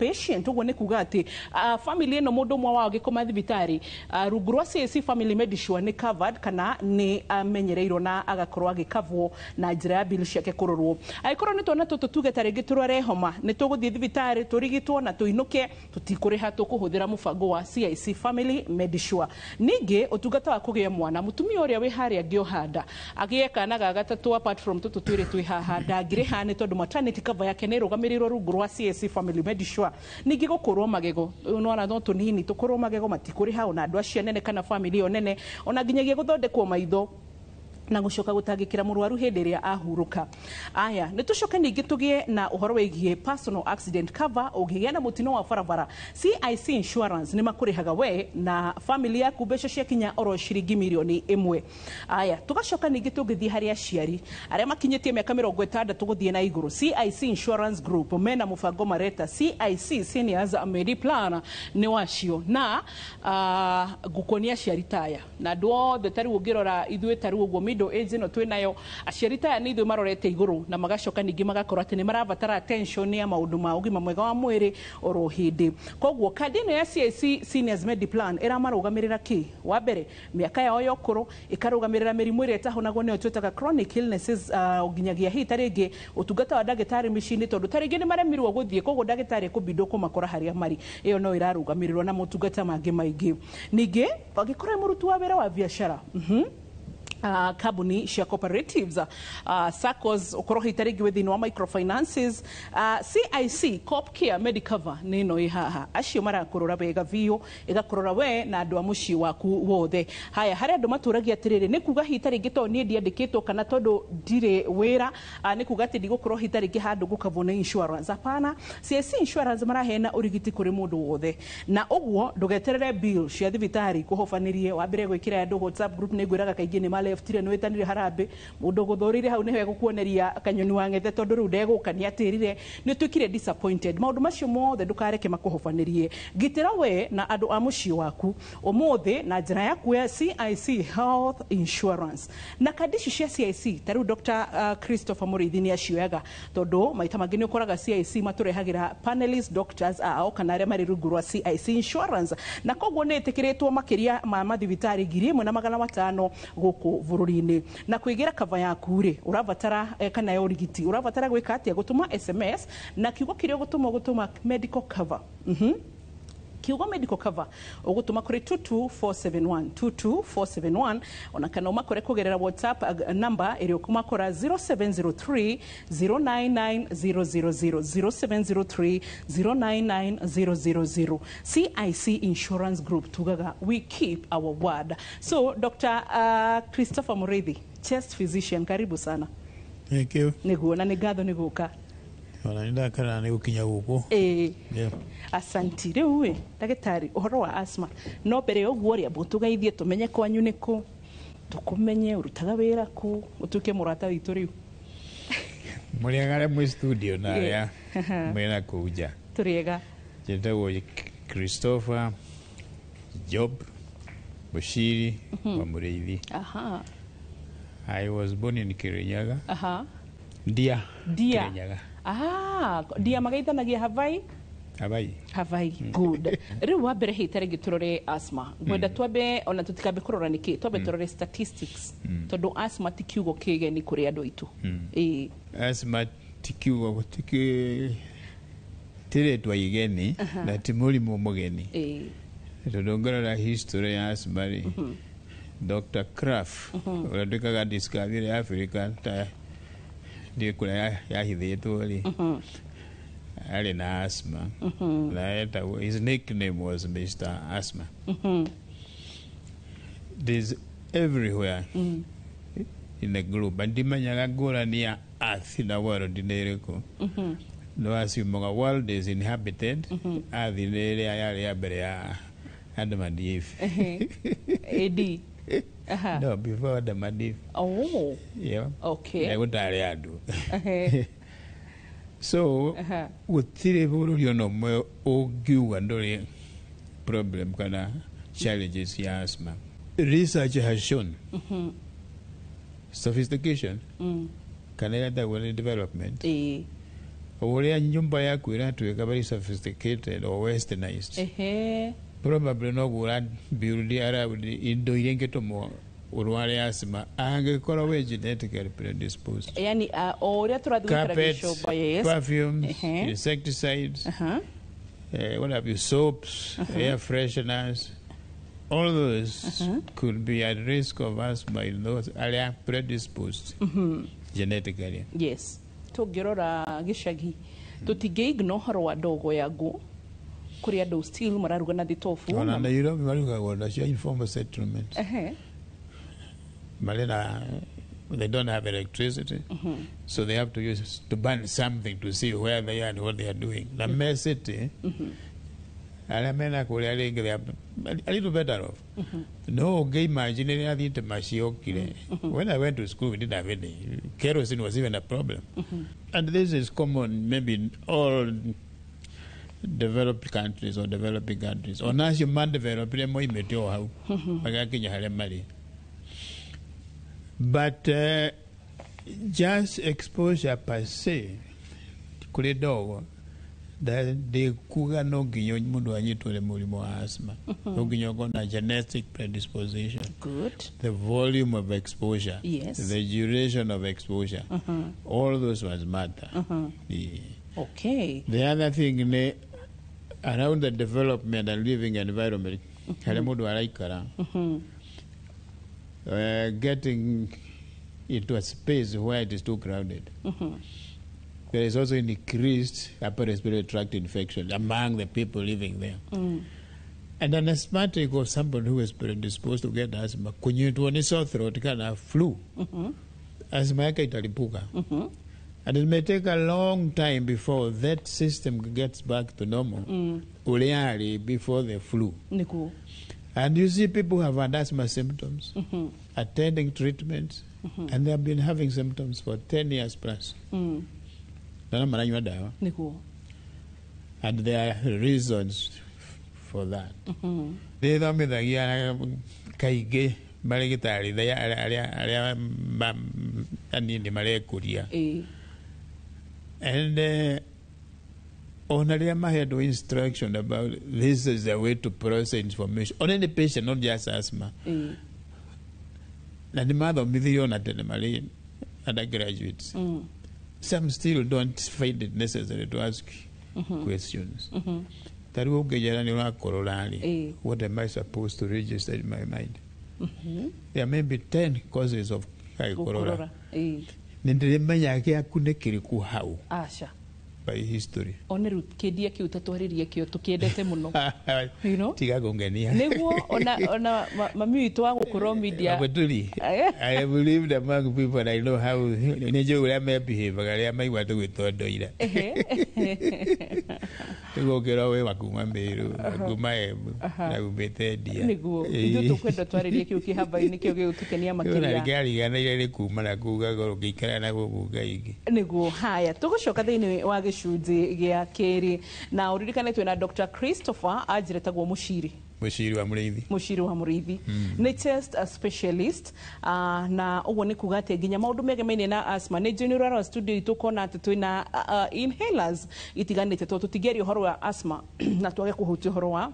outpatient uguo ni kuga ati family eno mundu mwa wao gikoma thibitari rungu rwa CAC family medisure ni covered kana ni amenyereirwo na agakorwo agikavwo na njira ya bill ciake kurorwo aikorwo ni twana tutu tuge taringi turore homa ni tuguthie thibitari turigitwo na tuinuke tutikuriha tukuhuthira mubango wa CAC family medisure ningi utungata wa kugia mwana mutumia uria wi haria ngiohanda agieka na gagatatu apart from tutu twiri twi haha ndangire hane tondu maternity cover yake ni rugamirirwo rungu rwa CAC family medisure ningi gukorwo magego nona no tunini tukorwo magego matikuriha ona andu acio nene kana family yo nene ona nginyagia guthondekwo maitho na gucoka gutangikira murwaru hindi iria ahuruka aya nitucoke ningi tugie na uhoro wigie personal accident cover ugigia na mutino wa barabara CIC insurance ni makurihaga we na family yaku mbeca cia kinya oro ciringi milioni 1 aya tugacoka ningi tugithie hari aciari aria makinyitie miaka 60 tuguthie na iguru CIC insurance group mena mubango mareta CIC seniors Mediplan ni wacio na gukonia aciari taya na ndo the tari ugirora ithwe tari uguo middle age no twinayo aciari taya ni ithwe marorete iguru na magacoka ningi magakorwo ati ni marabatara attention ya maundu ma ugima mwega wa mwiri oro hindi koguo kandi ino ya CIC seniors Mediplan era marugamirira ki wa mbere miaka yao yokuru ikarugamirira mirimu iria itahonagwo niyo twitaga chronic illnesses uginyagia hi taringi utungata wa ndagitari micini tondu taringi ni maremirwo guthie koguo ndagitari kubindo kumakora haria mari iyo no irarugamiriro na mutungata mangi maingi ningi agikora murutu wa wira wa biashara kambuni cia cooperatives SACCOs ukoroho itaringi within wa microfinances CIC Copcare Medicover nino ihaha acio marakurora wega vio igakurora we na andu a muci waku wothe haya hari andu maturagia atiriri ni kuga hitaringi to ni ndiandikitwo kana tondu ndire wira ni kuga ati ndigukoroho hitaringi handu gukavuna insurance apana CIC insurance marahena urigiti kuri mundu wothe na uguo ndugeterere bill cia thibitari kuhofanirie wa mbere gwikira andu WhatsApp group ni gwiraga kaingi ni leftire no etanire harambe mundu guthurire hau niwe gukuoneria kanyoni wa ngethe tondu riu ndegukania atirire ni twikire disappointed maundu macio mothe ndukareke makuhofanirie gitira we na andu a muci waku umuthi na njira yaku ya CIC health insurance na kadici cia CIC taru Dr. Christopher Muriithi ni acioyaga tondu maita mangi ni ukoraga CIC maturehagira panelist doctors ao kana aria mari rungu rwa CIC insurance na koguo ni itikiritwo makiria ma mathibitari 1500 guku vururi-ini na kwigira kava yaku ri uravatara kana ya urigiti uravatara gwika atia gutuma SMS na kiugo kirio gutuma medical cover kiugo medical cover ugutuma kuri 22471 ona kana umakore kugerera WhatsApp number iri ukuma kora 0703 099 000 0703 099 000 CIC insurance group tugaga we keep our word. So Dr. Christopher Muriithi, chest physician, karibu sana. Thank you. Niguona ni gatho niguka ona nda kana ni gukinya guku asanti riu ndagitari uhoro wa asthma no mbere uguo ria butugaithie tumenye kwanyu niku tukumenye urutaga wira ku utuke murata witu riu muriagare mu studio na ya mena kuja turiega jetawo Christopher Job Bushiri wa Muriithi. I was born in Kirinyaga. Dia Kirinyaga. Dia magaithanagia Havai. Good. Riu wa mbere hitare giturore asthma. Gwenda twabe ona tutikabe kurora niki twabe turore statistics. Tondu asthma ti kiugo kigeni kuri andu itu. Asthma ti kiugo tire twa igeni na ti murimu mugeni. Tondu ngorora history ya asthma Dr. Kraft uradikaga discovery Africa ta ndi kula yahithitwo ri ali na asthma his nickname was Mr. Asthma. There's everywhere in the globe and dimanyaga ngurani ya earth na world ndiriko no assume the world is inhabited earth nire ya mbere ya Adam and Eve AD no, before Adam and Eve. Oh. Yeah. Okay. I would so, with three no more ogu and problem kana challenges ya asthma. Research has shown sophistication can aid the well development uria nyumba yaku iratuika very sophisticated or westernized, probably no gura build around indo iria ingitũmwo urware asthma angĩkorwo we genetically predisposed. Yani o uria tũrathiĩ gĩcoba, yes, perfumes, insecticides, what have you, soaps, air fresheners, all those could be at risk of asthma in those are predisposed genetically. Yes. Tũngĩrora gĩcagi tũtingĩignore ũhoro wa ndogo ya ngũ kũrĩ andũ still mararuga na thitobu. Ona Nairobi marugagwo na cia informal settlements. Malena, they don't have electricity, so they have to burn something to see where they are and what they are doing. The Mea City, they are a little better off. No, imagine when I went to school, we didn't have any. Kerosene was even a problem. And this is common maybe in all developed countries or developing countries. Or now you man develop, but just exposure per se, kulidogo, they kuga no ginyo mundu anyitole mulimo wa asthma. No ginyo kona genetic predisposition. Good. The volume of exposure. Yes. The duration of exposure. All those was matter. Yeah. Okay. The other thing, around the development and living environment, getting into a space where it is too crowded. There is also an increased upper respiratory tract infection among the people living there. And an asthmatic or somebody who is predisposed to get asthma, kunyitwa sore throat kana flu, asthma yake italipuka. And it may take a long time before that system gets back to normal, before the flu. And you see people who have had asthma symptoms, attending treatments, and they have been having symptoms for 10 years plus. And there are reasons for that. They don't mean that kaige malegitari they are and only my head instruction about this is the way to process information on any patient, not just asthma. And the mother of the undergraduates. Some still don't find it necessary to ask questions. What am I supposed to register in my mind? There may be 10 causes of high cholera. By history. Oneru kedia ki utatohariria ki tukiendete muno. You know? Tiga gongenia. Neguo ona mami itu wa gukoro media. I believe that among people I know how nejo ura me behave garia mai watu gwitondo ira. Tigo kero we wakuma mbiru, wakuma ebu, na ubete dia. Neguo itu tukwenda twaririe ki ukihamba ini ki ugitukenia makiria. Ona gari gana ile kuma na kuga goro gikara na gubuga igi. Neguo haya tugucoka thiini wa gicunji gia keri na uririkane twina Dr. Christopher ajiretagwo mushiri wa murithi ni chest specialist na uguo ni kuga ati nginya maundu megemainie na asthma ni general studio itukona ati twina inhalers itiganite tutigeria uhoro wa asthma na twage kuhutia uhoro wa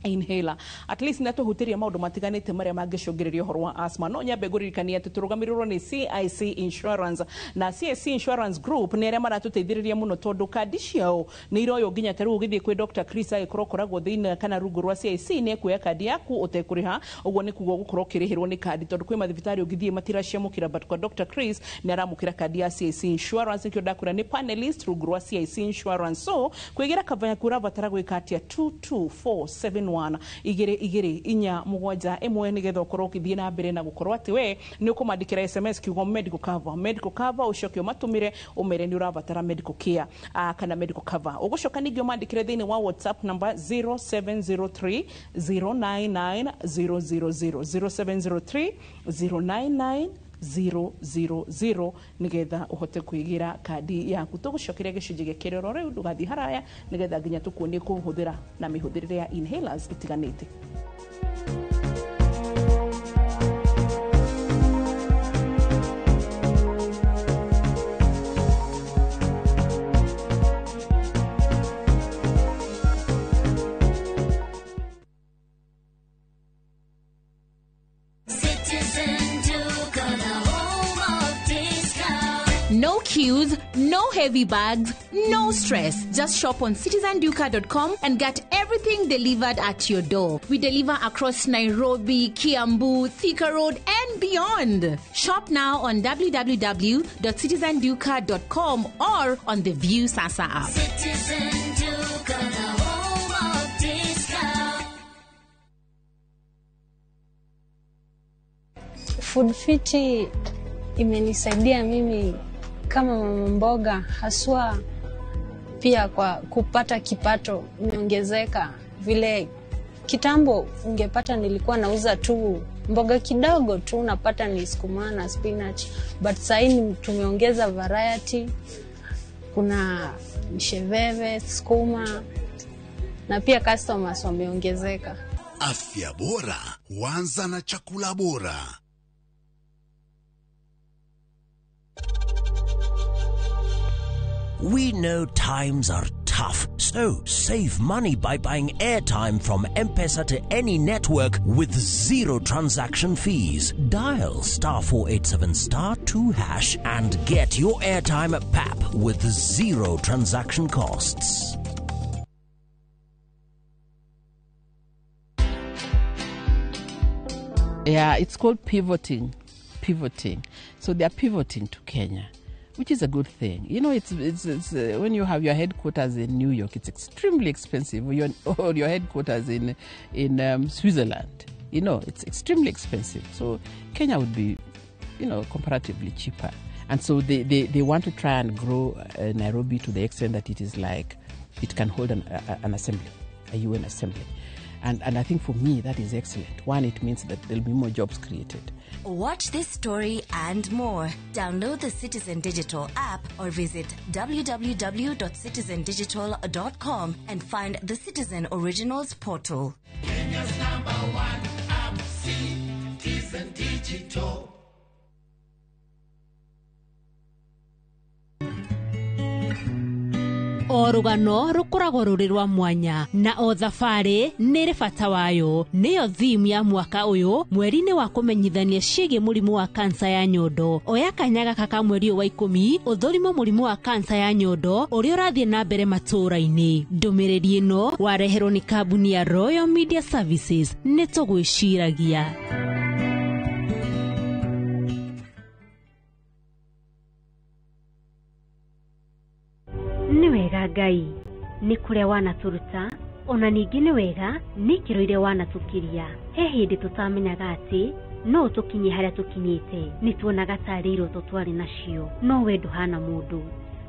inhaler at least na tuhutiria maundu matiganite maria mangicungirirĩa uhoro wa asthma no nyambe nguririkania ati turugamirirwo ni CIC Insurance na CIC Insurance Group ni aria maratuteithĩrĩria muno tondu kandi ciao ni iroyo nginya taru ugithie kwi Dr. Chris agikorwo koragwo thiini kana rungu rwa CIC ni kuoya kandi yaku utekuriha uguo ni kugo gukorwo kirihirwo ni kandi tondu kwi mathibitari ugithie matiracemukira but kwa Dr. Chris ni aramukira kandi ya CIC Insurance nikio ndakura ni panelist rungu rwa CIC Insurance so kwigira kavanya kura batara gwika atia 22471 igiri inya mugwanja emwe nigetha ukorwo ukithie na mbere na gukorwo ati we ni ukumandikira SMS kiugo medical cover ucokio matumire umere ni urabatara medical care kana medical cover ugucoka ningio mandikire thiini wa WhatsApp number 0703 099 000 0703 099 000 nigetha uhote kuigira kandi yaku tugucokeria gicunji gia kirero riu ndugathi haraya nigetha nginya tukuonie kuhuthira na mihuthirire ya inhalers itiganite. queues, no heavy bags, no stress. Just shop on citizenduka.com and get everything delivered at your door. We deliver across Nairobi, Kiambu, Thika Road, and beyond. Shop now on www.citizenduka.com or on the View Sasa app. Citizen Duka, the home of discount. Food Fiti imenisaidia mimi kama mama mboga, haswa pia kwa kupata kipato imeongezeka. Vile kitambo ungepata nilikuwa nauza tu mboga kidogo tu, unapata ni sukuma na spinach, but sasa tumeongeza variety. Kuna msheveve, sukuma, na pia customers wameongezeka. Afya bora huanza na chakula bora. We know times are tough, so save money by buying airtime from M-Pesa to any network with zero transaction fees. Dial *487*2# and get your airtime PAP with zero transaction costs. Yeah, it's called pivoting. So they're pivoting to Kenya, which is a good thing. You know, it's when you have your headquarters in New York, it's extremely expensive. Or your headquarters in Switzerland, you know, it's extremely expensive. So Kenya would be, you know, comparatively cheaper. And so they want to try and grow Nairobi to the extent that it is like it can hold an assembly, a UN assembly. And I think for me, that is excellent. One, it means that there'll be more jobs created. Watch this story and more. Download the Citizen Digital app or visit www.citizendigital.com and find the Citizen Originals portal. Kenya's #1 app, Citizen Digital. O rugano rukoragwo ruri rwa mwanya na o thabari nĩ rĩ bata wayo. Nĩyo theme ya mwaka ũyũ mweri-inĩ wa kũmenyithania ciĩgiĩ mũrimũ wa kansa ya nyondo. Oya kanya gaka ka mweri wa 10 ũthũrimo mũrimũ wa kansa ya nyondo ũrĩa ũrathiĩ na mbere matũũra-inĩ. Ndũmĩrĩri ĩno wareherwo nĩ kambuni ya Royal Media Services. Nĩ tũgwĩciragia. Nĩ wega Ngai nĩ kũrĩa wanatũruta, ona ningĩ nĩ wega nĩ kĩro iria wanatũkiria. He hĩndĩ tũtamenyaga atĩ no tũkinye harĩa tũkinyĩte, nĩ tuonaga tarĩ iroto twarĩ nacio, no we ndũhana mũndũ.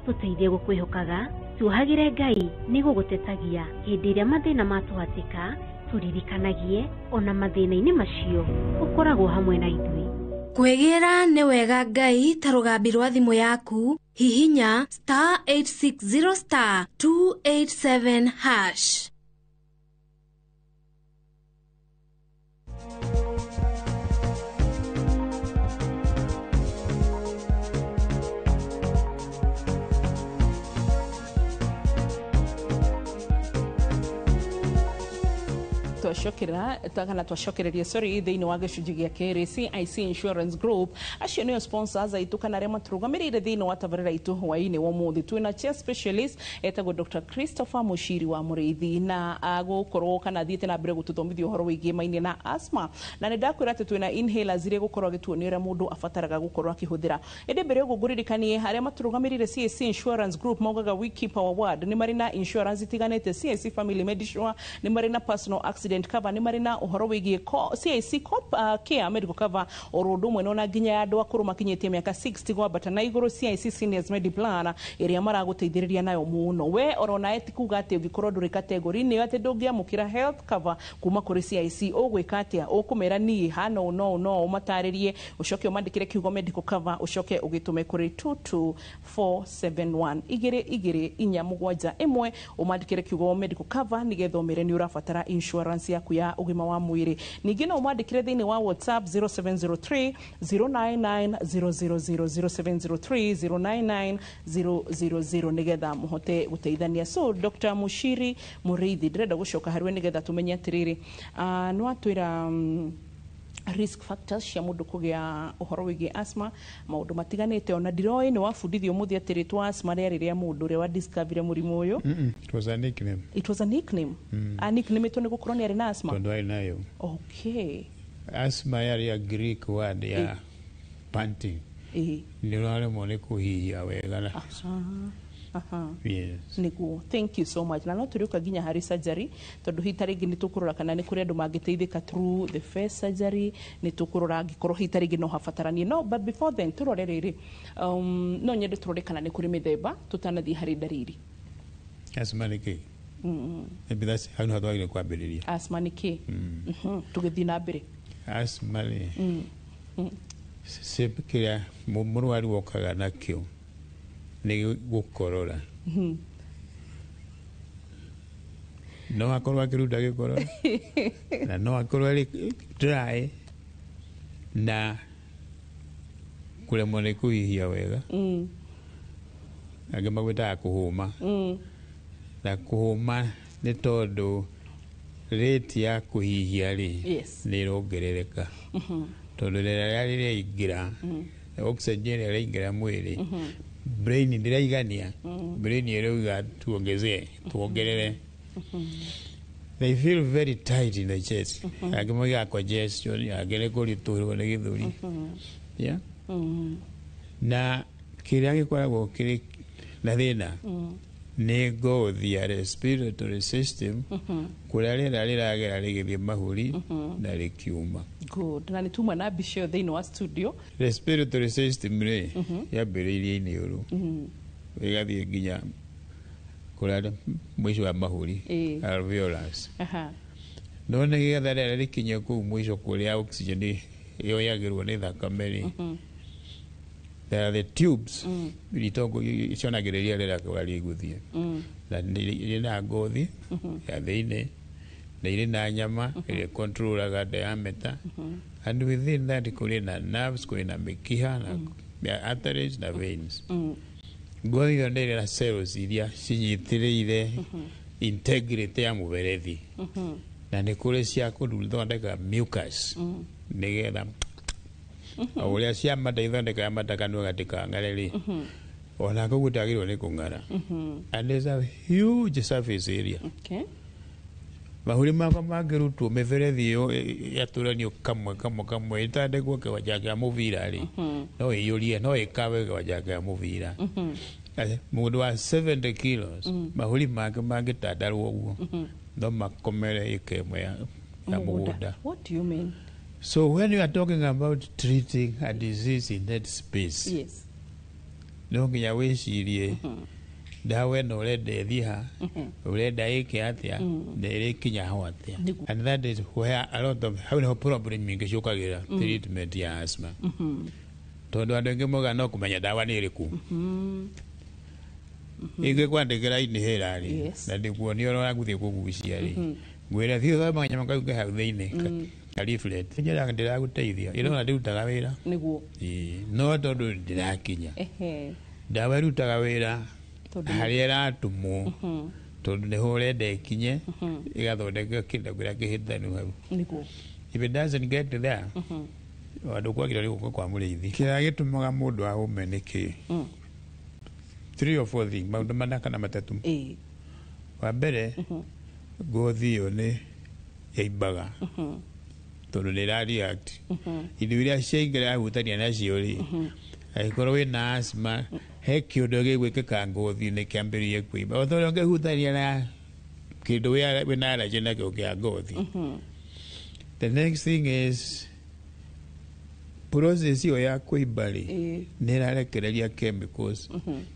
Tũteithie gũkwĩhokaga, tuohagĩre Ngai nĩ gũgũtetagia hĩndĩ ĩrĩa mathĩna matũhatĩka, tũririkanagie ona mathĩna-inĩ macio ũkoragwo hamwe na ithuĩ. Kwegera nĩ wega Ngai ta rũgambi rwa thimũ yaku, hihinya *860*287#. Twashokereria thĩinĩ wa gĩcunjĩ gĩa kerĩ. CIC Insurance Group acio nĩo sponsors aitũ kana arĩa matũrũgamĩrĩire thĩinĩ wa tabarĩra itũ hwaĩ-inĩ wa ũmũthĩ. Twĩna chair specialist etagwo Dr. Christopher Mushiri wa Mũrĩithi, na agũkorwo kana thiĩte na mbere gũtũthomithia ũhoro wĩgiĩ maini na asthma, na nĩ ndakwĩra atĩ twĩna inhalers iria gũkorwo agĩtuonia ũrĩa mũndũ abataraga gũkorwo akĩhũthĩra. Ĩndĩ mbere ũguo ngũririkanie arĩa matũrũgamĩrĩire CIC Insurance Group maugaga we keep our word. Nĩ marĩ na insurance itiganĩte. CIC Family Medisure nĩ marĩ na personal accident cover, nĩ marĩ na ũhoro wĩgiĩ CIC Care Medical Cover, oro ũndũ ũmwe na nginya andũ akũrũ makinyĩtie mĩaka 60 gwambata na igũrũ. CIC Seniors Mediplan ĩrĩa maragũteithĩrĩria nayo mũno. We orona etikuga atĩ ũngĩkorwo ndũrĩ category nĩ atĩ ndũngĩamũkĩra health cover kuma kũrĩ CIC, ũgwĩka atĩa? Ũkũmera niĩ hana no ũmatarĩrie, ũcoke ũmandĩkĩre kiugo medical cover, ũcoke ũgĩtũme kũrĩ 22471 22471 ũmandĩkĩre kiugo medical cover nĩgetha ũmere nĩ ũrabatara insurance yaku ya ũgima wa mwĩrĩ. Ningĩ no ũmandĩkĩre thĩinĩ wa WhatsApp 0703 099 000 0703 099 nĩgetha mũhote gũteithania. So Dr. Mushiri Mũrĩithi, ndĩrenda gũcoka harĩ we nĩgetha tũmenye atĩrĩrĩ, nĩ watwĩra risk factors cia mundu kugia uhoro wigie asthma maundu matiganite ona ndiroi ni wabundithio muthi atiritwa asthma riria mundu ria wa discover murimu uyu it was a nickname. It was a nickname. A nickname to ni gukorwo ni ari na asthma. Tondu ari nayo. Okay. Asthma yari a Greek word ya panting. Ni rare mone kuhihia wega na. Yes. Niku, thank you so much. Na no turiuka ginya hari surgery tondu hitaringi ni tukurora kana ni kuri andu mangiteithika through the first surgery ni tukurora gikorwo hitaringi no hafataranie no, but before then turore riri no nyende turore kana ni kuri mithemba tutanathi hari dariri. Asthma ni ki? Maybe that's how no twagire kwambiriria. Asthma ni ki? Tugithi na mbere. Asthma ni sepikira murwaru wokaga nakio ni gukorora. No akorwo akiruta gikorora na no akorwo ari dry na kuremwo ni kuhihia wega angĩ magwĩtaga kũhũma na kũhũma nĩ tondũ rate ya kũhihia rĩ nĩ ĩrongerereka tondũ rĩrĩa rĩraingĩra oxygen ĩrĩa ĩraingĩra mwĩrĩ brain ndĩraigania brain ĩrauga tuongerere. They feel very tight in the chest. Angĩ moigaga congestion, angĩ nĩ kũritũhĩrwo nĩ gĩthũri. Yeah? Na kĩrĩa gĩkoragwo kĩrĩ na thĩna nĩ ngothi ya respiratory system kũrĩa rĩera rĩragera rĩgĩthiĩ mahũri na rĩkiuma. Good. Na nĩ tuma na mbica thĩinĩ wa studio. Respiratory system rĩ yambĩrĩirie iniũrũ ĩgathiĩ nginya kũrĩa mũico wa mahũri alveolus. No nĩgetha rĩera rĩkinye kũu mũico kũrĩa oxygen yoyagĩrwo nĩ thakame rĩ there are the tubes cionagĩrĩria rĩera kũrĩa rĩgũthiĩ na irĩ na ngothi ya thĩinĩ na irĩ na nyama ĩrĩa controlaga diameter and within that kũrĩ na nerves, kũrĩ na mĩkiha na arteries na veins. Ngothi ĩyo nĩ ĩrĩ na cells iria cinyitĩrĩire integrity ya mũberethi na nĩ kũrĩ cia kũthondeka mucus nĩgetha o ũrĩa ciamata ithondeka amata kanua gatikang'are rĩ ona koguo gũtagĩrĩirwo nĩ kũng'ara. And there's a huge surface area. Mahũri makwa mangĩrutwo mĩberethi ĩyo yatũranio kamwe ĩtandĩkwo kĩwanja kĩa mũbira rĩ no ĩiyũrie no ĩkawe kĩwanja kĩa mũbira. Mũndũ wa 70 kilos mahũri make mangĩtandarwo ũguo no makomere ĩka ĩmwe ya mũgũnda. What do you mean? So when you are talking about treating a disease in that space, no nginya wĩcirie ndawa ĩno ũrenda ĩthiĩ ha ũrenda ĩke atĩa na ĩrĩkinya ho atĩa. And that is where a lot of how problem nyingĩ ciũkagĩra treatment ya asthma. Tondũ andũ aingĩ moigaga no kũmenya ndawa nĩ ĩrĩkũ ingĩkwandĩkĩra inhĩra rĩ na ndĩkuonia ũrĩa ũragũthiĩ kũgucia rĩ ngwĩra thiĩ ũthome kanyamũ kau ke hau thĩinĩ leaflet njĩraga ndĩragũteithia ĩrona ndĩrutaga wĩra nĩguo no tondũ ndĩrakinya ndawa ĩrutaga wĩra harĩa ĩratũmwo tondũ nĩho ũrenda ĩkinye ĩgathondeka kĩndũ kĩrĩa kĩhĩtanu hau. If it doesn't get there andũ kwagĩrĩirwo nĩ gũka kwa mũrĩithi. Kĩrĩa gĩtũmaga mũndũ ahũme nĩ kĩ? 3 or 4 things, maũndũ mana kana matatũ. Wa mbere ngothi ĩyo nĩ yaimbaga tondũ nĩ ĩra-react indo iria ciaingĩra yahutania nacio rĩ angĩkorwo wĩna asthma he kĩũndũ gĩgwĩkĩka ngothi-inĩ kĩambĩrĩrie kũimba o tondũ ũngĩhutania na kĩndũ wĩna allergy nakĩo kĩa ngothi. The next thing is process ĩyo ya kũimba rĩ nĩ ĩrarekereria chemicals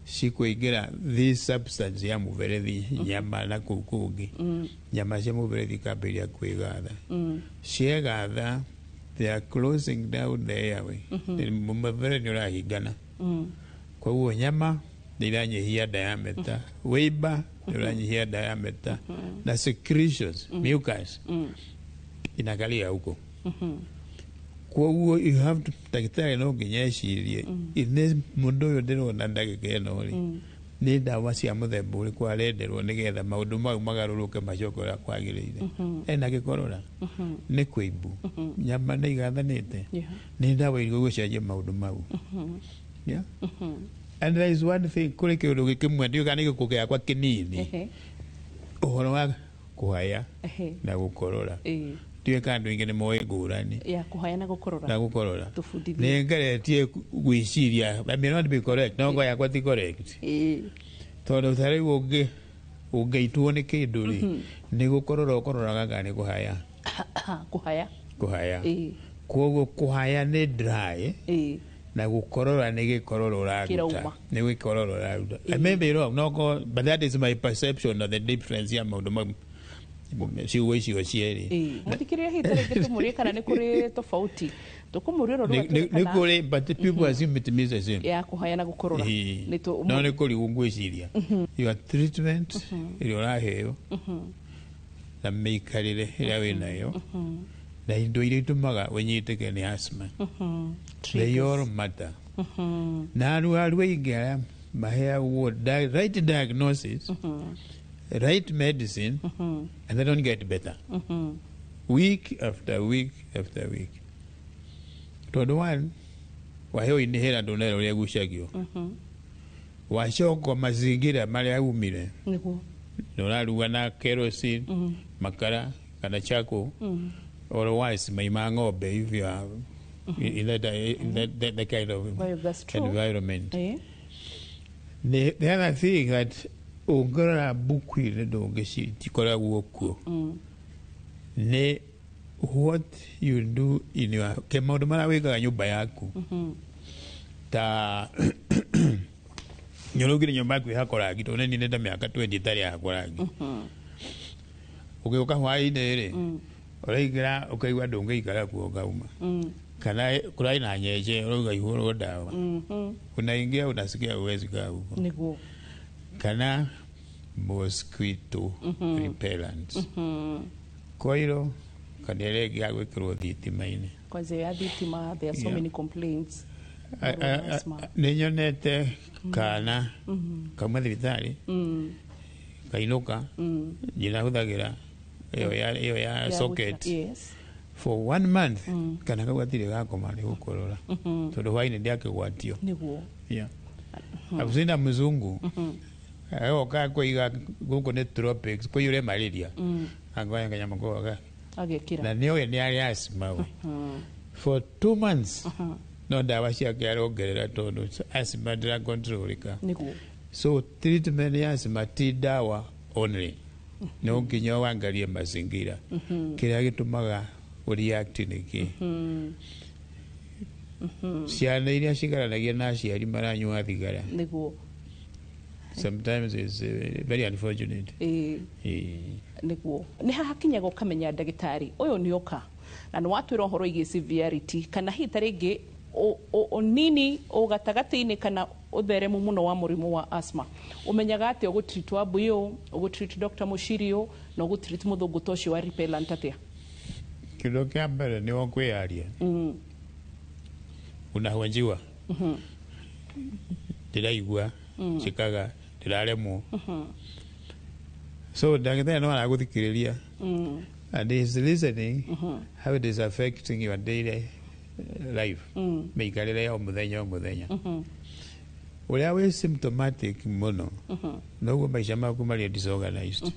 cikũingĩra this substance ya mũberethi nyama na kũu kũngĩ nyama cia mũberethi ikambĩrĩria kwĩgatha ciegatha they are closing down the airway mũberethi nĩ ũrahingana koguo nyama nĩ iranyihia diameter wĩimba nĩ ũranyihia diameter na secretions mucus inakalia huko. Koguo you have to ndagĩtarĩ no nginya ecirie ine mũndũ ũyũ ndĩrona ndagĩka ĩno rĩ nä ndawa cia må themba å rä kå arenderwo nä getha maå ndå mau magarå rå ke macoko å rä a kwagä rä ire ena gä korora nä kå imbu nyama nä igathanä te nä ndawa irigå gå cenjia maå ndå mau. And there is one thing kå rä kä å ndå gä kä mwe ndiå kana gä kå gäakwa kä nini å horo wa kå haya na gå korora ndiå ka andå ingä nä moä ngå rani na gå korora nä ngeretie gwä ciria nongo yakwa ti correct tondå ta rä u å ngä itwo nä kä ndå rä nä gå korora å kororaga kana nä kå haya koguo kå haya nä dry na gå korora nä gä korora å raruta nä gä korora å raruta. I may be wrong, but that is my perception of the difference ya maå ndå mau ciugo icio cierä muthikiriria hita rĩngĩ tũmũrie kana nĩ kũrĩ tofauti tũkũmũria ũrĩa nĩ kũrĩ but people assume it means the same ya kũhaya na gũkorora no nĩ kũrigwo ngwĩciria your treatment ĩrĩa ũraheo na mĩikarĩre ĩrĩa wĩ nayo na indo iria itũmaga ũnyitĩke nĩ asthma they all matter na arwaru aingĩ arĩa maheagwo right diagnosis right medicine and they don't get better week after week after week. Tondå one waheo inihera ndånera å rä a gucagio wacokwo mazingira marä a umire nä å raruga na kerosene makara kana chako otherwise maima ng'ombe if you are in that kind of environment. The other thing that ungora buku ile ndonge cikoragwo kuo nä what you do in your ke maundu mara wikaga nyumba yaku ta nyorogire nyumba yaku hakorangi to nini nenda miaka 20 tari hakorangi ugiuka hwaini ri uraingira ukaigua ndungi ikara kuo gauma kana kurai na nyeje uruga ihuro dawa unaingia unasikia uwezi kaa huko niguo kana mosquito repellent koiro kanelegi agwikirwo thitima-inĩ kwanza ya thitima there are so many complaints nĩnyonete kana kauma thibitarĩ kainuka njĩra hũthagĩra ĩyo ya socket for 1 month kana kau gatirĩ gakoma nĩ gũkorora tondũ hwainĩ ndiakĩgwatio nĩguo I've seen a mzungu oka kuiga guko ne tropics ko yure malaria angoya kanyama ko agekira na niyo ni ari asthma for 2 months no dawa cia kĩarongerera tondu asthma ndira controlika so treatment ya asthma ti dawa only no nginya wangarie mazingira kĩrĩa gĩtũmaga react nĩkĩ ciana iria cigaranagia na aciari maranyua thigara nĩguo sometimes it's very unfortunate nĩguo nĩ hakinya gũkamenya ndagĩtarĩ ũyũ nĩ oka na nĩ watwĩra ũhoro igĩ severity kana hita rĩngĩ nini ũgatagatä-inĩ kana ũtheremu mũno wa mũrimũ wa asthma ũmenyaga atĩ ũgũtreat wa mbuyo ũgũtreat Dr. Mushirio na ũgũtreat mũthũngũ ta ũcio wa repellent atĩa kĩndũ kĩa mbere nĩ kwĩyaria unahojiwa ndĩraigua cikaga ndĩraremwo so ndagĩtarĩ no aragũthikĩrĩria and is listening how it is affecting your daily life mĩikarĩre ya o mũthenya ũrĩa wĩ symptomatic mũno noguo maica maku marĩ disorganized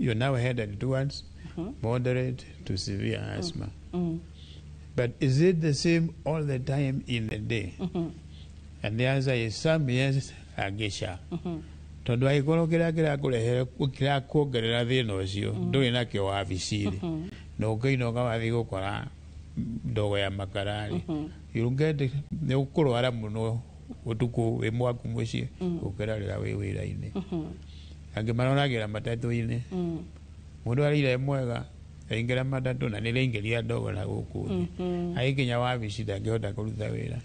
you now headed towards moderate to severe asthma but is it the same all the time in the day and the answer is some yes agisha tondu agĩkorwo kĩrĩa kĩrakũrehere kĩrakuongerera thĩna ũcio ndũrĩ nakĩo wabici-rĩ na ũkĩinũka wathiĩ gũkora ndogo ya makararĩ nĩ ũkũrwara mũno ũtukũ wĩ mwaku mũciĩ gũkĩra rĩrĩa wĩ wĩra-inĩ angĩ maroragĩra matatũ-inĩ mũndũ arĩire mwega aingĩra matatũ na nĩraingĩria ndogo na gũkũ thĩ agĩkinya wabici ndangĩhota kũruta wĩra.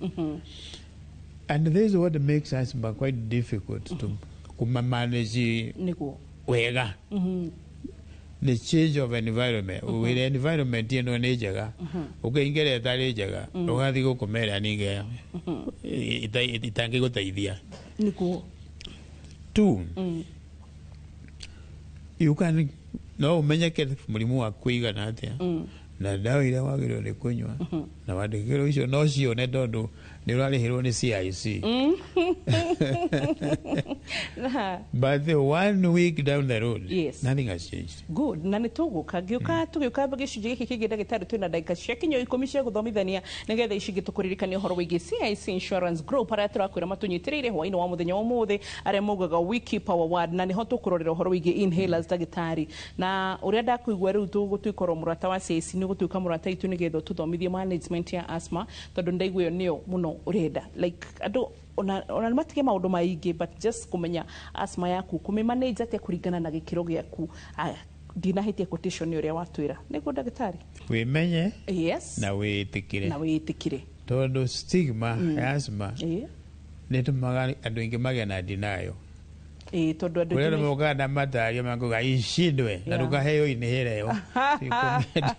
And this is what makes us quite difficult to manage wega. The change of environment. With the environment ĩno nĩ njega ũkĩingĩra ĩtarĩ njega ũgathiĩ gũkomera nĩge itangĩgũteithia. 2 you can no umenyeke mulimu wa kuigana atia na dawa ile wagiro ni kunywa na wadikiro icio no cione tondu ni rarihirwo ni CIC but the 1 week down the road nothing has changed. Good. Na nituguka tugiuka gicunjĩ gĩkĩ kĩngĩ ndagĩtarĩ twĩna ndagĩka cia kinyo 10 cia gũthomithania nĩgetha ici gĩtũkũririkania ũhoro wĩgiĩ CIC Insurance Group arĩa tũrakwĩra matũnyitĩrĩire hwainĩ wa mũthenya wa ũmũthĩ arĩa maugaga we keep our word na nĩho tũkũrorera ũhoro wĩgiĩ inhalers ndagĩtarĩ na ũrĩa ndakũigua rĩu tũgũtuĩkorwo mũrata wa CIC nĩ gũtuĩka mũrata itu nĩgetha tũthomithie management ya asthma tondũ ndaigua nĩyo mũno urenda like andũ ona matige maũndũ maingĩ but just kumenya asthma yaku kumimanage atia kuringana na gĩkĩro gĩaku ndinahitie quotation ũrĩa watwĩra nĩguo ndagĩtarĩ wimenye na wĩtĩkire tondũ stigma ya asthma nĩtũmaga andũ aingĩ magĩa na denial tondu andu wale mogana mataria mangoga ishindwe na ndukaheo inihireo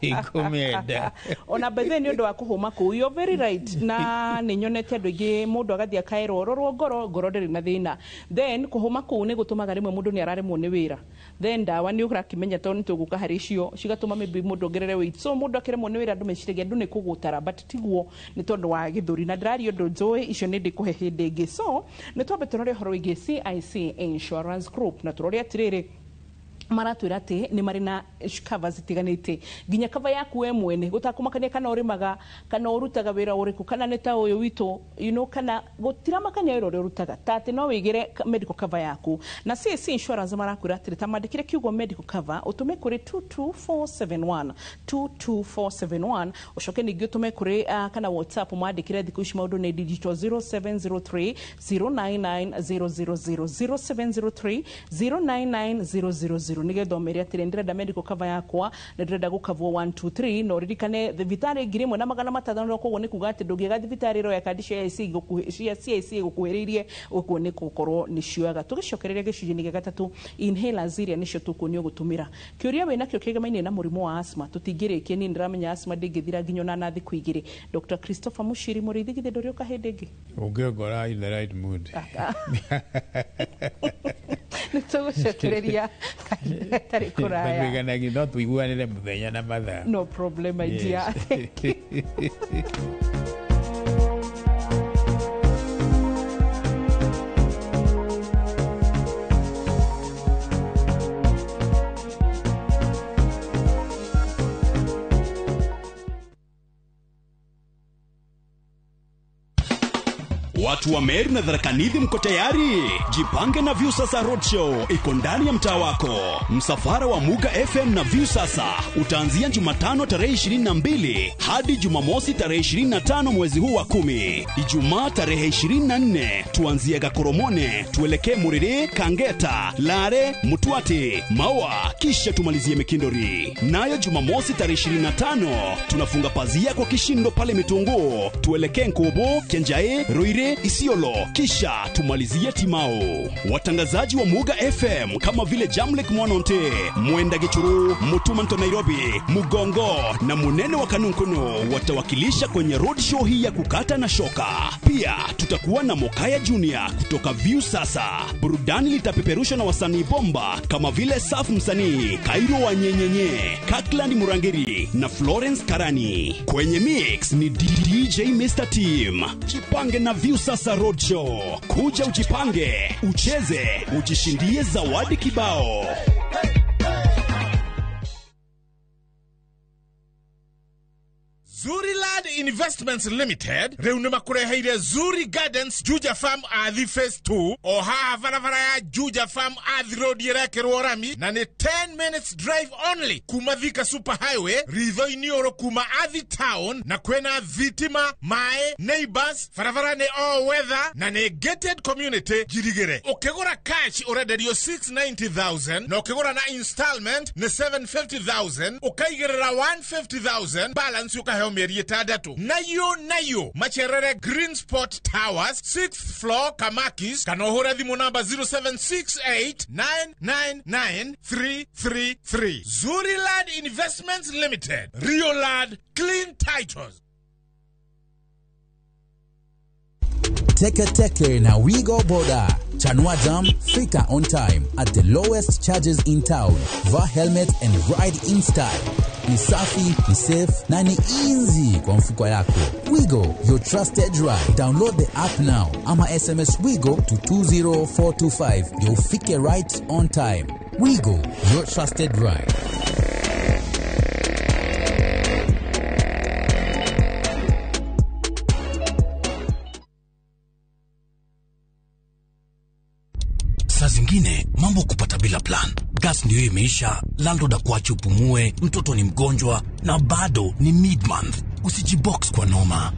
ikumenda ona bethe ni undu wa kuhuma ku you very right na ninyonete andu ingi mundu agathia kairo rorwo ngoro ndiri na thina then kuhuma ku ni gutumaga rimwe mundu ni araremwo ni wira then dawa ni urakimenya to nituguka hari cio cigatuma maybe mundu ongerere weight so mundu akiremwo ni wira andu meciragia andu ni kugutara but tiguo ni tondu wa githuri na ndirari undu njoe icio ni ndikuhe hindi ingi so ni twambe tunore horo wigi CIC Insurance Group na turore atiriri maratwira ati ni mari na covers itiganite ginya cover yaku we mwene gutakumakania kana urimaga kana urutaga wira uriku kana neta uyu witu you know kana gutiramakania wira urutaga tati no wigire medical cover yaku na CIC Insurance marakwira ati tamandikire kiugo medical cover utume kuri 22471 ucoke ningi utume kuri kana WhatsApp mwandikire thiku ici maundu ni digital 0703 099000 0703 nigetha omeri atire ndirenda medical cover yakwa na ndirenda gukavwo 1 2 3 no ririkane thibitari ngiri mwe na magana matano koguo ni kuga ati ndungiga thibitari ro ya kandi cia CIC gukuhiririe ukuo ni gukorwo ni cioaga tugicokereria gicunjĩ gĩa gatatu inhalers iria nicio tukunio gutumira kiuria we nakio kigamaine na murimu wa asthma tutingirikie ni ndiramenya asthma ndingithira nginyo na thiku igiri Dr. Christopher Mushiri murithi githe ndori ukahende ngi ungegora in the right mood nitugucokereria tari kuraya Bigana no tuiguanire muthenya na mathaa no problem my dear Watu wa Meru na Tharaka Nithi mko tayari? Jipange na Viusasa Roadshow iko ndani ya mtaa wako. Msafara wa Muga FM na Viusasa utaanzia Jumatano tarehe 22 hadi Jumamosi tarehe 25 mwezi huu wa 10. Ijumaa tarehe 24 tuanzia Gakoromone tuelekee Muriri, Kangeta, Lare, Mutwati, Maua kisha tumalizie Mikindori. Nayo Jumamosi tarehe 25 tunafunga pazia kwa kishindo pale Mitungu tuelekee Nkobo, Kenjae, Ruire, Isiolo kisha tumalizie Timao. Watangazaji wa Muga FM kama vile Jamlek Mwanonte, Mwenda Gichuru, Mutumanto Nairobi, Mugongo na Munene wa Kanunkuno watawakilisha kwenye road show hii ya kukata na shoka. Pia tutakuwa na Mokaya Junior kutoka Viusasa. Burudani litapeperushwa na wasanii bomba kama vile Saf Msanii, Kairo wa Nyenyenye, Kakland Murangeri na Florence Karani. Kwenye mix ni DJ Mr. Team. Jipange na Viusasa Roadshow. Kuja ujipange, ucheze, ujishindie zawadi kibao. Zuriland Investments Limited reunema kureheire Zuri Gardens Juja Farm Athi Phase 2 oha varavara ya Juja Farm Athi Road yerekerwo rami na ni 10 minutes drive only kuma Thika Super Highway ritho inioro kuma Athi Town na kwena Thitima Mae Neighbors varavara ni all weather na ni gated community Girigere. Ukigura cash urenderio 690,000 na ukigura na installment ni 750,000 ukaigerera 150,000 balance ukaheo mieri itandatu. Nayo Macherere Green Spot Towers 6th floor Kamakis kanohura thimu namba 0768999333. Zuriland Investments Limited, Rio Land, clean titles. Teke teke na Wigo Boda. Chanua Jam, fika on time at the lowest charges in town. Wear helmet and ride in style. Ni safi, ni safe, na ni easy kwa mfuko yako. Wigo, your trusted ride. Download the app now. Ama SMS Wigo to 20425. You'll fike right on time. Wigo, your trusted ride. Saa zingine mambo kupata bila plan. Gas ndio imeisha, landlord akuache upumue, mtoto ni mgonjwa na bado ni mid-month. Usijibox kwa noma.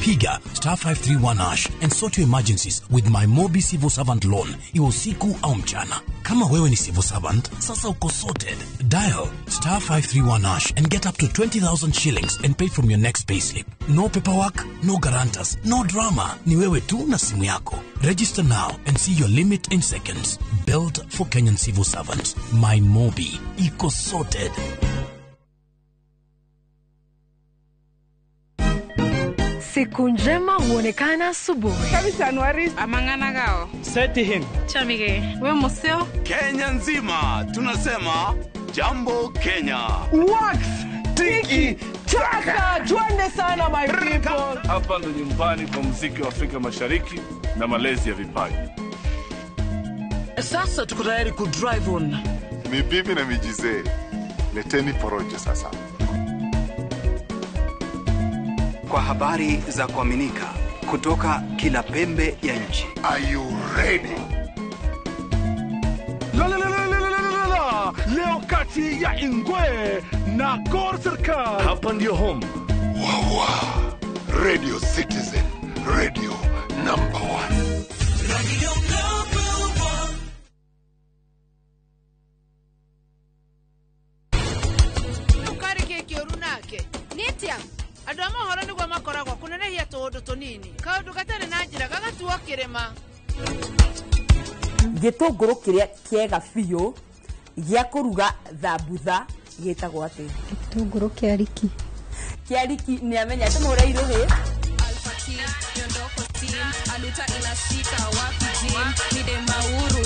Piga *531# and sort your emergencies with my Mobi Civil Servant Loan. Iwe usiku au mchana. Kama wewe ni civil servant, sasa uko sorted. Dial *531# and get up to 20,000 shillings and pay from your next payslip. No paperwork, no guarantors, no drama. Ni wewe tu na simu yako. Register now and see your limit in seconds. Built for Kenyan civil servants. My Mobi. Iko sorted. Siku njema huonekana asubuhi. Kabisa Januari amangana gao. Seti him. Chamige. We museo. Kenya nzima tunasema jambo Kenya. Wax tiki taka. Twende sana my people. Hapa ndo nyumbani kwa muziki wa Afrika Mashariki na malezi ya vipaji. Sasa tuko tayari ku drive on. Mibibi na mijize. Leteni porojo sasa. Kwa habari za kuaminika kutoka kila pembe ya nchi. Are you ready? Leo kati ya Ingwe na Gor Serikali. Hapa ndio home. Wawa. Radio Citizen. Radio number 1. Radio number 1. Ukari keki orunake. Nitia. Adama horo ni gwa makora gwa kunene hia todo tonini. Kaudu gatane na njira gagatuo kirema. Gitunguru kiria kiega biyo gya kuruga thambutha gitagwo ati gitunguru kiariki ni amenya tumure iruhi Alpha team yondoko team aluta inashika wapi team ni de mauru.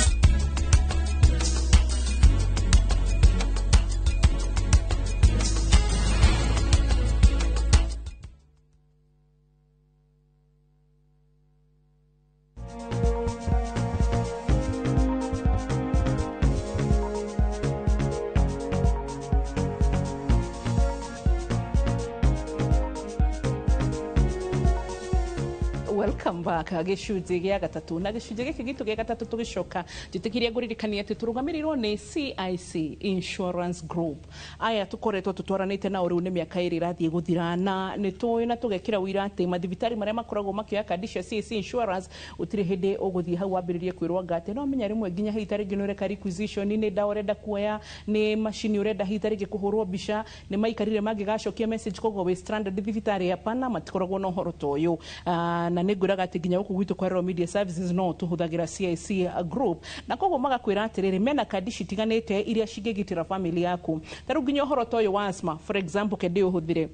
Welcome back gicunji gia gatatu na gicunji giki gitu gia gatatu tugicoka tutikiria nguririkania ati turugamirirwo ni CIC Insurance Group. Aya tukoretwo tutwaranite na uriu ni miaka iri rathie guthira na ni tuwi na tugekira wira ati mathibitari maria makoragwo makioya kandi cia CIC Insurance utiri hindi uguthie hau wambiririe kwirwo ngate no menya rimwe nginya hitari ginureka requisition ni ndawa urenda kuoya ni machine urenda hitari gikuhurwo bica ni maikarire magigacokia message kogo we stranded thibitari hapana matikoragwo no horo toyo na neguraga ati nginya guku gwitu kwa Royal Media Services no tuhuthagira CIC Group na kogo magakwira atiriri mena kandi citiganite iria cingigitira family yaku taru nginya horo toyo wa asthma for example kende uhuthire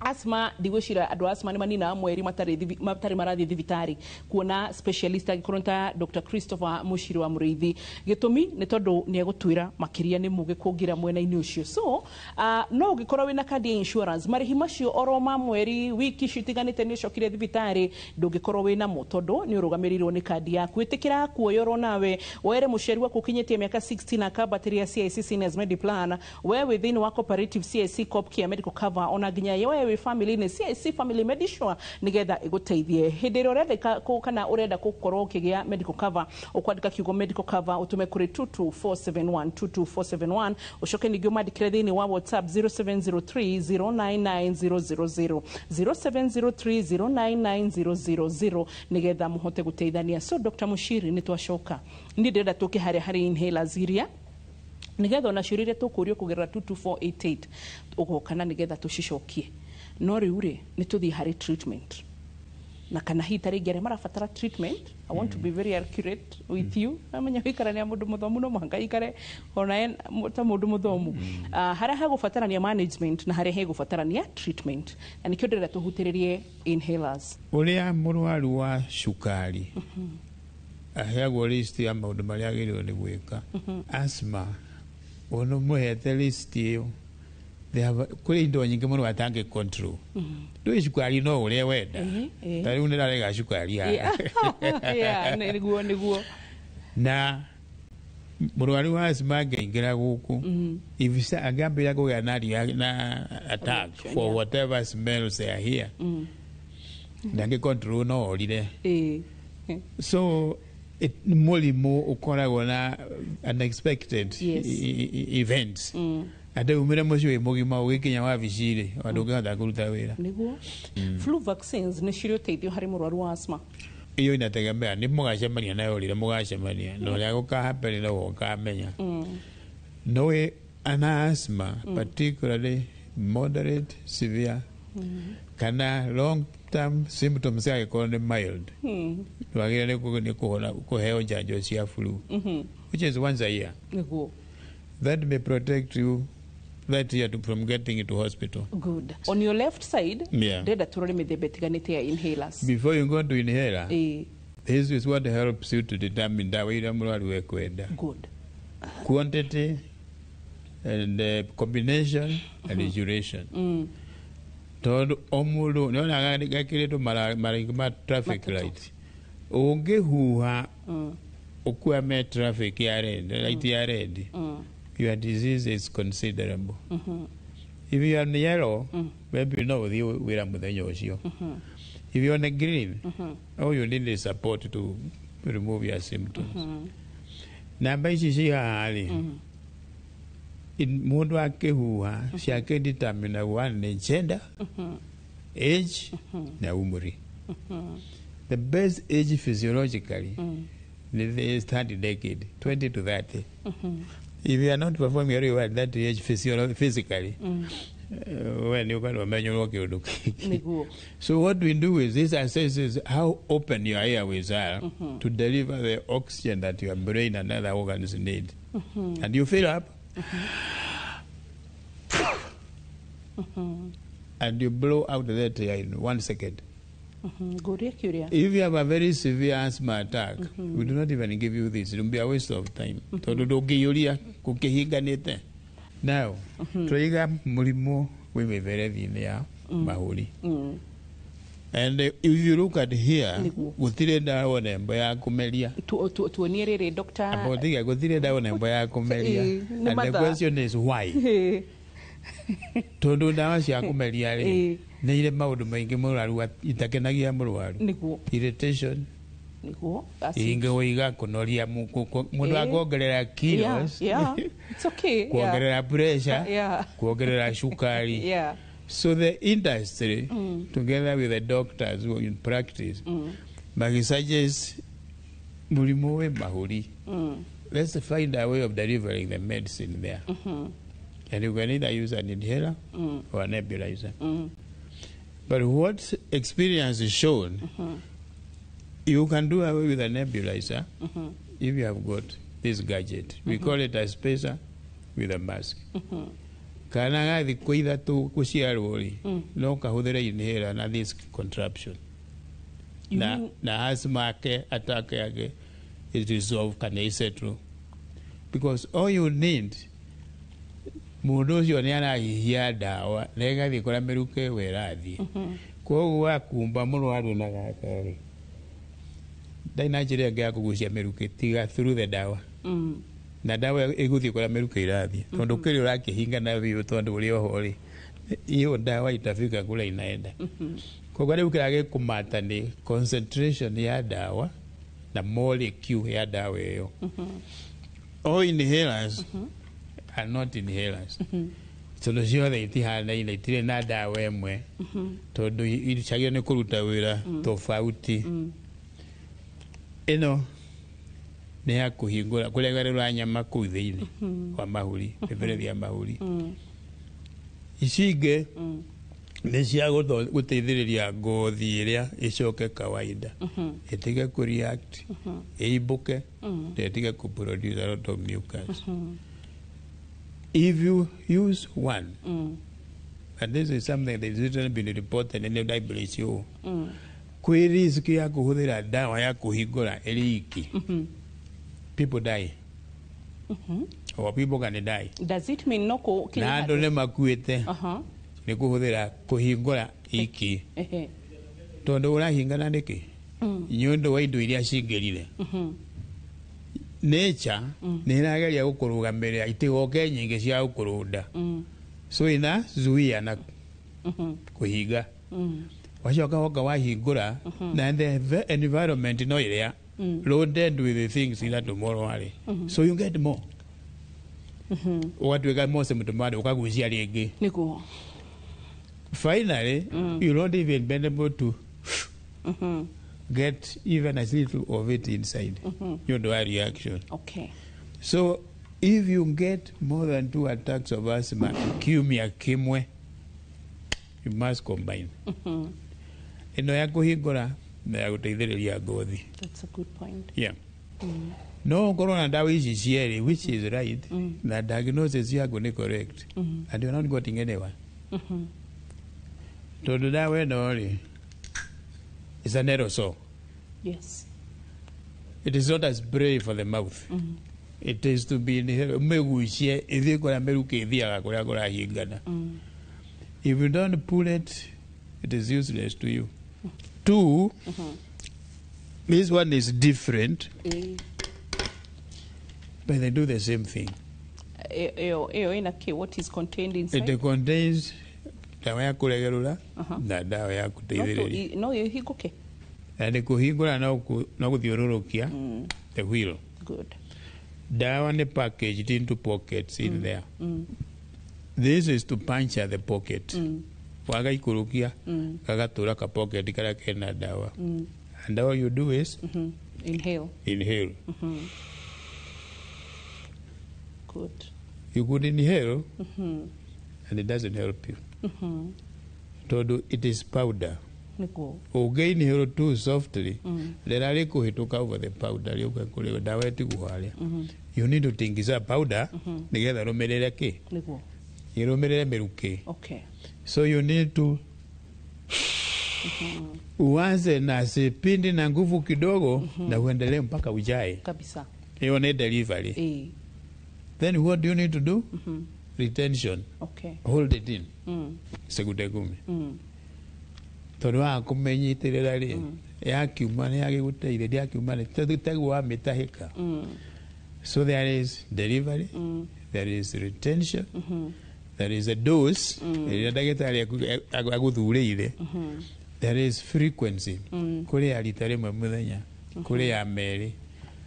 asthma digwishira andu asthma ni manina mweri matari marathi thibitari kuona specialist agikorota Dr. Christopher Mushiri wa Muriithi gitumi ni tondu ni egutwira makiria ni muge kugira mwena-ini ucio so no ugikorwo wina kandi insurance marihi macio oro ma mweri wiki citiganite ni cokire thibitari ndugikorwo wina mo tondu ni urugamirirwo ni kandi yaku itikira kuoyorwo nawe were musheri wa kukinyetie miaka 60 na kabateri ya CIC Seniors Mediplan we within wa cooperative CIC Corp Care Medical Cover ona ginya yewe family ni CIC Family Medisure nigetha iguteithie hindi ria urenda kana urenda gukorwo ukigia medical cover ukwandika kiugo medical cover utume kuri 22471 ucoke ningio mandikire thini wa WhatsApp 0703099000 0703099000 nigetha muhote guteithania so Dr. Mushiri ni twacoka ni ndenda tuke hari inhalers iria nigetha ona ciuria tukurio kugerera 22488 ugokana nigetha tucicokie no riu ri ni tuthi hari treatment na kana hitari ngere marabatara treatment. I want to be very accurate with you. Amenya ikarania mundu muthomu no muhanga ikare ona ta mundu muthomu. Haria hegubatarania management na haria hegubatarania treatment. Na nikio ndira tuhutiririe inhalers. Uria murwaru wa shukari aheagwo list ya maundu maria agirwo ni gwika. Asthma ono muhete list iyo kuri indo nyingi muno atange control. Ndu shukari no uria wenda tari unirarega shukari ya niguo na murwaru wa asthma ngeingira guku ivisa agambira kugia na attack for whatever smells they are here ndange control no orire so mulimu ukoragwo na unexpected events ade umira mucio mugima ugikinya wa viciri andu ngata kuruta wira niguo flu vaccines ni cirio teithio hari murwaru wa asthma iyo inategemea ni mugacemania nayo rire mugacemania no ria gukahapeni no ukamenya no an asthma particularly moderate severe kana long term symptoms ya economy mild wagire ni kuheo janjo cia flu which is once a year niguo that may protect you that year from getting into hospital. Good. On your left side, deda turore mithemba itiganite ya inhalers. Before you go to inhaler, this is what helps you to determine dawa ira murwaru ekwenda. Good. Quantity and combination and duration. Todo omulu nona gakireto mara traffic light. Ungehuha ukuame traffic ya red, light ya red. Your disease is considerable. If you are on yellow, maybe you know where I'm with the If you're on a green, all you need is support to remove your symptoms. Na basi si hali. In mundu wake huwa siake determine one gender, age, na umri. The best age physiologically is 30 decade, 20 to 30. If you are not performing very well at that age physically, when you can imagine so what we do is this assesses how open your airways are to deliver the oxygen that your brain and other organs need. And you fill up and you blow out that air in 1 second. If you have a very severe asthma attack, we do not even give you this. It will be a waste of time. Now, tuiga mulimu we very vinya mahuri. And if you look at here, gutire dawa nembo ya kumeria. Tuonierere doctor. Abotiga gutire dawa nembo ya kumeria. And the question is why? Tondu dawa cia kumeria ri ni ile maundu maingi murwaru itakenagia murwaru niguo irritation niguo inge wiga kunoria mundu akongerera kilos it's okay kuongerera pressure kuongerera shukari so the industry together with the doctors who in practice suggest mulimu we mahuri let's find a way of delivering the medicine there and you can either use an inhaler or a nebulizer. But what experience is shown, you can do away with a nebulizer if you have got this gadget. We call it a spacer with a mask. Kana gathi kuitha tu kuciarwo no kahuthire inhaler na this contraption. Na asthma ke attack yake is resolved kana isettle. Because all you need mundu ucio ni arahihia dawa na igathi kora miruke werathi koguo akumba murwaru na gakari ndaina njira ngia kugucia miruke tiga through the dawa na dawa iguthi kora miruke irathi tondu kiri urakihinga na biu tondu uri ohori iyo dawa itafika kula inaenda koguo riu kirage kumata ni concentration ya dawa na molecule ya dawa iyo all inhalers are not inhalers. So no ciothe itihana ina itire na dawa emwe tondu icagio ni kuruta wira tofauti ino ni ya kuhingura kuregererwa nyama kuu thiini wa mahuri miberethi ya mahuri icinge nĩ cia gũteithĩrĩria ngothi ĩrĩa ĩcoke kawaida ĩtige kũreact ĩimbũke na ĩtige kũproduce a lot of mucus. If you use one, and this is something that has literally been reported in the WHO, kwĩ risk ya kũhũthĩra dawa ya kũhingũra ĩrĩ iki, people die. Or people can die. Does it mean no ko na andũ nĩ makuĩte nĩ kũhũthĩra kũhingũra iki tondũ ũrahingana nĩkĩ nĩ ũndũ wa indo iria cingĩrire. Nature nĩ ĩrageria gũkũrũgamĩrĩra itigoke nyingĩ cia gũkũrũnda, so inazuia na kũhinga. Wacoka woka wahingũra na the environment no ĩrĩa loaded with the things ila tomorrow are, so you get more. What we got more symptomatic ukagucia rĩngĩ. Nĩguo. Finally, you're not even been able to get even a little of it inside. You do a reaction. Okay. So if you get more than 2 attacks of asthma, kiumia kimwe, you must combine. Ino ya kuhingũra na ya gũteithĩrĩria ngothi. That's a good point. Yeah. No corona dawa ici cierĩ, which is right, the diagnosis yako ni correct, and you're not getting anywhere. Tondũ dawa ĩno rĩ, is an aerosol. Yes. It is not a spray for the mouth. It is to be meguicie ithiĩ kũrĩa mĩrukĩ ithiaga kũrĩa kũrahingana. If you don't pull it, it is useless to you. 2, this one is different, but they do the same thing. What is contained inside? It contains dawa ya kũregerũra na dawa ya gũteithĩrĩria. No ĩhingũke. Na nĩ kũhingũra no gũthiũrũrũkia the wheel. Good. Dawa nĩ packaged into pockets in there. This is to puncture the pocket. Wagaikũrũkia gagatũra ka pocket karĩa kena dawa. And all you do is inhale. Good. You could inhale and it doesn't help you. Tondũ it is powder. Okay, inhale too softly. Lerarĩ kũhĩtũka over the powder rĩũka kũrĩ dawa ĩtigwo harĩa. You need to tingiza powder nĩgetha rũmĩrĩre kĩ? Irũmĩrĩre mĩrukĩ. Okay. So you need to uanze na sipindi na nguvu kidogo na uendelee mpaka ujae kabisa. Hiyo ni delivery. Then what do you need to do? Retention. Okay. Hold it in. Sekunde 10. Tondũ wa kũmenyitĩrĩra rĩ yakiuma nĩ yagĩgũteithĩria yakiuma nĩ tũtegwo wa mĩtahĩka. So there is delivery, there is retention, there is a dose ĩrĩa ndagĩtarĩ agũthurĩire. There is frequency. Kũrĩ ya rita rĩmwe mũthenya, kũrĩ ya merĩ.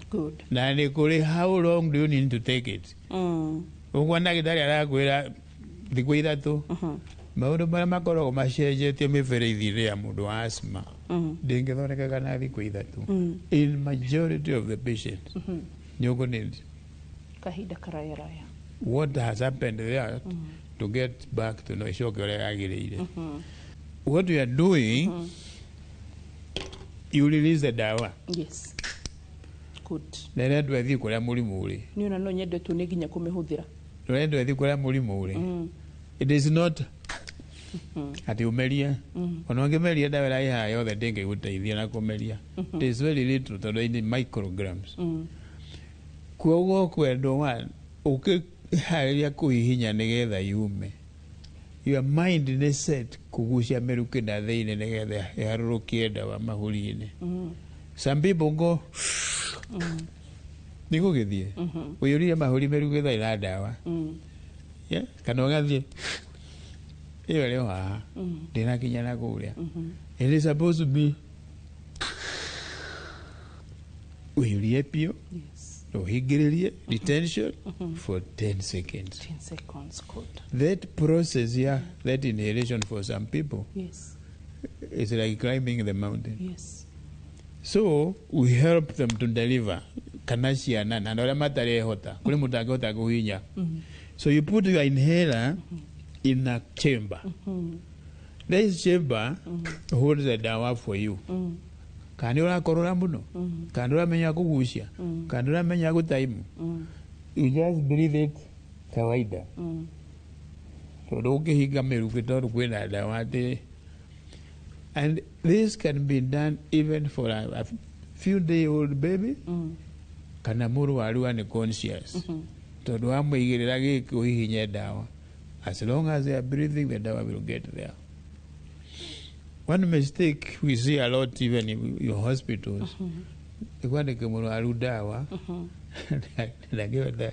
Good. Na nĩ kũrĩ how long do you need to take it? Ũguo ndagĩtarĩ arakwĩra thikũ ithatũ. Maũndũ marĩa makoragwo macenjetie mĩberethi-inĩ ya mũndũ wa asthma ndĩngĩthondekaga na thikũ ithatũ. In majority of the patients nĩ ũkũnindi kahinda karaya. What has happened there to get back to icoke ũrĩa yagĩrĩire? What you are doing, you release the dawa. Yes. Good. Na rĩndũ ĩthiĩ kũrĩa mũrimũ ũrĩ. Nĩ ona no nyendetwo nĩ nginya kũmĩhũthĩra. Rĩndũ ĩthiĩ kũrĩa mũrimũ ũrĩ. It is not ati umeria. Ona ũngĩmeria dawa ĩrĩa ĩhaha yothe ndĩngĩgũteithia na kũmeria. It is very little tondũ ĩnĩ micrograms. Kuoguo kwendwo wa ũkĩharĩria kũhihinya nĩgetha yume. Your mind nĩ set kugucia mĩrukĩ na thĩinĩ nĩgetha ĩharũrũkie dawa mahũri-inĩ. Some people go nĩgũgĩthiĩ ũiyũrie mahũri mĩrukĩ thaĩ na dawa. Kana ũgathiĩ ĩyo rĩo haha ndĩnakinya na kũrĩa. It is supposed to be ũiyũrie piũ ũhingĩrĩrie retention for 10 seconds. 10 seconds. Good. That process here, that inhalation for some people, yes, is like climbing the mountain. Yes. So we help them to deliver. Kana ciana na ndora matarĩ hota kũrĩ mũndũ angĩhota kũhinya. So you put your inhaler in a chamber. This chamber holds the dawa for you. Kandi urakorora muno, kandi uramenya kugucia, kandi uramenya gutaimu. You just breathe it kawaida. So ukihiga meruke tondu kwina dawa ati. And this can be done even for a few-day-old baby. Kana murwaru ani conscious. Tondu amwigirira giki uhihinye dawa. As long as they are breathing, the dawa will get there. One mistake we see a lot even in your hospitals. Ikwandike murwaru dawa. Nagiwa da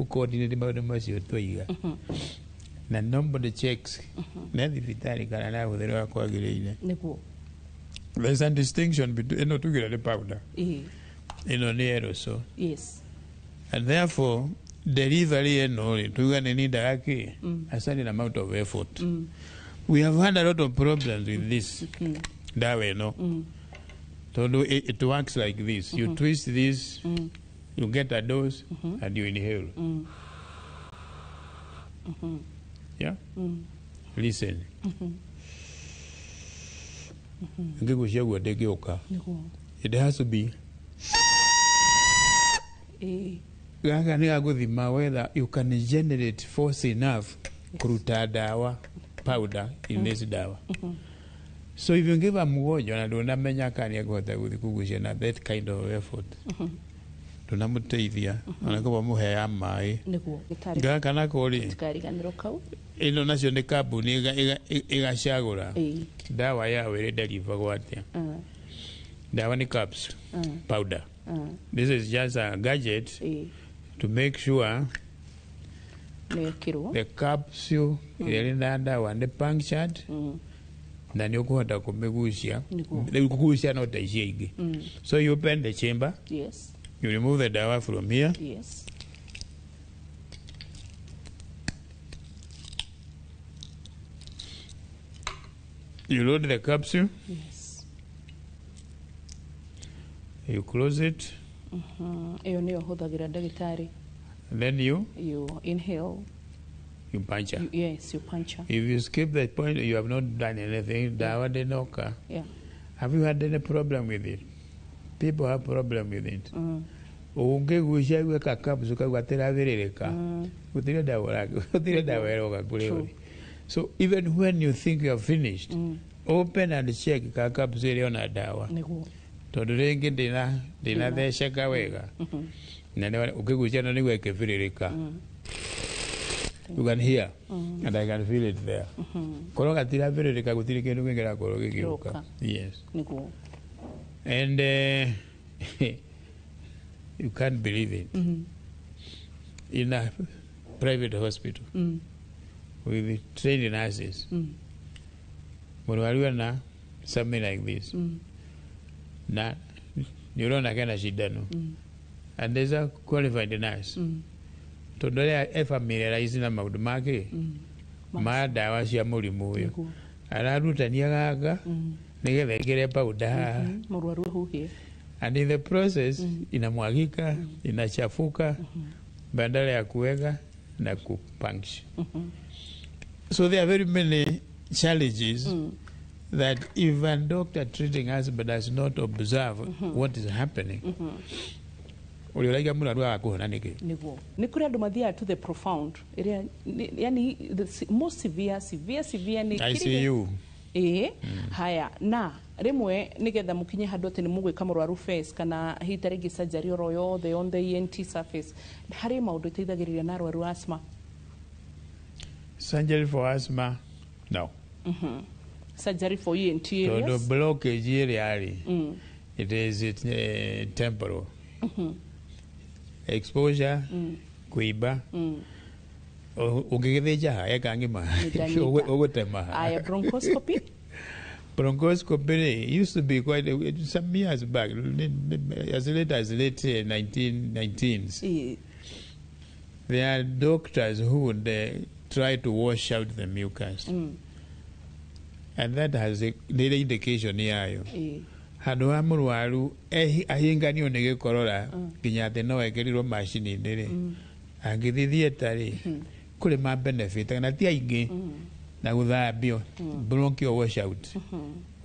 coordinate maundu macio twiga. Na nobody checks. Na thibitari kana na huthira wa kwagiriire. Niguo. There's a distinction between tugira the powder. Ni aerosol. Yes. And therefore delivery tuga ni need a certain amount of effort. We have had a lot of problems with this. Dawa So it works like this. You twist this, you get a dose, and you inhale. Yeah? Listen. It has to be. Whether you can generate force enough kuruta dawa powder in this dawa. So if you give a mgonjwa na don't menya kani akota kugucia na that kind of effort. Tunamuteithia anakuwa muhea mai. Gaka na kori. Ino nacio ni kambuni igacagura dawa yawe iri deliver gwatia. Dawa ni caps powder. This is just a gadget to make sure the capsule is punctured. Na ni ukuhota kumigucia. Kugucia no taishia ingi. So you open the chamber. Yes. You remove the dawa from here. Yes. You load the capsule. Yes. You close it. Iyo niyo huthagira ndagitari. Then you inhale. You puncture. Yes, you puncture. If you skip that point, you have not done anything. Dawa de noka. Yeah. Have you had any problem with it? People have problem with it. Ungegucia gweka capsule kagwatira viririka. Gutire dawa eroga kule. So even when you think you have finished, open and check ka capsule na dawa. Tondu ringi ndina theceka wega. Na ukigucia no nigweke viririka. You can hear and I can feel it there. Koroga tira viririka gutire kindu ngera koroge giuka. Yes. And you can't believe it. In a private hospital with trained nurses, na something like this. Na neurona kana shida no. And there's a qualified nurse. Tondole familiarize na maundu make. Ma dawa cia murimu uyu. Ararutania gaga nigetha igire powder. Murwaru huhie. And in the process inamwagika, inachafuka badala ya kuweka na kupunch. So there are very many challenges that if a doctor treating us but does not observe what is happening, ni kuri andu mathia to the profound yani the most severe ni ICU. Haya na rimwe nigetha mukinye handu ati ni mugwika murwaru face kana hitarigi surgery oro yothe on the ENT surface hari maundu iteithagiriria na arwaru asthma. Surgery for asthma no. Surgery for ENT areas. So the blockage area it is temporal. Exposure kuiba ugigithija haya kangima ugutema aya bronchoscopy. Bronchoscopy used to be quite some years back, as late as late 1919s. There are doctors who would try to wash out the mucus, and that has a little indication yayo. Handu ha murwaru ahinganio ni gikorora kinya the no ekerirwo machine ndire angithithie tari kuri ma benefit na ti aingi na guthambio bronchial washout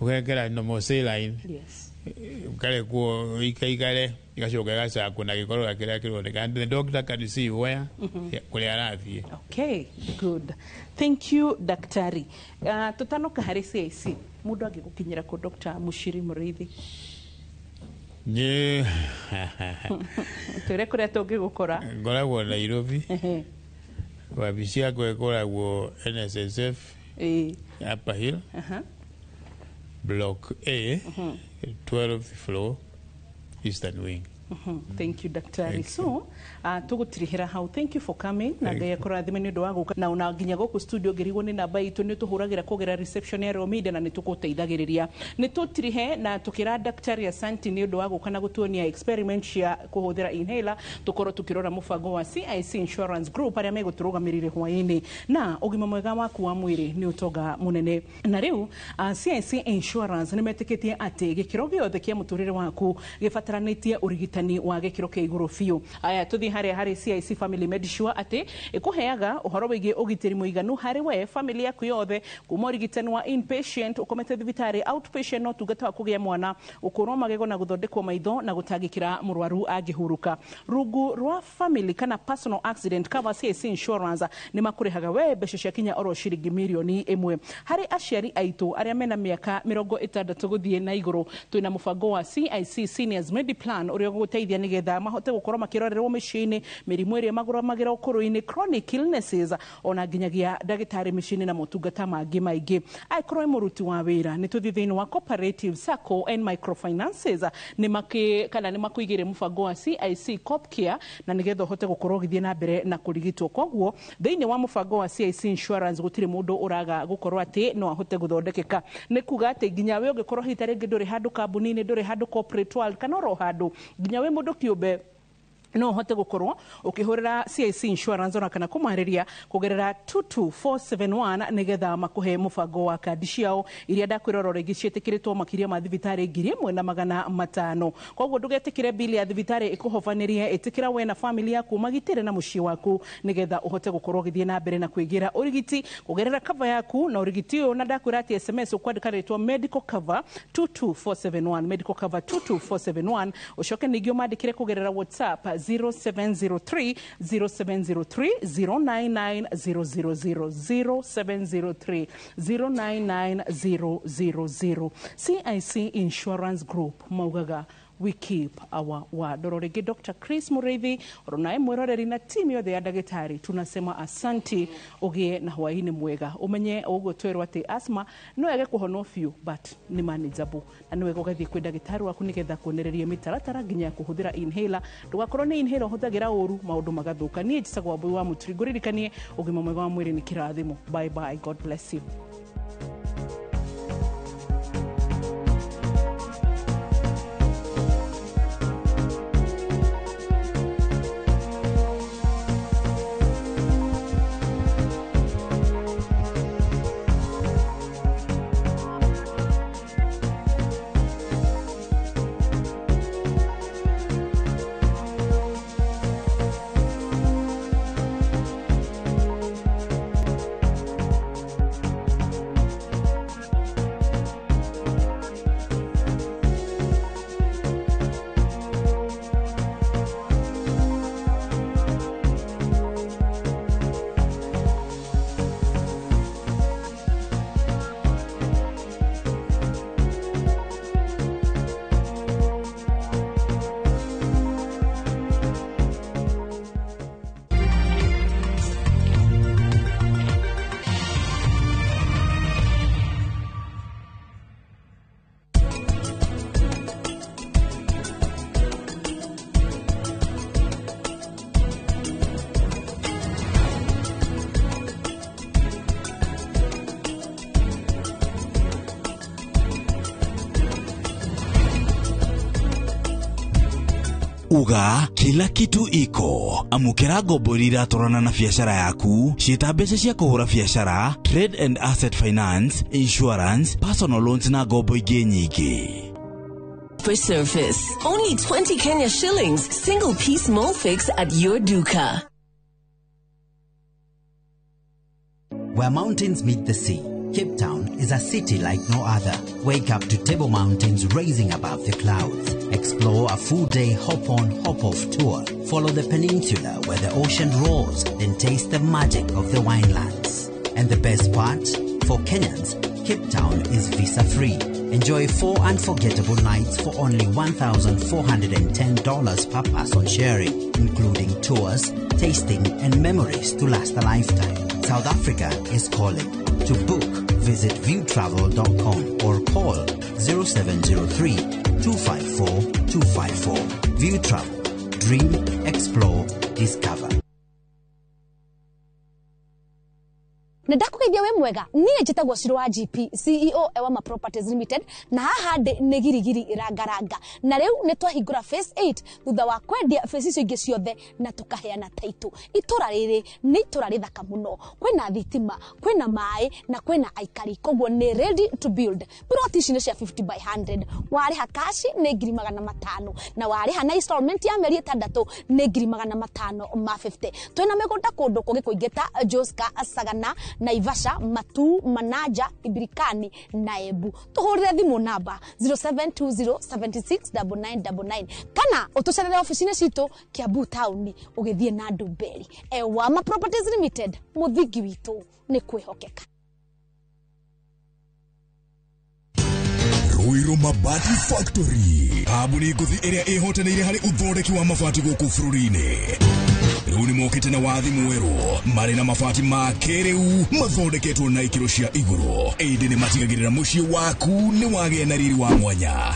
ukekera normal saline kale kuo ikaikale ikashoka gasaku na gikoro kile kironeka and the doctor can see where kule arathie. Okay, good. Thank you daktari. Tutanoka hari CIC mundu agigukinyira ku Dr. Mushiri Muriithi nye tore kure tungigukora ngoragwo Nairobi wabici yako ikoragwo NSSF Upper Hill Block A 12th floor Eastern Wing. Thank you daktari. So tugutirihira hau. Thank you for coming na ngai akurathime ni ndu guka na una nginya goku studio ngirigwo ni namba itu ni tuhuragira kugera reception ya Romide na ni tuguteithagiriria ni tutirihe na tukira daktari asante ni ndu guka na gutuonia experiment ya kuhuthira inhaler tukoro tukirora mufango wa CIC Insurance Group aria meguturugamirire hwaini na ugima mwega waku wa mwiri ni utoga munene na riu CIC Insurance ni metikitie ati gikiro giothe kia muturire waku gifataranitie urigitani wa gikiro kia iguru fiu. Aya tuthi hari CIC Family Medisure ati ikuheaga uhoro wigi ugitiri muiganu hari we family yaku yothe kuma urigitani wa inpatient ukomete thibitari outpatient no tugata wa kugia mwana ukurwa magego na guthondekwo maitho na gutagikira murwaru agihuruka rungu rwa family kana personal accident cover CIC Insurance ni makurihaga we mbeca cia kinya oro ciringi milioni 1 hari aciari aitu aria mena miaka 60 guthie na iguru twina mufango wa CIC Seniors Mediplan uria guteithia nigetha mahote gukorwo makirorerwo micini mirimu iria magura magira ukuruini chronic illnesses ona nginyagia dagitari micini na motungata mangi maingi aikorwo muruti wa wira ni tuthithini wa cooperative sacco and microfinances ni makuigire mufango wa CIC Copcare na nigetha hote gukorwo githie na mbere na kurigitwo kogwo thiini wa mufango wa CIC Insurance gutire mundu uraga gukorwo ati no ahote guthondekeka ni kuga ati nginya we ungikorwo hitare nginduri handu kambuni-ini nduri handu corporate world kana ro handu nginya we mundu kiumbe no hote gukorwo ukihurira CIC Insurance ona kana kumariria kugerera 22471 nigetha makuhe mufango wa kandi ciao iria ndakwirora rigi cietikiritwo makiria ma thibitari 1500 kogwo ndugetikire bili ya thibitari ikuhofanirie itikira we na family yaku magitire na mucii waku nigetha uhote gukorwo githie na mbere na kwigira urigiti kugerera cover yaku na urigiti uyu na ndakwira ati SMS ukwandika ritwa medical cover 22471 medical cover 22471 ucoke ningio mandikire kugerera WhatsApp 0703 0703 099 000 0703 099 000 CIC Insurance Group maugaga we keep our word. Dororege Dr. Chris Muriithi ronae mwiroreri na timu yothe ya dagitari tunasema asanti ugie na hwaini mwega umenye ugo twerwa ati asthma no yage kuhono few but ni manageable na niwe gogathie kwi dagitari waku nigetha kuonereria mitaratara nginya kuhuthira inhaler ndugakorwo ni inhaler huthagira uru maundu magathuka nie jisagwa boy wa mutiriguririkanie ugima mwega wa mwiri ni kirathimo. Bye bye, God bless you. Uga kila kitu iko. Amukira ngombo iria torana na biashara yaku, ciita mbeca cia kuhura biashara, trade and asset finance, insurance, personal loans na ngombo ingĩ nyingĩ. For surface, only 20 Kenya shillings, single piece Molfix at your duka. where mountains meet the sea. Cape Town is a city like no other. Wake up to Table Mountains rising above the clouds. Explore a full-day hop-on, hop-off tour. Follow the peninsula where the ocean roars, then taste the magic of the winelands. And the best part? For Kenyans, Cape Town is visa-free. Enjoy 4 unforgettable nights for only $1,410 per person sharing, including tours, tasting, and memories to last a lifetime. South Africa is calling. To book, visit viewtravel.com or call 0703-254-254. View Travel. Dream, explore, discover. Ndakugeithia we mwega nie njitagwo Shirwa GP CEO Ewama Properties Limited na haha nĩ girigiri irangaranga na riu nĩ twahingura phase 8 thutha wa kwendia phase icio ingĩ ciothe na tukaheana title. Itura rĩrĩ nĩ itura rĩthaka muno, kwĩna thitima, kwĩna maĩ na kwĩna aikari, koguo nĩ ready to build. Plot ici nĩ cia 50 by 100, warĩha cash nĩ 500 na warĩha na installment ya mĩeri 6 nĩ 550. Twĩna mĩgũnda kũndũ kũngĩ kũingĩ ta Joska, Sagana, Naivasha, Matu, Manaja, Ibirikani na Ebu. Tuhurire thimu namba 0720769999 kana utucerere ofisini citu Kiambu Town ugithie na Ndumberi. Ewama Properties Limited, muthingi witu ni kwihokeka. Ruiru Mabati Factory, abuni nguthi iria ihotanire hari uthondeki wa mabati guku bururi-ini. Riu ni mokite na wathi mweru mari na mabati ma kiriu mathondeketwo na ikiro cia iguru. Indi ni matigagirira mucii waku ni wagia na riri wa mwanya.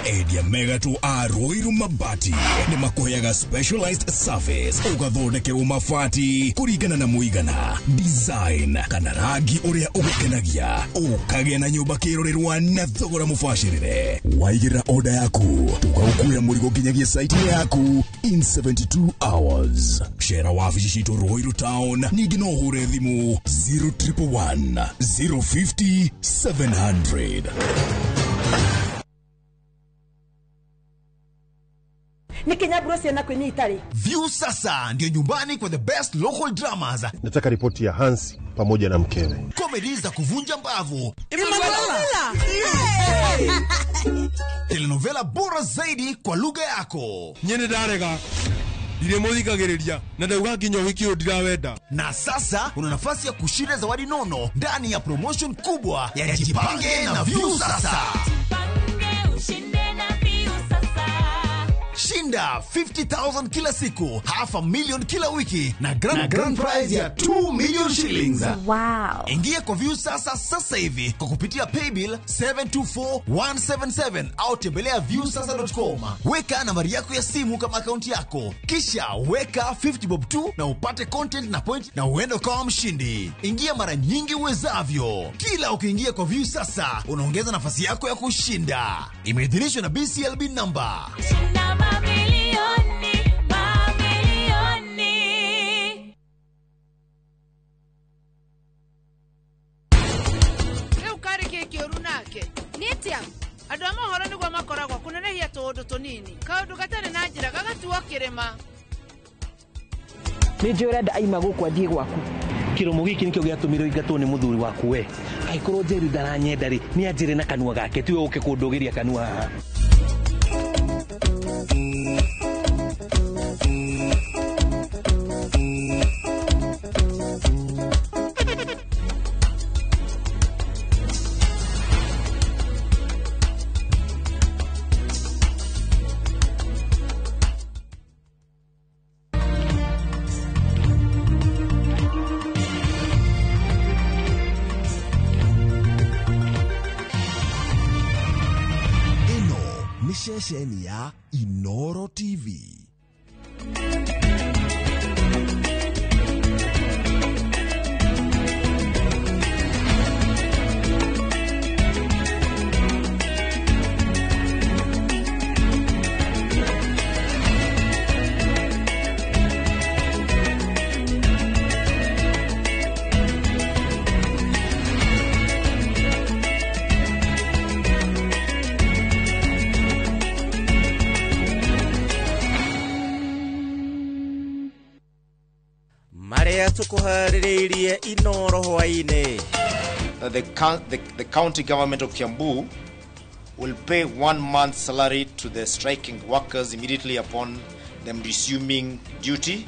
Endia megatu a Ruiru Mabati ni makuheaga specialized service ugathondekerwo mabati kuringana na muigana, design kana rangi uria ugukenagia, ukagia na nyumba kirorerwa na thogora mubashirire. Waigirira order yaku tugagukuira murigo nginyagia site yaku in 72 hours. Shera wabici citu Ruiru Town, ningi no hure thimu 0111 050 700. Nikenya Bruce na kwenye itali. View sasa ndio nyumbani kwa the best local dramas. Nataka ripoti ya Hans pamoja na mkewe. Comedy za kuvunja mbavu. Emanuela. Telenovela bora zaidi kwa lugha yako. Nyene darega. Dire muthikagiriria na ndauga nginya wiki ndirawenda. Na sasa una nafasi ya kushinda zawadi nono ndani ya promotion kubwa ya Jipange na View sasa. Shinda 50,000 kila siku, $500,000 kila wiki na grand prize ya 2 million shillings. Wow. Ingia kwa View sasa hivi kwa kupitia paybill 724177 au tembelea viewsasa.com. Weka nambari yako ya simu kama akaunti yako, kisha weka 50 bob tu na upate content na point na uende kama mshindi. Ingia mara nyingi uwezavyo. Kila ukiingia kwa View sasa unaongeza nafasi yako ya kushinda. Imeidhinishwa na BCLB number. Nitia andå a mohoro nä guo makoragwo kunenehia tå ndå tå nini kaå gatarä na njä ra gagatuo kä rä ma nä njä å renda aima gå kwa thiä gwaku kä rå må gä kä nä kä o gä atå mä rwo ingatwo nä må thuri waku we angäkorwo njeri ndaranyenda rä nä anjä rä na kanua gake tiwe å kä kå ndå gä ria kanua haha Shesheni ya Inoro TV. tukuharirie Inoro hwaine. The county government of Kiambu will pay 1 month's salary to the striking workers immediately upon them resuming duty,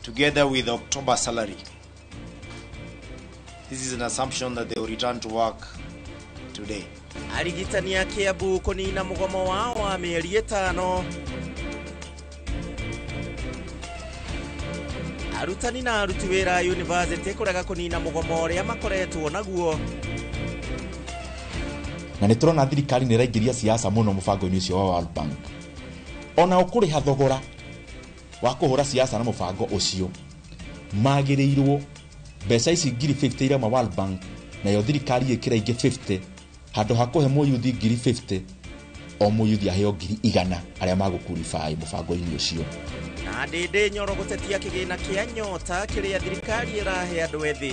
together with October salary. This is an assumption that they will return to work today. Arigitani ya Kiambu kunina mugomo wao wa mieri 5. Arutani na aruti wĩra university kũrega kũnina mugomo ũrĩa makoretwo naguo. Na nĩ tũrona thirikari nĩ ĩraingĩria siasa mũno mũbango-inĩ ũcio wa World Bank. Ona ũkũrĩha thogora wa kũhũra siasa na mũbango ũcio, magĩrĩirwo mbeca ici ngiri 50 iria World Bank nayo thirikari ĩkĩra ingĩ 50 handũ ha kũhe mũyuthi ngiri 50 o mũyuthi aheo ngiri 100 arĩa magũkurify mũbango-inĩ ũcio. Na ndĩndĩ Nyoro gũtetia kĩgĩna kĩa nyota kĩrĩa thirikari ĩrahe andũ ethĩ.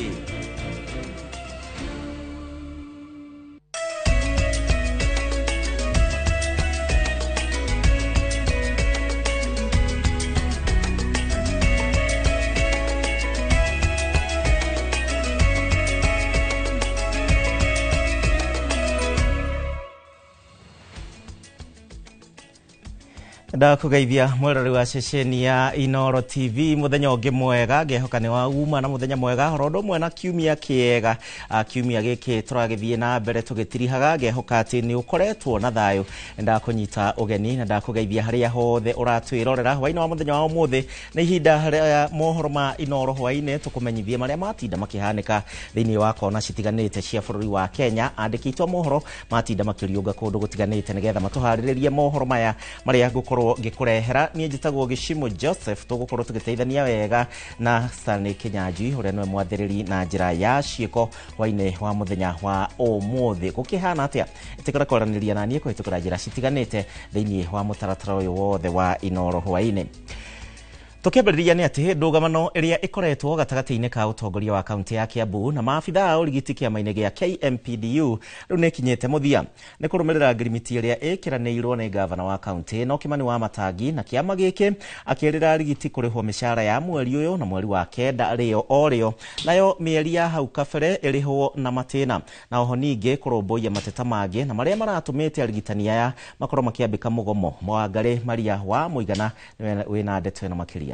Ndakugeithia mwerori wa ceceni ya Inoro TV muthenya ungi mwega ngehoka ni wa uma na muthenya mwega horondo mwe na kiumia kiega kiumia giki turagithie na mbere tugitirihaga ngehoka ati ni ukoretwo na thayo ndakunyita ugeni na ndakugeithia haria hothe uratwirorera hwaini wa muthenya wa umuthi ni ihinda haria mohoro ma Inoro hwaini tukumenyithie maria matinda makihanika thiini wa kona citiganite cia bururi wa Kenya andikitwo mohoro matinda makiriunga kundu gutiganite nigetha matuhariririe mohoro maya maria gukorwo gikurehera ni njitagwo Gishimo Joseph tugukorwo tugiteithania wega na Stanley Kinyanjui uria nwe mwathiriri na njira ya ciiko hwaine wa muthenya wa umuthi gukihana atia itikora koraniria na nie kuhitukira njira citiganite thiini wa mutaratara uyu wothe wa Inoro hwaine. Tukĩambĩrĩria nĩ atĩ ndũgamano ĩrĩa ĩkoretwo gatagatĩ-inĩ ka ũtongoria wa kaunti ya Kiambu na maabitha ũrigiti kĩama-inĩ gĩa KMPDU rĩu nĩ kinyĩte mũthia nĩ kũrũmĩrĩra ngirimiti ĩrĩa ĩkĩranĩirwo nĩ gavana wa kaunti no Kimani wa Matangi na kĩama gĩkĩ akĩrĩra arigiti kũrĩhwo mĩcara ya mweri ũyũ na mweri wa kenda rĩo o rĩo nayo mĩeri ya hau kabere ĩrĩhwo na matĩna na oho ningĩ kũrũmbũiya mateta mangĩ na marĩa maratũmĩte arigitani aya makorwo makĩambĩka mũgomo. Mwangari Maria wa Mũigana wĩna ndeto ĩno makĩria.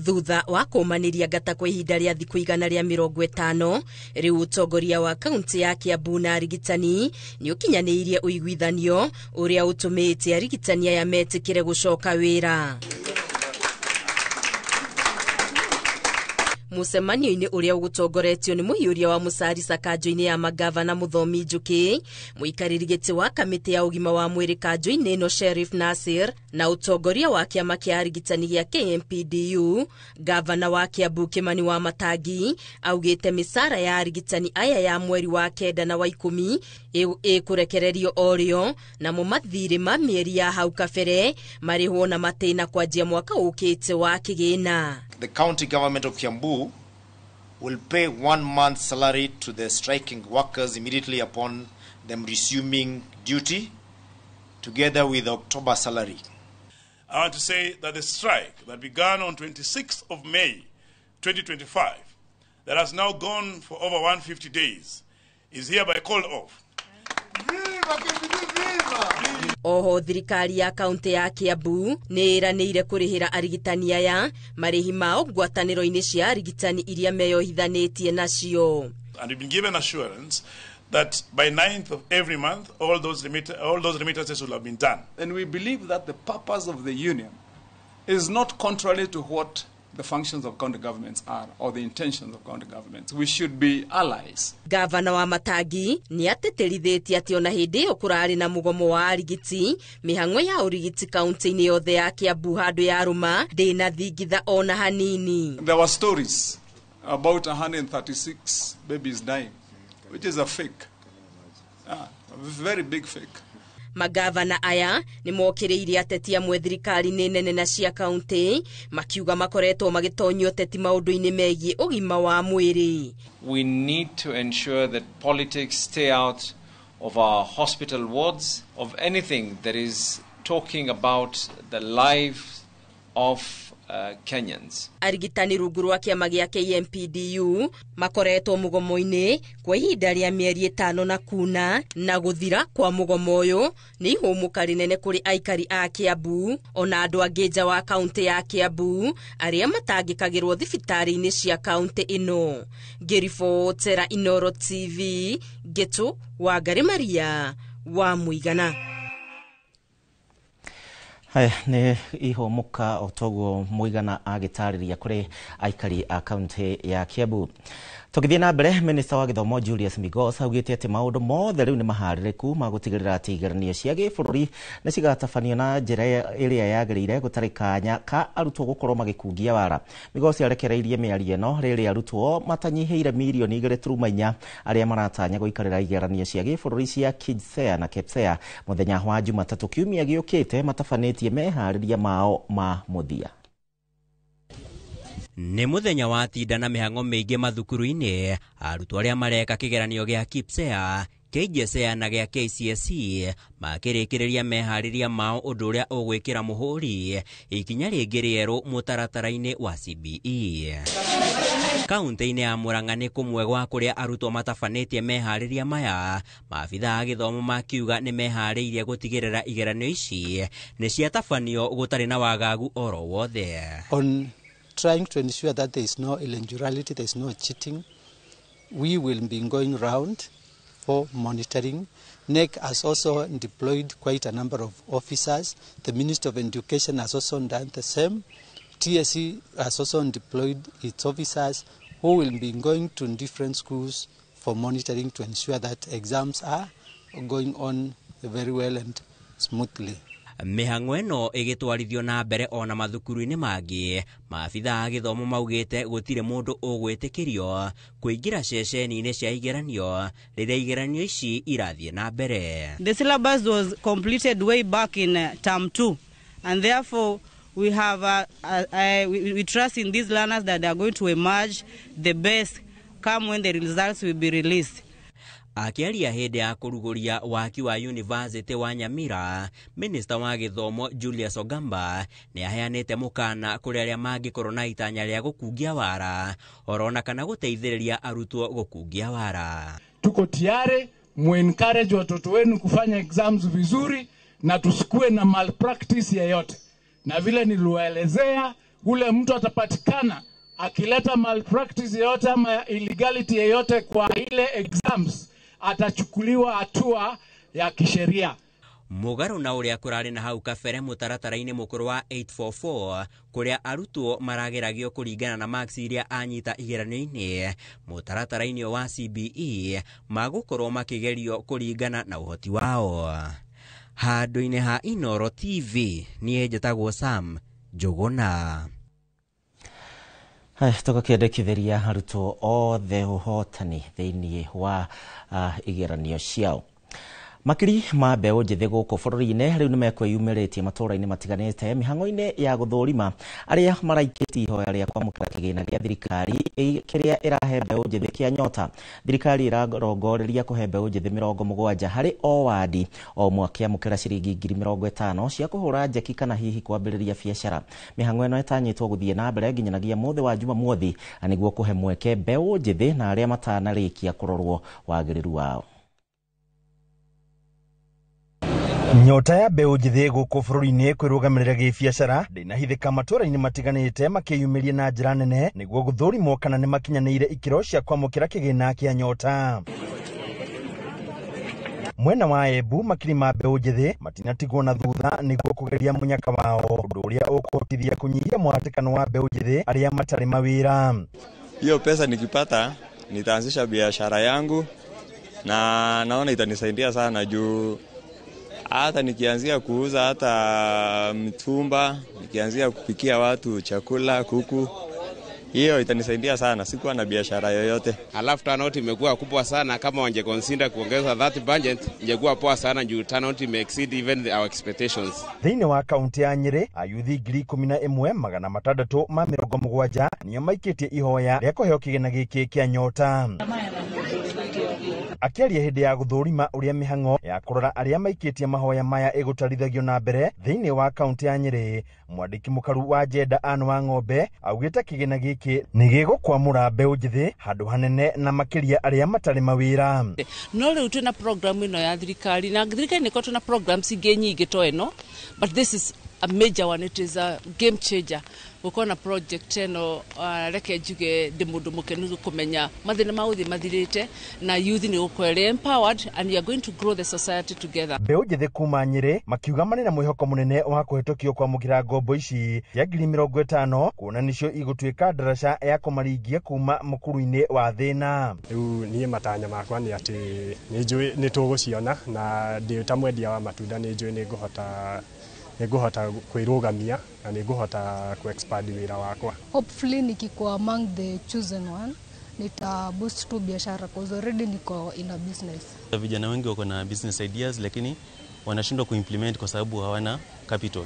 Thutha wa kũmanĩria ngata kwa ihinda rĩa thikũ 150 rĩu ũtongoria wa kaunti ya Kiambu na arigitani nĩ ũkinyanĩirie ũiguithanio ũrĩa ũtũmĩte arigitani aya metĩkĩre gũcoka wĩra. Mucemanio-inĩ ũrĩa ũgũtongoretio nĩ mũhiũria wa Musari kanjũ-inĩ ya magavana Muthomi Njuki, mũikarĩri gĩtĩ wa kamĩtĩ ya ũgima wa mwĩrĩ kanjũ-inĩ ĩno Sheriff Nasir na ũtongoria wa kĩama kĩa arigitani gĩa KMPDU, gavana wa Kiambu Kimani wa Matangi augĩte mĩcara ya arigitani aya ya mweri wa kenda na wa 10 ĩkũrekererio o rĩo na mũmathirĩ ma mĩeri ya hau kabere marĩhwo na matĩna kwanjia mwaka ũkĩte wa kĩgĩna. The county government of Kiambu will pay 1 month's salary to the striking workers immediately upon them resuming duty, together with October salary. I want to say that the strike that began on 26th of May 2025, that has now gone for over 150 days, is hereby called off. Oho thirikari ya kaunti ya Kiambu nĩ ĩranĩire kũrĩhĩra arigitani aya marĩhi mao ngwatanĩro-inĩ cia arigitani iria meyohithanĩtie nacio. And we've been given assurance that by 9th of every month all those remittances will have been done. And we believe that the purpose of the union is not contrary to what the functions of county governments are or the intentions of county governments. We should be allies. Gavana wa Matangi nĩ ateterithĩtie atĩ ona hĩndĩ ĩyo kũrarĩ na mũgomo wa arigiti mĩhang'o ya ũrigiti kaunti-inĩ yothe ya Kiambu handũ ya rũma ndĩna thingitha ona hanini. There were stories about 136 babies dying, which is a fake. A very big fake. Magavana aya nĩ mokĩrĩire ateti amwe thirikari-inĩ nene na cia kaunti makiuga makoretwo magĩtonyio teti maũndũ-inĩ megiĩ ũgima wa mwĩrĩ. We need to ensure that politics stay out of our hospital wards, of anything that is talking about the lives of Kenyans. Arigitani rungu rwa kiama gia KMPDU makoretwo mugomo-ini kwa ihinda ria mieri 5 na kuna na guthira kwa mugomo uyu ni ihumuka rinene kuri aikari a Kiambu ona andu angi nja wa kaunti ya Kiambu aria matangikagirwo thibitari-ini cia kaunti ino. Ngiribotera Inoro TV, Getu wa Maria wa Muigana. Haya ni ihumuka otogo Muigana agitariria kuri aikari a kaunti ya Kiambu. Tugithie na mbere, Minista wa Githomo Julius Migos augite ati maundu mothe riu ni mahaririku magutigirira ati igeranio cia gibũrũri ni cigatabanio na njira iria yagirire gutari kanya ka arutwo gukorwo magikungia wara. Migos arekereirie miario ino riri arutwo matanyihiire milioni 2.4 aria maratanya guikarira igeranio cia gibũrũri cia KIDSEA na KEPSEA muthenya wa Jumatatu kiumia giukite matabanetie mehariria mao ma muthia. Ni muthenya wa tinda na mihango miingi mathukuru-ini arutwo aria mareka kigeranio gia KIPSEA, KJSEA na gia KCSE makirikiriria mehariria mao undu uria ugwikira muhuri ikinya ringi rieru mutaratara-ini wa CBE. Kaunti-ini ya Murang'a ni kumwe gwa kuria arutwo matabanetie mehariria maya, maabitha a githomo makiuga ni mehariirie gutigirira igeranio ici ni ciatabanio gutari na wagagu oro wothe. Trying to ensure that there is no irregularity, there is no cheating. We will be going round for monitoring. NEC has also deployed quite a number of officers. The Minister of Education has also done the same. TSC has also deployed its officers who will be going to different schools for monitoring to ensure that exams are going on very well and smoothly. Mihango eno igitwarithio na mbere ona mathukuru-ini mangi, maabitha a githomo maugite gutire mundu ugwitikirio kuingira ceceni-ini cia igeranio riria igeranio ici irathie na mbere. The syllabus was completed way back in term 2 and therefore we have we trust in these learners that they are going to emerge the best come when the results will be released. Akiaria hindi ya kuruguria waki wa University wa Nyamira, Minister wa Githomo Julius Ogamba ni aheanite mukana kuri aria mangikorwo na itanya ria gukungia wara orona kana guteithiriria arutwo gukungia wara. Tuko tayari muencourage watoto wenu kufanya exams vizuri na tusikue na malpractice yoyote. Na vile niliwaelezea, ule mtu atapatikana akileta malpractice yoyote ama illegality yoyote kwa ile exams atachukuliwa hatua ya kisheria. Mugaru na uria kurari na hau kabere mutaratara-ini mukuru wa 844 kuria arutwo marageragio kuringana na marks iria anyita igeranio-ini, mutaratara-ini wa CBE magukorwo makigerio kuringana na uhoti wao. Handu-ini ha Inoro TV nie njitagwo Sam Njuguna. Tugakiendekithiria arutwo othe uhotani thiini wa igeranio ciao. Makiri ma mbeũ njĩthĩ gũkũ bũrũri-inĩ rĩu nĩ mekwĩyumĩrĩtie matũũra-inĩ matiganĩte mĩhang'o-inĩ ya gũthũrima arĩa maraikĩtie ihoya rĩa kwamũkĩra kĩgĩna gĩa thirikari kĩrĩa ĩrahe mbeũ njĩthĩ kĩa Nyota. Thirikari ĩrarongoreria kũhe mbeũ njĩthĩ 70 harĩ o wadi o mwaka amũkĩra ciringi 50,000 cia kũhũra njeki kana hihi kwambĩrĩria biacara. Mĩhang'o ĩno ĩtanyĩtwo gũthiĩ na mbere nginyanagia mũthĩ wa Jumamothi nĩguo kũhe mweke mbeũ njĩthĩ na arĩa matanarĩkia kũrorwo wagĩrĩru wao. Nyota ya mbeũ njĩthĩ gũkũ bũrũri-inĩ kwĩrũgamĩrĩra gĩbiacara ndĩnahithĩka matũũra-inĩ matiganĩte makĩyumĩria na njĩra nene nĩguo gũthũrimwo kana nĩ makinyanĩire ikĩro cia kwamũkĩra kĩgĩna kĩa Nyota. Mwena wa Embu makiri ma mbeũ njĩthĩ matinatigwo na thutha nĩguo kũgeria mũnyaka wao, ũndũ ũrĩa ũkũhotithia kũnyihia mũhatĩkano wa mbeũ njĩthĩ arĩa matarĩ mawĩra. Hiyo pesa nikipata nitaanzisha biashara yangu na naona itanisaidia sana juu hata nikianzia kuuza hata mitumba, nikianzia kupikia watu chakula, kuku, hiyo itanisaidia sana, sikuwa na biashara yoyote. Alafu turnout imekuwa kubwa sana, kama wanje consider kuongeza that budget ingekuwa poa sana juu turnout exceed even our expectations. Thĩinĩ wa kaunti ya Nyeri ayuthi 11,670 nĩo maikĩtie ihoya rĩa kũheo kĩgĩna gĩkĩ kĩa Nyota. Akiaria hindi ya guthurima uria mihango ya kurora aria maikitie mahoya maya igutarithanio na mbere thiini wa kaunti ya Nyeri, mwandiki mukaru wa Jeda Anne Wang'ombe augite kigina giki ni gigukwamura mbeu njithi handu hanene na makiria aria matari mawira. No riu twina program ino ya thirikari na thirikari niko tuna programs ingi nyingi to eno, but this is a major one. It is a game changer. Ukona project eno reke juge de mundu mukenu kumenya mathina mauthi mathirite na youth ni ukwere empowered and you are going to grow the society together. Mbeu njithi kuma Nyeri makiuga mari na mwihoko munene wa kuhetokio kwa mugira ngombo ici ya 50,000 kuona nicio igutwika ndaraca ya kumaringia kuma mukuru-ini wa thina. Riu nie matanya makwa ni ati ni tuguciona na ndi ta mwendia wa matunda ni njui ni nguhota kwirugamia na ni nguhota ku-expand wira wakwa. Hopefully nikikuwa among the chosen one nita boost tu biashara because already niko in a business. Vijana wengi wako na business ideas lakini wanashindwa kuimplement kwa sababu hawana capital.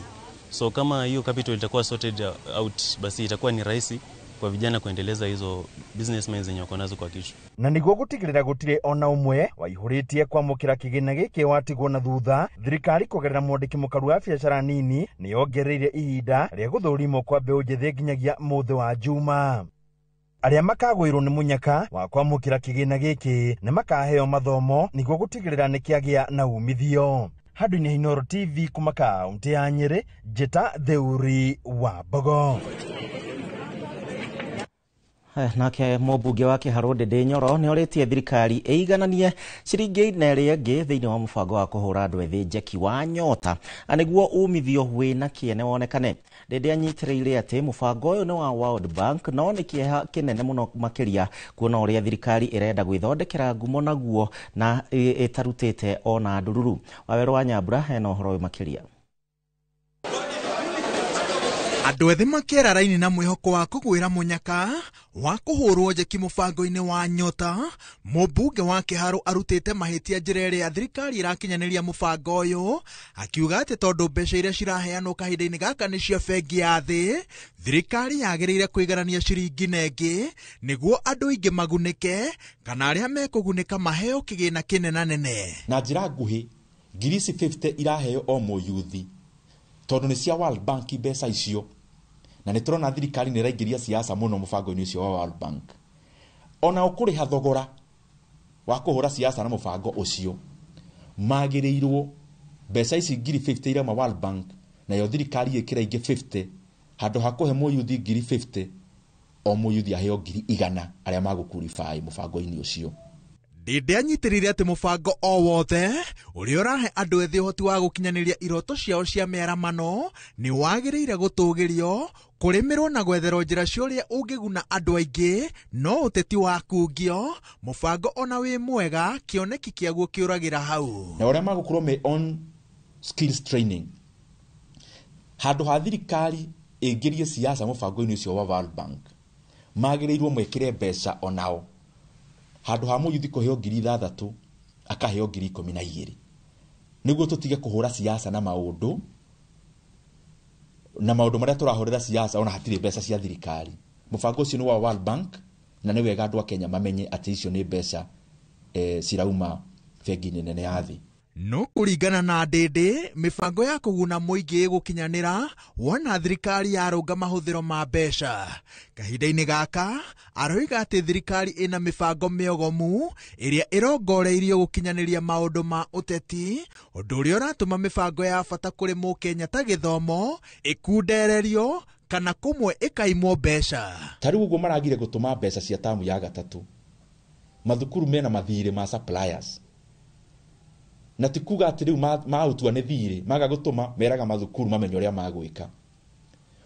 So kama hiyo capital itakuwa sorted out, basi itakuwa ni rahisi kwa vijana kuendeleza hizo businessmen zenye wako nazo kwa kichwa. Na niguo gutigirira gutire ona umwe waihuritie kwamukira kigina giki watigwo na thutha, thirikari kugerera mwandiki mukaru wa biashara nini ni yongereire ihinda ria guthurimo kwa mbeu njithi nginyagia muthi wa Juma. Aria makagwirwo ni munyaka wa kwamukira kigina giki ni makaheo mathomo niguo gutigirira ni kiagia na umithio. Handu-ini ha Inooro TV kuma kaunti ya Nyeri, Jeta Theuri wa Bogo. Nake mũmbunge wa Kĩharũ Ndĩndĩ Nyoro nĩ orĩtie thirikari ĩigananie ciringi na ĩrĩa ĩngĩ thĩinĩ wa mũbango wa kũhũra andũ ethĩ njeki wa Nyota nĩguo umithio wĩna kĩene wonekane. Ndĩndĩ anyitĩrĩire atĩ mũbango ũyũ nĩ wa World Bank no nĩ kĩeha kĩnene mũno makĩria kuona ũrĩa thirikari ĩrenda gwĩthondekera ngumo naguo na ĩtarutĩte ona ndururu. Wawerũ wa Nyambura hena ũhoro makĩria. Andũ ethĩ makĩera raini na mwĩhoko wa kũgwĩra mũnyaka wa kũhũrwo njeki mũbango-inĩ wa Nyota. Mũmbunge wa Kĩharũ arutĩte mahĩtia njĩra ĩrĩa thirikari ĩrakinyanĩria mũbango ũyũ, akiuga atĩ tondũ mbeca iria ciraheanwo kahinda-inĩ gaka nĩ cia bengi ya thĩ, thirikari yagĩrĩire kũiganania ciringi na ĩngĩ nĩguo andũ aingĩ magunĩke kana arĩa mekũgunĩka maheo kĩgĩna kĩnenanene. Na njĩra nguhĩ ngiri 50 iraheo o mũyuthi tondũ nĩ cia World Bank mbeca icio, na nĩ tũrona thirikari nĩ ĩraingĩria siasa mũno mũbango-inĩ ũcio wa World Bank. Ona ũkũrĩha thogora wa kũhũra siasa na mũbango ũcio magĩrĩirwo mbeca ici ngiri 50 irauma World Bank nayo thirikari ĩkĩra ingĩ 50 handũ ha kũhe mũyuthi ngiri 50 o mũyuthi aheo ngiri 100 arĩa magũkurify mũbango-inĩ ũcio. Ndĩndĩ anyitĩrĩire atĩ mũbango o wothe ũrĩa ũrahe andũ ethĩ ũhoti wa gũkinyanĩria iroto ciao cia mĩaramano nĩ wagĩrĩire gũtũgĩrio, kũrĩmĩrwo na gwetherwo njĩra cia ũrĩa ũngĩguna andũ aingĩ, no ũteti wa kungio mũbango ona wĩ mwega kĩoneki kĩaguo kĩũragĩra hau. Na ũrĩa magũkorwo me on skills training handũ ha thirikari ĩngĩrie siasa mũbango-inĩ ũcio wa World Bank, magĩrĩirwo mwĩkĩre mbeca onao. Handũ ha mũyuthi kũheo ngiri 6 akaheo ngiri 12 nĩguo tũtige kũhũra siasa na maũndũ marĩa tũrahũrĩra siasa ona hatirĩ mbeca cia thirikari. Mũbango ũcio nĩ wa World Bank na nĩ wega andũ a Kenya mamenye atĩ icio nĩ mbeca cirauma bengi-inĩ nene ya thĩ. No kũringana na Ndĩndĩ, mĩbango ya kũguna mũingĩ gũkinyanĩra wona thirikari yarũnga mahũthĩro ma mbeca. Kahinda-inĩ gaka aroiga atĩ thirikari ĩna mĩbango mĩogomu ĩrĩa ĩrongoreirio gũkinyanĩria maũndũ ma ũteti, ũndũ ũrĩa ũratũma mĩbango ya bata kũrĩ Mũkenya ta gĩthomo ĩkundererio kana kũmwe ĩkaimwo mbeca. Tarĩu ũguo maragire gũtũma mbeca cia tamu ya gatatũ, mathukuru mena mathirĩ ma suppliers na tikuga atĩ rĩu mautua nĩ thirĩ maga gũtũma meraga mathukuru mamenye ũrĩa magwĩka.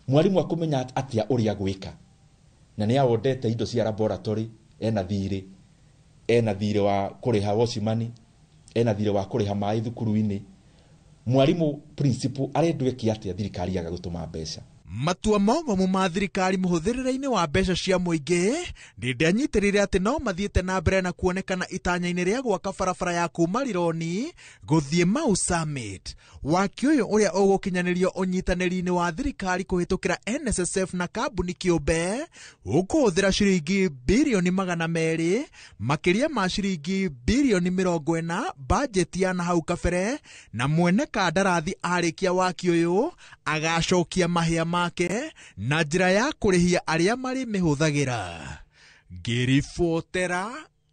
Mwarimũ akũmenya atĩa ũrĩa gwĩka na nĩ awondete indo cia laboratory, ena thirĩ wa kũrĩha washimani, ena thirĩ wa kũrĩha maĩ thukuru-inĩ. Mwarimũ principal arendwo eki atĩa thirikari yaga gũtũma mbeca. matua mogomu ma thirikari muhuthirira-ini wa mbeca cia muingi ndindanyitirire ati no mathiete na mbere na kuonekana itanya-ini ria gwaka barabara ya kuma Rironi guthie Mau Summit. Waki uyu uria ugukinyanirio unyitaniri-ini wa thirikari kuhitukira NSSF na kambuni kiumbe ukuhuthira ciringi bilioni 200 makiria ma ciringi bilioni 40 bajeti ya na hau kabere, na mwene kandarathi arikia waki uyu agacokia mahia make na njira ya kurihia aria mari mihuthagira. Ngiribotera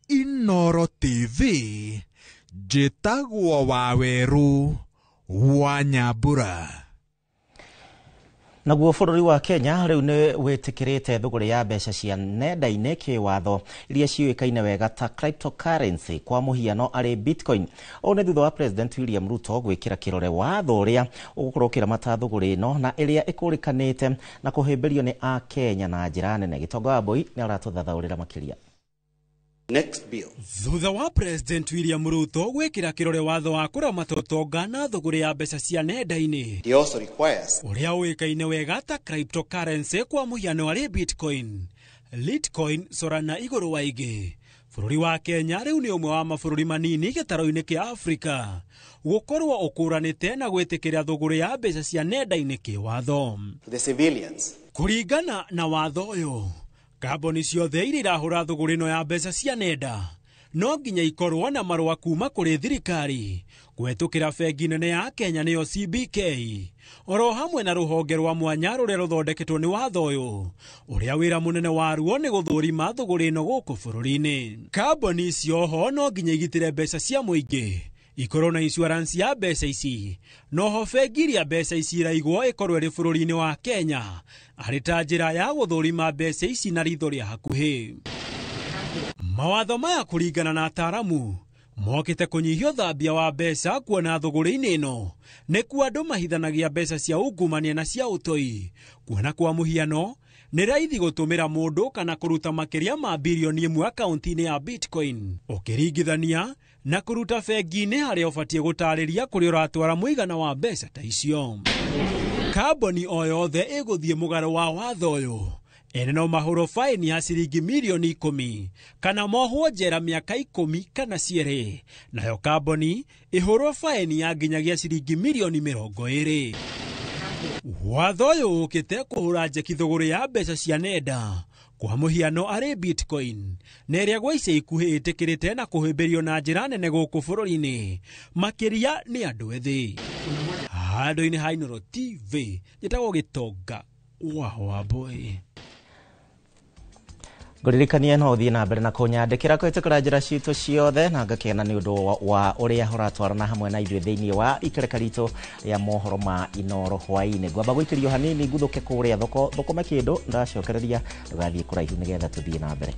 Inoro TV, njitagwo Waweru wa Nyambura. Naguo bururi wa Kenya riu ni witikirite thuguri ya mbeca cia nenda-ini kiwatho iria ciuikaine wega ta cryptocurrency kwa muhiano ari Bitcoin. One thutha wa President William Ruto gwikira kirore watho uria ugukurukira matathuguri no na iria ikurikanite na kuhimbirio ni a Kenya na njira nene. Gitonga wa Boy ni aratuthathaurira makiria. Next bill. Thutha wa President William Ruto gwikira kirore watho wa kuramata utonga na thuguri ya mbeca cia nenda-ini. He also requires uria uikaine wega ta cryptocurrency kwa muhiano ari Bitcoin, Litecoin, Solana iguru wa ingi. Bururi wa Kenya riu ni umwe wa mabũrũri manini gĩtaro-inĩ kia Afrika gukorwo ukuranite na gwitikiria thuguri ya mbeca cia nenda-ini kiwatho. The civilians. Kuringana na watho uyu, kambuni ciothe iria irahũra thuguri no ya mbeca cia nenda no nginya ikorwo na marũa kuma kũrĩ thirikari kũhetũkĩra bengi nene ya Kenya niyo CBK, oro hamwe na rũhonge rwa mwanya rũrĩa rũthondeketwo nĩ watho ũyũ ũrĩa wĩra mũnene waruo nĩ gũthũrima thuguri ĩno gũkũ bũrũri-inĩ. Kambuni icio ho no nginya igitĩre mbeca cia mũingĩ, ikorwo na insurance ya mbeca ici, noho bengi iria mbeca ici iraigwo ikorwo ĩrĩ bũrũri-inĩ wa Kenya arĩ ta njĩra ya gũthũrima mbeca ici na ritho rĩa hakuhĩ. Mawatho maya kũringana na ataramu mokĩte kũnyihia ũthambia wa mbeca, kuona thũgũrĩ-inĩ ĩno nĩkuo andũ mahithanagia mbeca cia ungumania na cia ũtoi, kuona kwa mũhiano nĩ raithi gũtũmĩra mũndũ kana kũruta makĩria ma bilioni 1 akaunti-inĩ ya Bitcoin ũkĩringithania na kũruta bengi-inĩ harĩa ũbatiĩ gũtarĩria kũrĩa ũratwara mũigana wa mbeca ta icio. Kambuni o yothe ĩgũthiĩ mũgarũ wa watho ũyũ ene no mahũrwo faini ya ciringi milioni 10 kana mohwo njera mĩaka 10 kana cierĩ, nayo kambuni ĩhũrwo faini ya nginyagia ciringi milioni 20. Watho ũyũ ũkĩte kũhũra njeki thũgũrĩ ya mbeca cia nenda kwa mũhiano arĩ Bitcoin na ĩrĩa gwa ica ikuhĩ ĩtĩkĩrĩte na kũhĩmbĩrio na njĩra nene gũkũ bũrũri-inĩ makĩria nĩ andũ ethĩ. Handũ-inĩ ha Inoro TV njĩtagwo Gitonga wa Wambui. Nguririkania no uthie na mbere na kunyandikira kwitukira njira citu ciothe na ngakena ni undu wa uria uratwarana hamwe na ithuĩ thĩinĩ wa ikereka ritũ rĩa mohoro ma Inoro hwaĩ-inĩ. Ngwamba gũikĩrio hanini ngũthũke kũrĩa thoko makĩndũ ndacokereria ndũgathiĩ kũraihu nĩgetha tũthiĩ na mbere.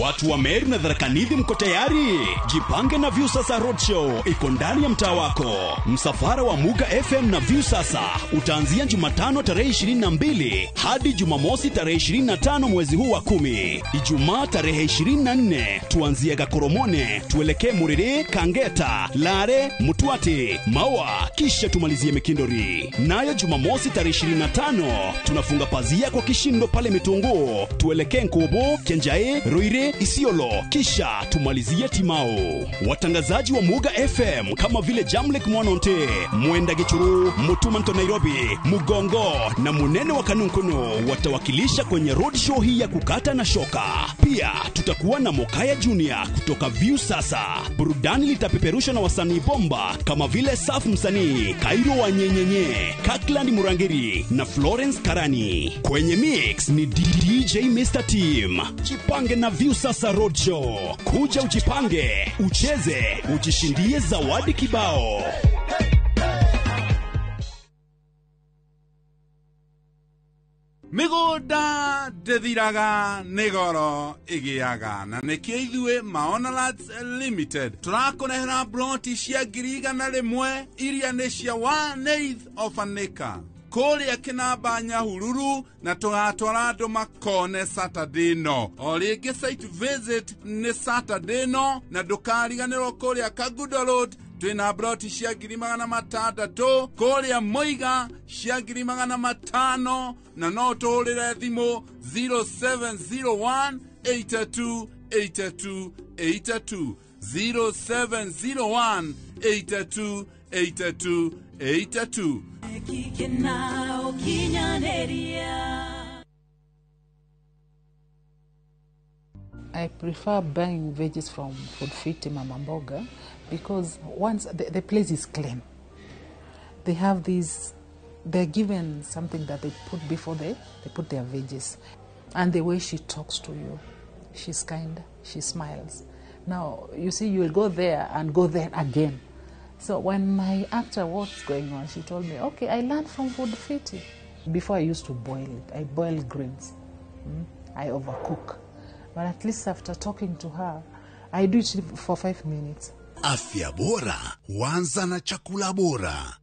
Watu wa Meru na Tharaka Nithi mko tayari? Jipange na Viusasa Roadshow iko ndani ya mtaa wako. Msafara wa Muga FM na Viusasa utaanzia Jumatano tarehe 22 hadi Jumamosi tarehe 25 mwezi huu wa 10. Ijumaa tarehe 24 tuanzia Gakoromone tuelekee Murere, Kangeta, Lare, Mutwati, Maua kisha tumalizie Mikindori. Nayo Jumamosi tarehe 25 tunafunga pazia kwa kishindo pale Mitungu tuelekee Nkobo, Kenjae, Ruire, Isiolo kisha tumalizie Timao. Watangazaji wa Muga FM kama vile Jamlek Mwanonte, Mwenda Gichuru, Mutumanto Nairobi, Mugongo na Munene wa Kanunkuno watawakilisha kwenye road show hii ya kukata na shoka. Pia tutakuwa na Mokaya Junior kutoka Viusasa. Burudani litapeperushwa na wasanii bomba kama vile Saf Msanii, Kairo wa Nyenyenye, Kakland Murangiri na Florence Karani. Kwenye mix ni DJ Mr. Team. Jipange na Viusasa Roadshow. Kuja ujipange, ucheze, ujishindie zawadi kibao. Mĩgũnda ndĩthiraga nĩ goro ĩgĩaga na nĩkĩo ithuĩ Maonalats Limited tũrakũnehera broti cia 100,000 iria nĩ cia 1/8 of an acre. kũrĩa Kinamba Nyahururu na tũgatwara andũ makone Saturday no. O rĩngĩ site visit nĩ Saturday no na ndũkariganĩrwo kũrĩa Kagudo Road twina broti cia 600 kũrĩa Muiga cia 500 na no tũrĩre thimũ 0701 82 82 82 0701 82 82 82. I prefer buying veggies from Food Fit Mama Mboga because once the place is clean, they have these, they're given something that they put before they put their veggies. And the way she talks to you, she's kind, she smiles. Now, you see, you will go there and go there again. So when I asked her what's going on, she told me, okay, I learned from Food Fit. Before I used to boil it. I boil grains. I overcook. But at least after talking to her, I do it for 5 minutes. Afya bora huanza na chakula bora.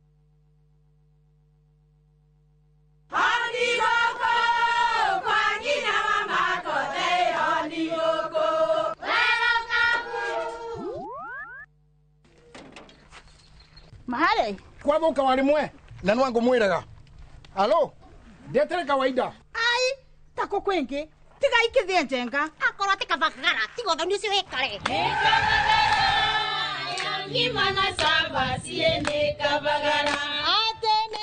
Mahali kwa boka walimwe na nwangu mwiraga. Alo, ndetere kawaida. Ai, tako kwenke. Tiga ikithie njenga. Akorwo tikavagara, tigo thoni cio hekare. Ngimana saba siene kavagara.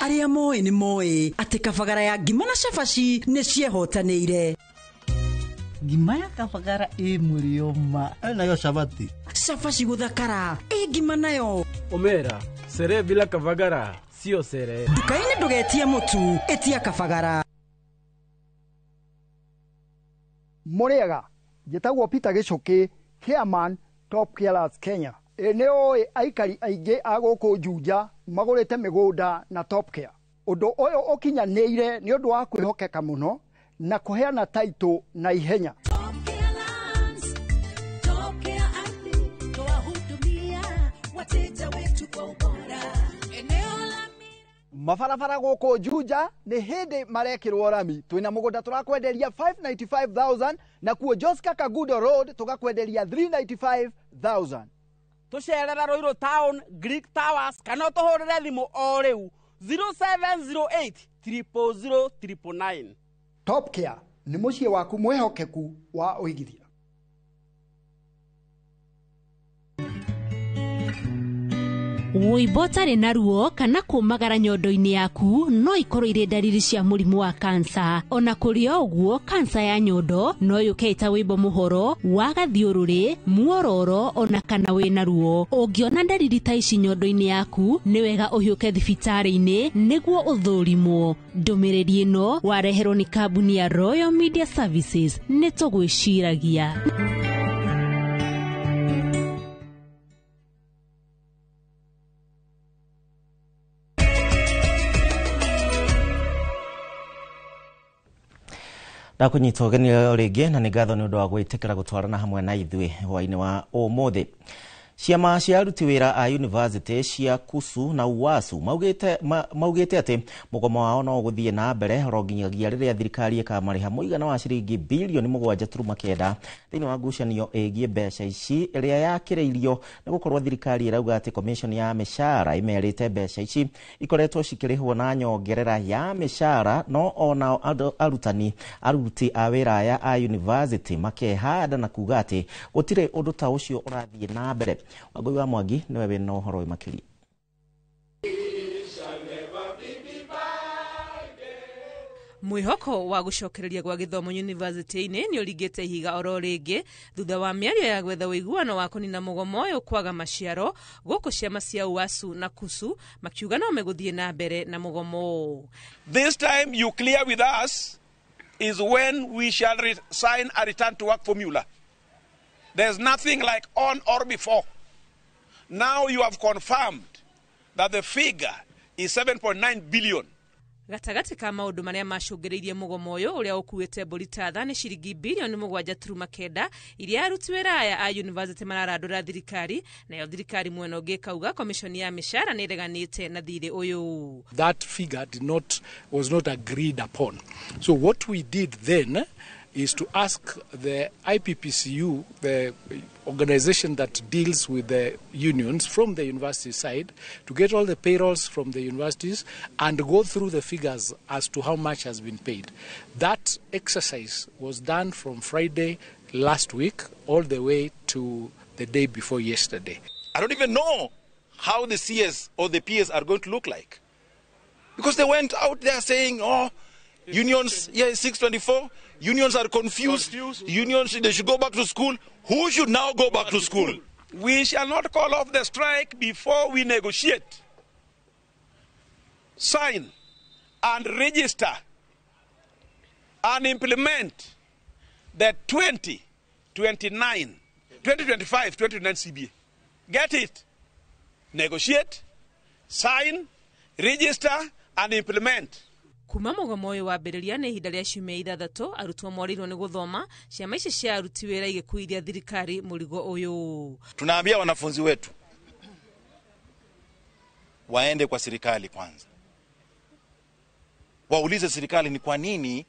Aria moe ni moe ati kavagara ya ngima na cabaci ni ciehotanĩire. Ngima ya kavagara mulioma nayo sabati. Cabaci guthakara ngima nayo. Omera, sere bila kavagara sio sere. Dukaini ndugetie mutu etia kavagara. Moriaga, jetagwo Peter Gichuki, Chairman Top Carers Kenya. Eneo aikari aingĩ agũkũ Juja magũrĩte mĩgũnda na Top Care. Ũndũ ũyũ ũkinyanĩire nĩ ũndũ wa kwĩhokeka mũno na kũheana taitũ na ihenya. Mabarabara gũkũ Juja nĩ hĩndĩ marekĩrwo rami. Twĩna mũgũnda tũrakwenderia 595,000 na kuo Joska Kagudo Road tũgakwenderia 395,000. Tucerera Ruiru Town, Greek Towers, kana tuhurire thimu o riu 0708 000 999. Top Care nĩ mũciĩ waku mwehokeku wa ũigithia. Wĩimbo ũtarĩ na ruo kana kũmagara nyondo-inĩ yaku no ikorwo irĩ ndariri cia mũrimũ wa kansa. Ona kũrĩ o ũguo, kansa ya nyondo no yũke ĩta wĩimbo mũhoro wa gathiũrũrĩ, muororo ona kana wĩna ruo. Ũngĩona ndariri ta ici nyondo-inĩ yaku, nĩ wega ũhiũke thibitarĩ-inĩ nĩguo ũthũrimwo. Ndũmĩrĩri ĩno wareherwo nĩ kambuni ya Royal Media Services. Nĩ tũgwĩciragia. Ndakunyita ũgeni rĩngĩ na nĩ ngatho nĩ ũndũ wa gwĩtĩkĩra gũtwarana hamwe na ithuĩ hwainĩ wa ũmũthĩ. Ciama cia aruti wĩra a university cia KUSU na UASU maugĩte atĩ mũgomo wao no gũthiĩ na mbere oro nginyagia rĩrĩa thirikari ĩkamarĩha mũigana wa ciringi bilioni 7.9 thĩinĩ wa ngucanio ĩgiĩ mbeca ici ĩrĩa yakĩrĩirio nĩ gũkorwo thirikari ĩrauga atĩ commission ya mĩcara ĩmerĩte mbeca ici ikoretwo cikĩrĩhwo na nyongerera ya mĩcara, no ona aruti a wĩra aya a university makehanda na kuga atĩ gũtirĩ ũndũ ta ũcio ũrathiĩ na mbere. Wagũi wa Mwangi nĩwe wĩna ũhoro wĩ makĩria. Mwĩhoko wa gũcokereria gwa gĩthomo university-inĩ nĩ ũringĩte ihiga oro rĩngĩ thutha wa mĩario ya gwetha ũiguano wa kũnina mũgomo ũyũ kwaga maciaro, gũkũ ciama cia UASU na KUSU makiuga no megũthiĩ na mbere na mũgomo. This time you clear with us is when we shall sign a return to work formula. There's nothing like on or before. Now you have confirmed that the figure is 7.9 billion. Gatagati ka maundu maria macungiriirie mugomo uyu uria ukuite mburi tatha ni ciringi bilioni 7.9 iria aruti wira aya a university mararandura thirikari, nayo thirikari mwena ungi kauga komishoni ya mishara ni reganite na thiri uyu. That figure was not agreed upon. So what we did then is to ask the IPPCU, the organization that deals with the unions from the university side, to get all the payrolls from the universities and go through the figures as to how much has been paid. That exercise was done from Friday last week all the way to the day before yesterday. I don't even know how the CS or the PS are going to look like. Because they went out there saying, oh, unions, 624, unions are confused. Unions, they should go back to school. Who should now go back to school? We shall not call off the strike before we negotiate, sign, and register and implement the 2025, 2029 CBA. Get it? Negotiate, sign, register, and implement. Kuma mugomo uyu wambiriria ni ihinda ria ciumia 6 arutwo morirwo ni guthoma, ciama ici cia aruti wira igikuithia thirikari murigo uyu. Tunaambia wanafunzi wetu waende kwa serikali kwanza, waulize serikali ni kwa nini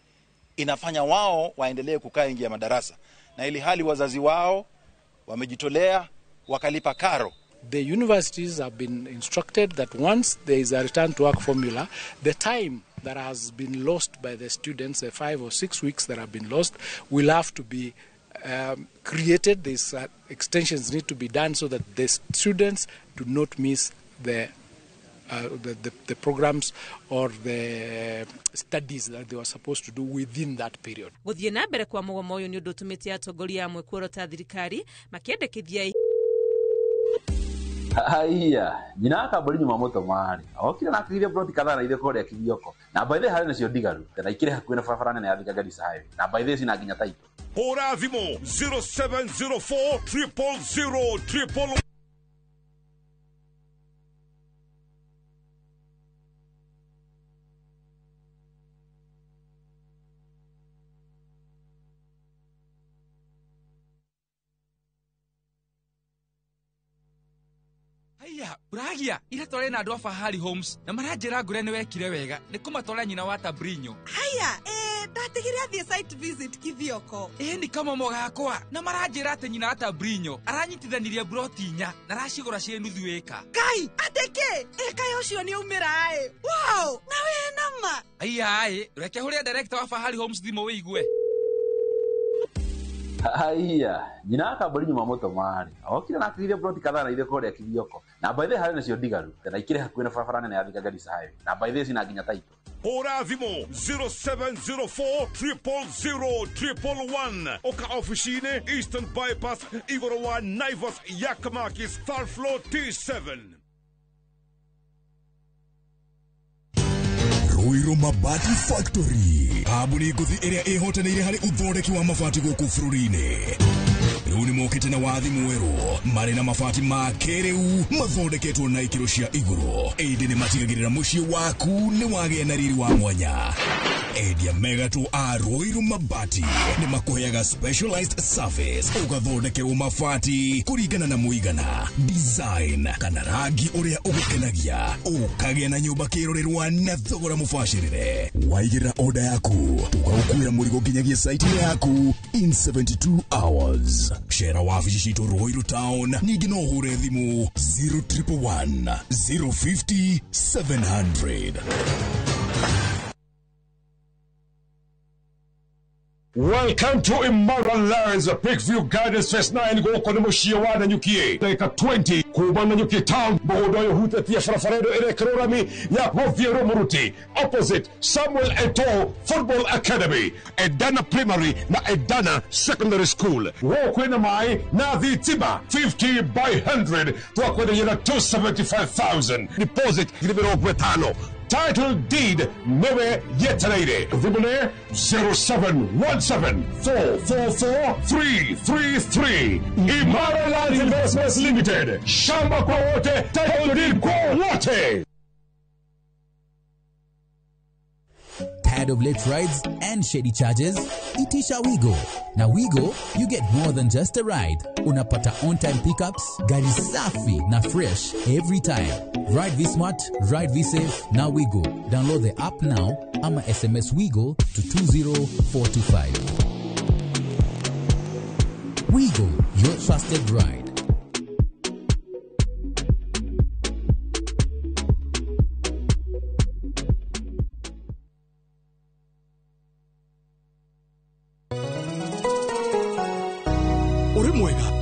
inafanya wao waendelee kukaa nje ya madarasa, na ili hali wazazi wao wamejitolea wakalipa karo. The universities have been instructed that once there is a return to work formula, the time that has been lost by the students, the 5 or 6 weeks that have been lost, will have to be created. These extensions need to be done so that the students do not miss the programs or the studies that they were supposed to do within that period. Guthie na mbere kwa mugomo uyu ni undu utumite atongoria amwe kuorota thirikari makiendekithia Haiya, jina kamburi nyuma moto mari. Okira na kire broti kadhaa na ile kore ya kibioko. Na by the hari nacio digaru. Na ikire hakuina farafara na yathika gari sahibi. Na by the sina ginya taito. Hora vimo 0704 000 Haya, Bragia, ila tole na andũ Fahari Homes na maranjĩra ngure nĩ wekire wega nĩ kũmatwara nyina wa Tabrinyo. Haya, ndatigire athie site visit kithioko. Ni kama mogakwa na maranjĩra atĩ nyina wa Tabrinyo aranyitithanirie broti 4 na racigũra cie nuthu ĩka. Kai, ateke, ĩka yocio nĩ umĩra Wow, na we nama. Haya, reke hũrĩa director wa Fahari Homes thimo wĩigue. Haiya, jina kamburi nyuma moto mari. Okira na kire broti kadhaa na ile kore ya kibioko. Na by the hari nacio digaru. Na ikire hakuina farafara na yathika gari sahibi. Na by the sina ginya taito. Hora vimo 0704 000 111. Oka officine Eastern Bypass Igorowa Naivas Yakamakis Third Floor T7. Ruiru Mabati Factory. Kabuni nguthi iria ihotanĩire harĩ uthondeki wa mabati gũkũ bũrũri-inĩ. Rĩu nĩ mokĩte na wathi mwerũ marĩ na mabati ma kĩrĩu mathondeketwo na ikĩro cia igũrũ. Ĩndĩ nĩ matigagĩrĩra mũciĩ waku nĩ wagĩa na riri wa mwanya. Endia megatũ a Ruiru Mabati nĩ makũheaga specialized service ũgathondekerwo mabati kũringana na mũigana, design kana rangi ũrĩa ũgũkenagia, ũkagĩa na nyũmba kĩrorerwa na thogora mũbacĩrĩre. Waigĩra order yaku tũgagũkuĩra mũrigo nginyagia site yaku in 72 hours. Shera wabici citũ Ruiru Town, ningĩ no ũhũre thimũ 0111 050 700. Welcome to Immoral Lands, Peakview Gardens Fest 9 goko ni mushia wa Nanyukie. Dakika 20 kuma Nanyukie Town, bodo yo hutetia farafaredo ere krorami ya Hovieru Muruti, opposite Samuel Eto'o Football Academy, Edana Primary na Edana Secondary School. Wokwena mai na Vitiba 50 by 100 tuwakwena yena 275,000. Deposit gilibero kwetano. Title deed newe yetanere. Vibune 0717444333. Imara Land Investments Limited. Shamba kwa wote, title deed kwa wote. Tired of late rides and shady charges? Itisha Wigo. Na Wigo, you get more than just a ride. Unapata on-time pickups, gari safi na fresh every time. Ride V-Smart, ride V-Safe, na Wigo. Download the app now, ama SMS Wigo to 20425. Wigo, your trusted ride.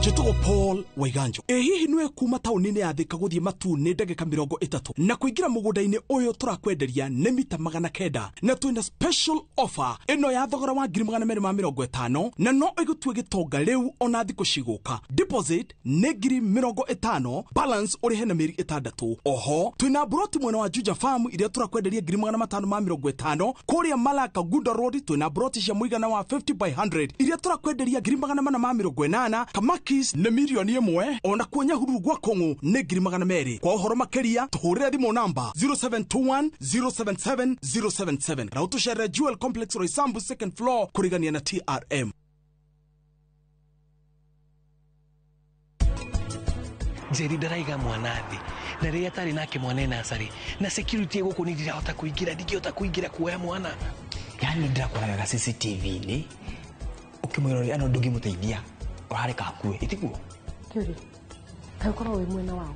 Jetogo Paul Waiganjo. Hihi nwe kuma taunini ya Thika guthie Matune ndagika 30 na kuingira mugundaini uyu turakwenderia ne mita 900 na twina special offer ino ya thogora wa 250 na no igutue gitonga riu ona thiku ciguka. Deposit ne 50, balance uri hena miri 6. Oho twina broti mwena wa Juja Farm iria turakwenderia 550 kuria Malaka Gunda Road twina broti cia muigana wa 50 by 100 iria turakwenderia 480 Kamaki na milioni 1 ona kuonya huru gwa Kongo ne 200 kwa uhoro makeria tuhurire thimo namba 0721 077 077 na utushere Jewel Complex Roysambu second floor kurigania na TRM. Jerry daraiga mwanathi na ria tari nake mwanena asari na security yego ni ndirahota kuingira ndingihota kuingira kuoya mwana yani ndirakoraga CCTV ni ukimwirori ano ndugi muteithia urareka hakue itiguo Kiri takora we mwena wao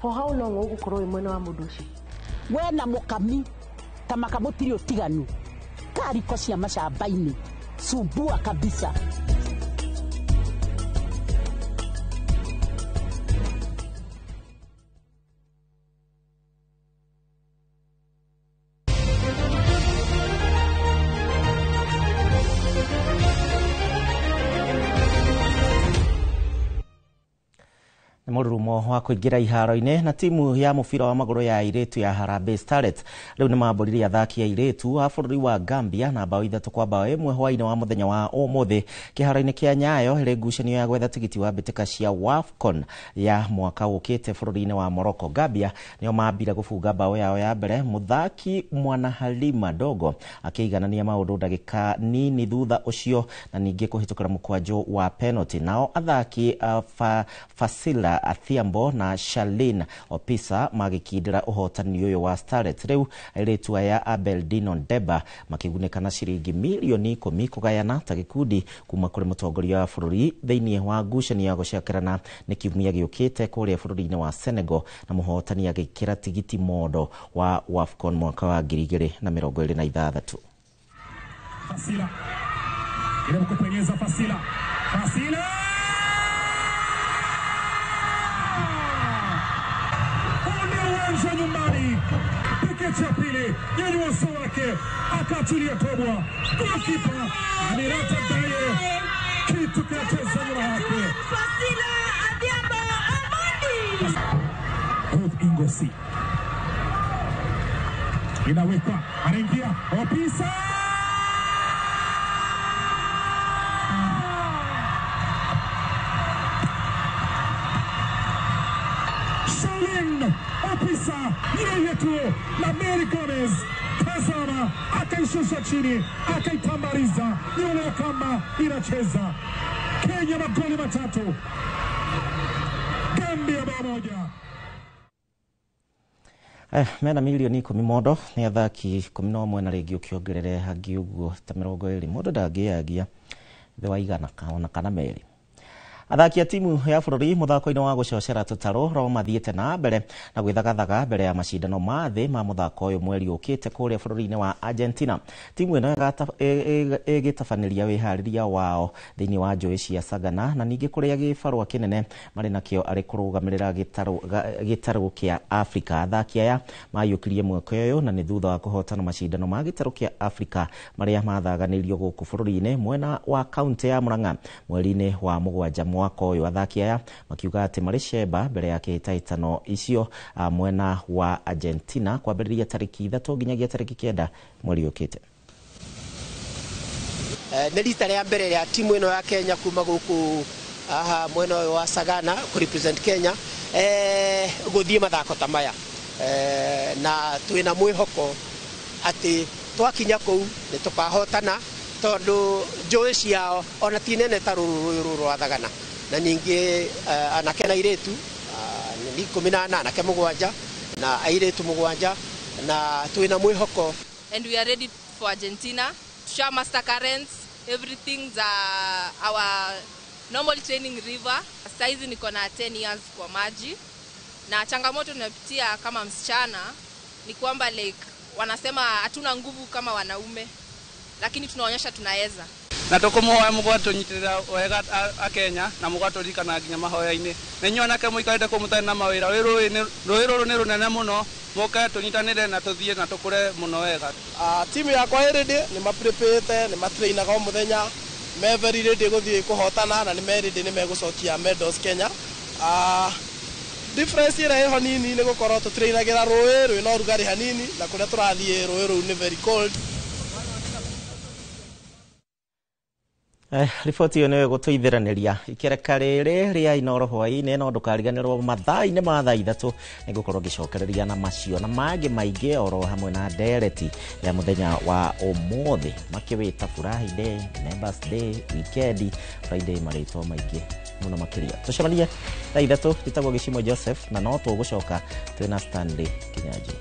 for how long ugukoro we mwena wa mundu uci we na mukami tamaka mutiri utiganu kariko cia macamba-ini sumbua kabisa. Mururumo wa kuingira iharo-ine na timu ya mubira wa maguru ya Airetu ya Harambee Starlets riu ni mamburirie athaki ya Airetu a bururi wa Gambia na bao 3-1 hwaine wa muthenya wa umuthi kiharo-ine kia Nyayo iri ngucanio ya gwetha tigiti wa mbitika cia WAFCON ya mwaka ukite bururi-ine wa Morocco. Gambia nio mambire gubunga bao yao ya mbere muthaki Mwana Halima Dogo akiiganania maundu ndagika nini thutha ucio na ningi kuhitukira mukwanjo wa penalty. Nao athaki Fasila Athiambo na Shalin Opisa magikindira uhotani uyu wa Starlets. Riu Airetu ya Abeldino Deba makigunekana ciringi milioni 10 kugayana ta gikundi kuma kuri mutongoria wa bururi thiini wa ngucanio ya gucekerana ni kiumia giukite kuria bururi-ini wa Senegal na muhotani agikira tigiti modo wa WAFCON mwaka wa 2026. Fasila ile kupenyeza Fasila uwanja nyumbani peke cha pili yenye uso wake akatulia tobwa kipa Amirata Daye kitu kinacheza nyuma yake Fasila Adiamba Amani Ruth Ingosi inawekwa anaingia Opisa Opisa yeye tu na Mary Gomez tazama akaishusha chini akaitambariza nyuma kama inacheza Kenya magoli 3 Gambia bao 1. Mena milioni 10 modo ni athaki 11 na rigi ukiongerere hangi uguo ta 20 modo ndagiagia the waigana kaona kana meri. Athaki ya timu ya bururi muthako-ini wa gucocera tutaro ro mathiete na mbere na gwithagathaga mbere ya macindano ma thi ma muthako uyu mweri ukite kuria bururi-ini wa Argentina. Timu ino igitafanĩria wihariria wao thiini wa njũĩ cia Sagana na ningi kuria gibarua kinene mari nakio ari kurugamirira gitaru kia Africa. Athaki aya mayukirie mweko uyu na ni thutha wa kuhotana macindano ma gitaru kia Africa maria mathaganirio guku bururi-ini mwena wa kaunti ya Murang'a mweri-ini wa mugwanja mwaka uyu. Athaki aya makiuga ati mari cemba mbere ya kihitaitano icio mwena wa Argentina kwambĩrĩria tariki 3 nginyagia tariki 9 mweri ukite. Nĩ rita rĩa mbere ya timu ino ya Kenya kuma guku mwena wa Sagana ku represent Kenya guthie mathako ta maya na twina mwihoko ati twakinya kou nĩ tũkahotana tondũ njũĩ ciao ona ti nene ta rũrũ rwa Thagana na ningĩ anake na airĩtu nĩ 18 anake 7 na airĩtu 7 na twĩna mwĩhoko. And we are ready for Argentina to show master currents, everything's our normal training river. Saizi niko na 10 years kwa maji na changamoto tunapitia kama msichana ni kwamba like wanasema hatuna nguvu kama wanaume, lakini tunaonyesha tunaweza. Na tukumhoya mugwatu nyitirira wega a Kenya na mugwatu rikana nginya mahoya-ini nenyo anake muikarite kumutani na mawira rũĩ nĩ runene muno muke tunyitanire na tuthie na tukure muno wega. Timu yakwa ĩrĩndĩ nĩ maprepare nĩ matrainaga o mũthenya me very ready gũthiĩ kũhotana na nĩ me ready nĩ megũcokia medals Kenya. Difference ĩrĩa ĩho nini nĩ gũkorwo tũtrainagĩra rũĩ rwĩna ũrugarĩ hanini na kũrĩa tũrathiĩ rũĩ rũu nĩ very cold. Riboti ĩyo nĩ gũtũithĩranĩria ikereka rĩrĩ rĩa Inooro hwaĩ-inĩ no ndũkariganĩrwo mathaa-inĩ ma thaa 3 nĩ ngũkorwo ngĩcokereria na macio na mangĩ maingĩ oro hamwe na ndereti ya mũthenya wa ũmũthĩ makĩwĩta Furahi Day, Members Day, Weekend Friday, marĩtwa maingĩ mũno makĩria. Tũcemanie thaa 3 njĩtagwo Gĩcimo Joseph na no tũgũcoka twĩna Stanley Kinyanjui.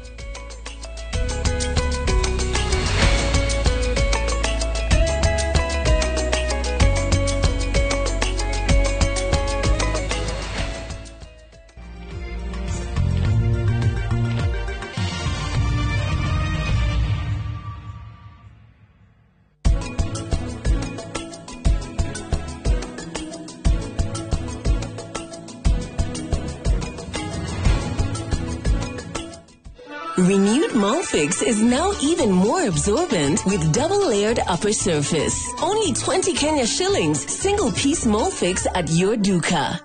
Renewed Molfix is now even more absorbent with double-layered upper surface. Only 20 Kenya shillings, single-piece Molfix at your duka.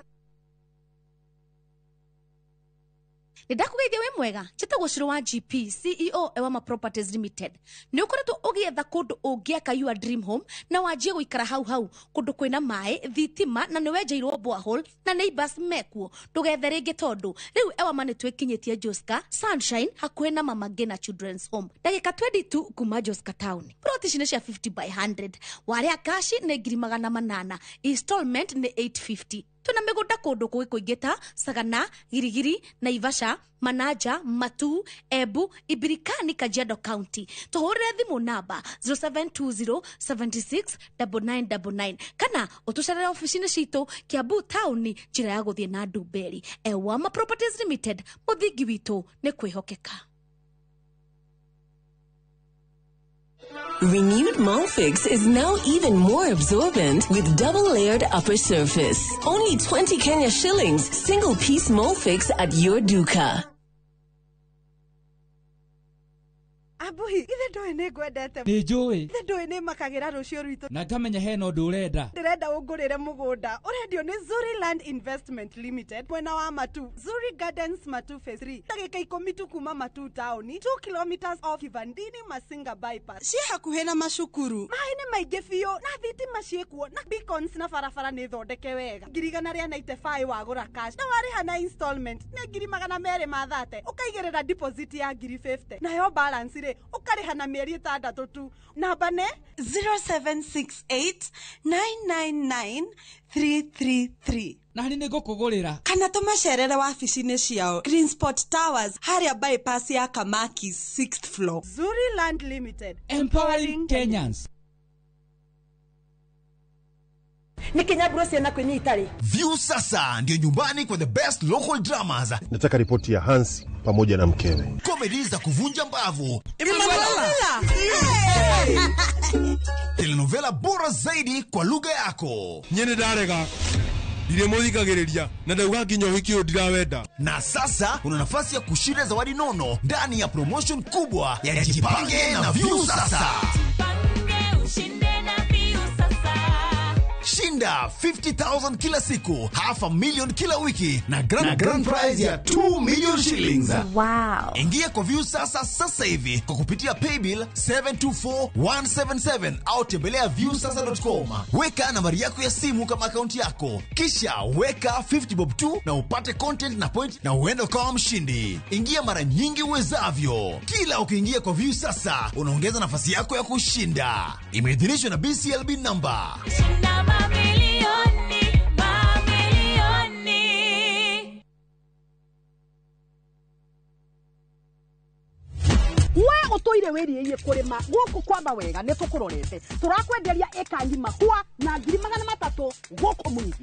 Ndakugeithia we mwega chitagwo Shiro wa GP CEO Ewama Properties Limited ni ukoretwo ugietha kundu ungiaka your dream home na wajie guikara hau kundu kwina mai thitima na ni wenjeirwo borehole na neighbors mekuo tugethe ringi tondu riu Ewama ni twikinyitie Joska Sunshine hakuhe na Mama Ngina Children's Home dakika 22 kuma Joska Town. Plot cine cia 50 by 100 waria cash ni 800 installment ni 850. Tuna migunda kundu kuingita Sagana, Girigiri, Naivasha, Manaja, Matu, Ebu, Ibirikani, Kajiado County. Tuhurire thimu namba 0720 76 9999 kana utucerere ofisini citu Kiambu Town njira ya guthie na Ndumberi. Ewama Properties Limited, muthingi witu ni kwihokeka. Renewed Molfix is now even more absorbent with double-layered upper surface. Only 20 Kenya shillings, single-piece Molfix at your duka. Abuhi, ithe ndoe nĩ ngwendete. Nĩ njũĩ. Ithe ndoe nĩ makagira rũcio rwitũ. Na ngamenya hena ũndũ ũrenda. Ndĩrenda ũngũrĩre mũgũnda. Ũrendio nĩ Zuri Land Investment Limited. Mwena wa Matu. Zuri Gardens Matu Phase 3. Ndagĩka 10 tu kuma Matu Town. 2 kilometers off Kivandini Masinga bypass. Ciĩ hakuhĩ na macukuru. Maĩ nĩ maingĩ biũ na thitima ciĩkuo na beacons na barabara nĩ thondeke wega. Ngirigana rĩa 95 wagũra cash. Na warĩha na installment nĩ 230 ũkaigĩrĩra deposit ya 50. Nayo balance rĩ ukariha na mieri 6 tu. Namba ne 0768 999 333. Na nĩ ngũkũgũrĩra. Kana tũmacerere wabici-inĩ ciao Greenspot Towers harĩa bypass ya Kamaki 6th floor. Zuri Land Limited, empowering Kenyans. View sasa ndio nyumbani kwa the best local dramas. Nataka ripoti ya Hansi pamoja na mkewe. Comedy za kuvunja mbavu. Telenovela bora zaidi kwa lugha yako. Nyene darega. Ndiremuthikagiriria na ndauga nginya hikio ndirawenda. Na sasa una nafasi ya kushinda zawadi nono ndani ya promotion kubwa ya Jipange na View sasa. Shinda Shinda 50,000 kila siku, half a million kila wiki na grand prize ya 2 million shillings. Wow. Ingia kwa Viusasa sasa hivi kwa kupitia paybill 724177 au tembelea viusasa.com. Weka nambari yako ya simu kama akaunti yako, kisha weka 50 bob tu na upate content na point na uende kama mshindi. Ingia mara nyingi uwezavyo. Kila ukiingia kwa Viusasa unaongeza nafasi yako ya kushinda. Imeidhinishwa na BCLB number. Shinda mamilioni, mamilioni. We utoire wiriye kurima guku kwamba wega ne tukurorete turakwenderia eka ngima kwa na 300 guku mwingi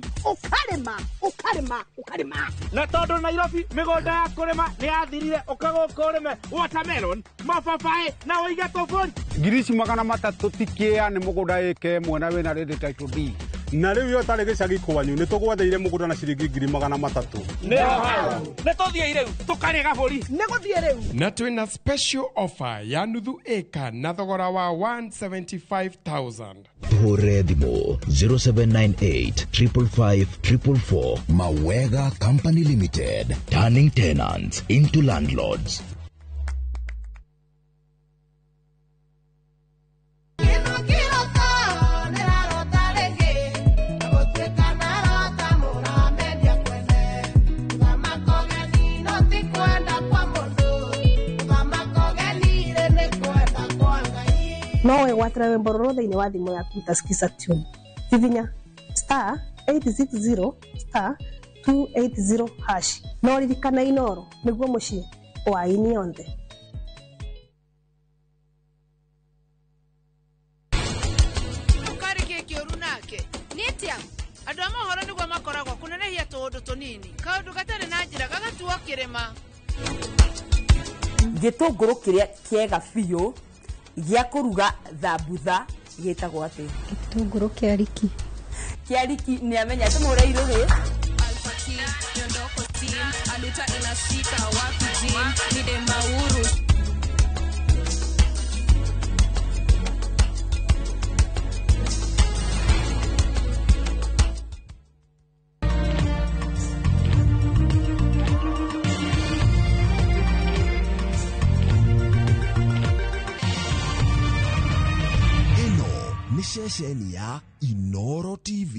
ukarima na tondu Nairobi migonda ya kurima ni yathirire ukagoka urime watermelon mababaĩ na uiga tofori 300 tikia ni mugunda eke mwena wina ready title D na riu yo tari gicagi kwanyu ni tugwatheire mugunda na ciringi 300 ne hau ne tothie riu tukarega buri ne guthie riu na twina special offer ya nuthu eka na thogora wa 175,000. Hore thimo 0798 555 444. Mawega Company Limited, turning tenants into landlords. No watira wimbo roro thiini wa thimu yaku utasikiza tune hivinya *860 *280# no ririkana inoro niguo mucii wa ini yonthe. Ukarike kioru nake nitia andu a mohoro niguo makoragwo kunenehia tundu tunini kaundu gatari na njira gagatuo kirima gitunguru kiria kiega biũ gĩa kũruga thambutha gĩtagwo atĩ gĩtũngũrũ kĩariki nĩ amenya tũmũre irũgĩ Aluta inashika watu jim nide mauru Ni shesheni ya Inoro TV.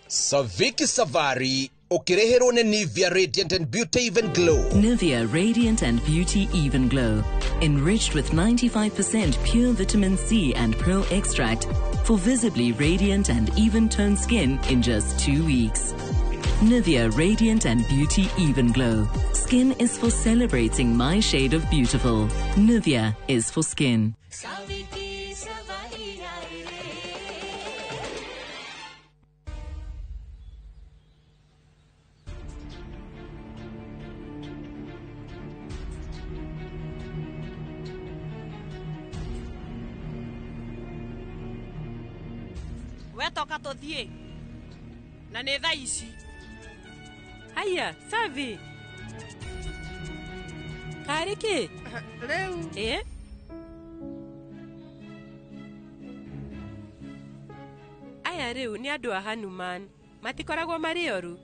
Saviki Savari ukireherwo ni Nivea Radiant and Beauty Even Glow. Nivea Radiant and Beauty Even Glow. Enriched with 95% pure vitamin C and pearl extract for visibly radiant and even-toned skin in just 2 weeks. Nivea Radiant and Beauty Even Glow. Skin is for celebrating my shade of beautiful. Nivea is for skin. Wetoka tuthie na nĩ thaa ici. Haya, Savi. Kariki. Rĩu. Aya rĩu nĩ andũ a Hanuman. Matikoragwo marĩ oru.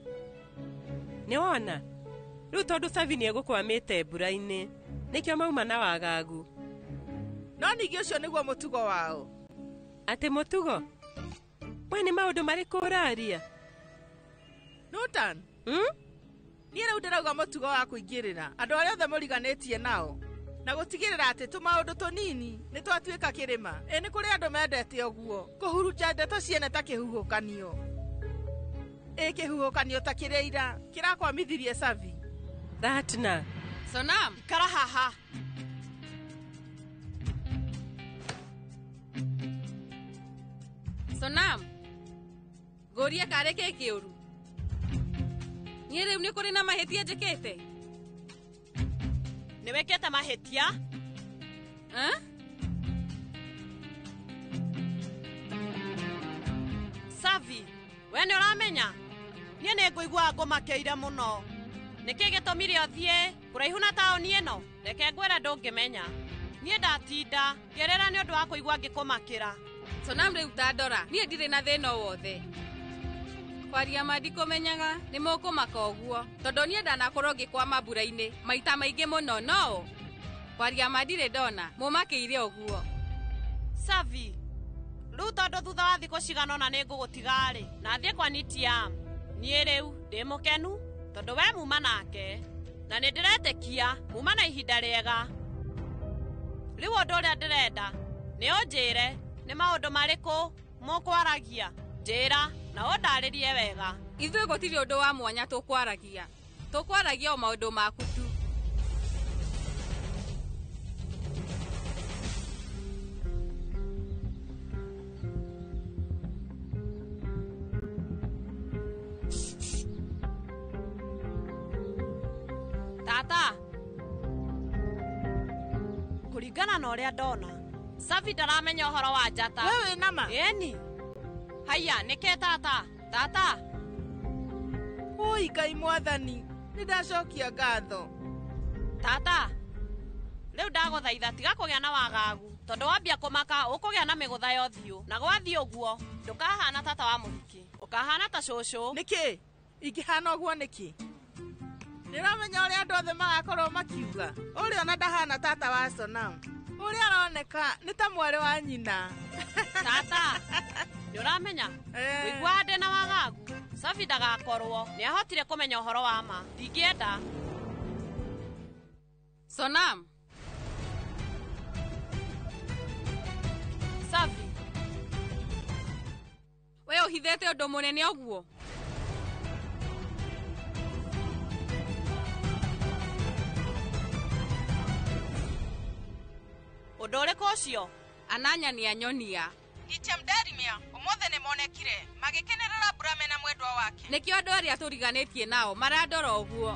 Nĩ wona? Rĩu tondũ Savi nĩ egũkwamĩte mbura-inĩ. Nĩkĩo mauma na wagagu. No ningĩ ũcio nĩguo mũtugo wao. Atĩ mũtugo? We nĩ maũndũ marĩkũ ũraria? Nutan? Niĩ rĩu ndĩrauga mũtugo wa kũingĩrĩra andũ arĩa othe mũriganĩtie nao na gũtigĩrĩra atĩ tũmaũndũ tũnini nĩ twatuĩka kĩrĩma. Ĩ nĩ kũrĩ andũ mendete ũguo kũhurunja ndeto ciene ta kĩhuhũkanio. Ĩ kĩhuhũkanio ta kĩrĩa ira kĩrakwamithirie Savi. Thatna. Sonam, ikara haha. Sonam, Goria kareke kĩũru. Niĩ rĩu nĩ kũrĩ na mahĩtia njĩkĩte. Nĩ wekete mahĩtia? Savi, we nĩ ũramenya niĩ nĩ ngũigua ngũmakeire mũno nĩkĩ gĩtũmire ũthiĩ kũraihu na taũni ĩno reke ngwĩre ndũngĩmenya niĩ ndatinda ngĩrĩra nĩ ũndũ wa kũigua ngĩkũmakĩra Sonam rĩu ta ndora niĩ ndirĩ na thĩna o wothe kwaria ma ndikũmenyaga nĩ mũkũmaka ũguo tondũ niĩ ndanakorwo ngĩkwama mbura-inĩ maita maingĩ mũno no kwaria ma ndirĩ ndona mũmakĩire ũguo Savi rĩu tondũ thutha wa thikũ cigana ũna nĩ ngũgũtiga-rĩ na thiĩ kwa Nitiam niĩ rĩu ndĩ mũkenu tondũ we muma nake na nĩ ndĩretĩkia muma na ihinda rĩega rĩu ũndũ ũrĩa ndĩrenda nĩ ũnjĩre nĩ maũndũ marĩkũ mũkwaragia njĩra na ũndarĩrie wega ithuĩ gũtirĩ ũndũ wa mwanya tũkwaragia o maũndũ maku tu tata kũringana na ũrĩa ndona Savi ndaramenya ũhoro wa njata we wĩ nama ĩni haya nĩkĩ tata ui Ngai mwathani nĩ ndacokia ngatho tata rĩu ndagũthaitha tiga kũgĩa na wagagu tondũ wambia kũmaka ũkũgĩa na mĩgũtha ya ũthiũ na gwathiĩ ũguo ndũkahana tata wa mũhiki ũkahana ta cũcũ nĩkĩ ingĩhana ũguo nĩkĩ nĩramenya ũrĩa andũ othe magakorwo makiuga ũrĩa ona ndahana tata wa Sonam ũrĩa aroneka nĩ ta mwarĩ wa nyina tata nĩũramenya wĩigua ndĩ na wagagu Savi ndagakorwo nĩahotire kũmenya ũhoro wa ma ndingĩenda Sonam Savi we ũhithĩte ũndũ mũnene ũguo ũndũ ũrĩkũ ũcio ananya nĩ anyonia Nitiam Darimia ũmũthĩ nĩ monekire magĩkenerera mbura mena mwendwa wake nĩkĩo andũ arĩa tũriganĩtie nao marandora ũguo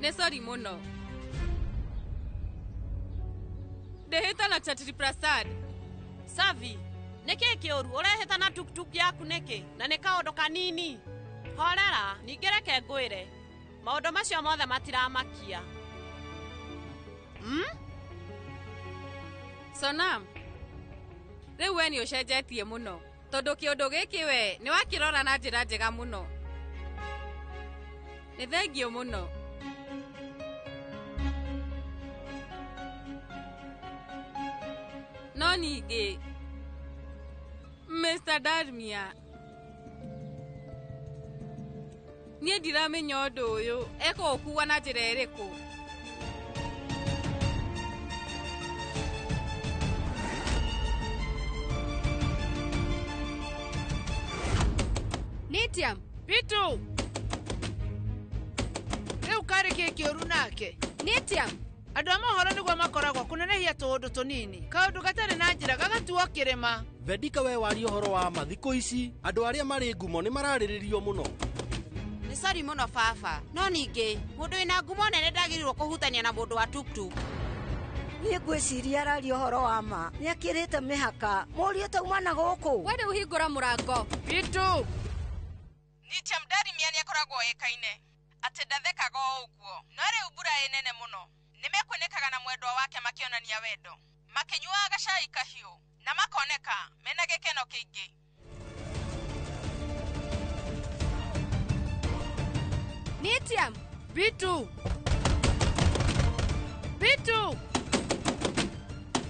nĩ sori mũno ndĩhĩta na Chatri Prasad Savi nĩkĩ kĩũru ũrehĩta na tuktuk yaku nĩkĩ na nĩ kaũndũ kanini horera ningĩ reke ngwĩre maũndũ macio mothe matiramakia Sonam rĩu we nĩ ũcenjetie mũno tondũ kĩũndũ gĩkĩ we nĩ wakĩrora na njĩra njega mũno nĩ thengio mũno no ningĩ Mr. Darmia niĩ ndiramenya ũndũ ũyũ ekũũkuua na njĩra ĩrĩkũ Nitiam Pitu rĩu karĩ kĩ kĩũru nake Nitiam andũ a mohoro nĩguo makoragwo kũnenehia tũũndũ tũnini kaũndũ gatarĩ na njĩra gagatuo kĩrĩma Vendika we waria ũhoro wa ma thikũ ici andũ arĩa marĩ ngumo nĩ mararĩrĩrio mũno nĩ sori mũno baba no ningĩ mũndũ wĩna ngumo nene ndagĩrĩirwo kũhutania na mũndũ wa tuktuk niĩ ngwĩciria araria ũhoro wa ma nĩ akĩrĩte mĩhaka mũriũ tauma na gũkũ we rĩu hingũra mũrango Pitu Nitiam Darimia nĩ akoragwo ĩkaine atĩ ndathekaga ũguo no rĩu mbura ĩ nene mũno nĩmekwĩnĩkaga na mwendwa wake makĩonania wendo makĩnyuaga gacai kahiũ na makoneka mena gĩkeno kĩingĩ Nitiam Pitu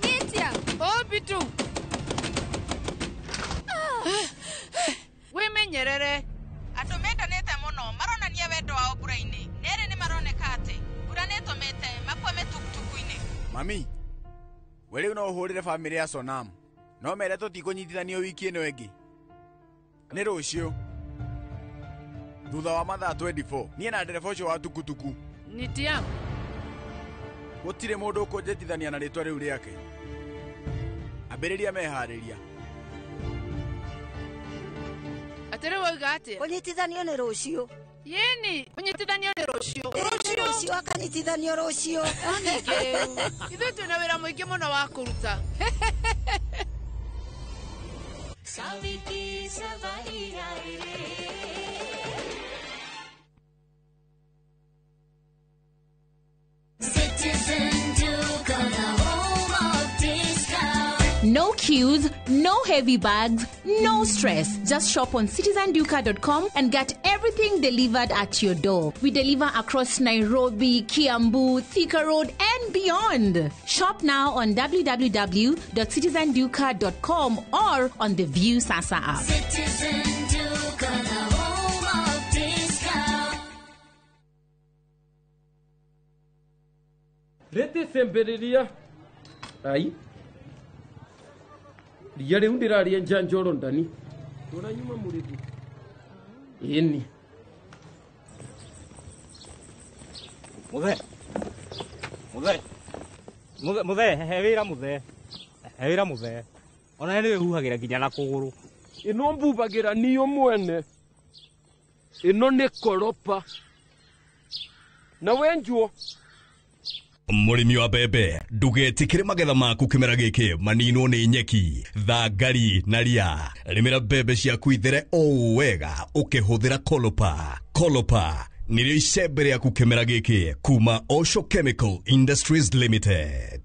Nitiam Pitu wĩmenyerere andũ mendanĩte mũno maronania wendo wao mbura-inĩ nĩrĩ nĩ maroneka atĩ mbura nĩtũmĩte makwame tuktuku-inĩ mami we rĩu no ũhũrĩre bamĩrĩ ya Sonam no mere tũtikũnyitithanio wiki ĩno ĩngĩ nĩ rũciũ thutha wa mathaa 24 niĩ na ndereba ũcio wa tukutuku Nitiam gũtirĩ mũndũ ũkũnjĩtithania na rĩtwa rĩu rĩake ambĩrĩria meharĩria atĩrĩ woiga atĩa kũnyitithanio nĩ rũciũ yeni kũnyitithanio nĩ rũciũ rũciũ akanyitithanio rũciũ ningĩ rĩu ithuĩ twĩna wĩra mũingĩ mũno wa kũruta Saviti Savai Citizen Duke on the home of discount. No queues, no heavy bags, no stress. Just shop on citizenduka.com and get everything delivered at your door. We deliver across Nairobi, Kiambu, Thika Road, and beyond. Shop now on www.citizenduka.com or on the View Sasa app. Citizen Duke on the home of discount. Rete semberiria. Ai. Yare undiraria njanjoro ndani. Tuna nyuma murithi. Ini. Muthe hewira muthe ona niwe huhagira nginya na kuguru ino mbubagira niyo mwene ino ni koropa na wenjuo Murimi wa bebe ndugetikire magetha maku kimera giki maninwo ni nyeki thangari na ria rimira bebe ciaku ithere o wega ukihuthira kolopa nirio icembe riaku kimera giki kuma Osho Chemical Industries Limited.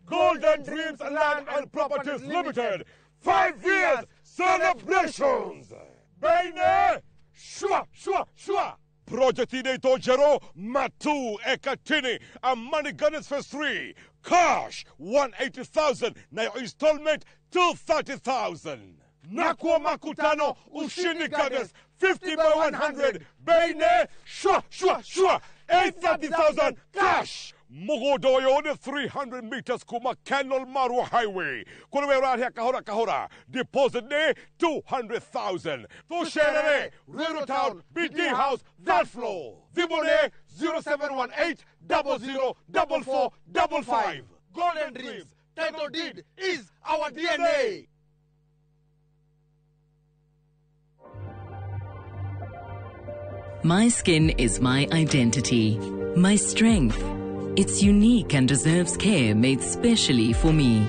Golden Dreams Land and Properties Limited 5 years celebrations. Baine shwa Project Ineto Jero Matu Ekatini Amani Gunners Phase 3 cash 180,000 na installment 230,000. Nakwa Makutano Ushini Gunners 50 by 100 Baine shwa 830,000 cash. Mogodoyo on 300 meters kuma Canal Marwa Highway. Kulewe rahi kahora. Deposit ne 200,000. To share Railroad Town, BD House, that floor. Zibone 0718 004455. Golden Dreams, title deed is our DNA. My skin is my identity, my strength. It's unique and deserves care made specially for me.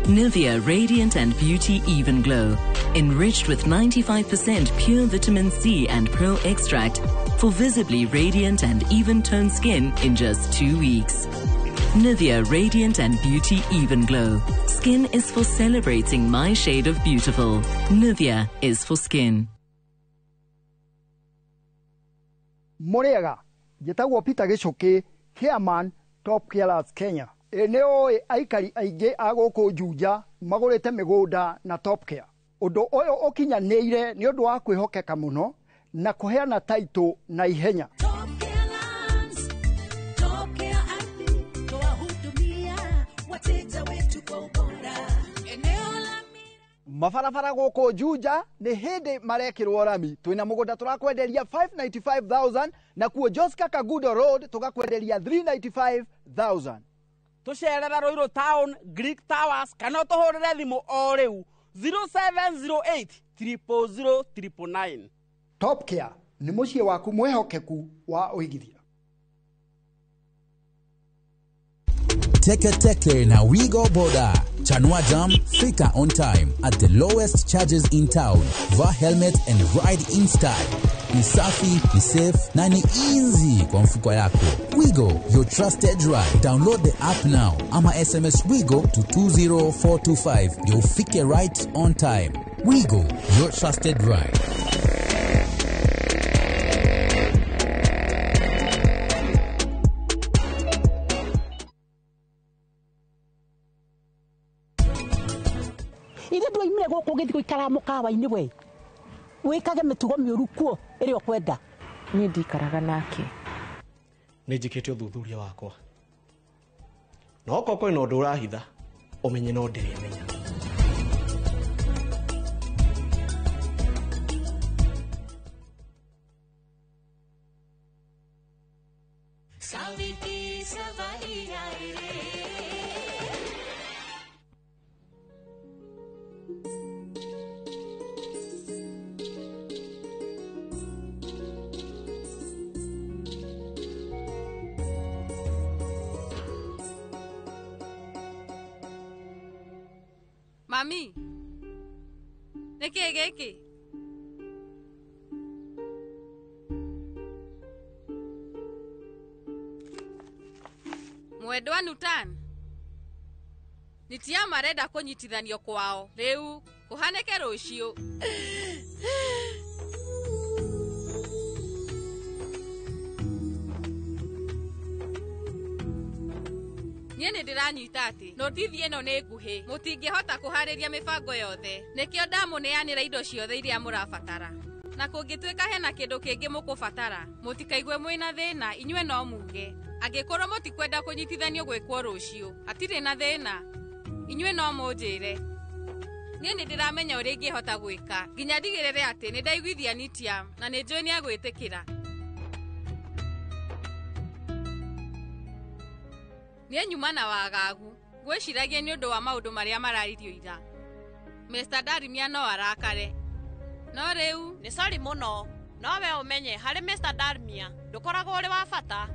Nivea Radiant and Beauty Even Glow, enriched with 95% pure vitamin C and pearl extract for visibly radiant and even-toned skin in just 2 weeks. Nivea Radiant and Beauty Even Glow. Skin is for celebrating my shade of beautiful. Nivea is for skin. Moriaga, Jetago Peter Geshoke, Chairman, Top Carers Kenya. Eneo aikari aige agoko Juja, magorete migoda na Top Care. Odo oyo okinya neire ni odo wa kwihokeka muno na kuheana title na ihenya. Mafarafara goko Juja ni hindi marekirwo rami. Twina mugoda turakwenderia 595,000 na kuo Joska Kagudo Road tugakwenderia 395,000. Tucerera Roiro Town, Greek Towers, kana tuhurire thimu o riu 0708 000 999. Top Care ni mucie waku mwehokeku wa uigithia. Teke na Wigo Boda. Chanua Jam, fika on time at the lowest charges in town. Va helmet and ride in style. Ni safi, ni safe, na ni easy kwa mfuko yako. Wigo, your trusted ride. Download the app now. Ama SMS Wigo to 20425. You'll fike right on time. Wigo, your trusted ride. Imire goko githi guikara mukawa-ini we wikage mitugo miuru kuo iri okwenda ni ndikaraga nake ni njikite uthuthuria wakwa no koko ino ndu urahitha umenye no ndiri menya Saviti Savai Mami, nĩkĩ gĩkĩ? Mwendwa Nutan, Nitiam arenda kũnyitithanio kwao. Rĩu kũhanĩke rũciũ. Niĩ nĩndĩranyita atĩ notithi ĩno nĩ nguhĩ, mũtingĩhota kũharĩria mĩbango yothe. Nĩkĩo ndamũneanĩra indo ciothe iria mũrabatara. Na kũngĩtuĩka hena kĩndũ kĩngĩ mũkũbatara, mũtikaigue mwĩna thĩna, inyuĩ no muge. Angĩkorwo mũtikwenda kũnyitithanio gwĩkwo rũciũ, hatirĩ na thĩna, inyuĩ no mũnjĩre. Niĩ nĩndĩramenya ũrĩa ingĩhota gwĩka, nginya ndigĩrĩre atĩ nĩndaiguithia Nitiam na nĩnjũĩ nĩagwĩtĩkĩra. Niĩ nyuma na wagagu, ngwĩciragia nĩ ũndũ wa maũndũ marĩa mararirio ira. Mr. Darimia no arakare. No rĩu nĩ sorry mũno, no we ũmenye harĩ Mr. Darimia ndũkoragwo ũrĩ wa bata.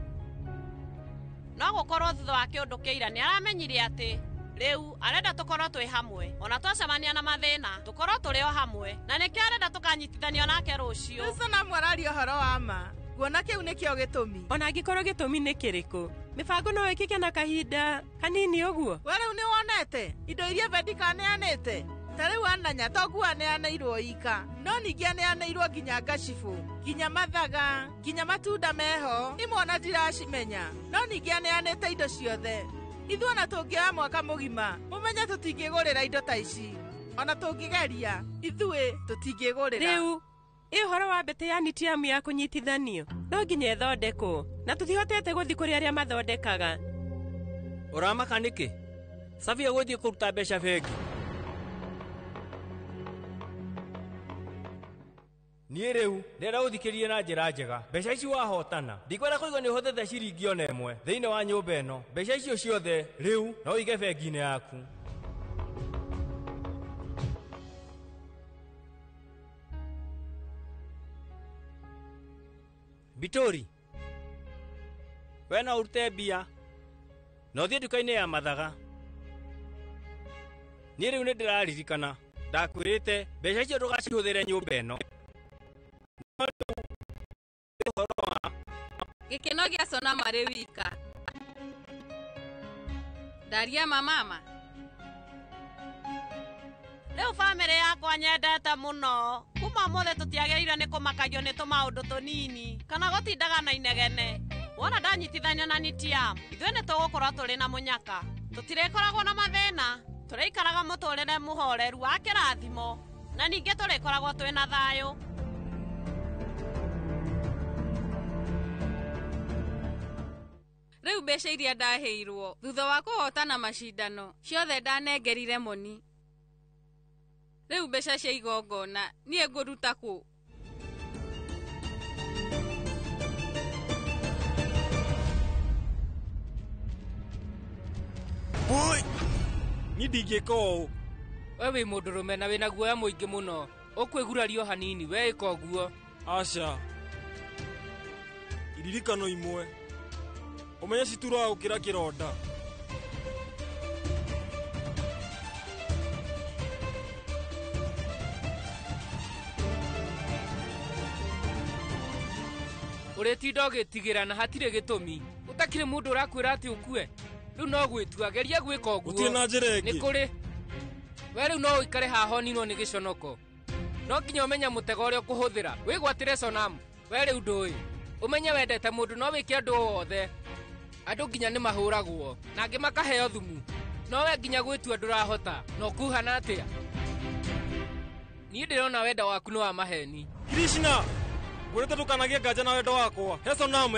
No gũkorwo thutha wa kĩũndũ kĩira nĩ aramenyire atĩ rĩu arenda tũkorwo twĩ hamwe, ona twacemania na mathĩna tũkorwo tũrĩ o hamwe, na nĩkĩo arenda tũkanyitithanio nake rũciũ. Rĩu na mwararia ũhoro wa ma, nguona kĩu nĩkĩo gĩtũmi. Ona angĩkorwo gĩtũmi nĩ kĩrĩkũ, mĩbango no ĩkĩke na kahinda kanini ũguo. We rĩu nĩwonete indo iria Vendika aneanĩte? Ta rĩu Ananya toguo aneanĩirwo ika, no ningĩ aneanĩirwo nginya ngacibũ, nginya mathaga, nginya matunda meho, imwe ona ndiracimenya, no ningĩ aneanĩte indo ciothe. Ithuĩ ona tũngĩoya mwaka mũgima, mũmenye tũtingĩgũrĩra indo ta ici. Ona tũngĩgeria, ithuĩ tũtingĩgũrĩra. Rĩu ũhoro wa mbete ya Nitiam ya kũnyitithanio no nginya ĩthondekwo, na tũtihotete gũthiĩ kũrĩ arĩa mathondekaga. Ũramaka nĩkĩ? Savia gũthiĩ kũruta mbeca bengi. Niĩ rĩu ndĩrenda ũthikĩrie na njĩra njega. Mbeca ici wahotana, ndikwenda kũigua nĩ ũhotete ciringi ona ĩmwe thĩinĩ wa nyũmba ĩno. Mbeca icio ciothe rĩu no ũige bengi-inĩ yaku. Bitori, we no ũrute mbia na ũthiĩ nduka-inĩ ya mathaga. Niĩ rĩu nĩndĩraririkana ndakwĩrĩte mbeca icio ndũgacihũthĩre nyũmba ĩno. Gĩkeno gĩa Sona marĩ wika. Ndaria mama. Rĩu bamĩrĩ yakwa nyendete mũno. Kuma mũthĩ tũtiagĩrĩire nĩ kũmakagio nĩ tũmaũndũ tũnini kana gũtindaga na inegene. Wona ndanyitithanio na Nitiam, ithuĩ nĩ tũgũkorwo tũrĩ na mũnyaka. Tũtirĩkoragwo na mathĩna, tũrĩikaraga mũtũrĩre mũhoreru wa kĩrathimo, na ningĩ tũrĩkoragwo twĩ na thayũ. Rĩu mbeca iria ndaheirwo thutha wa kũhotana macindano ciothe ndanengerire Moni. Rĩu mbeca cia igongona niĩ ngũruta kũ? Niĩ ndingĩka ũũ. We wĩ mũndũrũme na wĩna guoya mũingĩ mũno, ũkwĩgurario hanini, we ĩka ũguo. Aca, iririkano imwe ũmenye cituraga gũkĩra kĩronda. Ũrĩtinda ũgĩtigĩra na hatirĩ gĩtũmi, ũtakĩrĩ mũndũ ũrakwĩra atĩ ũkue. Rĩu no gwĩtua, geria gwĩka ũguo. Gũtirĩ na njĩra ĩngĩ. Nĩ kũrĩ. We rĩu no ũikare haha ũninwo nĩ gĩconoko. No nginya ũmenya mũtego ũrĩa ũkũhũthĩra, wĩgwatĩre Sonam. We rĩu ndũĩ, ũmenye wendete mũndũ no wĩke andũ othe. Andũ nginya nĩ mahũragwo, na angĩ makaheo thumu. No we nginya gwĩtua ndũrahota, na ũkuhana atĩa? Niĩ ndĩrona wenda waku nĩ wa maheni. Krishna, ngwĩrĩte ndũkanagie nganja na wendo wakwa. He Sonam,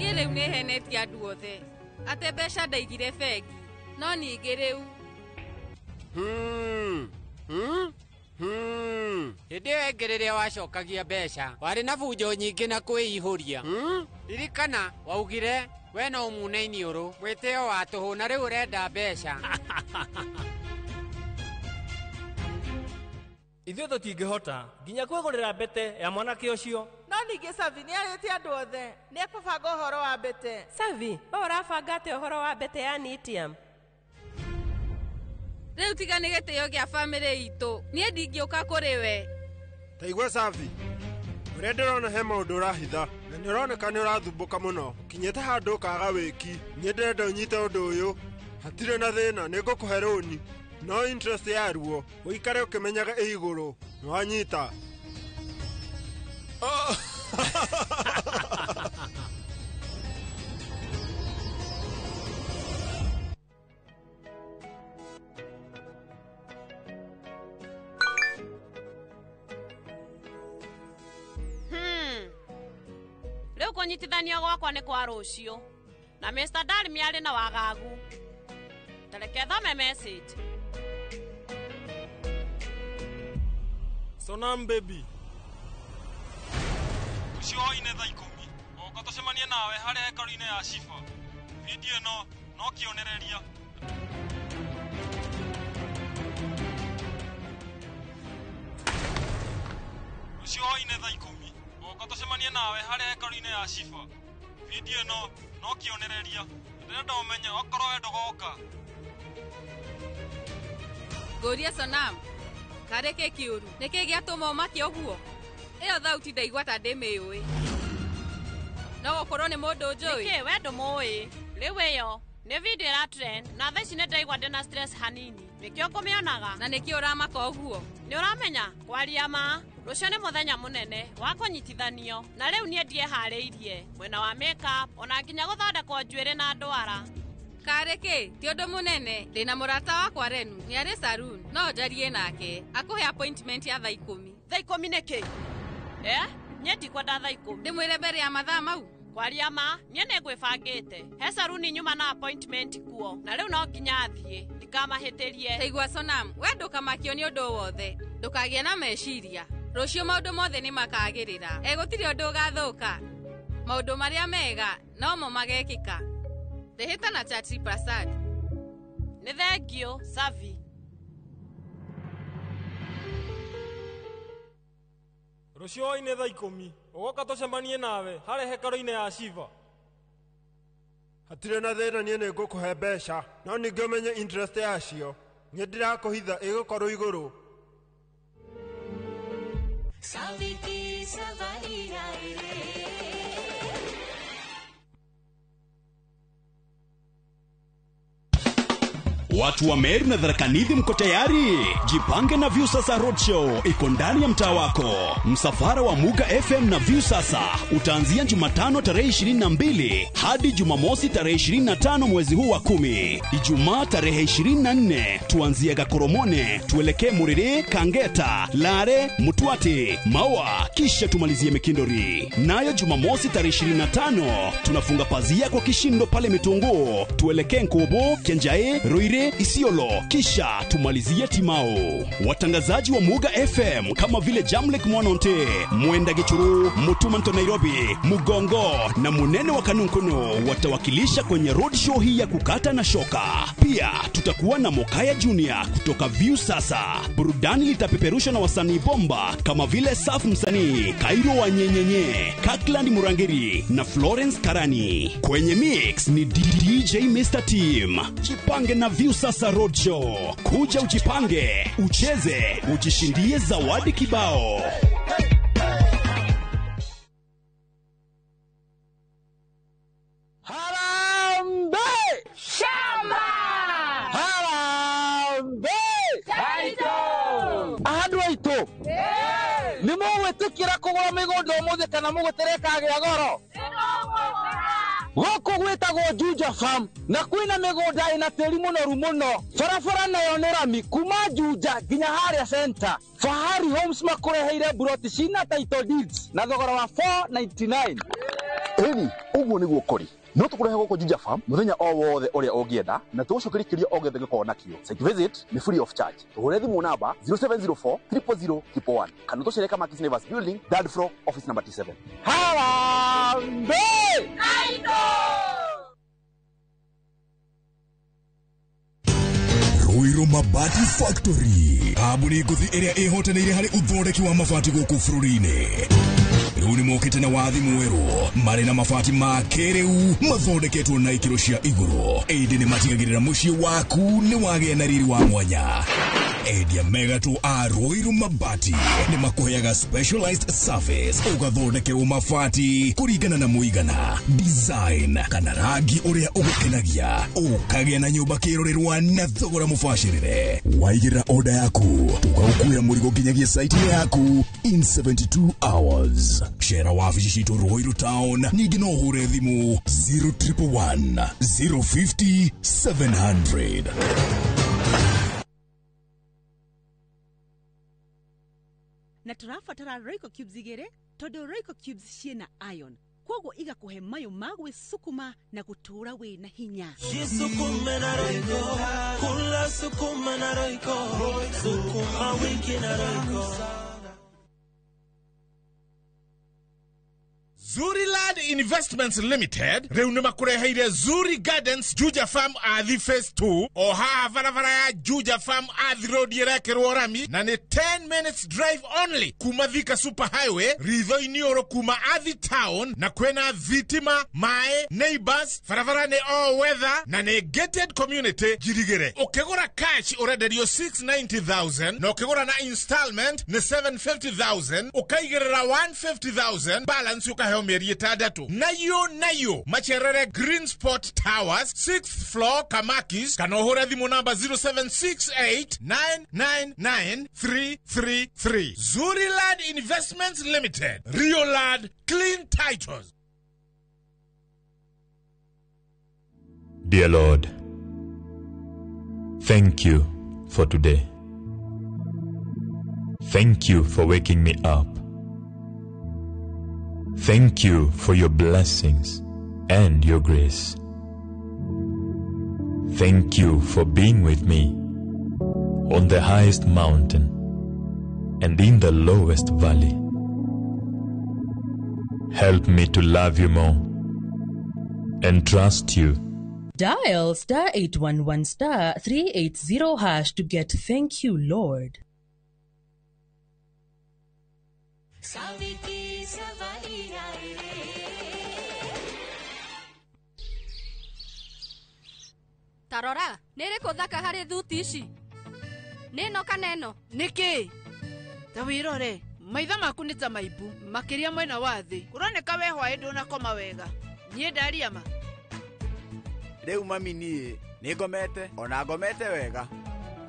Niĩ rĩu nĩhenetie andũ othe atĩ mbeca ndaigire bengi, no ningĩ rĩu Hĩndĩ ĩyo ĩngĩ rĩrĩa wacokagia mbeca warĩ na bunjo nyingĩ na kwĩihũria. Ririkana waugire we no ũmune iniũrũ mwĩtĩo wa tũhũ na rĩu ũrenda mbeca. Ithuĩ tũtingĩhota nginya kwĩgũrĩra mbete ya mwanake ũcio. No ningĩ Savi nĩarĩtie andũ othe nĩekũbanga ũhoro wa mbete. Savi, we ũrabanga atĩ ũhoro wa mbete ya Nitiam? Rĩu tiga nĩ gĩtĩo gĩa bamĩrĩ itũ, niĩ ndingĩũka kũrĩ we. Taigua Savi, ũrĩa ndĩrona he maũndũ ũrahitha na nĩũroneka nĩũrathumbũka mũno. Kinyĩte handũ ũkaga wĩki, niĩ ndĩrenda ũnyite ũndũ ũyũ. Hatirĩ na thĩna, nĩngũkũhe rũni, no interest ya ruo ũikare ũkĩmenyaga ĩ igũrũ. Nĩwanyita? Rĩu kũnyitithania gwakwa nĩ kwa rũciũ na Mr. Darmy arĩ na wagagu. Tareke thome message. Sonam baby, Rũciũ hwaĩ-inĩ thaa 10 oka tũcemanie nawe harĩa hekarũ-inĩ ya Shifa. Video ĩno no kĩonereria. Rũciũ hwaĩ-inĩ thaa 10 oka tũcemanie nawe harĩa hekarũ-inĩ ya Shifa. Video ĩno no kĩonereria. Ndĩrenda ũmenye okorwo we ndũgoka. Ngũria Sonam, karĩ kĩ kĩũru? Nĩkĩ gĩatũma ũmake ũguo? Ĩyo thauti ndaigua ta ndĩmĩũĩ. No gũkorwo nĩ mũndũ njũĩ? Nĩkĩ we ndũmũĩ? Rĩu ĩyo nĩ video ĩra trend na thaa ici nĩndaigua ndĩna stress hanini. Nĩkĩo ngũmĩonaga. Na nĩkĩo ũramaka ũguo? Nĩũramenya kwaria ma rũciũ nĩ mũthenya mũnene wa kũnyitithanio na rĩu niĩ ndiĩharĩirie mwena wa makeup ona nginya gũthondekwo njuĩrĩ na ndwara. Karĩ kĩ? Ti ũndũ mũnene. Ndĩna mũrata wakwa Renu nĩarĩ saloon, no njarie nake akũhe appointment ya thaa 10. Thaa 10 nĩkĩ? Niĩ ndikwenda thaa 10. Ndĩmwĩre mbere ya mathaa mau? Kwaria ma niĩ nĩngwĩbangĩte. He saloon nyuma na appointment kuo na rĩu no nginya thiĩ ndikamahĩtĩrie. Taigua Sonam, we ndũkamakio nĩ ũndũ wothe, ndũkagĩa na meciria. Rũciũ maũndũ mothe nĩ makagĩrĩra. Gũtirĩ ũndũ ũgathũka. Maũndũ marĩa mega no mo magekĩka. Reheta na Chatri Prasad. Nĩ thengio Savi. Rũciũ hwaĩ-inĩ thaa 10 ũgoka tũcemanie nawe harĩa hekarũ-inĩ ya Shiva. Hatirĩ na thĩna, niĩ nĩngũkũhe mbeca, no ningĩ ũmenye interest yacio. Niĩ ndirakũhitha ĩgũkorwo igũrũ. Saviti Savaria. Watu wa Meru na Tharaka Nithi mko tayari? Jipange na Viusasa Roadshow iko ndani ya mtaa wako. Msafara wa Muga FM na Viusasa utaanzia Jumatano tarehe 22 hadi Jumamosi tarehe 25 mwezi huu wa 10. Ijumaa tarehe 24 tuanzia Gakoromone tuelekee Muriri, Kangeta, Lare, Mutwati, Maua kisha tumalizie Mikindori. Nayo Jumamosi tarehe 25 tunafunga pazia kwa kishindo pale Mitungu tuelekee Nkobo, Kenjae, Ruire, Isiolo kisha tumalizie Timao. Watangazaji wa Muga FM kama vile Jamlek Mwanonte, Mwenda Gichuru, Mutumanto Nairobi, Mugongo na Munene wa Kanunkuno watawakilisha kwenye road show hii ya kukata na shoka. Pia tutakuwa na Mokaya Junior kutoka Viusasa. Burudani litapeperushwa na wasanii bomba kama vile Saf Msanii, Kairo wa Nyenyenye, Kakland Murangiri na Florence Karani. Kwenye mix ni DJ Mr. Team. Jipange na Viusasa Roadshow. Kuja ujipange, ucheze, ujishindie zawadi kibao. Harambe! Shamba! Harambe! Taito! Ahadu aito! Ni mũgwĩtĩkĩra kũgũra mĩgũnda ũmũthĩ kana mũgũterekagĩra goro? Gũkũ gwĩtagwo Juja Farm na kwĩna mĩgũnda ĩna tĩri mũnoru mũno. Barabara nayo nĩ rami kuma Juja nginya harĩa center. Fahari Homes makũreheire buroti cina title deeds na thogora wa $499. Eni, ũguo nĩguo kũrĩ. no tukurehe goko Juja Farm muthenya o wothe uria ungienda na tugucokeria o gethe giko nakio. Site visit ni free of charge. Tuhure thimu namba 0704 000 111 kana tucereka Makis Nevers building third floor office number 27. Harambe Aido Ruiru Mabati Factory kambuni nguthi iria ihotanire hari uthondeki wa mabati guku bururi-ini. Riu ni mokite na wathi mweru mari na mabati ma kiriu mathondeketwo na ikiro cia iguru. Indi ni matigagirira mucii waku ni wagia na riri wa mwanya. Endia megatu a Ruiru Mabati ni makuheaga specialized service ugathondekerwo mabati kuringana na muigana, design kana rangi uria ugukenagia. Ukagia na nyumba kirorerwa na thogora mubashirire. Waigirira order yaku tugagukuira murigo nginyagia site yaku in 72 hours. Shera wabici citu Ruiru Town ningi no hure thimu 0111 050 700. Na turafatara Royco Cubes igere todo Royco Cubes ciena iron kwogo igakuhe mayo magwe sukuma na gutura we na hinya. Sukuma na Royco kula sukuma na Royco sukuma wiki na Royco. Zuriland Investments Limited riu ni makureheire Zuri Gardens Juja Farm Athi Phase 2 o haha barabara ya Juja Farm Athi Road yerekerwo rami na ni 10 minutes drive only kuma Thika Super Highway ritho-ini oro kuma Athi Town na kwena thitima mae neighbors barabara ni all weather na ni gated community jirigere. Ukigura cash urenderio 690,000 na ukigura na installment ni 750,000 ukaigirira 150,000 balance ukahe mieri itandatu. Nayo macherere Green Spot Towers 6th floor Kamakis kana uhure thimu namba 0768999333. Zuriland Investments Limited, Rio Land, clean titles. Dear Lord, thank you for today. Thank you for waking me up. Thank you for your blessings and your grace. Thank you for being with me on the highest mountain and in the lowest valley. Help me to love you more and trust you. Dial *811 380# to get thank you, Lord. Tarora, nere kodhaka hare dhuti ici. Neno kaneno. Niki? Tawirore, maitha maku nĩ ta maibu, makiria mwena wa thĩ. Kuroneka we hwaĩ ndũnakoma wega. Niĩ ndaria ma. Rĩu mami niĩ nĩngomete, ona ngomete wega.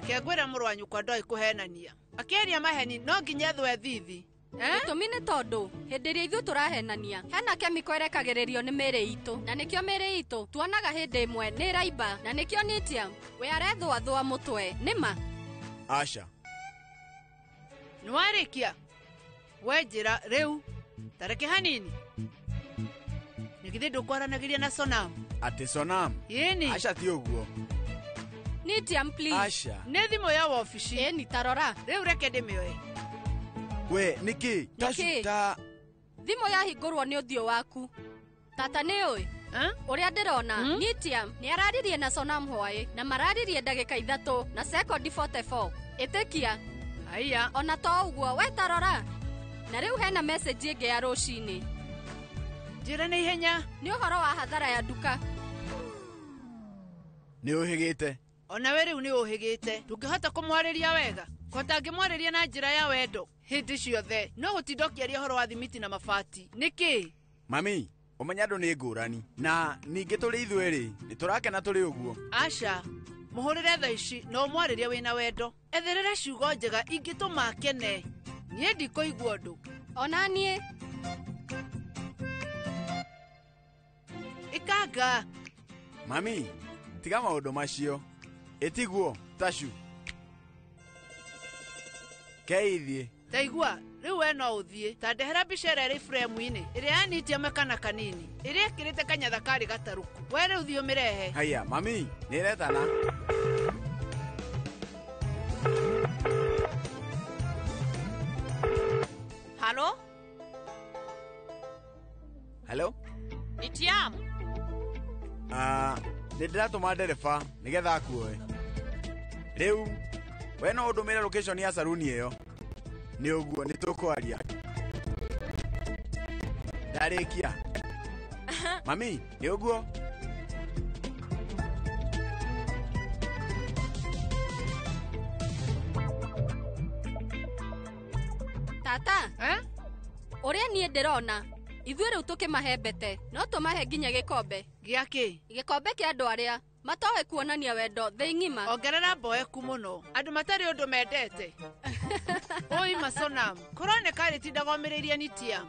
Kengwĩra mũrũ wa nyũkwa ndoĩ kũhenania. Akĩaria maheni no nginya thwe thithi. Gĩtũmi nĩ tondũ hĩndĩ ĩrĩa ithuĩ tũrahenania hena kemiko ĩrekagĩrĩrio nĩ mĩĩrĩ itũ, na nĩkĩo mĩĩrĩ itũ tuonaga hĩndĩ ĩmwe nĩ ĩraimba, na nĩkĩo lithium we arethũathũa mũtwe nĩma. Aca nĩwarĩkia we njĩra rĩu tareke hanini nĩ githĩ ndũkwaranagĩria na Sonam. Ati Sonam? Yeni. Aca ti ũguo. Lithium please. Aca nĩ thimũ ya wabici. Ĩni tarora rĩu reke ndĩmĩoe. We niki tashuta thimo yahingũrwo nĩ ũthiũ waku. Tata nĩ ũĩ ũrĩa ndĩrona Lithium nĩ araririe na Sonam hwaĩ na mararirie ndagĩka 3 na sekondi 44. Ĩtĩkia aya ona to ũguo we tarora na rĩu hena message ĩngĩ ya rũcinĩ. Njĩra nĩ ihenya. Nĩ ũhoro wa hathara ya nduka. Nĩ ũhĩgĩte. Ona we rĩu nĩ ũhĩgĩte. Ndũngĩhota kũmwarĩria wega. Kota ngĩmwarĩria na njĩra ya wendo hĩndĩ ciothe no gũtindokiaria ũhoro wa thimiti na mabati. Nĩkĩ? Mami, ũmenya andũ nĩ ngũrani na ningĩ tũrĩ ithuerĩ nĩ tũrakena tũrĩ ũguo. Aca mũhũrĩre thaa ici no mwarĩria wĩna wendo. Etherera ciugo njega ingĩtũma akene. Niĩ ndikũigua ũndũ. Ona niĩ. Ikanga. Mami, tiga maũndũ macio. Ĩtiguo, Tashu. Keithie. taigua riu we no uthie ta ndehera mbica ĩrĩa ĩrĩ frame-inĩ ĩrĩa yanitie makana kanini ĩrĩa ĩkĩrĩte kanyathakarĩ gataruku we rĩu thiĩ ũmĩrehe. Haya mami nĩretana. Halo? Hello? Ni Tiam. Nĩndĩratũma ndereba nĩgetha akuoe. Rĩu we no ũndũmĩre location ya saruni ĩyo. Nĩ ũguo nĩtũkwaria. Ndarĩkia. Mami, nĩ ũguo? Tata, ũrĩa niĩ ndĩrona ithuĩ rĩu tũkĩmahe mbete no tũmahe nginya gĩkombe. Gĩakĩ? Gĩkombe kĩa andũ arĩa matoĩ kuonania wendo thĩ ng'ima. Ongerera mboeku mũno andũ matarĩ ũndũ mendete. Oi Sonam, kũroneka rĩtindaga omĩrĩirie ni Tiam.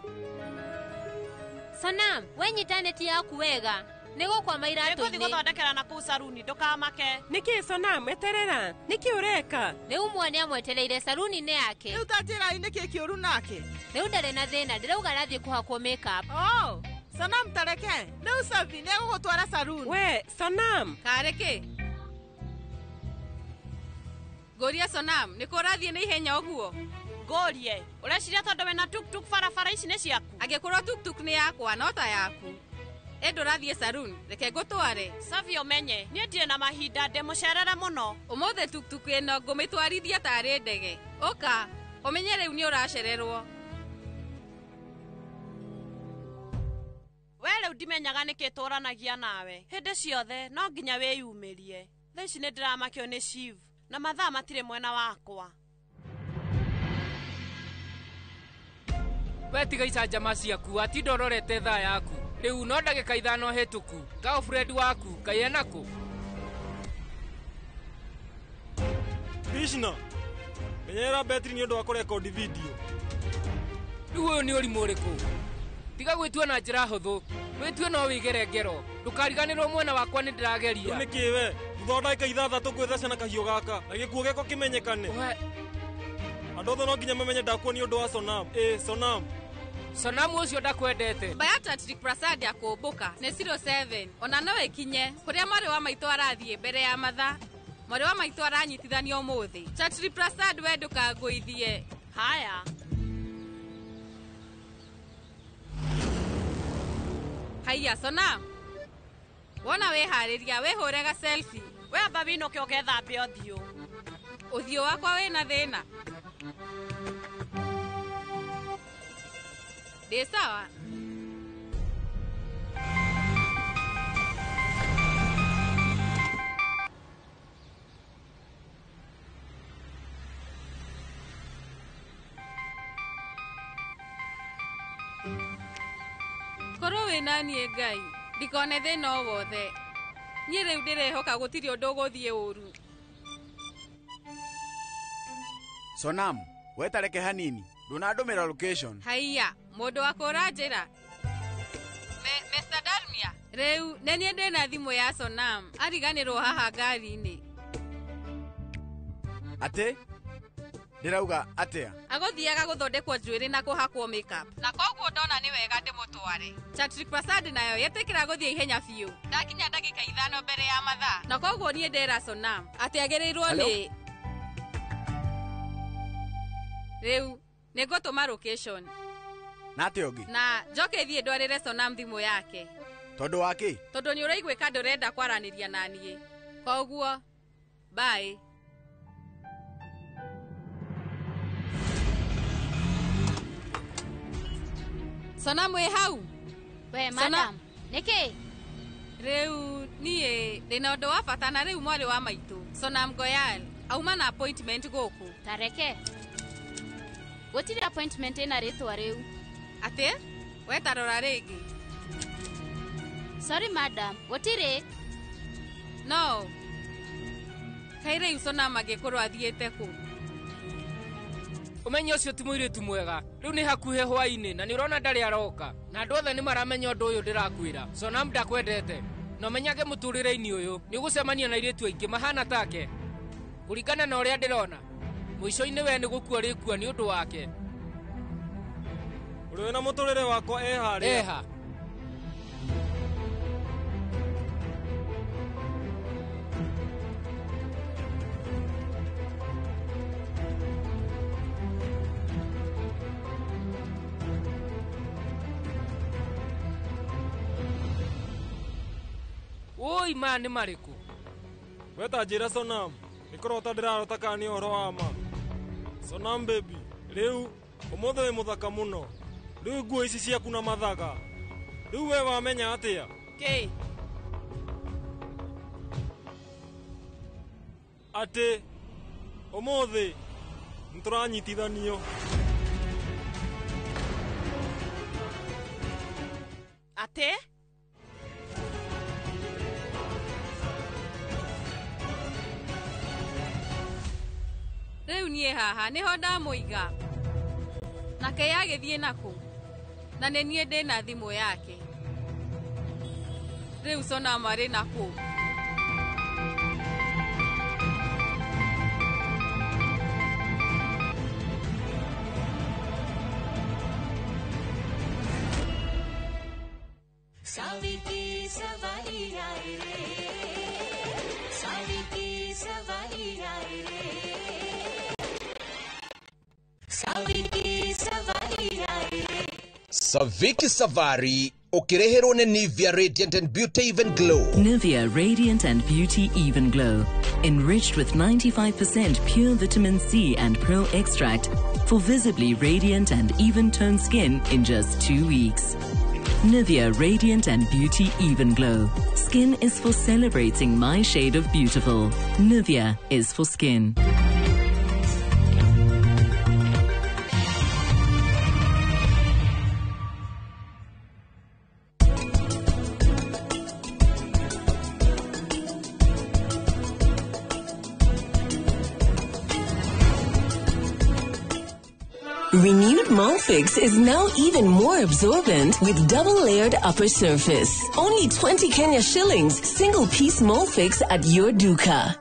Sonam, we nyita neti yaku wega nĩgũkwama iratũ-inĩ. Nĩngũthiĩ gũthondekera na kũu saruni ndũkamake. Nĩkĩ Sonam eterera? Nĩkĩ ũreka? Rĩu mwene amwetereire saruni-inĩ yake. Rĩu tatĩrai nĩkĩ kĩũru nake? Rĩu ndarĩ na thĩna ndĩrauga arathiĩ kũhakwo make-up. Oh, Sonam tareke rĩu Safi nĩegũgũtwara saruni. We Sonam kareke Goria Sonam nĩkũ ũrathiĩ na ihenya ũguo? Gorie ũreciria tondũ wĩna tuk-tuk barabara ici nĩ ciaku? Angĩkorwo tuk-tuk nĩ yakwa no ta yaku ndũrathiĩ saruni reke ngũtware. Safi ũmenye niĩ ndirĩ na mahinda ndĩmũcerere mũno. Ũmũthĩ tuk-tuk ĩno ngũmĩtwarithia tarĩ ndege. Ũka ũmenye rĩu nĩ ũracererwo. We rĩu ndimenyaga nĩkĩ tũranagia nawe hĩndĩ ciothe no nginya wĩyumĩrie. Thaa ici nĩndĩramakio nĩ Shiv na mathaa matirĩ mwena wakwa. We tiga icanjama ciaku atinda ũrorete thaa yaku. Rĩu no ndagĩka 5 hĩtũku girlfriend waku kaĩ enakũ? Krishna menyera betri nĩ ũndũ wa kũrekondi video. Rĩu ũyũ nĩ ũrimũ ũrĩkũ? Tiga gwĩtua na njĩra hũthũ wĩtue no wĩgere ngero ndũkariganĩrwo mwena wakwa nĩ ndĩrageria. Nĩkĩ we thutha wa ndagĩka 6 gwĩtheca na kahiũ gaka na gĩkuũ gĩko kĩmenyekane. Andũ othe no nginya mamenye ndakuo nĩ ũndũ wa Sonam. Sonam Sonam ũcio ndakwendete. Bayata Trick Prasad akũmbũka nĩ 07 ona no ĩkinye kũrĩa mwarĩ wa maitũ arathiĩ mbere ya mathaa. Mwarĩ wa maitũ aranyitithanio ũmũthĩ. Chatri Prasad we ndũkangũithie. Haya. Haya Sonam. Wona wĩharĩria wĩhũrega selfie. We amba wĩnoke ũgethambe ũthiũ. Ũthiũ wakwa wĩna thĩna. Ndĩ sawa. Korwo wĩna niĩ Ngai ndikone thĩna o wothe. Niĩ rĩu ndĩrehoka gũtirĩ ũndũ ũgũthiĩ ũru. Sonam wetareke hanini ndũnandũmĩra location. Haiya mũndũ wa kũra njĩra. Mr. Darmia rĩu nĩ niĩ ndĩna thimũ ya Sonam ariganĩrwo haha ngari-inĩ. Atĩ ndĩrauga atĩa? Agũthiaga gũthondekwo njuĩrĩ na kũhakwo makeup. Na koguo ndona nĩ wega ndĩmũtware. Chatri Prasad nayo yetĩkĩra gũthiĩ ihenya biũ. Ndakinya ndagĩka 5 mbere ya mathaa. Na koguo niĩ ndĩra Sonam atĩ agĩrĩirwo nĩ rĩu nĩngũtũma location. Na atĩ ũngĩ? Na njoke thiĩ ndwarĩre Sonam thimũ yake. Tondũ wa kĩ? Tondũ nĩ ũraiguĩka ndũrenda kwaranĩria na niĩ. Koguo bye. Sonam wĩ hau? We madam, nĩkĩ? Rĩu niĩ ndĩna ũndũ wa bata na rĩu mwarĩ wa maitũ Sonam Goyal auma na appointment gũkũ. Tareke gũtirĩ appointment ĩna rĩtwa rĩu. Atĩ? We tarora rĩngĩ. Sorry madam, gũtirĩ. No. Kaĩ rĩu Sonam angĩkorwo athiĩte kũ? Ũmenye ũcio ti mũirĩtu mwega. Rĩu nĩ hakuhĩ hwaĩ-inĩ na nĩ ũrona ndarĩ aroka. Na andũ othe nĩ maramenya ũndũ ũyũ ndĩrakwĩra. Sonam ndakwendete. Na ũmenyage mũtũrĩre-inĩ ũyũ nĩ ũgũcemania na airĩtu aingĩ mahana take. Kũringana na ũrĩa ndĩrona Mwisho-inĩ we nĩ gũkua rĩkua nĩ ũndũ wake. Ũrĩ na mũtũrĩre wakwa harĩa. Eha. Oi ma nĩ marĩkũ? Weta njĩra Sonam. Nĩkũrota ndĩrarota kana nĩ ũhoro wa ma. Sonam baby, rĩu ũmũthĩ wĩ mũthaka mũno. Rĩu nguo ici ciaku na mathaga. Rĩu we wamenya atĩa? Kĩ? Atĩ ũmũthĩ nĩtũranyitithanio. Atĩ? Rĩu niĩ haha nĩho ndamũiga. Nake yagĩthiĩ nakũ? Na nĩ niĩ ndĩna thimũ yake. Rĩu Sonam arĩ nakũ? Saviti savai aaye re, Saviti savai aaye re, Saviti savai aaye re. Saviki Savari, ukireherwo ni Nivea Radiant and Beauty Even Glow. Nivea Radiant and Beauty Even Glow. Enriched with 95% pure vitamin C and pearl extract for visibly radiant and even-toned skin in just 2 weeks. Nivea Radiant and Beauty Even Glow. Skin is for celebrating my shade of beautiful. Nivea is for skin. Renewed Molfix is now even more absorbent with double-layered upper surface. Only 20 Kenya shillings, single-piece Molfix at your duka.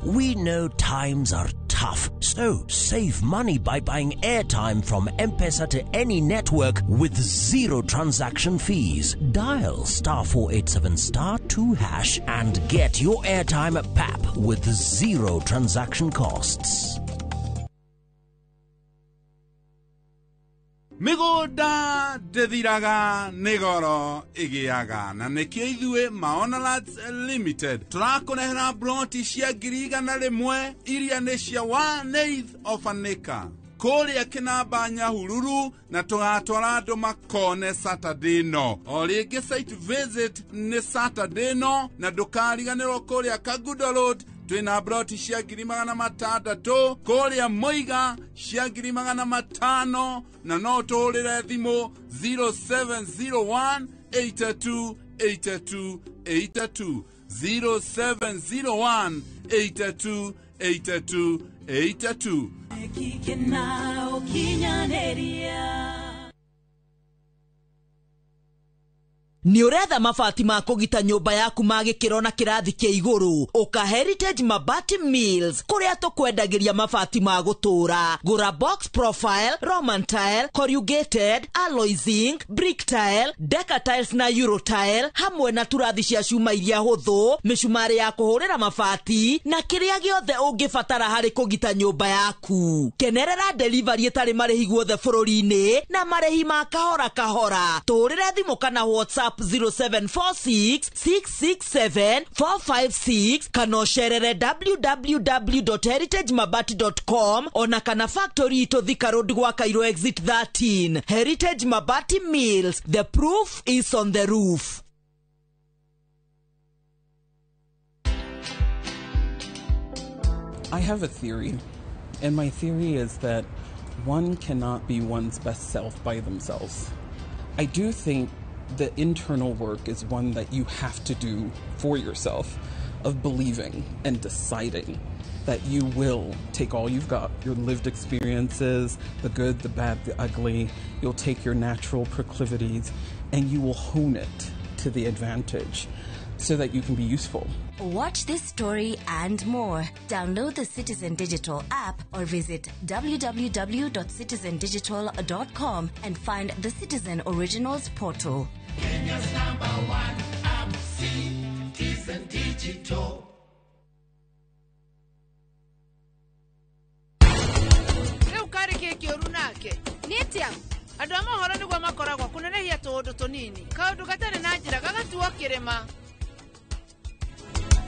We know times are tough, so save money by buying airtime from M-Pesa to any network with zero transaction fees. Dial *487*2# and get your airtime PAP with zero transaction costs. Mĩgũnda ndĩthiraga nĩ goro ĩgĩaga na nĩkĩo ithuĩ Maonalats Limited tũrakũnehera broti cia 100,000 iria nĩ cia 1/8 of an acre kũrĩa Kĩnamba Nyahururu na tũgatwara andũ makone Saturday no. O rĩngĩ site visit nĩ Saturday no na ndũkariganĩrwo kũrĩa Kagudo Road twina broti cia 600,000 kũrĩa Muiga cia 500,000 na no tũrĩre thimũ 0701 82 82 82 0701 82 82 82. Nĩ ũretha mabati ma kũgita nyũmba yaku ma gĩkĩro na kĩrathi kĩa igũrũ, ũka Heritage Mabati Mills kũrĩa tũkwendagĩria mabati ma gũtũũra. Gũra box profile, Roman tile, corrugated, alloy zinc, brick tile, Deca tiles na Euro tile hamwe na turathi cia cuma iria hũthũ, mĩcumarĩ ya kũhũrĩra mabati na kĩrĩa gĩothe ũngĩbatara harĩ kũgita nyũmba yaku. Kenerera delivery ĩtarĩ marĩhi guothe bũrũri-inĩ na marĩhi ma kahora kahora. Tũũrĩre thimũ kana WhatsApp 0746 667 456 kana ũcerere www.heritagemabati.com ona kana factory ito Thika Road gwa Cairo exit 13. Heritage Mabati Mills, the proof is on the roof. I have a theory, and my theory is that one cannot be one's best self by themselves. I do think the internal work is one that you have to do for yourself, of believing and deciding that you will take all you've got, your lived experiences, the good, the bad, the ugly, you'll take your natural proclivities, and you will hone it to the advantage so that you can be useful. Watch this story and more. Download the Citizen Digital app or visit www.citizendigital.com and find the Citizen Originals portal. Kenya's #1 app, Citizen Digital. Leo kare keki orunake. Nitia. Andũ a mohoro nĩguo makoragwo kũnenehia tũũndũ tũnini. Kaũndũ gatarĩ na njĩra gagatuo kĩrĩma.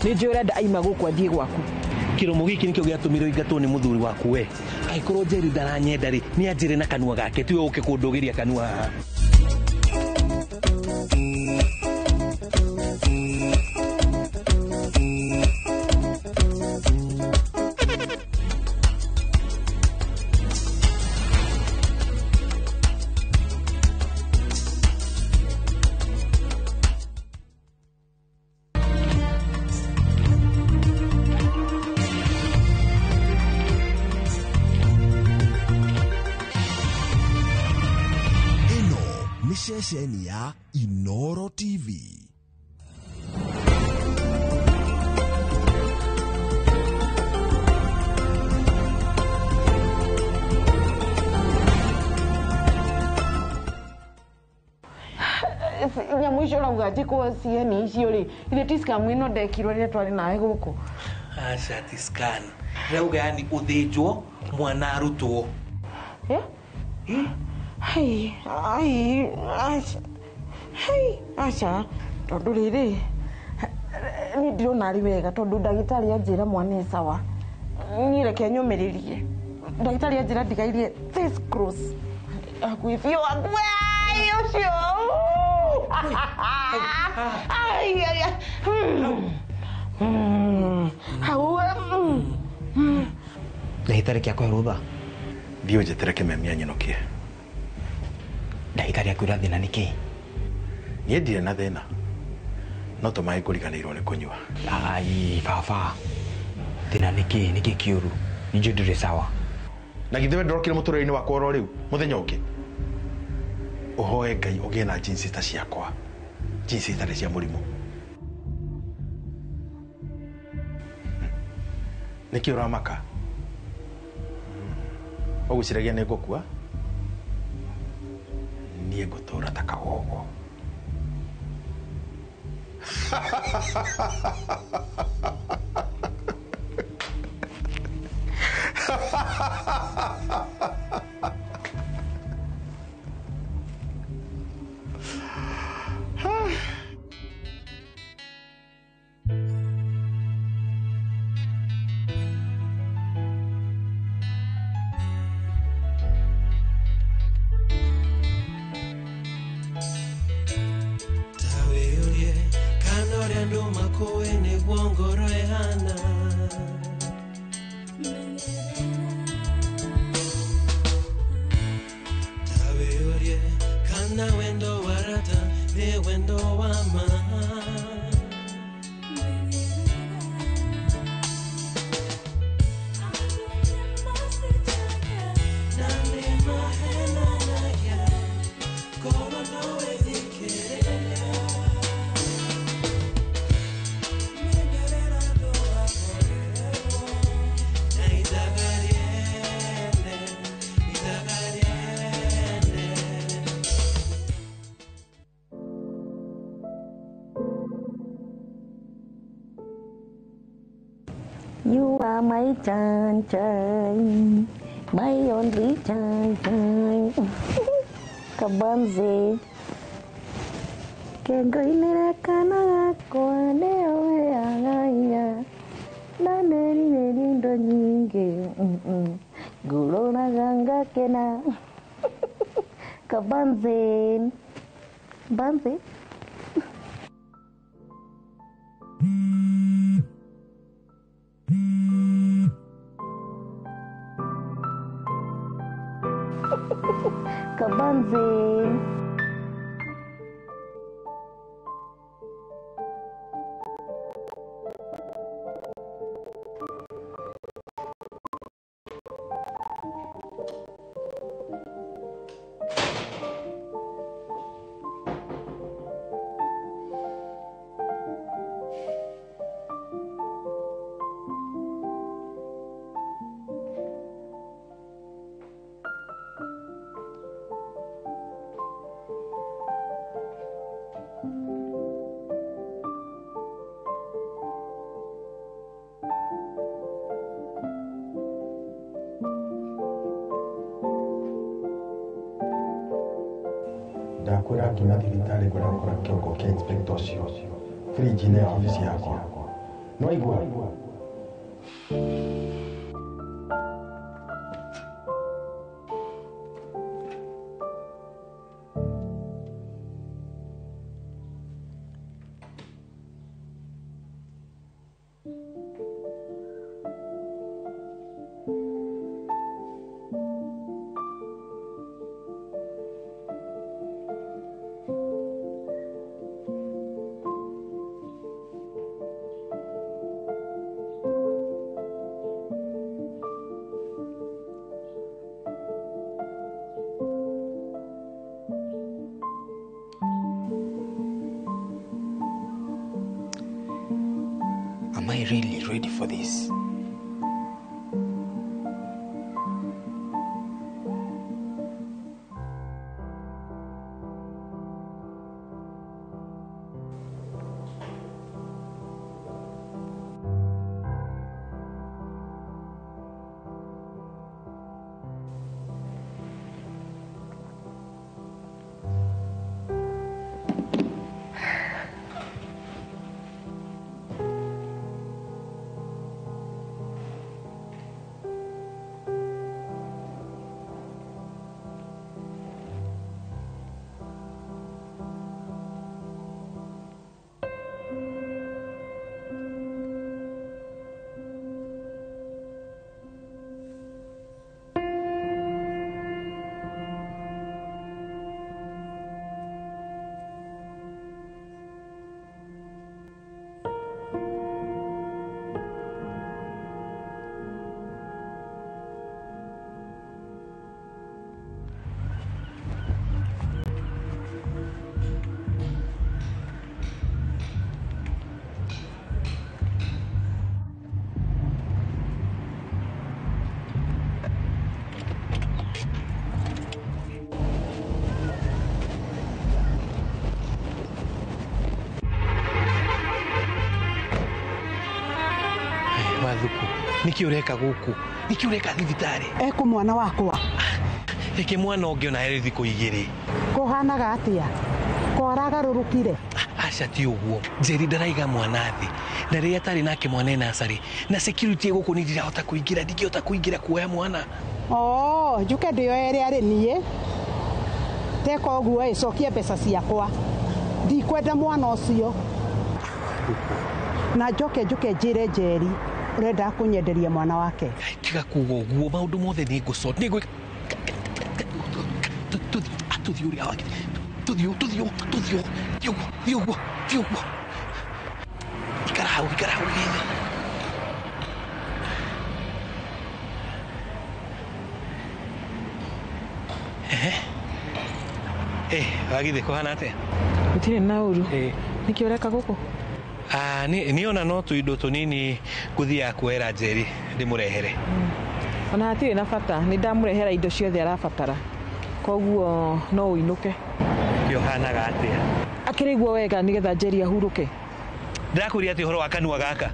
Nĩ njũĩ ũrenda aima gũkũ athiĩ gwaku. Kĩromo gĩkĩ nĩkĩo gĩatũmirwo ingatwo nĩ mũthuri waku we. Angĩkorwo Njeri ndaranyenda rĩ, nĩ anjĩre na kanua gake tiwe ũke kũndũgĩria kanua haha. Sesheni ya Inoro TV. Nyamu icio rauga njikwo cieni icio ri ile tiscam ino ndekirwo ri twari nawe guku. Acha tiscan. Rauga yani uthijwo mwana arutwo. Hey, acha tondu riri ni ndirona ari wega tondu ndagitari anjira mwana sawa ni reke nyumiririe ndagitari anjira ndigairie this cross akwifio agwe ucio ndagitari kia kwerutha thio njetere kimemia nyinokie ndagitari akwira thina niki nie ndire na thina no to mai kuriganirwo ni kunyua ai baba thina niki kiuru ninje ndire sawa na githe ndorokire muturire-ini wakwa oro riu muthenya ungi uhoe Ngai ugie na jinsi ta ciakwa jinsi ta cia murimu niki uramaka oguciragia ni ngukua nie ngutura ta kagogo You are my sunshine, my only sunshine. Kabanze kengo inera kana kwa leo yanganya na neri ndo nyingi gulona ganga kena kabanze banze Kabanze. ndakwĩra nginya thibitarĩ ngwĩra gũkora kĩongo kĩa inspector ũcio fridge-inĩ ya ofici yakwa no igua Am I really ready for this? Niki ureka guku niki ureka thibitari eko mwana wakwa reke mwana ungiona heri thiku igiri kuhanaga atia kwaragarurukire aca ti uguo Njeri ndaraiga mwana thi na ria tari nake mwana nasari na security guku ni ndirahota kuingira ndingihota kuingira kuoya mwana njuke ndio ere ari nie teko uguo icokie mbeca ciakwa ndikwenda mwana ucio na njoke njire Njeri urenda kunyenderia mwana wake tiga kuga uguo maundu mothe ni ngucot ni ngwe tuthi uria wake tuthi ikara hau wagithe kuhana atia gutire na uru niki ureka guku niona no tuindo tunini kuthia kuera Njeri ndimurehere ona hatirĩ na bata nĩ ndamũrehera indo ciothe arabatara koguo no uinuke yohanaga atia akĩrĩguo wega nĩgetha Njeri ahurũke ndakũria ati horo wa kanua gaka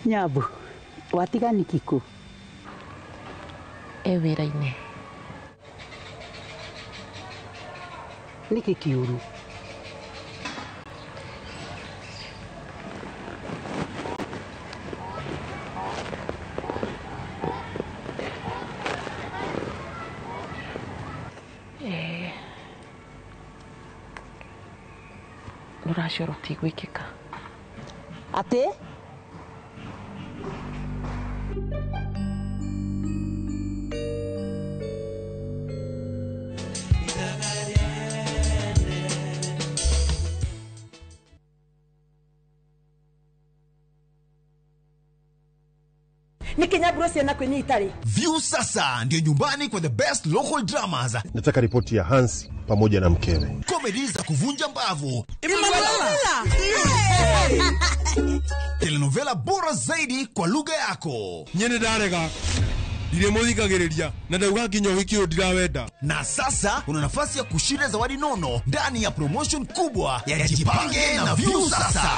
Nyabu watigani kiku wĩra-inĩ nĩkĩ kĩũru nũracoro ti gwĩkĩka atĩ nikinyaburo ciana kwinyitari. View sasa ndio nyumbani kwa the best local dramas. Nataka ripoti ya Hansi pamoja na mkewe. Comedy za kuvunja mbavu. Telenovela bora zaidi kwa lugha yako. Nyene darega. Ile muzika gereria na ndauga kinyo wiki ndirawenda. Na sasa una nafasi ya kushinda zawadi nono ndani ya promotion kubwa ya Jipange na View sasa.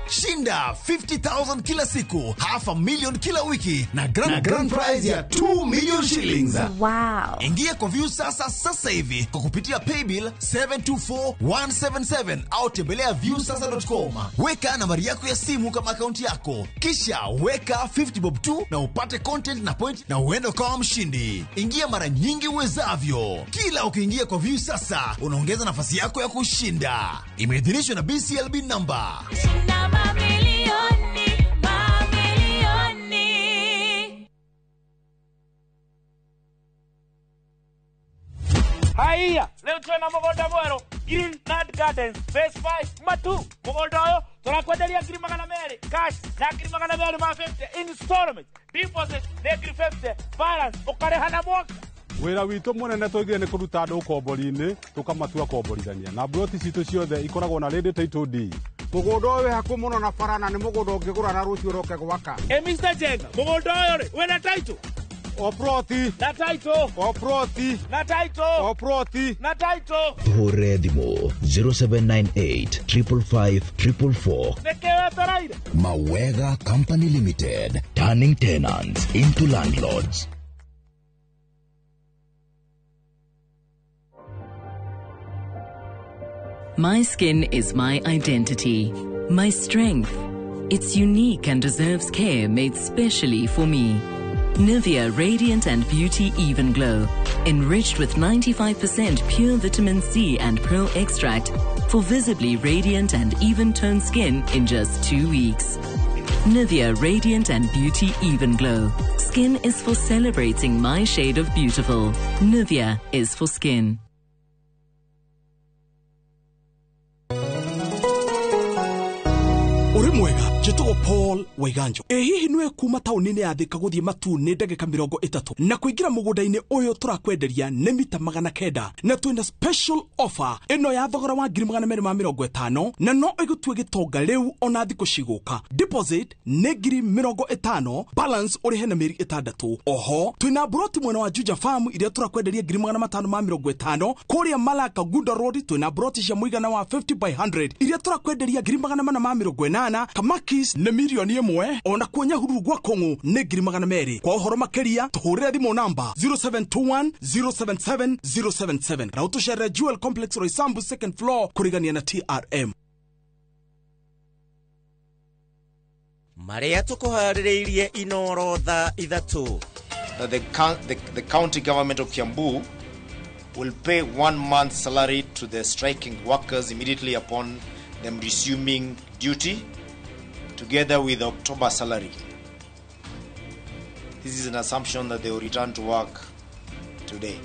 Shinda 50,000 kila siku, $500,000 kila wiki na grand prize ya 2 million shillings. Wow. Ingia kwa View sasa hivi kwa kupitia paybill 724177 au tembelea viewsasa.com. Weka nambari yako ya simu kama akaunti yako, kisha weka 50 bob tu na upate content na point na uende kama mshindi. Ingia mara nyingi uwezavyo. Kila ukiingia kwa View sasa unaongeza nafasi yako ya kushinda. Imeidhinishwa na BCLB number. Haya, leo tuna mugunda mwero Green Nut Gardens Phase 5 Matu. Mugunda oyo turakwenderia ngiri magana meri cash na ngiri magana meri ma 50 installment. Deposit na ngiri 50 balance ukareha na mwaka. Wira witũ mũnene tũigire nĩ kũruta andũ ũkombori-inĩ tũkamatua komborithania na broti citũ ciothe ikoragwo na rĩndĩ title deed. Mũgũnda ũyũ wĩ hakuhĩ mũno na bara na nĩ mũgũnda ũngĩgũra na rũciũ ũroke gwaka. Mr. Jenga, mũgũnda ũyũ rĩ wĩna title? Oproti na title. Oproti na title. Oproti na title. Hore Dimo 0798 555 444. Nekewe taraire. Mawega Company Limited, turning tenants into landlords. My skin is my identity, my strength. It's unique and deserves care made specially for me. Nivea Radiant and Beauty Even Glow, enriched with 95% pure vitamin C and pearl extract for visibly radiant and even-toned skin in just 2 weeks. Nivea Radiant and Beauty Even Glow. Skin is for celebrating my shade of beautiful. Nivea is for skin. Uri mwega, jitugo Paul Waiganjo. Hihi nwe kuma taunini ya Thika guthie Matu ni ndagika 30 na kuingira mugunda-ini uyu turakwenderia ni mita 900 na twina special offer ino ya thogora wa 250 na no igutue gitonga riu ona thiku ciguka. Deposit ni 50,000, balance uri hena meri 6. Oho twina broti mwena wa Juja Farm iria turakwenderia 550 kuria Malaka Gunda Road. Twina broti cia muigana wa 50 by 100 iria turakwenderia 450 Kamakis ne milioni 1 ona kuonya huru gwa Kongo ne 200. Kwa uhoro makeria tuhurira thimo namba 0721 077 077 na utushare Jewel Complex Roysambu second floor kurigania na TRM. Maria tukuhaririirie inoro tha ithatu. The county government of Kiambu will pay 1 month's salary to the striking workers immediately upon them resuming duty, together with October salary. This is an assumption that they will return to work today.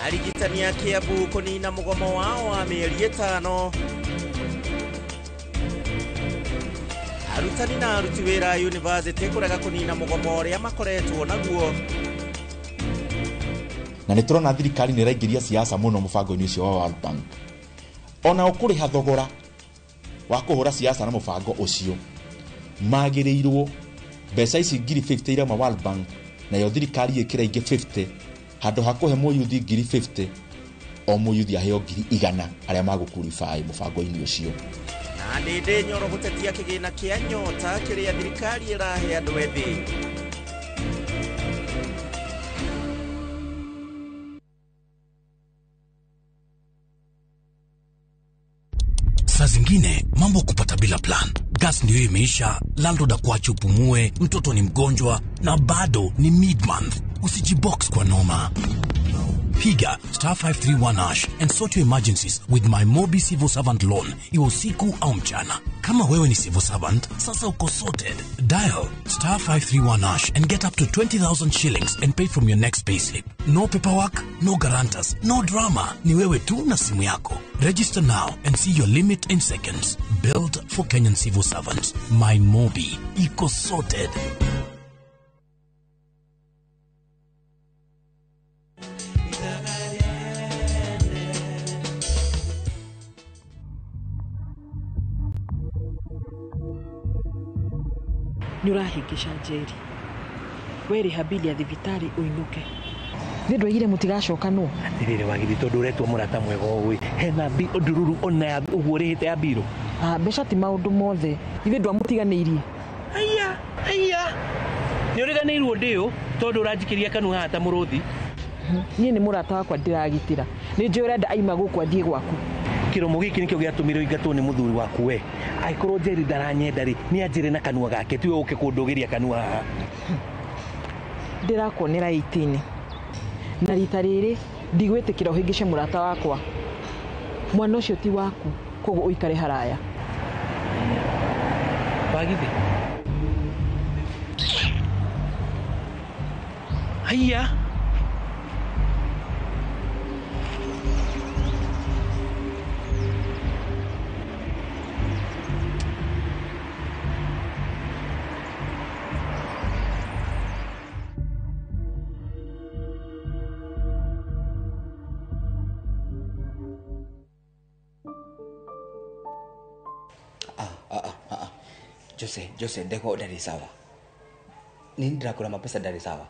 Arigitani ya Kiambu kunina mugomo wao wa mieri 5. Arutani na aruti wĩra university kũrega kunina mugomo ũrĩa makoretwo naguo. Na nĩ turona thirikari nĩ ĩraingĩria siasa mũno mũbango-inĩ ũcio wa World Bank. Ona ũkũrĩha thogora wa kũhũra siasa na mũbango ũcio magĩrĩirwo mbeca ici 50,000 ira ma World Bank na yo thirikari ĩkĩra ingĩ 50 handũ ha kũhe mũyuthi 50,000 o mũyuthi aheo 100,000 arĩa magũkurify mũbango-inĩ ũcio. Na ndĩndĩ nyoro gũtetia kĩgĩna kĩa nyota kĩrĩa thirikari ĩrahe andũ ethĩ. Saa zingine mambo kupata bila plan. Gas ndio imeisha, landlord akuache upumue, mtoto ni mgonjwa na bado ni mid-month. Usijibox kwa noma. Piga *531# and sort your emergencies with my Mobi Civil Servant Loan. Iwe usiku au mchana. Kama wewe ni civil servant, sasa uko sorted. Dial *531# and get up to 20,000 shillings and pay from your next payslip. No paperwork, no guarantors, no drama. Ni wewe tu na simu yako. Register now and see your limit in seconds. Built for Kenyan civil servants. My Mobi. Iko sorted. Nyurahingisha njeri. Weri habili ya thibitari uinuke. Thindo igire mutigacoka no. Atirire wagiri tondu uretwo murata mwega owi. Hena bi odururu ona ugurite ya biro. Mbeca ti maundu mothe. Ithe ndwa mutiganiirie. Aya. Ni uriganirwo ndio tondu uranjikiria kanu hata muruthi. Nie ni murata wakwa ndiragitira. Ni nje urenda aima guku athie gwaku. Kiromo giki nikio giatumire ingatwo ni muthuri waku we. Aikorwo njeri ndaranyendari ni anjire na kanua gake tiwe uke kundugiria kanua haha. Ndirakuonera 18 na rita riri ndigwitikira uhingice murata wakwa. Mwana ucio ti waku koguo uikare haraya. Bagithi. Haya. Jose, ndeko dari sawa. Nini ndakura mapesa dari sawa?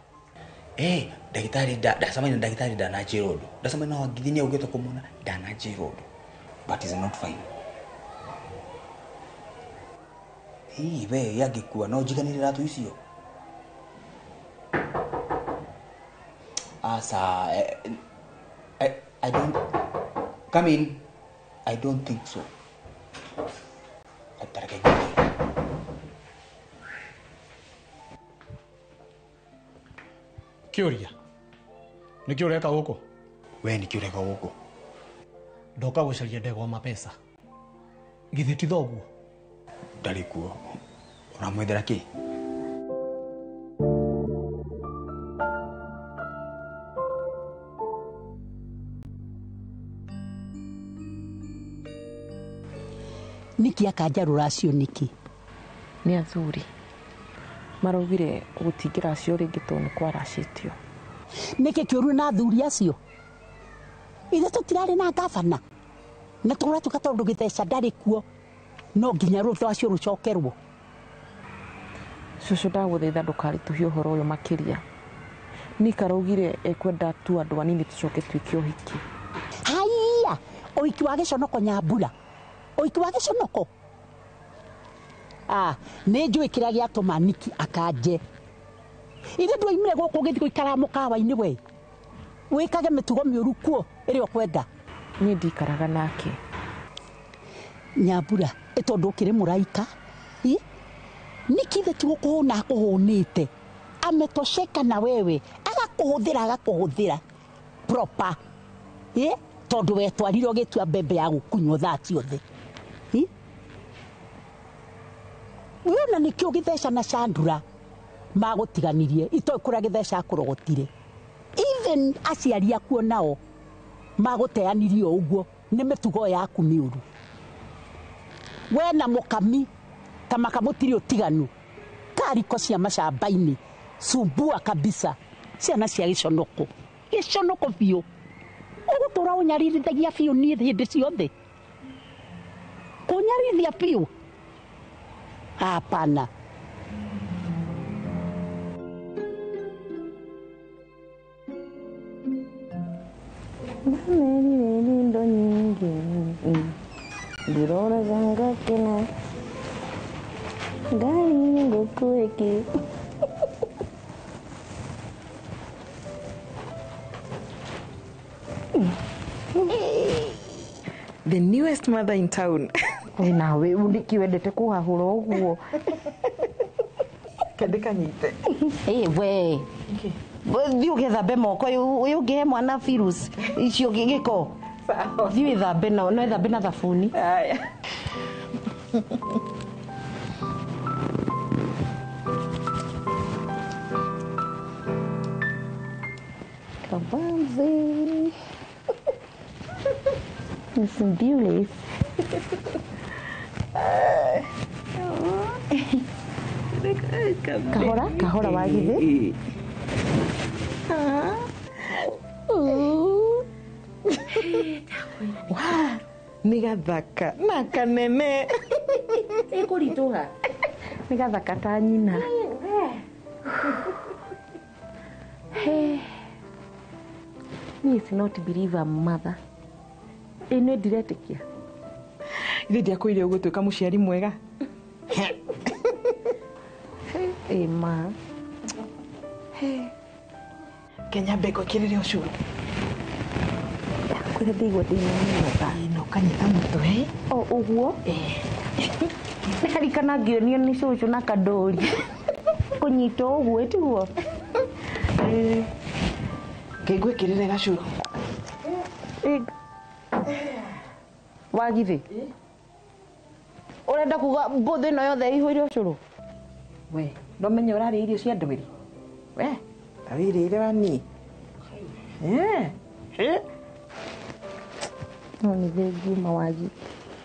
Daktari dasama ni daktari dana Jirodo. Dasama na wagidini ugeto kumona dana Jirodo. But it's not fine. We yagikuwa no jiganirira tu isiyo. Asa I don't come in. I don't think so. Kiuria. Niki ureka guku? We niki ureka guku? Ndoka gucaria ndegwa mapesa. Githi ti thoguo. Ndari kuo. Uramwethera ki? Niki akaja ruracio niki? Ni athuri. Maraugire gutingira acio ringi toni kwaracitio. Niki kiuru na athuri acio? Ithe tutirari na gavana. Na tugura tukatondu githeca ndari kuo. No nginya rutho acio rucokerwo. Cucu ndaguthaitha ndukarituhie uhoro uyu makiria. Nikaraugire ekwenda tu andu anini tucoke twike uhiki. Haiya, oiki wa giconoko Nyambura. Oiki wa giconoko. Nĩ njũĩ kĩrĩa gĩatũma Niki akanje. Ithe ndwaimire gũkũ gĩthi gũikara mũkawa-inĩ we. Wĩkage mĩtugo mĩũru kuo ĩrĩa ũkwenda. Niĩ ndikaraga nake. Nyambura, tondũ ũkĩrĩ mũraika. Niki ithe ti gũkũhũna akũhũnĩte. Ametosheka na wewe. Agakuhũthĩra. Proper. Tondũ we twarirwo gĩtua mbembe ya gũkunywo thaa ciothe. Wona nikio githeca na Chandura magutiganirie itoe kura githeca kurogotire. Even aciari akuo nao maguteanirie uguo ni mitugo yaku miuru. We na mukami tamakamutiri utiganu kariko cia macamba-ini sumbua kabisa ciana cia giconoko biu ugutura unyarithagia biu ni hindi ciothe kunyarithia biu. Hapana. Ndo nyingi ndirora zanga kena gari ngokueki. The newest mother in town. Nawe undiki wendete kuhahura uguo. Kende kanyite. We. thiĩ ũgethambe moko ũyũ ũngĩhe mwana virus icio gĩko thiĩ wĩthambe no wĩthambe na thabuni. Kabanzi. Some beauties. Kahora wagithi. Wow, nĩ gathaka na kanene. Ĩkũritũha. Nĩ gathaka ta nyina. Hey. Me is not believe a mother. Ine ndiretĩkia. Ithe ndiakwĩire ũgũtuĩka mũciari mwega. Ma. Kenya mbeko kirire ucuru. Kwĩra ndigwo ndĩna no kanyita mũtwe. Ũguo? Nĩ harikana ngĩonio nĩ cũcũ na kadori. Kũnyita ũguo tiguo. Kĩigwe kirire gacuru. Wagithi. Urenda kuga mbũthũ ĩno yothe ĩihũire ũcũrũ? We, ndomenya ũrarĩa irio cia ndwĩri. We, tawĩrĩire wani. No nĩ thengiũ mawagi.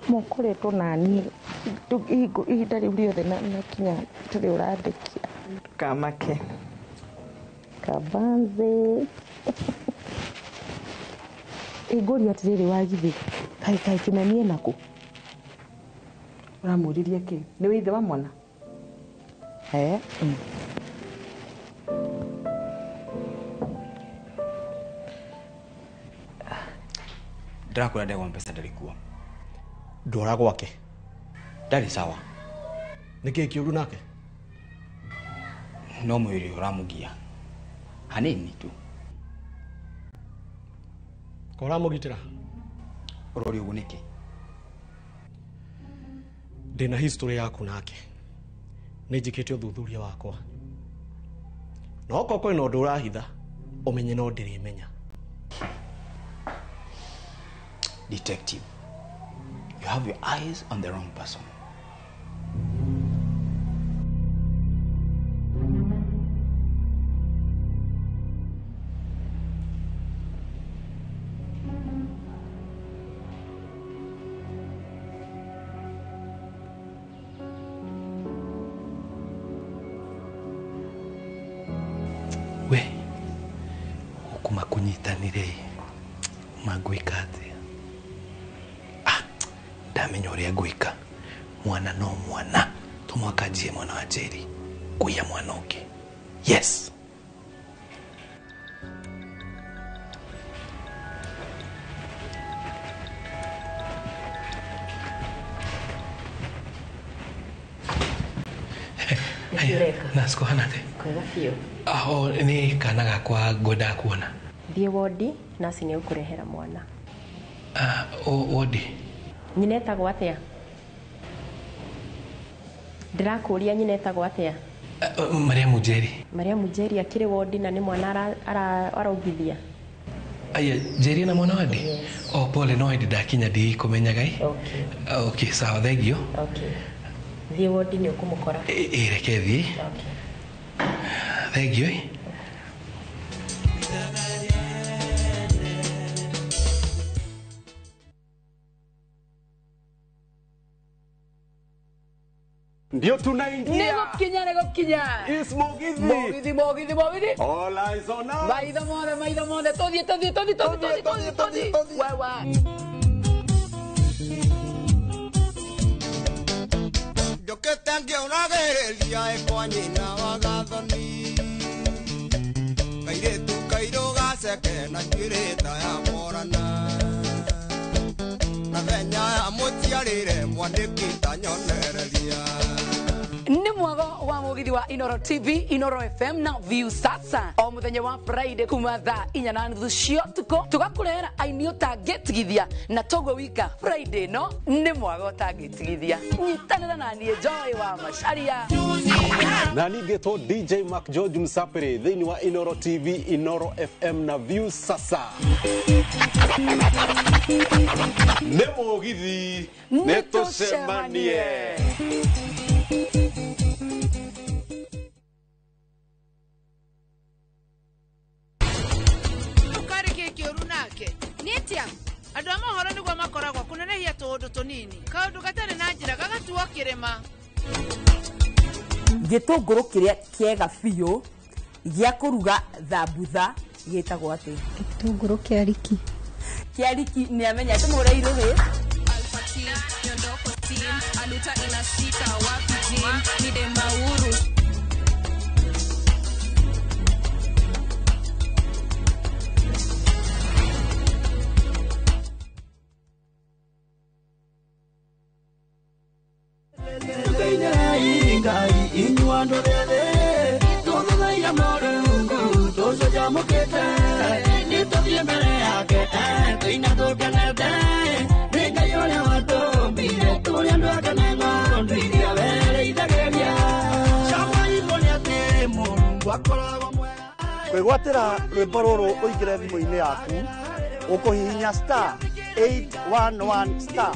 Mũkoretwo naniĩ ihinda rĩu rĩothe na kinya tũrĩ ũrandekia. Kamake. Kabanze. Igũri atĩrĩrĩ Wagithi. Kaĩ kĩmenie naku. Ũramũririe kĩ? Nĩ wĩ ithe wa mwana? Ndĩrakwĩra ndegwa mpesa ndarĩ kuo. Ndwara gwake. Ndarĩ sawa. Nĩkĩĩ kĩũru nake? No mwĩrĩ ũramũgia. Hanini tu. Ũramũgitĩra? Ũrori ũguo nĩkĩ? Ndĩna history yaku nake. Nĩnjĩkĩte ũthuthuria wakwa. No koko ĩno ũndũ ũrahitha, ũmenye no ndĩrĩmenya. Detective, you have your eyes on the wrong person. We, ukuma kunyitanire magwika atia? Ndamenya ũrĩa ngwĩka. Mwana no mwana. Tũmwakajie mwana wa Jerry. Kuya mwana ũngĩ. Yes. Nasko hanate. Kwega biũ. Nĩ kana gakwa ngwendaga kuona. Thiĩ wodi naci nĩ ũkũrehera mwana. Wodi. Nyina etagwo atĩa? Ndĩrakũria nyina etagwo atĩa? Mariamu Jerry. Mariamu Jerry akĩrĩ wodi na nĩ mwana araugithia. Aya, Jerry na mwana wadi? Pole no hĩndĩ ndakinya ndikũmenyaga. Okay, sawa, thengio. Okay. Thiĩ wodi nĩ ũkũmũkora. Reke thiĩ. Thengio. Ndio tunaingia. Nego kinya. Is Mogithi. Mogithi. All eyes on us. Maitho mone. Todi. Wewe. Yo que tengo una guerrilla kwa nyina wa gathoni. Kaire tu kairo gase ke na kireta ya morana. Na venya ya mutiarire mwandiki tanyonereria. Ni mwago wa mugithi wa Inoro TV, Inoro FM na View sasa. O muthenya wa Friday kuma thaa 4:30 cio tuko tugakurehera aini utangitigithia na togo wika Friday no ni mwago utangitigithia. Nyitanira na nie Joy wa Macharia. Na nigeto DJ Mark George Msapere thini wa Inoro TV, Inoro FM na View sasa. Nemo githi neto semanie. Ukari keke urunake. Nitia. Andu a mohoro niguo makoragwo kunenehia tundu tunini. Kaundu gatari na njira gagatuo kirema. Gitunguru kiria kiega biũ gĩa kũruga thambutha gĩtagwo atĩ gitunguru kĩariki nĩ amenya atĩ mũre irũhĩ aluta inashika wapi jim ni de mauru Inuando de todo la llamarungu todo llamo que te ni todo bien verá que te na to canada venga yo le mato mire tú le ando a canela ríe a ver y da que ya chama y poniate mungu akora kwigwatira rwimbo ruru uingire thimu-ini yaku ukuhihinya star 811 star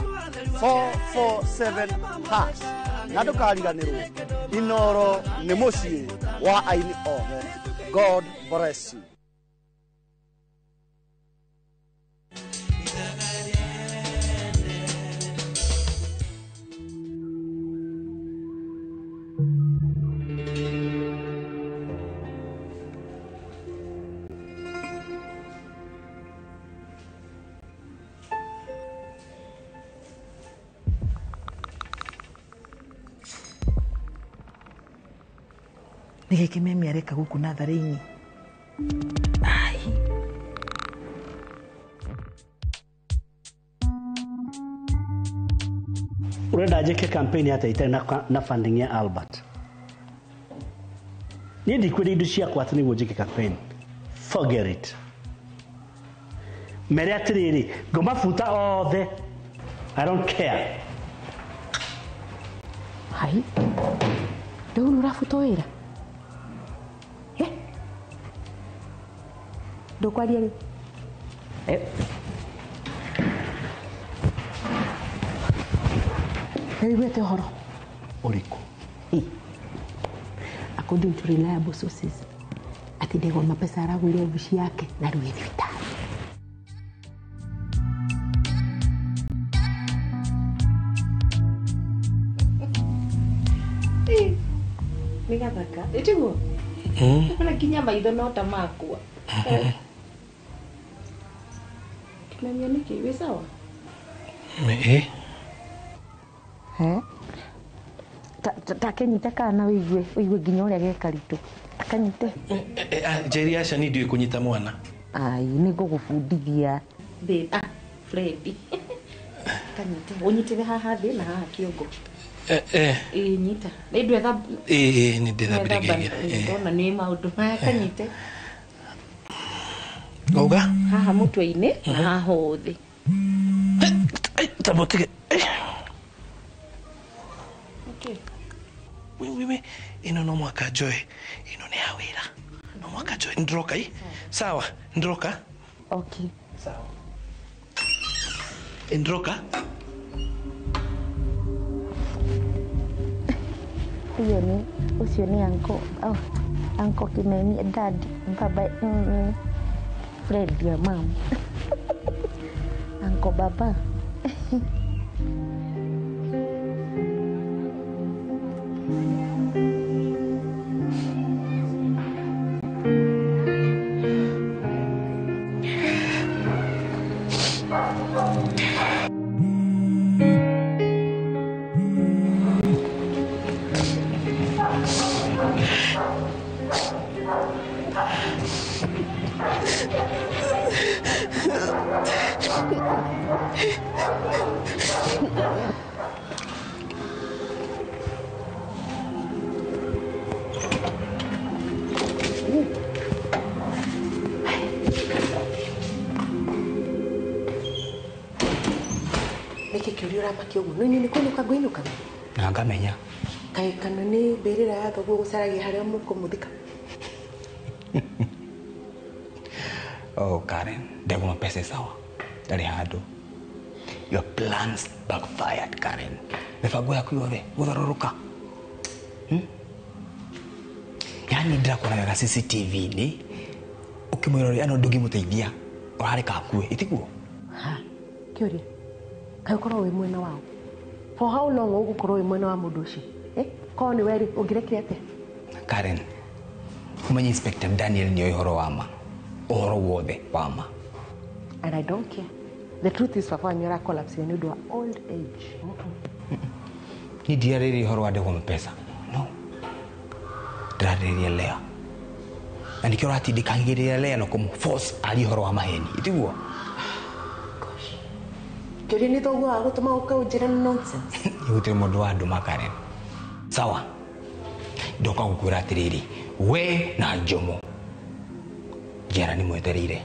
447 hash na ndukariganirwo Inoro nĩ mũciĩ wa aini othe. God bless you. Nigeke memi areka guku natharini. Ai. Urenda njike campaign hata ite na funding ya Albert. Ni ndikwira indu ciakwa ati niguo njike campaign. Forget it. Mere atiriri, ngomafuta othe. I don't care. Hai. Ndu urafuta wira. Ndukwaria ri wete horo uriku according to reliable sources ati ndego mapesa aragwire obici yake na rũĩ thibitari nigathaka itigo kana kinya maitho no ta makwa Kimemia niki we sawa? Ta kenyita kana wigwe nginya uria gekaritu. Akanyite. Jerry acha ni ndio kunyita mwana. Ai ni ngugubundithia. Babe, Freddy. Kanyite. Unyitire haha thi na haha kiongo. Nyita. Ni ndwetha. Ni ndethabirigeria. Ndona ni maundu maya kanyite. Gauga? Haha mutwe-ini na haha uthi. Tabotige. Okay. Wewe ino no mwaka Joy. Ino ni hawira. No mwaka Joy. Ndroka hii. Sawa, ndroka. Okay. Sawa. Ndroka. Ucio ni anko Kimeni dad baba Fred ya mom. Anko baba. Eke kiuri uramaki uguo ni kwini kwa gwinuka na ngamenya kai kana ni berera ya thoguo gucaragia haria mukumuthika. Oh Karen, ndeguma pesa sawa ndari handu. Your plans backfired Karen. Mibango yaku yothe gutharuruka. Yani ndirakuona wega CCTV ni ukimwirori ano ndungimuteithia urareka akue itiguo. Ha kiuri kai ukorwo wi mwena wao for how long ugukorwo wi mwena wa mundu ucio ko ni weri ungirekire ate Karen umenye Inspector Daniel ni uhoro wama uhoro wothe wama and I don't care. The truth is Papa nyora collapse ni do old age. Ni diareri uhoro wa ndego mpesa no ndararĩria Lea na nikio ratindikagĩrĩria Lea no kumforce ali uhoro wa maheni itiguo. Kiuri ni thoguo agutuma ukaunjira nonsense. Gutire mundu wa nduma Karen. Sawa ndoka gukwira atiriri we na Njomo jera ni mwetereire.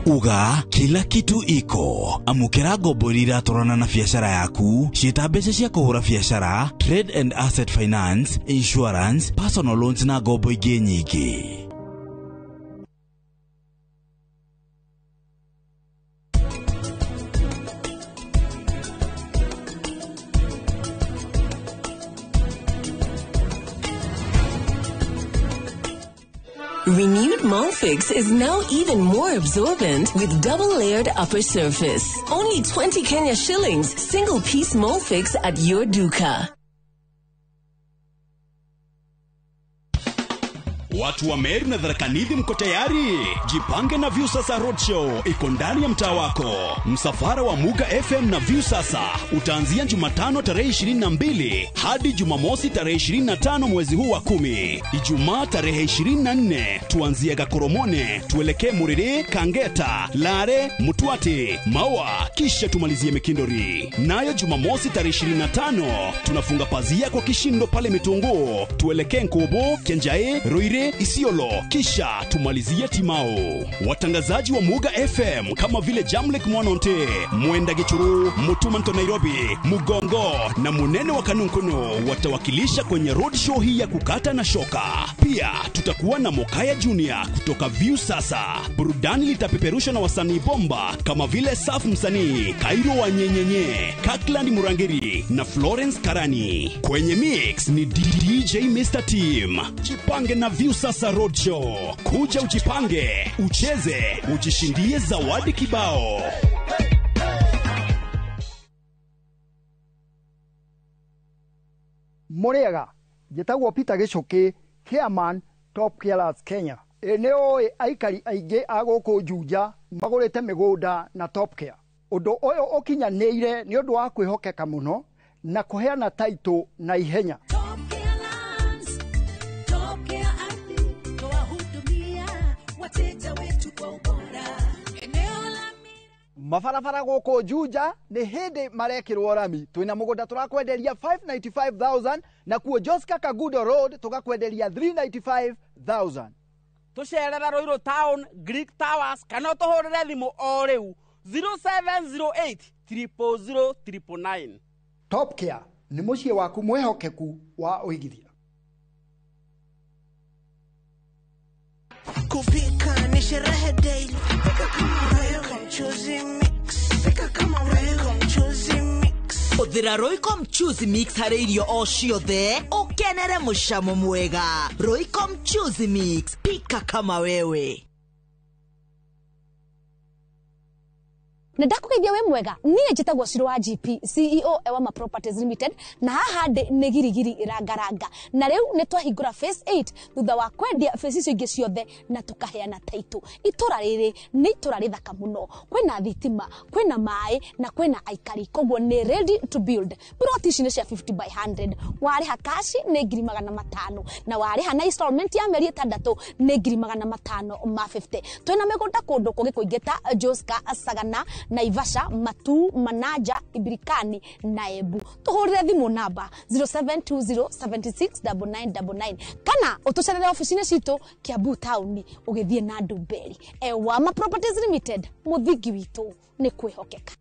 Uga kila kitu iko. Amukira ngombo iria tũrona na biacara yaku, ciĩta mbeca cia kũhũra biacara, trade and asset finance, insurance, personal loans na ngombo ingĩ nyingĩ. Renewed Molfix is now even more absorbent with double-layered upper surface. Only 20 Kenya shillings, single-piece Molfix at your duka. Watu wa Meru na Tharaka Nithi mko tayari? Jipange na Viusasa Roadshow iko ndani ya mtaa wako. Msafara wa Muga FM na Viusasa utaanzia Jumatano tarehe 22 hadi Jumamosi tarehe 25 mwezi huu wa 10. Ijumaa tarehe 24 tuanzie Gakoromone, tuelekee Muriri, Kangeta, Lare, Mutwati, Maua, kisha tumalizie Mikindori. Nayo Jumamosi tarehe 25 tunafunga pazia kwa kishindo pale Mitungu, tuelekee Nkobo, Kenjae, Ruire, Isiolo, kisha tumalizie Timao. Watangazaji wa Muga FM kama vile Jamlek Mwanonte, Mwenda Gichuru, Mutumanto Nairobi, Mugongo na Munene wa Kanunkuno watawakilisha kwenye road show hii ya kukata na shoka. Pia tutakuwa na Mokaya Junior kutoka Viusasa. Burudani litapeperushwa na wasanii bomba kama vile Saf Msanii, Kairo wa Nyenyenye, Kakland Murangiri na Florence Karani. Kwenye mix ni DJ Mr. Team. Jipange na Viusasa Roadshow. Kuja ujipange, ucheze, ujishindie zawadi kibao. Muriega, njĩtagwo Peter Gichuki, Chairman Top Carers Kenya. Nĩoĩ aikari aingĩ a gũkũ Juja magũrĩte mĩgũnda na Top Care. Ũndũ ũyũ ũkinyanĩire nĩ ũndũ wa kwĩhokeka mũno na kuheana taito na ihenya. Mabarabara gũkũ Juja nĩ hĩndĩ marekĩrwo rami. Twĩna mũgũnda tũrakwenderia 595,000 na kuo Joska Kagudo Road tũgakwenderia 395,000. Tũcerera Ruiru Town, Greek Towers, kana tũhũrĩre thimũ o rĩu 0708 000 999. Top Care nĩ mũciĩ waku mwehokeku wa ũigithia. Kupika ni sherehe daily. Pika kama wewe mchuzi mix. Pika kama wewe mchuzi mix. Uthira Royco mchuzi mix harĩ irio o ciothe ukenere mucamo mwega. Royco mchuzi mix, pika kama wewe. Ndakugeithia we mwega niĩ njĩtagwo Ciro wa GP CEO Ewama Properties Limited na haha ndĩ nĩ girigiri irangaranga na rĩu nĩ twahingũra phase 8 thutha wa kwendia phase icio ingĩ ciothe na tukaheana taito. Itũra rĩrĩ nĩ itũra rĩthaka mũno, kwĩna thitima, kwĩna maĩ na kwĩna aikari, koguo nĩ ready to build. Ploti ici nĩ cia 50 by 100, warĩha kashi nĩ 500,000 na warĩha na installment ya mĩeri 6 nĩ 550. Twĩna mĩgũnda kũndũ kũngĩ kũingĩ ta Joska, Sagana, Naivasha, Matu, Manaja, Ibirikani na Embu. Tuhurire thimu namba 0720769999 kana utucerere ofisini citu Kiambu Town ugithie na Ndumberi. Ewama Properties Limited, muthingi witu ni kwihokeka.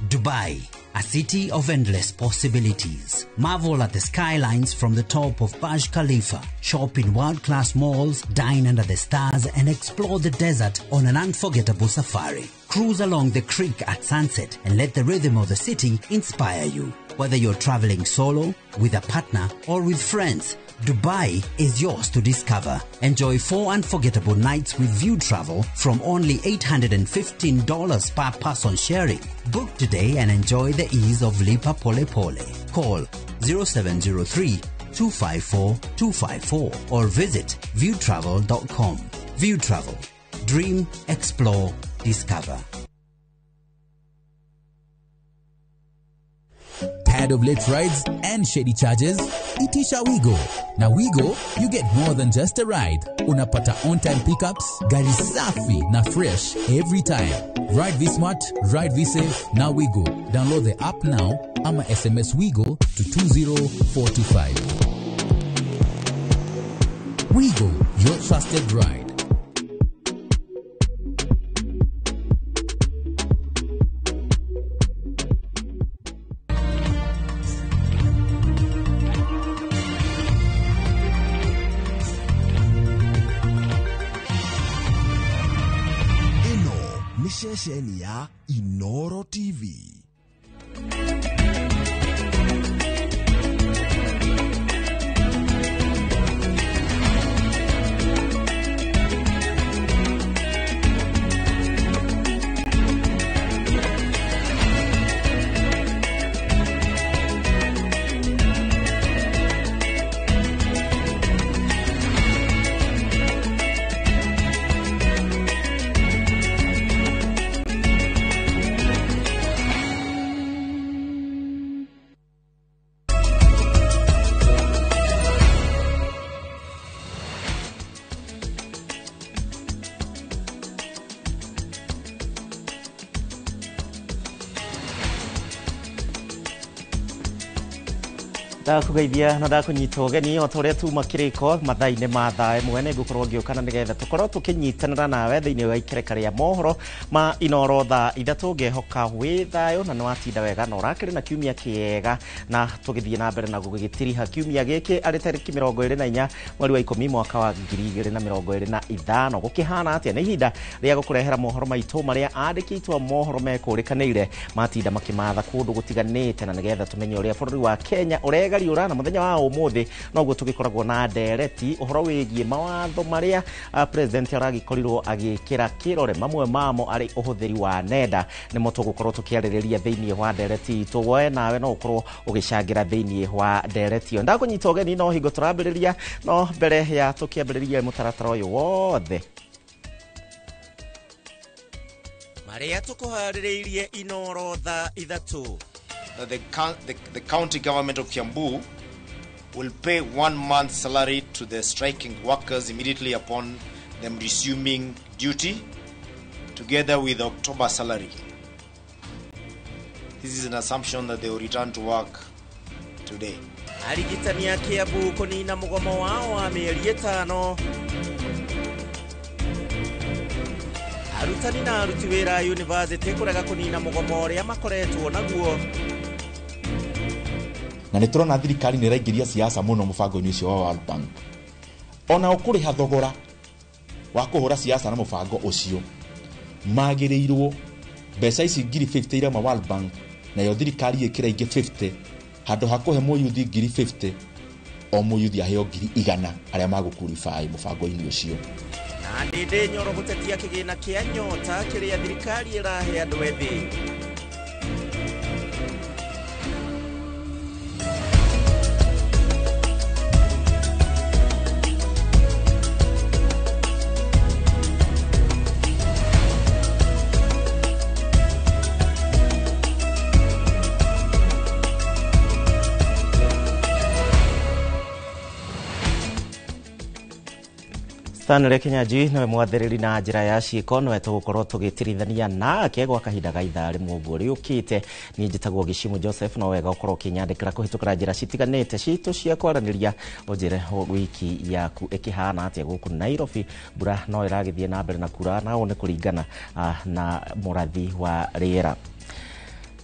Dubai, a city of endless possibilities. Marvel at the skylines from the top of Burj Khalifa. Shop in world-class malls, dine under the stars, and explore the desert on an unforgettable safari. Cruise along the creek at sunset and let the rhythm of the city inspire you. Whether you're traveling solo, with a partner, or with friends, Dubai is yours to discover. Enjoy 4 unforgettable nights with View Travel from only $815 per person sharing. Book today and enjoy the ease of Lipa Pole Pole. Call 0703 254 254 or visit viewtravel.com. View Travel. Dream, explore, discover. Tired of late rides and shady charges? Itisha Wigo. Now Wigo, you get more than just a ride. Unapata on-time pickups, gari safi na fresh every time. Ride V-Smart, ride V-Safe, now Wigo. Download the app now, ama SMS Wigo to 20425. Wigo, your trusted ride. Shesheni ya Inoro TV. Ndakugeithia na ndakunyita ugeni o tore tuma kiriko mathaine ma thaa imwe ne ngukorwo ngiukana nigetha tukorwo tukinyitanira nawe thiini wa ikereka ria mohoro ma Inoro thaa ithatu ngehoka wi thayo na nwatinda wega na urakiri na kiumia kiega na tugithie na mbere na gugitiriha kiumia giki ari tariki 24 mweri wa 10 mwaka wa 2025 gukihana atia ni hinda ria gukurehera mohoro maitu maria andikitwo mohoro mekurikanire matinda makimatha kundu gutiganite na nigetha tumenye uria bururi wa Kenya urega riura na muthenya wa umuthi noguo tugikoragwo na ndereti uhoro wigie mawatho maria president aragikorirwo agikira kirore mamwe mamo ari uhuthiri wa nenda nimo tugukorwo tukiaririria thiini wa ndereti tuwe nawe no ukorwo ugicangira thiini wa ndereti ndakunyita ugeni no hingo turambiriria no mbere ya tukiambiriria mutaratara uyu wothe aria tukuharireirie inoro tha ithatu. The county government of Kiambu will pay 1 month's salary to the striking workers immediately upon them resuming duty, together with October salary. This is an assumption that they will return to work today. Arigitani ya Kiambu kunina mugomo wao wa mieri 5. Arutani na aruti wira university kurega kunina mugomo uria makoretwo naguo. Na niturona thirikari ni raingiria siasa muno mubango-ini ucio wa World Bank. Ona ukuriha thogora wa kuhura siasa na mubango ucio magirirwo mbeca ici ngiri 50 ira ma World Bank na yo thirikari ikira ingi 50 handu hakuhe muyuthi ngiri 50 o muyuthi aheo ngiri 100 aria magukurify mubango-ini ucio. Na ndinde nyoro gutetia kigina kia nyota kiria thirikari irahe andu ethi. Stanley Kinyaji niwe mwathiriri na njira ya ciiko niwe tugukorwo tugitirithania na kegwa kahinda ga ithaa rimwe uguo riukite. Ni njitagwo Gishimu Joseph, no wega ukorwo kinyandikira kuhitukira njira citiganite citu cia kwaraniria unjire wiki yaku ikihana atia guku Nairobi. Mbura no iragithie na mbere na kura na one kuringana na murathi wa riera.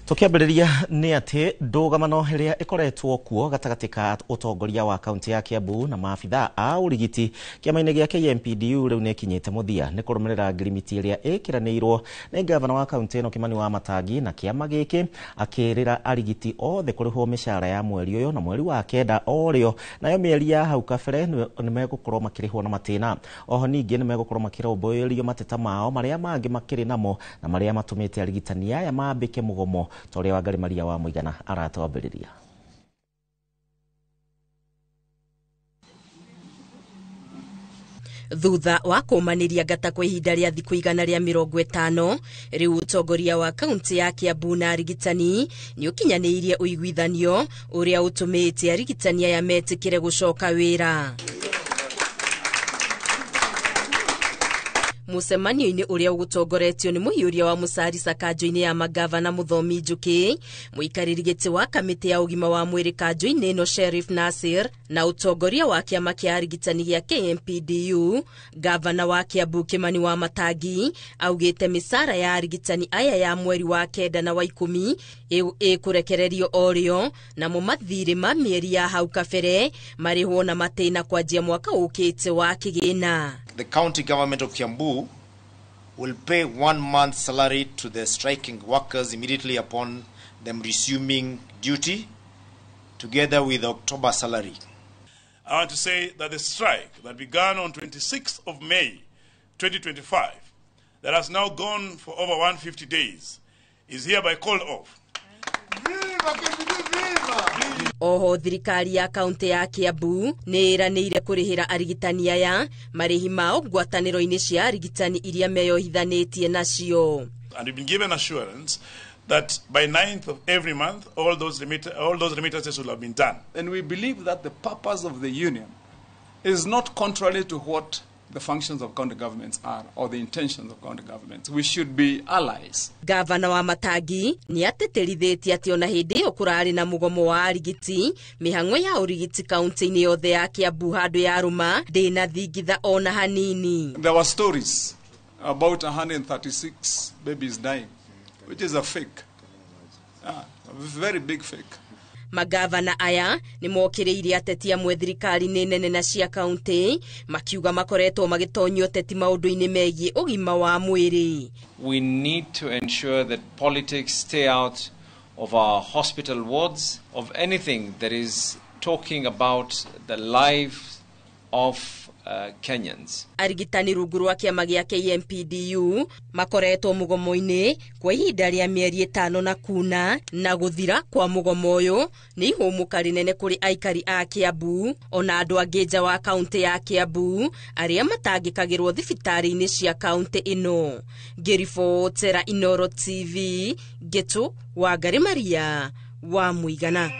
Tukiambiriria ni ati ndugamano iria ikoretwo kuo gatagati ka utongoria wa kaunti ya Kiambu na maabitha a urigiti kiama-ini gia KMPDU riu ni kinyite muthia ni kurumirira ngirimiti iria ikiranirwo ni gavana wa kaunti ino Kimani wa Matangi na kiama giki akirira arigiti othe kurihwo mishara ya mweri uyu na mweri wa kenda orio nayo mieri ya hau kabere ni megukorwo makirihwo na matina. Oho ningi ni megukorwo makiromboirio mateta mao maria mangi makiri namo na maria matumite arigitani aya mambike mugomo toria Wangari Maria wa Muigana aratwambiriria. Thutha wa kumaniria ngata kwa ihinda ria thiku igana ria 50 riu utongoria wa kaunti ya Kiambu na arigitani ni ukinyaniirie uiguithanio uria utumite arigitani aya metikire gucoka wira. Musemanio-ini uria ugutongoretio ni muhiuria wa Musari Kanjo-ini ya magavana Muthomi Njuki, muikariri giti wa kamiti ya ugima wa mwiri Kanjo-ini no Sheriff Nasir na utongoria wa kiama kia arigitani gia KMPDU, gavana wa Kiambu Kimani wa Matangi augite misara ya arigitani aya ya mweri wa kenda na wa 10 ikurekererio orio na mumathiri ma mieri ya hau kabere marihwo na matina kwanjia mwaka ukite wa kigina. The county government of Kiambu will pay 1 month's salary to the striking workers immediately upon them resuming duty, together with October salary. I want to say that the strike that began on 26th of May 2025, that has now gone for over 150 days, is hereby called off. Oho thirikari ya kaunti ya Kiambu ni iranire kurihira arigitani aya marihi mao ngwataniro-ini cia arigitani iria meyohithanitie nacio. And we've been given assurance that by 9th of every month all those remittances will have been done. And we believe that the purpose of the union is not contrary to what the functions of county governments are or the intentions of county governments. We should be allies. Gavana wa Matangi ni ateterithitie ati ona hindi yo kurari na mugomo wa arigiti mihang'o ya urigiti kaunti-ini yothe ya Kiambu handu ya ruma ndina thingitha ona hanini. There were stories about 136 babies dying, which is a fake. A very big fake. Magavana aya ni mokiriire ateti amwe thirikari ni nene na cia kaunti makiuga makoretwo magitonyio teti maundu-ini megie ugima wa mwiri. We need to ensure that politics stay out of our hospital wards, of anything that is talking about the lives of Kenyans. Arigitani rungu rwa kiama gia KMPDU makoretwo mugomo-ini kwa ihinda ria mieri 5 na kuna na guthira kwa mugomo uyu ni ihumuka rinene kuri aikari a Kiambu ona andu angi nja wa kaunti ya Kiambu aria matangikagirwo thibitari-ini cia kaunti ino. Ngiribotera Inoro TV, Getu Wangari Maria wa Muigana.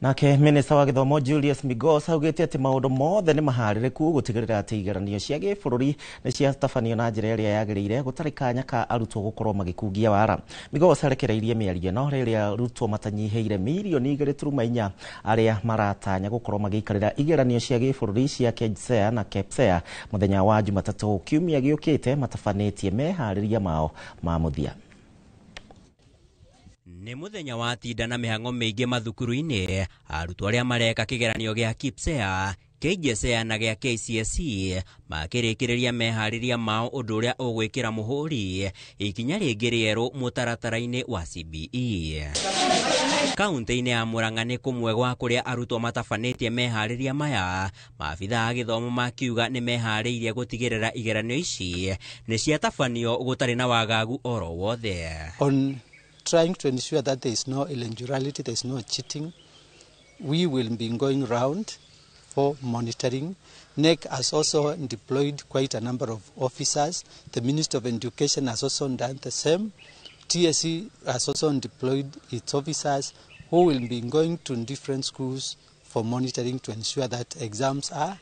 Nake minista wa githomo Julius Migos augite ati maundu mothe ni mahaririku gutigirira ati igeranio cia gibũrũri ni cia tabanio na njira iria yagirire gutari kanya ka arutwo gukorwo magikungia wara. Migos arekereirie miario no riria arutwo matanyiheire milioni 2.4 aria maratanya gukorwo magiikarira igeranio cia gibũrũri cia KJSEA na KPSEA muthenya wa Jumatatu kiumia giukite matabanetie mehariria mao ma muthia. Ni muthenya wa tinda na mihango miingi mathukuru-ini arutwo aria mareka kigeranio gia KPSEA, KJSEA na gia KCSE makirikiriria mehariria mao undu uria ugwikira muhuri ikinya ringi rieru mutaratara-ini wa CBE. Kaunti-ini ya Murang'a ni kumwe gwa kuria arutwo matabanetie mehariria maya, maabitha a githomo makiuga ni mehariirie gutigirira igeranio ici ni cia tabanio gutari na wagagu oro wothe. Trying to ensure that there is no irregularity, there is no cheating. We will be going round for monitoring. NEC has also deployed quite a number of officers. The Minister of Education has also done the same. TSC has also deployed its officers who will be going to different schools for monitoring to ensure that exams are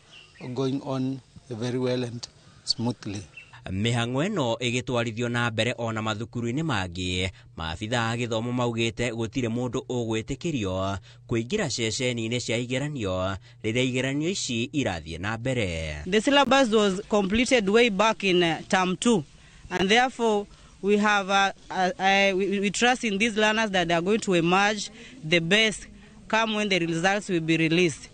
going on very well and smoothly. Mihango ino igitwarithio na mbere ona mathukuru-ini mangi, maabitha a githomo maugite gutire mundu ugwitikirio kuingira ceceni-ini cia igeranio riria igeranio ici irathie na mbere. The syllabus was completed way back in term 2 and therefore we have we trust in these learners that they are going to emerge the best come when the results will be released.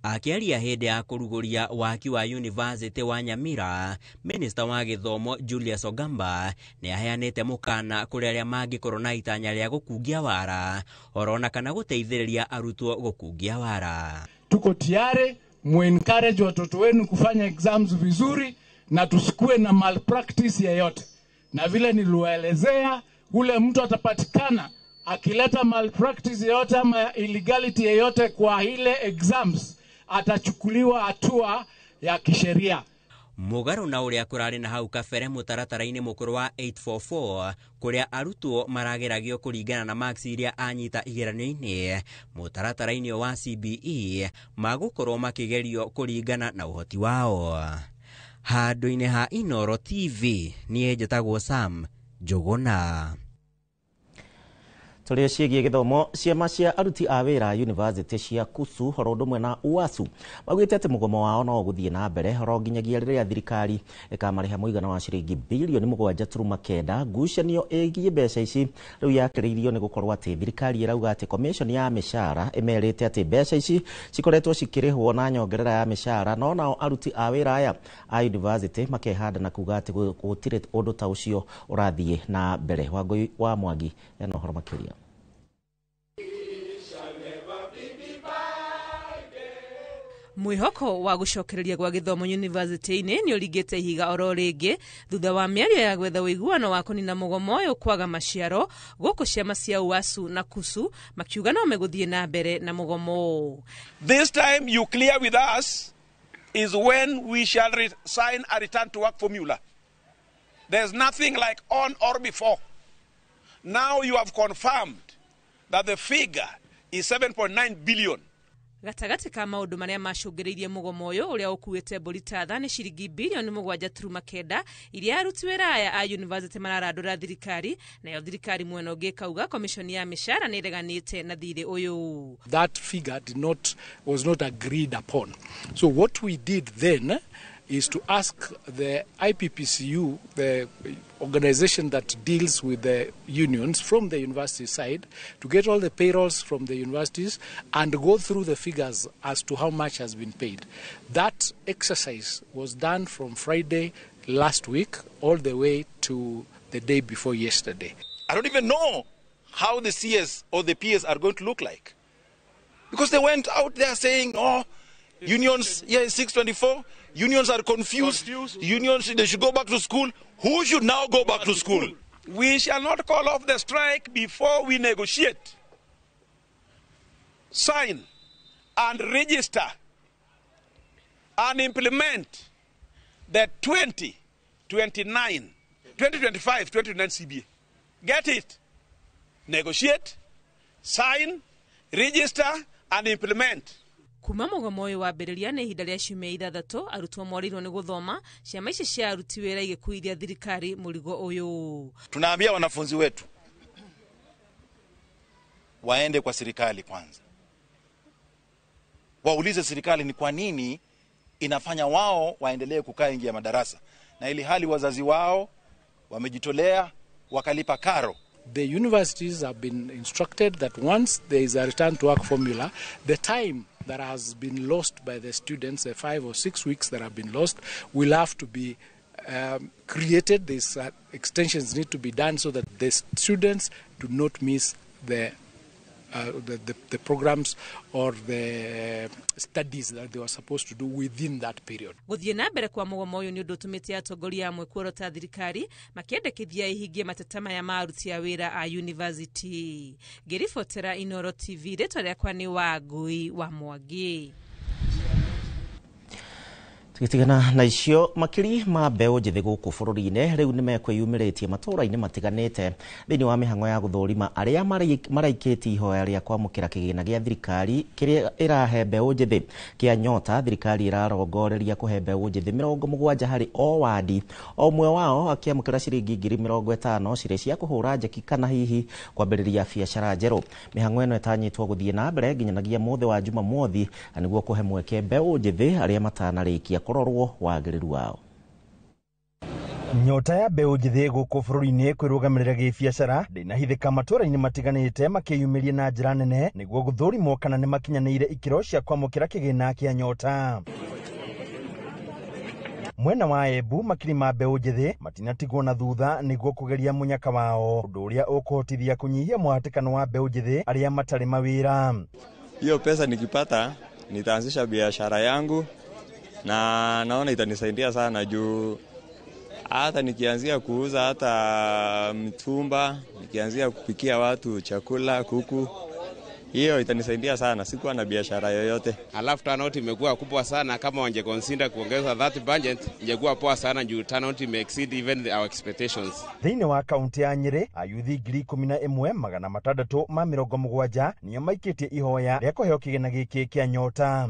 Akiaria hindi ya kuruguria waki wa University wa Nyamira, Minister wa githomo Julius Ogamba ni aheanite mukana kuri aria mangikorwo na itanya ria gukungia wara orona kana guteithiriria arutwo gukungia wara. Tuko tayari muencourage watoto wenu kufanya exams vizuri na tusikue na malpractice yoyote. Na vile niliwaelezea, ule mtu atapatikana akileta malpractice yoyote ama illegality yoyote kwa ile exams atachukuliwa hatua ya kisheria. Mugaru na uria kurari na hau kabere mutaratara-ini mukuru wa 844 kuria arutwo marageragio kuringana na marks iria anyita igeranio-ini, mutaratara-ini wa CBE magukorwo makigerio kuringana na uhoti wao. Handu-ini ha Inoro TV nie njitagwo Sam Njuguna. Turia ciĩgiĩ gĩthomo, ciama cia aruti a wĩra University cia KUSU horo ũndũ ũmwe na UASU maugĩte atĩ mũgomo wao no gũthiĩ na mbere horo nginyagia rĩrĩa thirikari ĩkamarĩha mũigana wa ciringi bilioni 7.9. Ngucanio ĩgiĩ mbeca ici rĩu yakĩrĩirio nĩ gũkorwo atĩ thirikari ĩrauga atĩ commission ya mĩcara ĩmerĩte atĩ mbeca ici cikoretwo cikĩrĩhwo na nyongerera ya mĩcara, no nao aruti a wĩra aya a university makehanda na kuga atĩ gũtirĩ ũndũ ta ũcio ũrathiĩ na mbere. Wangũi wa Mwangi ena ũhoro makĩria. Mwihoko wa gucokereria gwa githomo university-ini ni urigite ihiga oro ringi thutha wa miario ya gwetha uiguano wa kunina mugomo uyu kwaga maciaro guku ciama cia UASU na KUSU makiuga no meguthie na mbere na mugomo. This time you clear with us is when we shall sign a return to work formula. There's nothing like on or before. Now you have confirmed that the figure is 7.9 billion. Gatagati ka maundu maria macungiriirie mugomo uyu uria ukuite mburitatha ni ciringi bilioni 7.9 iria aruti wira aya a university mararandura thirikari, nayo thirikari mwena ungi kauga commission ya mishara ni ireganite na thiri uyu. That figure was not agreed upon. So what we did then is to ask the IPPCU, the organization that deals with the unions from the university side, to get all the payrolls from the universities and go through the figures as to how much has been paid. That exercise was done from Friday last week all the way to the day before yesterday. I don't even know how the CS or the PS are going to look like, because they went out there saying, oh, Unions here in 624. Unions are confused. Unions, they should go back to school. Who should now go back to school? We shall not call off the strike before we negotiate, sign, and register and implement the 2025-2029 CBA. Get it? Negotiate, sign, register, and implement. Kuma mugomo uyu wambiriria ni ihinda ria ciumia 6 arutwo morirwo ni guthoma ciama ici cia aruti wira igikuithia thirikari murigo uyu. Tunaambia wanafunzi wetu waende kwa serikali kwanza, waulize serikali ni kwa nini inafanya wao waendelee kukaa nje ya madarasa, na ili hali wazazi wao wamejitolea wakalipa karo. The universities have been instructed that once there is a return to work formula, the time that has been lost by the students, the 5 or 6 weeks that have been lost, will have to be created. These extensions need to be done so that the students do not miss the programs or the studies that they were supposed to do within that period. Guthie na mbere kwa mugomo uyu ni undu utumite atongoria amwe kuorota thirikari makiendekithia ihingie matetama ya maruti ya wira a university. Ngiribotera Inoro TV, ritwa riakwa ni Wangui wa Mwangi. Tugitigana na icio makiri ma mbeu njithi guku bururi-ini riu ni mekwiyumiritie matura-ini matiganite thiini wa mihango ya guthurima aria maraikitie ihoya ria kwamukira kigina gia thirikari kiria irahe mbeu njithi kia Nyota. Thirikari irarongoreria kuhe mbeu njithi 70 hari o wadi, o mwe wao akiamukira ciringi 50,000 ciria cia kuhura njeki kana hihi kwambiriria biacara njeru. Mihango ino itanyitwo guthie na mbere nginyanagia muthe wa Jumamothi niguo kuhe mweke mbeu njithi aria matanarikia kurorwo wagiriru wao. Nyota ya mbeu njithi guku bururi-ini kwirugamirira gibiacara ndinahithika matura-ini matiganite makiyumiria na njira nene niguo guthurimwo kana ni makinyanire ikiro cia kwamukira kigina kia Nyota. Mwena wa Embu makiri ma mbeu njithi matinatigwo na thutha niguo kugeria munyaka wao, undu uria ukuhotithia kunyihia muhatikano wa mbeu njithi aria matari mawira. Hiyo pesa nikipata nitaanzisha biashara yangu na naona itanisaidia sana juu hata nikianzia kuuza hata mitumba, nikianzia kupikia watu chakula, kuku, hiyo itanisaidia sana, sikuwa na biashara yoyote. Alafu turnout imekuwa kubwa sana, kama wanje consider kuongeza that budget ingekuwa poa sana juu turnout exceed even our expectations. Thiini wa kaunti ya Nyeri ayuthi 11,670 niyo maikitie ihoya ria kuheo kigina giki kia Nyota.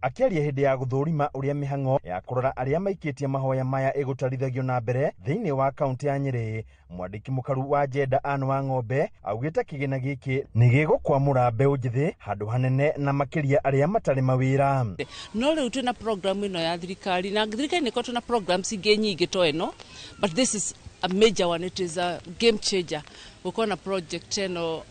Akiaria hindi ya guthurima uria mihango ya kurora aria maikitie mahoya maya igutarithanio na mbere thiini wa kaunti ya Nyeri, mwandiki mukaru wa Jeda Anne wa Ng'ombe augite kigina giki ni gigukwamura mbeu njithi handu hanene na makiria aria matari mawira. No riu twina program ino ya thirikari na thirikari niko tuna programs ingi nyingi to eno, but this is a major one. It is a game changer. Uko na project eno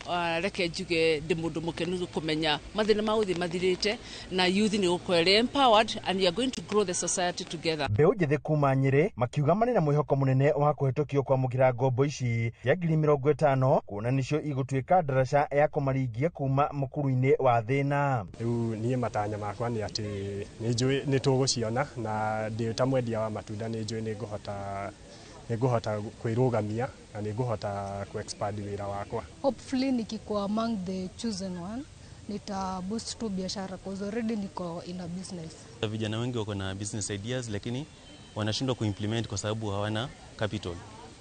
reke njuge ndi mundu mukenu kumenya mathina mauthi mathirite na youth ni ukwere empowered and you are going to grow the society together. Mbeu njithi kuma Nyeri makiuga mani na mwihoko munene wa kuhetokio kwa mugira ngombo ici ya 50,000 kuona nicio igutwika daraca ya kumaringia kuma mukuru-ini wa thina. Riu nie matanya makwa ni ati ni tuguciona na ndi ta mwendia wa matunda ni njui ni nguhota kwirugamia na ni nguhota ku-expand wira wakwa. Hopefully nikikuwa among the chosen one nita boost tu biashara cause already niko in a business. Vijana wengi wako na business ideas lakini wanashindwa kuimplement kwa sababu hawana capital.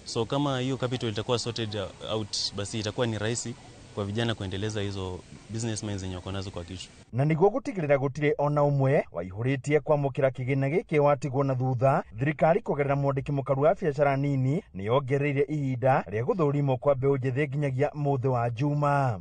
So kama hiyo capital itakuwa sorted out, basi itakuwa ni rahisi kwa vijana kuendeleza hizo business minds zenye wako nazo kwa kichwa. Na niguo gutigirira gutire ona umwe waihuritie kwamukira kigina giki watigwo na thutha, thirikari kugerera mwandiki mukaru wa biashara nini ni yongereire ihinda ria guthurimo kwa mbeu njithi nginyagia muthe wa Juma.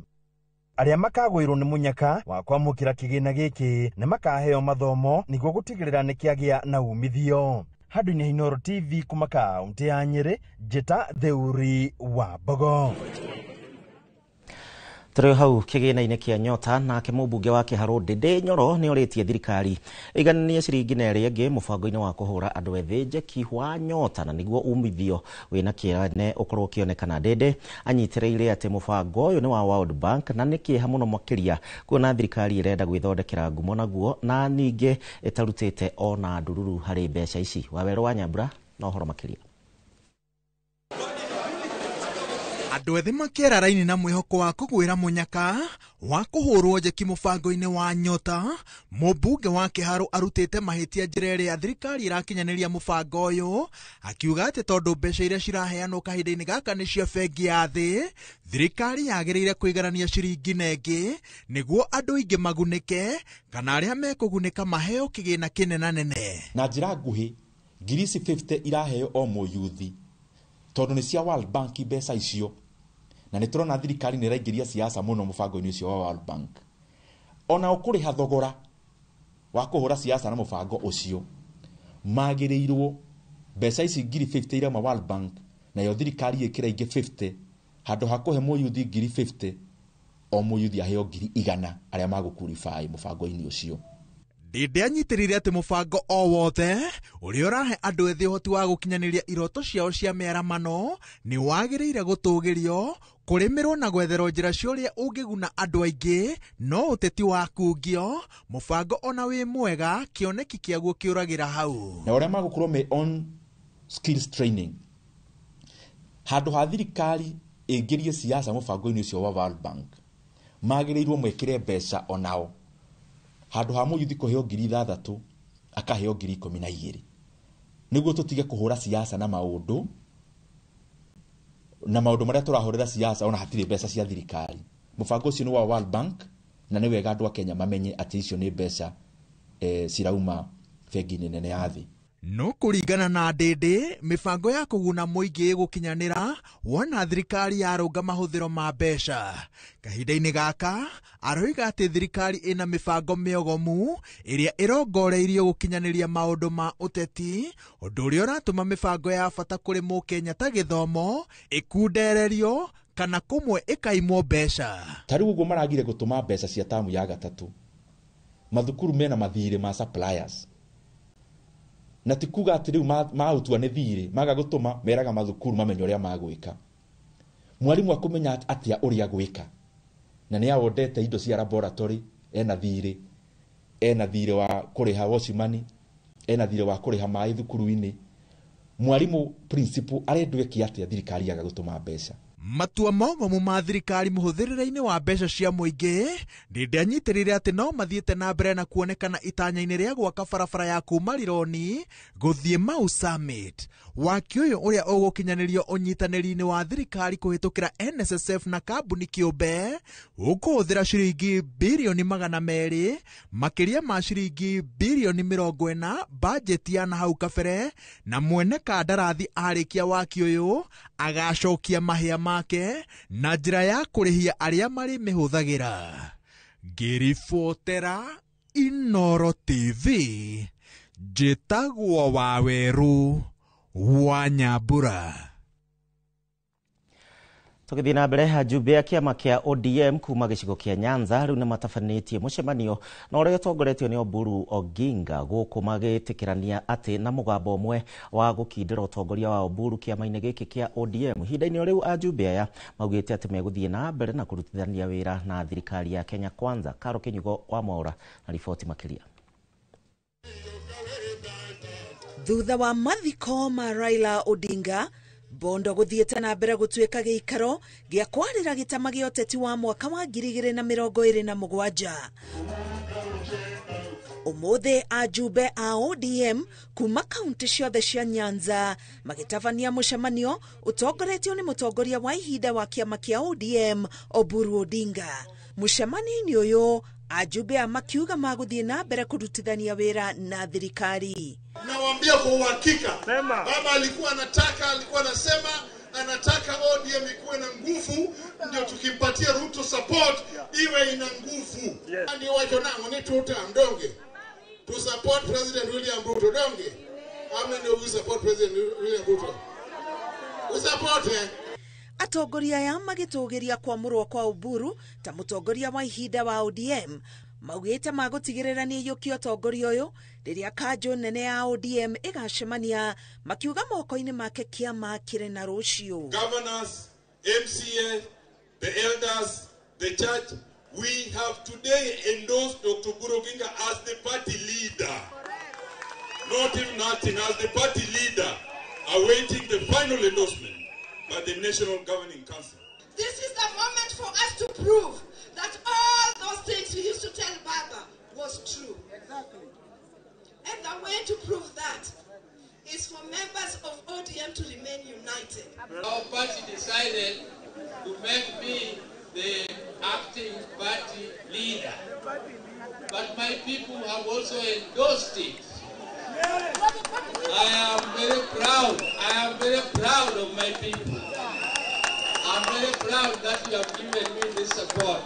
Aria makagwirwo ni munyaka wa kwamukira kigina giki ni makaheo mathomo niguo gutigirira ni kiagia na umithio. Handu-ini Inoro TV kuma kaunti ya Nyeri, Njeta Theuri wa Mbogo. Tũrĩ hau kĩgĩna-inĩ kĩa Nyota nake mũmbunge wa Kĩharũ Ndĩndĩ Nyoro nĩ orĩtie thirikari ĩgananie ciringi na ĩrĩa ĩngĩ mũbango-inĩ wa kũhũra andũ ethĩ njeki wa Nyota na nĩguo umithio wĩna kĩene ũkorwo ũkĩonekana. Ndĩndĩ anyitĩrĩire atĩ mũbango ũyũ nĩ wa World Bank na nĩ kĩeha mũno makĩria kuona thirikari ĩrenda gwĩthondekera ngumo naguo na ningĩ ĩtarutĩte ona ndururu harĩ mbeca ici. Wawerũ wa Nyambura na ũhoro makĩria. Andũ ethĩ makĩera raini na mwĩhoko wa kũgwĩra mũnyaka wa kũhũrwo njeki mũbango-inĩ wa Nyota. Mũmbunge wa Kĩharũ arutĩte mahĩtia njĩra ĩrĩa thirikari ĩrakinyanĩria mũbango ũyũ, akiuga atĩ tondũ mbeca iria ciraheanwo kahinda-inĩ gaka nĩ cia bengi ya thĩ, thirikari yagĩrĩire kwĩgarania ciringi na ĩngĩ nĩguo andũ aingĩ magunĩke kana arĩa mekũgunĩka maheo kĩgĩna kĩnenanene. Na njĩra nguhĩ ngiri 50 iraheo o mũyuthi tondũ nĩ cia World Bank mbeca icio, na nĩ tũrona thirikari nĩ ĩraingĩria siasa mũno mũbango-inĩ ũcio wa World Bank. Ona ũkũrĩha thogora wa kũhũra siasa na mũbango ũcio, magĩrĩirwo mbeca ici ngiri 50 irauma World Bank nayo thirikari ĩkĩra ingĩ 50 handũ ha kũhe mũyuthi ngiri 50 o mũyuthi aheo ngiri 100 arĩa magũkurify mũbango-inĩ ũcio. Ndĩndĩ anyitĩrĩire atĩ mũbango o wothe ũrĩa ũrahe andũ ethĩ ũhoti wa gũkinyanĩria iroto ciao cia mĩaramano nĩ wagĩrĩire gũtũgĩrio, kũrĩmĩrwo na gwetherwo njĩra cia ũrĩa ũngĩguna andũ aingĩ, no ũteti wa kungio mũbango ona wĩ mwega kĩoneki kĩaguo kĩũragĩra hau. Na ũrĩa magũkorwo me on skills training, handũ ha thirikari ĩngĩrie siasa mũbango-inĩ ũcio wa World Bank, magĩrĩirwo mwĩkĩre mbeca onao. Handũ ha mũyuthi kũheo ngiri 6 akaheo ngiri 12 nĩguo tũtige kũhũra siasa na maũndũ marĩa tũrahũrĩra siasa ona hatirĩ mbeca cia thirikari. Mũbango ũcio nĩ wa World Bank na nĩ wega andũ a Kenya mamenye atĩ icio nĩ mbeca cirauma bengi nene ya thĩ. No kũringana na Ndĩndĩ, mĩbango ya kũguna mũingĩ gũkinyanĩra wona thirikari yarũnga mahũthĩro ma mbeca. Kahinda-inĩ gaka aroiga atĩ thirikari ĩna mĩbango mĩogomu ĩrĩa ĩrongoreirio gũkinyanĩria maũndũ ma ũteti, ũndũ ũrĩa ũratũma mĩbango ya bata kũrĩ mũkenya ta gĩthomo ĩkundererio kana kũmwe ĩkaimwo mbeca. Ta rĩu ũguo maragire gũtũma mbeca cia tamu ya gatatũ, mathukuru mena mathirĩ ma suppliers, na tikuga atĩ rĩu maũtua nĩ thirĩ maga gũtũma meraga mathukuru mamenye ũrĩa magwĩka. Mwarimũ akũmenya atĩa ũrĩa gwĩka, na nĩ awondete indo cia laboratory, ena thirĩ wa kũrĩha washimani, ena thirĩ wa kũrĩha maĩ thukuru-inĩ. Mwarimũ principal arendwe atĩa thirikari yaga gũtũma mbeca. Matua mogomu ma thirikari mũhũthĩrĩre-inĩ wa mbeca cia mũingĩ, Ndĩndĩ anyitĩrĩire atĩ no mathiĩte na mbere na kuonekana itanya-inĩ rĩa gwaka barabara ya kuma Lironi gũthiĩ Mau Summit. Waki ũyũ ũrĩa ũgũkinyanĩrio ũnyitanĩri-inĩ wa thirikari kũhĩtũkĩra NSSF na kambuni kĩũmbe ũkũhũthĩra ciringi birioni 200 makĩria ma ciringi birioni 40 bajeti ya nahau kabere, na mwene kandarathi arĩkia waki ũyũ agacokia mahĩa make na njĩra ya kũrĩhia arĩa marĩ mĩhũthagĩra. Ngĩribotera Inooro TV, njĩtagwo Wawerũ wa Nyambura. Tũgĩthiĩ na mbere, ajumbe a kĩama kĩa ODM kuma gĩcigo kĩa Nyanza rĩu nĩ matabanĩtie mũcemanio na ũrĩa ũtongoretio nĩ Oburu Oginga gũkũ magĩtĩkĩrania atĩ na mũgambo ũmwe wa gũkindĩra ũtongoria wa Oburu kĩama-inĩ gĩkĩ kĩa ODM. Ihinda-inĩ rĩu ajumbe aya maugĩte atĩ megũthiĩ na mbere na kũrutithania wĩra na thirikari ya Kenya Kwanza. Karo Kĩnyugo wa Mwaura na riboti makĩria. Thutha wa mathiko ma Raila Odinga, Bondo gũthiĩte na mbere gũtuĩka gĩikaro gĩa kwarĩra gĩtama gĩa ũteti wa mwaka wa 2027. Ũmũthĩ ajumbe a ODM kuma kaunti ciothe cia Nyanza magĩtabania mũcemanio ũtongoretio nĩ mũtongoria wa ihinda wa kĩama kĩa ODM Oburu Odinga. Mũcemanio-inĩ ũyũ ajumbe a makiuga magũthiĩ na mbere kũrutithania wĩra na thirikari. Nawaambia kwa uhakika, baba alikuwa anasema anataka ODM ikuwe na nguvu, ndio tukimpatia Ruto support iwe ina nguvu. Ndio wacho nango ni tuta ndonge to support President William Ruto donge. How many of you support President William Ruto? We support him. atongoria aya magitugiria kwamurwo kwa Oburu ta mutongoria wa ihinda wa ODM maugite magutigirira ni yukio tongoria uyu riria kanjo nene ya ODM igacemania makiuga moko-ini make kiama kire na rucio. Governors, MCA, the elders, the church, we have today endorsed Dr. Oburu Oginga as the party leader. Not even acting, as the party leader, awaiting the final endorsement by the National Governing Council. This is the moment for us to prove that all those things we used to tell Baba was true. Exactly. And the way to prove that is for members of ODM to remain united. Our party decided to make me the acting party leader. But my people have also endorsed it. I am very proud. I am very proud of my people. I'm very proud that you have given me this support.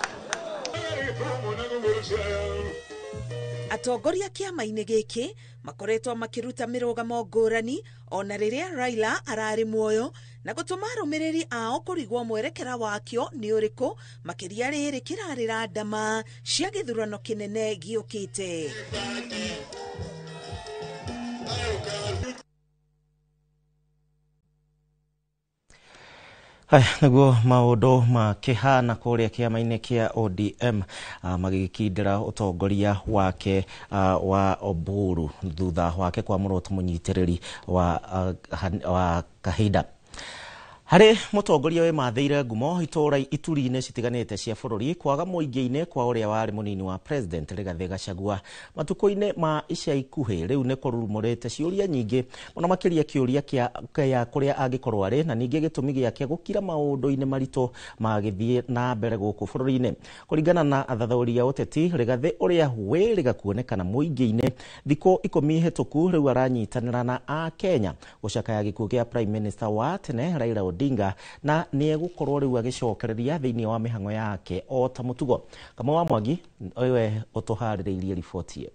Atongoria kiama-ini giki makoretwo makiruta mirugamo ngurani ona riria Raila arari muoyo na gutuma arumiriri ao kurigwo mwerekera wakio ni uriku makiria riri kirarira ndama cia githurano kinene giukite. Naguo maundu makihana kuria kiama-ini kia ODM magikindira utongoria wake wa Oburu thutha wake kwamurwo munyitiriri wa kahinda. Hari mutongoria we matheire ngumo itura ituri-ini citiganite cia bururi kwaga muingi-ini kwa uria wari munini wa president Rigathi Gachagua matuko-ini ma ica ikuhi riu ne kurumurite ciuria nyingi ona makiria kiuria kia kuria angikorwo ari na ningi gitumi giake gukira maundu-ini marito magithie na mbere guku bururi-ini kuringana na athathauri ya uteti Rigathi uria wiriga kuonekana muingi-ini thiko 10 hituku riu aranyitanira na a Kenya gucakaya gikuo gia prime minister wa tene Raila Odinga na ni egukorwo riu agicokereria thiini wa mihango yake o ta mutugo kama wa Mwangi owe utuhaririirie ripoti ye.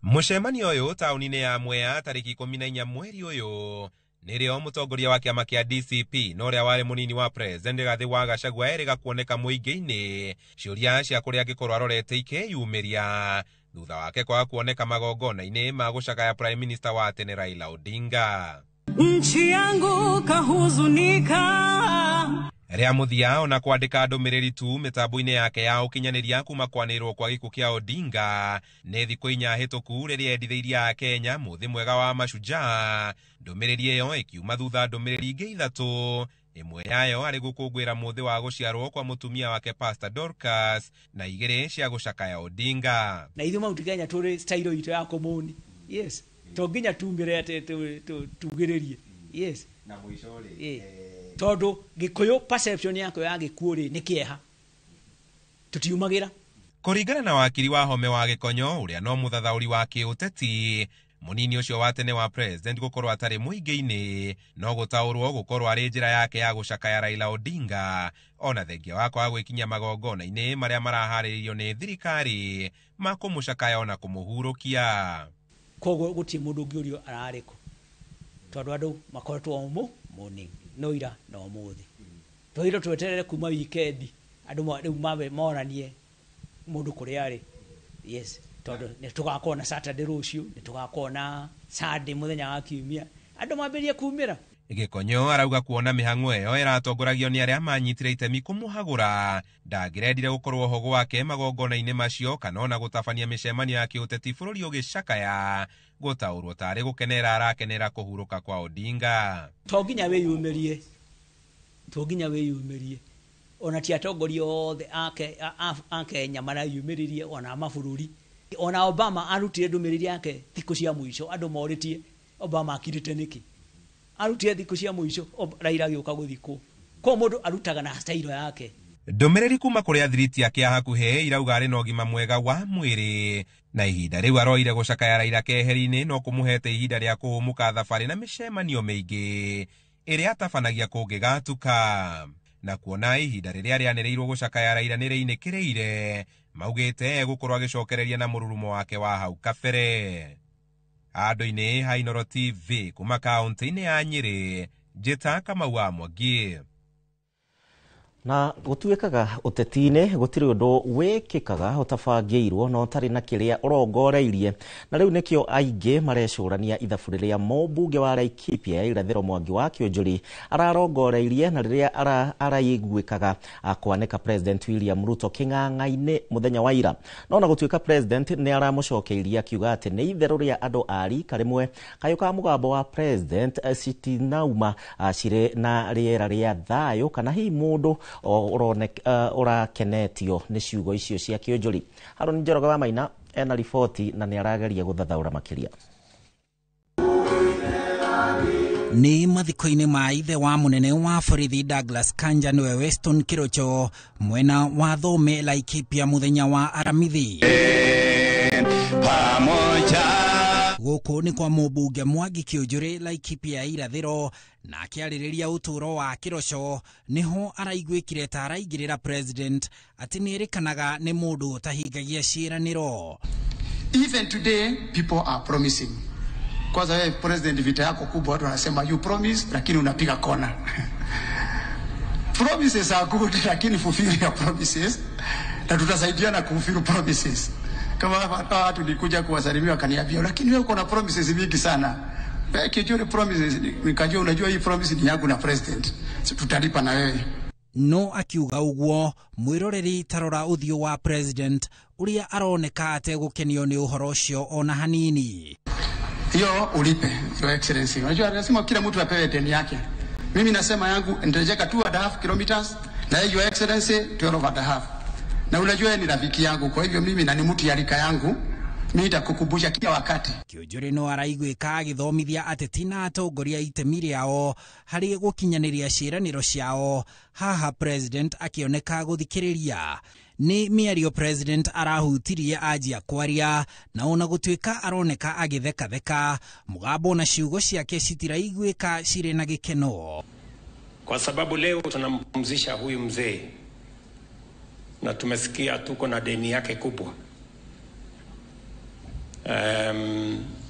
Mucemanio uyu tauni-ini ya Mwea tariki 14 mweri uyu nirio mutongoria wa kiama kia DCP no ria wari munini wa president Rigathi wa Gachagua eriga kuoneka muingi-ini ciuria cia kuria angikorwo arorete ikeyumiria thutha wake kwa kuoneka magongona-ini ma gucakaya prime minister wa tene Raila Odinga. Nchi yangu kahuzunika ria muthia ona kwandika ndumiriri tu mitambo-ini yake ya ukinyaniria kuma kwanirwo kwa gikuo kia Odinga ni thiku 4 hituku riria enditheirie Kenya muthi mwega wa mashujaa. Ndumiriri iyo ikiuma thutha ndumiriri ingi 3 imwe yayo ari gukungwira muthi wa guciarwo kwa mutumia wake Pastor Dorcas na igiri cia gucakaya Odinga na ithu mauti Kenya turi style itu ya komuni. Yes, tonginya tumire ate tugiririe. Yes, na mwisho ri tondu gikuyu perception yako ya gikuuri ni kieha tutiumagira. Kuringana na wakiri wa Home wa Gikonyo uria no muthathauri wa kiuteti munini ucio wa tene wa president gukorwo atari muingi-ini no gutaurwo gukorwo ari njira yake ya gucakaya Raila Odinga ona thengia wako wa gwikinya magongona-ini maria maraharirio ni thirikari ma kumucakaya ona kumuhurukia. Kogo guti mundu ungi urio arariko tondu andu makoretwo morning no ira no muthi twiro tweterere kuma weekend andu riu mabe moranie mundu kuria ari. Yes, tondu ni tugakona Saturday rucio ni tugakona Sunday muthenya wa kiumia andu mambirie kumira. Gikonyo arauga kuona mihango iyo iratongoragio ni aria manyitire itemi kumuhagura ndangirendire gukorwo ho gwake magongona-ini macio kana ona gutabania micemanio ya kiuteti bururi ugicakaya gutaurwo tari gukenera arakenera kuhuruka kwa Odinga. Tonginya wiyumirie ona ti atongoria othe Kenya marayumiririe ona mabururi ona Obama arutire ndumiriri yake thiku cia mwisho andu moritie Obama akirite niki arutire thiku cia mwisho Raila gioka guthiko ko mundu arutaga na style yake. Ndumiriri kuma kuri athiriti yake hakuhe irauga ari no gima mwega wa mwiri na ihinda riu aroire gucakaya Raila keheri-ini no kumuhete ihinda ria kuhumuka thabari na micemanio meingi iria atabanagia kungigatuka na kuona ihinda riria rianiriirwo gucakaya Raila ni riinikiriire maugite gukorwo agicokereria na mururumo wake wa hau kabere. Andu-ini ha Inooro TV kuma kaunti-ini ya Nyeri Njĩta Kamau wa Mwangi. Na gutuikaga uteti-ini gutiri undu wikikaga utabangirwo no tari na kiria urongoreirie na riu nikio aingi marecurania ithabu riria mũmbunge wa Laikipia ya irathiro Mwangi wa Kĩũnjũri ararongoreirie na riria araiguikaga akwaneka President William Ruto king'ang'a-ini muthenya wa ira. No na gutuika President ni aramucokeirie akiuga ati ni itheru ria andu ari karimwe kayuka mugambo wa President citinauma cire na riera ria thayo kana hi mundu urakenetio ni ciugo icio cia Kĩũnjũri. Haruni Njoroge wa Maina ena riboti na ni arageria guthathaura makiria. Ni mathiko-ini ma ithe wa munene wa borithi Douglas Kanja niwe Weston Kirocho mwena wa Thome Laikipia muthenya wa Aramithi. Guku ni kwa mũmbunge Mwangi Kĩũnjũri Laikipia ya irathiro na akiarĩrĩria uturo wa Kirocho niho araiguĩkire ta araigĩrĩra President ati nĩrĩkanaga nĩ mũndũ ũtahingagia ciĩranĩro. Even today people are promising. Kwanza wewe President, vita yako kubwa watu wanasema you promise lakini unapiga kona. Promises are good lakini fulfill your promises na tutasaidiana kufulfill promises. Kama watu nikuja kuwasalimia wakaniambia lakini wewe uko na promises mingi sana. Kijuri promises nikajua unajua hii promise ni yangu na President. Tutalipa na wewe. No akiuga uguo mwiroreri tarora uthio wa President uria aroneka ategukenio ni uhoro ucio ona hanini. Hiyo ulipe your excellency. Unajua lazima kila mtu apewe deni yake. Mimi nasema yangu ndirejeka 2.5 kilometers na your excellency 12.5. Na unajua ni rafiki yangu kwa hivyo mimi na ni mtu ya rika yangu. Mimi nitakukumbusha kila wakati. Kĩũnjũri no araiguĩka agĩthomithia ateti na atongoria itemi rĩao harĩ gũkinyanĩria ciĩranĩro ciao. Haha President akĩoneka gũthikĩrĩria. Ni mĩario President arahutirie anjia kwaria na ona gũtuĩka aroneka agĩtheka-theka. Mũgambo na ciugo ciake citiraiguĩka cirĩ na gĩkeno. Kwa sababu leo tunampumzisha huyu mzee na tumesikia tuko na deni yake kubwa.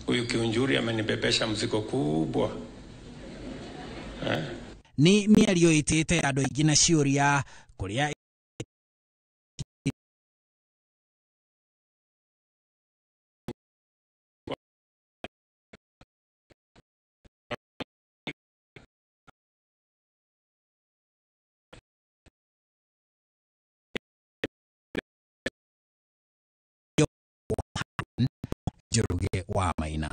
Huyu Kĩũnjũri amenibebesha mzigo kubwa. Ni mĩario ĩtĩte andũ aingĩ na ciũria kũrĩa Njoroge wa Maina.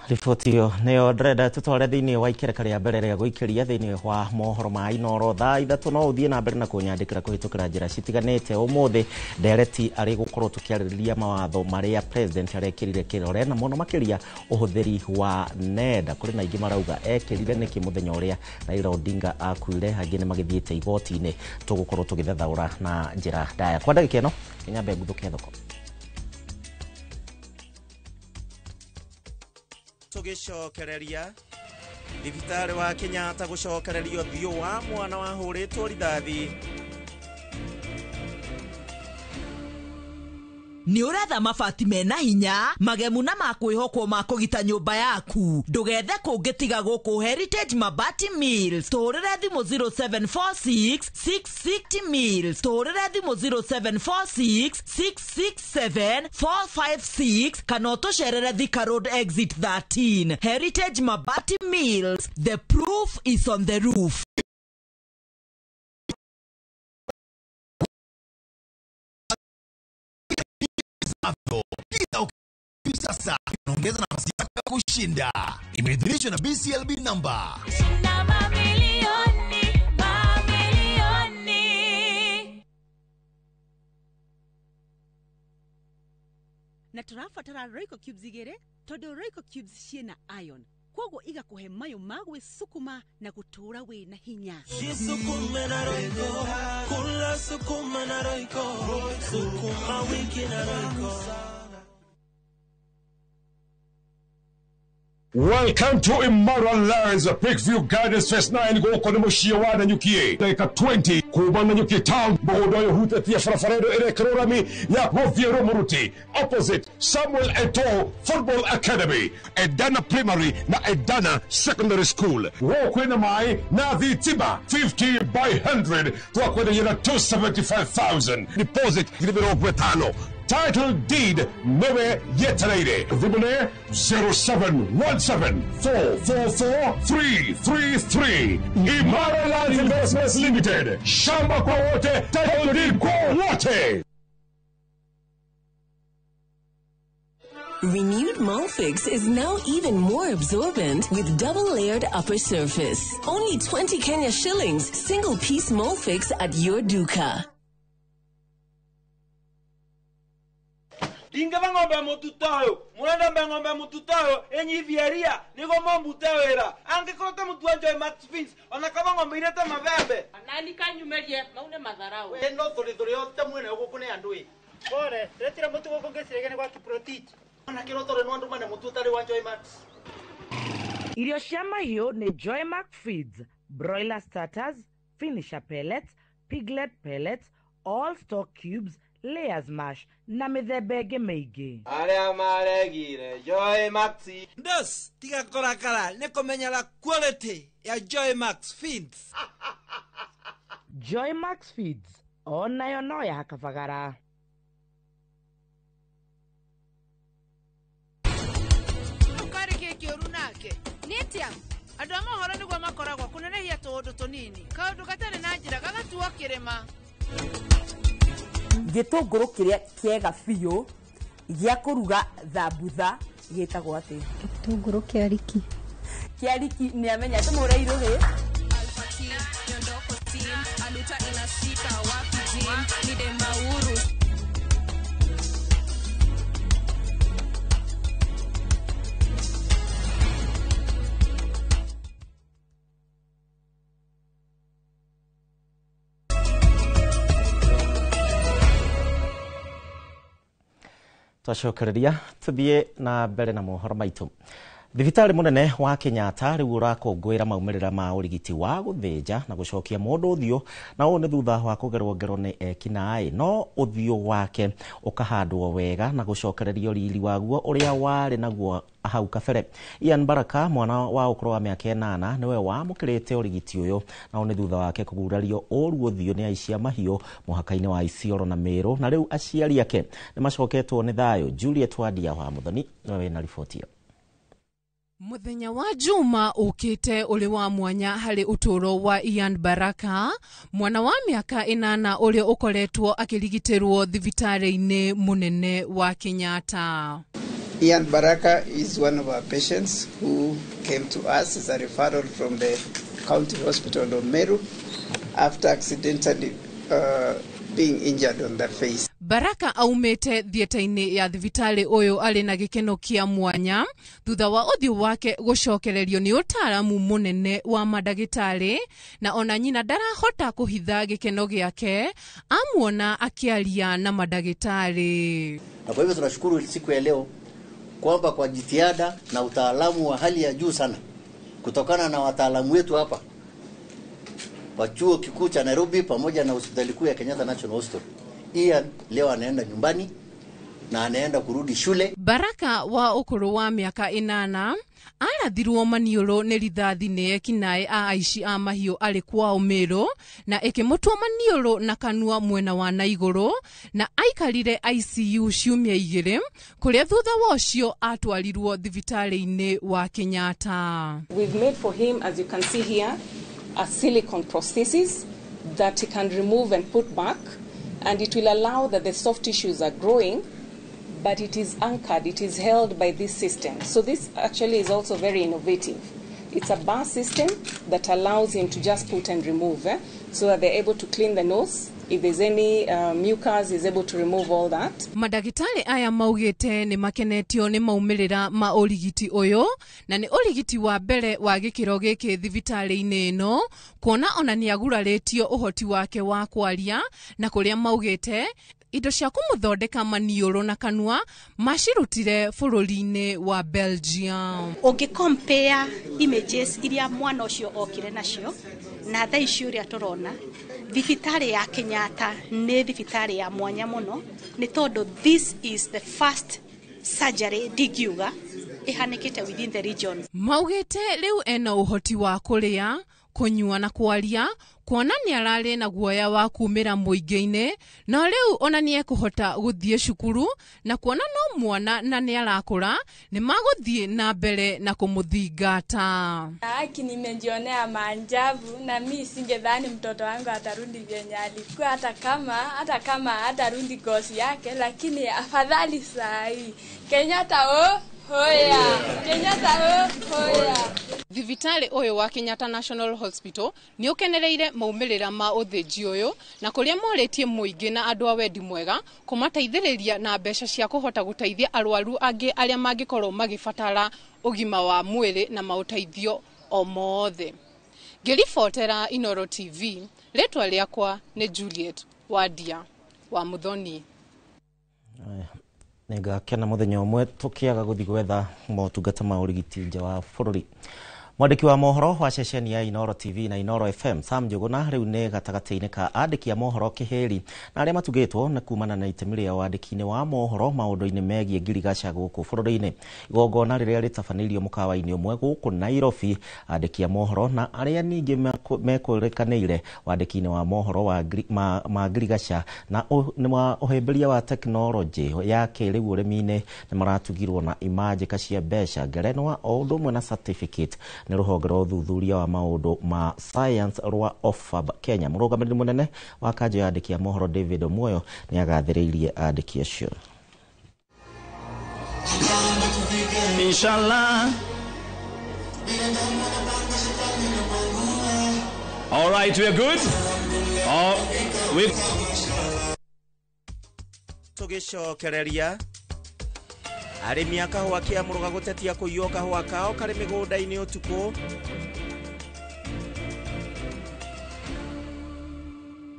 Riboti hiyo nĩyo ndĩrenda tũtware thĩinĩ wa ikereka rĩa mbere rĩa gũikĩria thĩinĩ wa mohoro ma Inooro thaa ithatũ. No ũthiĩ na mbere na kũnyandĩkĩra kũhĩtũkĩra njĩra citiganĩte. Ũmũthĩ ndereti arĩ gũkorwo tũkĩarĩrĩria mawatho marĩa President arekĩrire kĩrore na mũno makĩria ũhũthĩri wa nenda. Kũrĩ na ingĩ marauga ekĩrire nĩkĩ mũthenya ũrĩa Raila Odinga akuire, angĩ nĩ magĩthiĩte igoti-inĩ. Tũgũkorwo tũgĩthathaũra na njĩra ndaya. Kwa ndagĩka ĩno nyambe nguthũke thoko. Tugicokereria thibitarĩ wa Kenyatta gũcokereria ũthiũ wa mwana wahũrĩtwo rithathi. Ni uretha mabati mena hinya magemu na makwĩhokwo ma kũgita nyũmba yaku. Ndũgethe kũngĩtiga gũkũ Heritage Mabati Mills. Tũrĩre thimũ 0746 660 Mills. Tũrĩre thimũ 0746 667 456 kana ũtũcerere Thika Road Exit 13. Heritage Mabati Mills. The proof is on the roof. Sasa unaongeza nafasi yako ya kushinda. Imeidhinishwa na BCLB namba. Shinda mamilioni, mamilioni. Na tũrabatara Royco Cubes igĩrĩ tondũ Royco Cubes ciĩna iron. Kwoguo igakũhe mayo ma gwĩsukuma na gũtũũra wĩna hinya. Sukuma na Royco, kula sukuma na Royco, sukuma wiki na Royco. Welcome to Immoral Lands, Peakview Gardens Phase 9 goko ni mushia wa Nanyuki. Dakika 20 kuba Nanyuki Town bohodoyo hutetia farafaredo ere karorami ya Moviero Muruti opposite Samuel Eto'o Football Academy, Edana Primary na Edana Secondary School. Wokwena mai na Vitiba 50 by 100 kwa kwenda yena 275,000. Deposit gilibiro kwetano. Title deed newe yeterede. Vibune 0717444333. Immoral Lands Investments Limited. Shamba kwa wote, title deed kwa wote. Renewed Molfix is now even more absorbent with double-layered upper surface. Only 20 Kenya shillings, single-piece Molfix at your duka. Dinga ng'ombe mututayo murenda mbe ng'ombe mututayo enyi vieria nigo mombutewera angikota mutuanjo Max Fins onakaba ng'ombe irete mabembe nani kanyumerie maune madharau no thori yote mwene gukune andui bore retira mutu goko ngesirege kwa kiprotich ona kirotore no nduma ne mututari wa Joy Max. Irio cia mahiũ nĩ Joy Max Feeds, broiler starters, finisher pellets, piglet pellets, all stock cubes, layers mash na mĩthemba ĩngĩ mĩingĩ. Arĩa maregire Joy Max. Dos tiga korakara nĩ kũmenyera quality ya Joy Max Feeds. Joy Max Feeds onayo no ya kabagara. Nitia andũ a mohoro nĩguo makoragwo kũnenehia tũũndũ tũnini kaũndũ gatarĩ na njĩra gagatuo kĩrĩma. Gĩtũngũrũ kĩrĩa kĩega biũ gĩa kũruga thambutha gĩtagwo atĩ gĩtũngũrũ kĩa riki. Kĩa riki nĩ amenya atĩ mũre irũhĩ Alfati yondoko team aluta inashika wapi team ni de mauru. Twacokereria tuthie na mbere na mohoro maitu. Thibitari munene wa Kenyatta riu urakungwira maumirira ma urigiti wa guthinja na gucokia mundu uthio na uyu ni thutha wa kugerwo ngero ni ekinae no uthio wake ukahandwo wega na gucokererio riri waguo uria wari naguo hau kabere. Ian Baraka mwana wa ukuru wa miaka 8 niwe wamukirite urigiti uyu na uyu ni thutha wake kugurario oru uthio ni aicia mahiũ muhaka-ini wa Isiolo na Meru na riu aciari yake ni macoketwo ni thayo. Juliet Wadia wa Muthoni niwe na ripoti yo. Muthenya wa Juma ukite uri wa mwanya hari uturo wa Ian Baraka mwana wa miaka 8 uri ukoretwo akirigitirwo thibitari-ini munene wa Kenyatta. Ian Baraka is one of our patients who came to us as a referral from the county hospital of Meru after accidentally being injured on the face. Baraka aumete thieta-ini ya thibitari uyu ari na gikeno kia mwanya thutha wa uthio wake gucokererio ni utaaramu munene wa madagitari na ona nyina darahota kuhitha gikeno giake amuona akiaria na madagitari. Na kwa hivyo tunashukuru siku ya leo kwamba kwa jitihada na utaalamu wa hali ya juu sana kutokana na wataalamu wetu hapa wa chuo kikuu cha Nairobi pamoja na hospitali kuu ya Kenyatta National Hospital, Ian leo anaenda nyumbani na anaenda kurudi shule. Baraka wa ukuru wa miaka 8 arathirwo maniũrũ nĩ rithathi nĩ ekinae a aici a mahiũ arĩ kwao Meru na ĩkĩmũtua maniũrũ na kanua mwena wa naigũrũ na aikarire ICU ciumia 2 kũrĩa thutha wocio atwarirwo thibitari-inĩ wa Kenyatta. We've made for him, as you can see here, a silicone prosthesis that he can remove and put back, and it will allow that the soft tissues are growing, but it is anchored, it is held by this system. So this actually is also very innovative. It's a bar system that allows him to just put and remove, so that they're able to clean the nose. If there's any mucus, he's able to remove all that. Madagitari aya maugite ni makenetio ni maumirira ma urigiti uyu na ni urigiti wa mbere wa gikiro giki thibitari-ini ino kuona ona ni aguraritio uhoti wake wa kwaria na kuria maugite indo cia kumuthondeka maniũrũ na kanua macirutire bũrũri-inĩ wa Belgium. Ũngĩ-compare images iria mwana ũcio okire nacio na thaa ici ũrĩa tũrona, thibitarĩ ya Kenyatta nĩ thibitarĩ ya mwanya mũno, nĩ tondũ this is the first surgery ndigiuga ihanĩkĩte within the region. Maugĩte rĩu ena ũhoti wa kũrĩa, kunyua na kwaria, kuona nĩ ararĩ na guoya wa kumĩra mũingĩ-inĩ, na rĩu ona nĩ ekũhota gũthiĩ cukuru, na kuona no mwana na nĩ arakũra, nĩ magũthiĩ na mbere na kũmũthingata. Haki nimejionea maajabu, na mimi singedhani mtoto wangu atarudi vyenye alikuwa, hata kama hatarudi gosi yake, lakini afadhali saa hii. Kenyatta hoya! Kenyatta hoya! Thibitarĩ ũyũ wa Kenyatta National Hospital nĩ ũkenereire maumĩrĩra ma ũthĩnji ũyũ, na kũrĩa morĩtie mũingĩ na andũ a wendi mwega kũmateithĩrĩria na mbeca cia kũhota gũteithia arwaru angĩ arĩa mangĩkorwo magĩbatara ũgima wa mwĩrĩ na maũteithio o mothe. Ngĩribotera Inooro TV, rĩtwa rĩakwa nĩ Juliet Wadia wa Muthoni. Nĩngakena mũthenya ũmwe tũkĩaga gũthiĩ gwetha motungata ma ũrigiti nja wa bũrũri. Mwandĩki wa mohoro wa ceceni ya Inooro TV na Inooro FM Sam Njuguna rĩu nĩ gatagatĩ-inĩ ka andĩki a mohoro kĩheri na arĩa matugĩtwo na kumana na itemi rĩa wandĩki-inĩ wa mohoro maũndũ-inĩ megiĩ ngirigaca gũkũ bũrũri-inĩ. Igongona rĩrĩa rĩtabanĩirio mũkawa-inĩ ũmwe gũkũ Nairobi, andĩki a mohoro na arĩa ningĩ mekũrĩkanĩire wandĩki-inĩ wa mohoro ma ngirigaca na ũhĩmbĩria wa tekinoronjĩ ya kĩrĩu ũrĩmi-inĩ nĩ maratugirwo na imanjĩka cia mbeca, ngerenwa o ũndũ ũmwe na certificate nĩ rũhonge rwa ũthuthuria wa maũndũ ma science rwa OFAB Kenya. Mũrũgamĩrĩri mũnene wa kanjũ ya andĩki a mohoro David Omoyo nĩ agathĩrĩirie andĩki acio. Inshallah. All right, we are good. Tũgĩcokereria arĩmi a kahũa kĩamũrũga gũtetia kũiywo kahũa kao karĩ mĩgũnda-inĩ ũtukũ.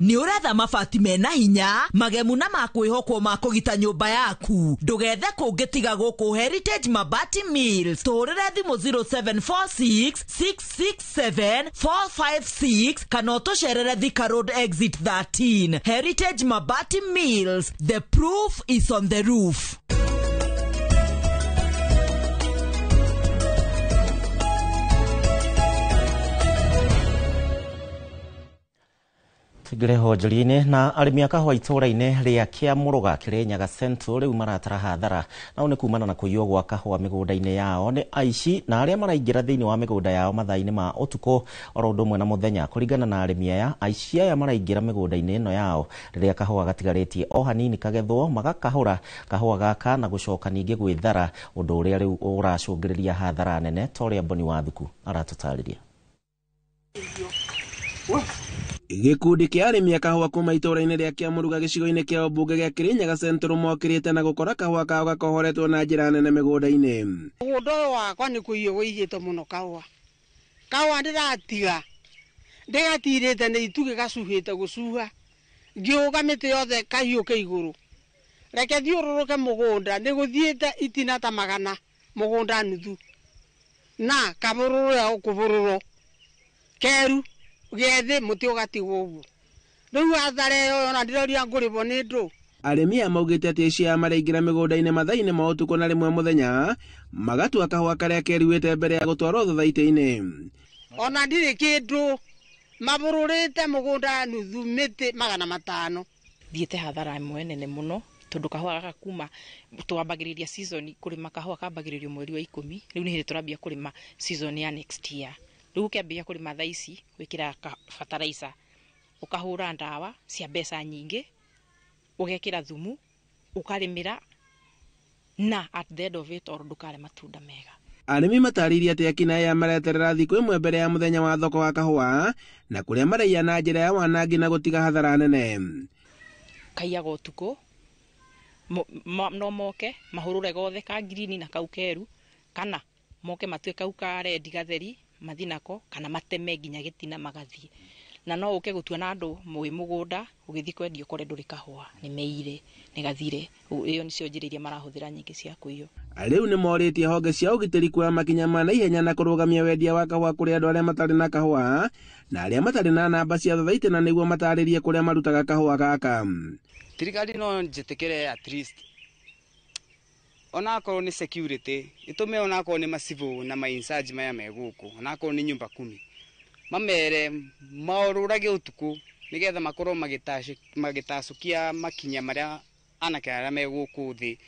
Nĩ ũretha mabati mena hinya, magemu na makwĩhokwo ma kũgita nyũmba yaku. Ndũgethe kũngĩ tiga gũkũ Heritage Mabati Mills. Tũrĩre thimũ 0746 667 456 kana ũtũcerere Thika Road Exit 13. Heritage Mabati Mills. The proof is on the roof. Tigire honjori-inĩ na arĩmi a kahũa itũũra-inĩ rĩa Kĩamũrũga Kĩrĩnyaga Central rĩu maratara hathara nao nĩ kumana na kũiywo gwa kahũa mĩgũnda-inĩ yao nĩ aici na arĩa maraingĩra thĩinĩ wa mĩgũnda yao mathaa-inĩ ma ũtukũ oro ũndũ ũmwe na mũthenya. Kũringana na arĩmi aya, aici aya maraingĩra mĩgũnda-inĩ ĩno yao rĩrĩa kahũa gatigarĩtie o hanini kagethwo, magakahũra kahũa gaka na gũcoka ningĩ gwĩthara, ũndũ ũrĩa rĩu ũracũngĩrĩria hathara nene ta ũrĩa Boni Wathuku aratũtarĩria. Gĩkundi kĩa arĩmi a kahũa kuma itũũra-inĩ rĩa Kĩamũrũga gĩcigo-inĩ kĩa ũmbunge gĩa Kĩrĩnyaga Central mokĩrĩte na gũkora kahũa kao gakohoretwo na njĩra nene mĩgũnda-inĩ. Mũgũnda ũyũ wakwa nĩ kũiywo wĩiyĩte mũno kahũa. Kahũa ndĩratiga, ndĩgatirĩte nĩ itugĩ gacuhĩte gũcuha, ngĩũga mĩtĩ yothe kahiũke igũrũ. Reke thiũrũrũke mũgũnda, nĩ gũthiĩte itina ta magana mũgũnda nuthu, na kabũrũrũ ya ũkũbũrũrũ keru gĩethĩ mũtĩ ũgatigwo ũguo. Rĩu hathara ĩyo ona ndĩroria ngũrĩbwo nĩ ndũ. Arĩmi aya maugĩte atĩ aici aya maraingĩra mĩgũnda-inĩ mathaa-inĩ ma ũtukũ na rĩmwe mũthenya, magatua kahũa karĩa keruĩte mbere ya gũtwarwo thothaitĩ-inĩ. Ona ndirĩ kĩndũ, mabũrũrĩte mũgũnda nuthu mĩtĩ 500. Thiĩte hathara ĩmwe nene mũno tondũ kahũa gaka kuma twambagĩrĩria season kũrĩma kahũa kambagĩrĩrio mweri wa 10, rĩu nĩ hĩndĩ tũrambia kũrĩma season ya next year. Rĩu ũkĩambia kũrĩma thaa ici gwĩkĩra fertilizer, ũkahũra ndawa cia mbeca nyingĩ, ũgekĩra thumu, ũkarĩmĩra na at the end of it all ndũkare matunda mega. Arĩmi matarĩirie atĩ akina aya mareterera thikũ ĩmwe mbere ya mũthenya wa thoko wa kahũa na kũrĩa maraiya na njĩra ya wanangi na gũtiga hathara nene. Kaiyaga ũtukũ no moke mahũrũre gothe ka green na kau keru, kana moke matue kau ka red gatheri mathi nako, kana mateme nginya gĩtina magathiĩ. na no uke gutua na andu mwi mugunda ugithi kwendio kore nduri kahua ni meire ni gathire iyo nicio njiriria marahuthira nyingi cia kuiyo. Riu ni moritie honge cia ugitiri kwa makinya ma naihenya na kurugamia wendia wa kahua kuri andu aria matari na kahua na aria matari na namba cia thathaiti na niguo mataririe kuria marutaga kahua gaka. Thirikari no njitikire at least onakorwo ni security itume onakorwo ni masivu na mainsaji maya meguku onakorwo ni nyumba 10 mamere maururage utuku nigetha makorwo magitasukia makinya maria anake aria meguku thi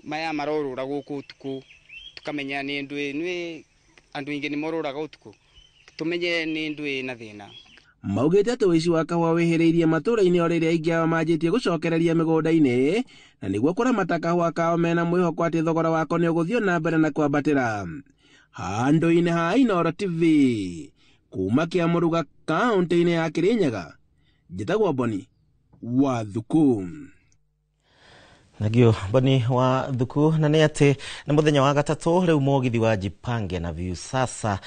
maya marorura guku utuku tukamenya ni ndwi andu ingi ni moruraga utuku tumenye ni ndwi na thina. Maugite ati wici wa kahua wihiriirie matura-ini o riria aingi ao manjitie gucokereria migunda-ini na niguo kuramata kahua kao mena mwihoko ati thogora wako ni uguthio na mbere na kwambatira. Handu-ini ha Inooro TV kuma Kiamũruga kaunti-ini ya Kirinyaga njitagwo Boni wa Thuku. Nagio Boni wa Thuku na ni ati na muthenya wa gatatu riu mogithi wa Jipange na Viusasa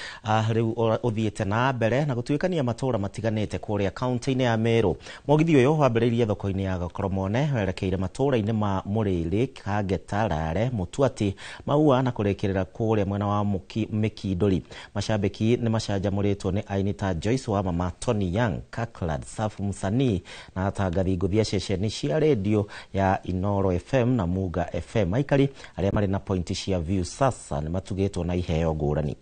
riu uthiete na mbere na gutuikania matura matiganite kuria kaunti-ini ya Meru. Mogithi uyu wambiriirie thoko-ini ya Gakoromone werekeire matura-ini ma Muriri, Kageta, Rare, Mutuati, Maua na kurekerera kuria mwena wa Mikindori. Mashabiki ni macanjamuritwo ni aini ta Joyce wa Mama, Tony Young, Kaklad, Safu Musanii na atangathi nguthia ceceni cia radio ya Inooro FM na Muga FM. Aikari aria mari na pointi cia Viusasa ni matugitwo na iheo ngurani.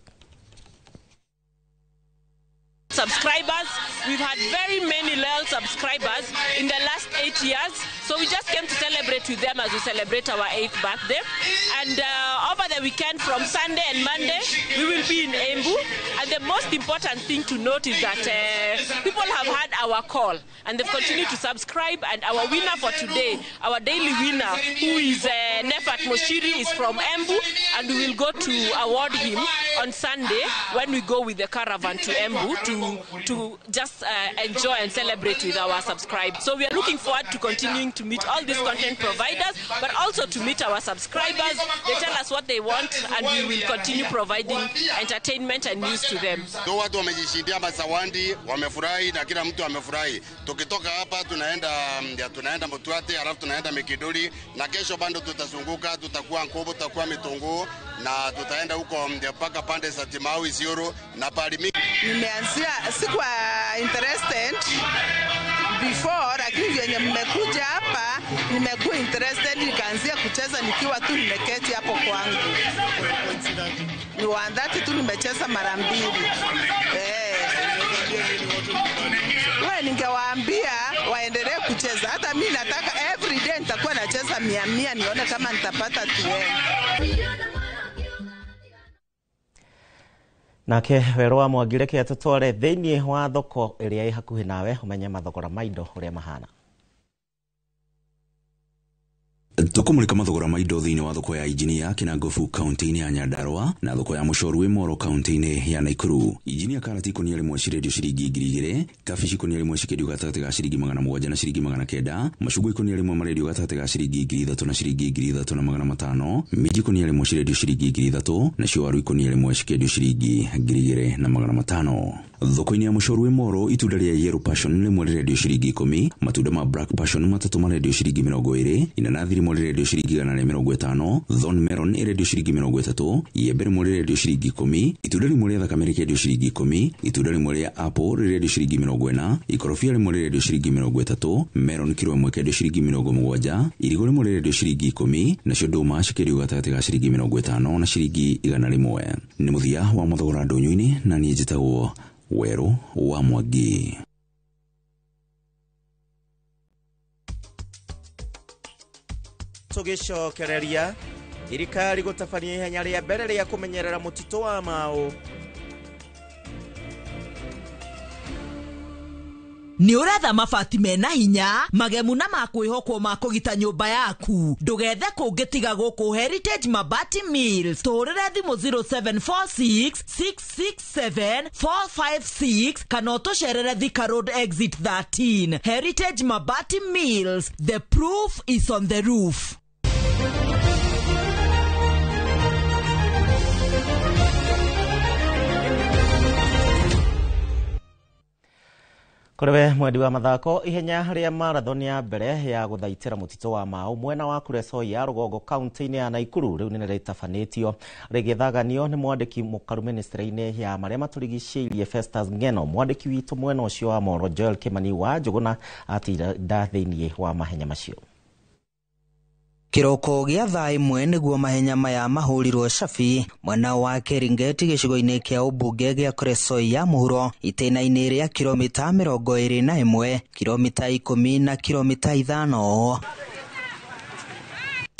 Subscribers, we've had very many loyal subscribers in the last 8 years, so we just came to celebrate with them as we celebrate our 8th birthday. And over the weekend from Sunday and Monday we will be in Embu, and the most important thing to note is that people have had our call and they've continued to subscribe, and our winner for today, our daily winner, who is Nefat Moshiri, is from Embu, and we will go to award him on Sunday when we go with the caravan to Embu to just enjoy and celebrate with our subscribers. So we are looking forward to continuing to meet all these content providers, but also to meet our subscribers. They tell us what they want, and we will continue providing entertainment and news to them. So watu wamejishindia masawandi, wamefurahi na kila mtu amefurahi. Tukitoka hapa tunaenda Mutuati, halafu tunaenda Mikindori, na kesho bado tutazunguka, tutakuwa Nkobo, tutakuwa Mitongo, na tutaenda huko mpaka pande za Timau, Isiolo na Palimi. Nimeanzia sikuwa interested before, lakini vyenye mmekuja hapa nimekuwa interested, nikaanzia kucheza nikiwa tu nimeketi hapo kwangu. Ni wandati tu nimecheza mara 2. Wewe ningewaambia waendelee kucheza. Hata mimi nataka every day nitakuwa nacheza 100 nione kama nitapata tuwe. Nake Wero wa Mwangireke atutware thiini wa thoko iria i hakuhi nawe umenye mathogora ma indo uria mahana. Tukumulika mathogora ma indo thiini wa thoko ya Injinia Kinangofu kaunti-ini ya Nyandarua na thoko ya Mucoru Imoro kaunti-ini ya Naikuru. Injinia karati ikonia rimwe cirendio ciringi 2,000, kabici ikonia rimwe cikendio gatagati ga ciringi 700 na ciringi 900, macungwa ikonia rimwe marendio gatagati ga ciringi 3,000 na ciringi 3,500, minji ikonia rimwe cirendio ciringi 3,000 na cio waru ikonia rimwe cikendio ciringi 2,500. Thoko-ini ya Mucoru Imoro itunda ria Yellow Passion rimwe rirendio ciringi 10, matunda ma Black Passion matatu marendio ciringi 20, inanathi rimwe rirendio ciringi 150, Thorn Melon irendio ciringi 30, Yembe rimwe rirendio ciringi 10, itunda rimwe ria thakame rirendio ciringi 10, itunda rimwe ria apple rirendio ciringi 40, ikorofia rimwe rirendio ciringi 30, melon kilo imwe kendio ciringi 70, irigo rimwe rirendio ciringi 10, nacio nduma cikendio gatagati ga ciringi 50 na ciringi 100. Ni muthia wa mathogora ndunyu-ini na nie njitagwo Wero wa Mwangi. Tugicokereria thirikari gutabania ihenya ria mbere ria kumenyerera mutito wa Mau. Ni uretha mabati mena hinya magemu na makwihokwo ma kugita nyumba yaku ndugethe kungitiga guku Heritage Mabati Mills. Turire thimu 0746 667 456 kana utucerere Thika Road exit 13. Heritage Mabati Mills, the proof is on the roof. Kuriwe mwendi wa mathako ihenya ria marathon ya mbere ya guthaitira mutito wa Mau mwena wa Kuresoi ya Rugongo county-ini ya Naikuru riu ni ritafanitio rigithaganio ni mwandiki mukaru ministry-ini ya maria maturigicĩirie Festus Ngeno. Mwandiki witu mwena ucio wa Moro Joel Kimani wa Njuguna atinda thiini wa mahenya macio. Kiroko gĩa thaa ĩmwe nĩguo mahenya maya mahurirwo Shafi mwena wa Keringet gĩcigo-inĩ kĩa ũmbunge gĩa Kuresoi ya mũhuro itĩna-inĩ rĩa kilomita 21, kilomita 10 na kilomita 5.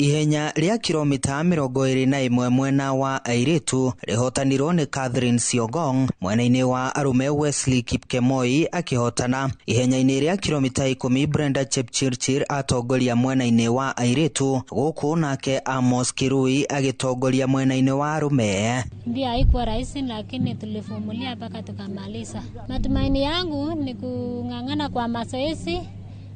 Ihenya rĩa kilomita 21 mwena wa airitu rihotanirwo ni Catherine Siogong, mwena-inĩ wa arume Wesley Kipkemoi akihotana. Ihenya-inĩ rĩa kilomita 10 Brenda Chepchirchir atongoria mwena-inĩ wa airitu, gũkũ nake Amos Kirui agitongoria mwena-inĩ wa arume. Ndio haikuwa rahisi, lakini tulivumilia mpaka tukamaliza. Matumaini yangu ni kung'ang'ana kwa mazoezi,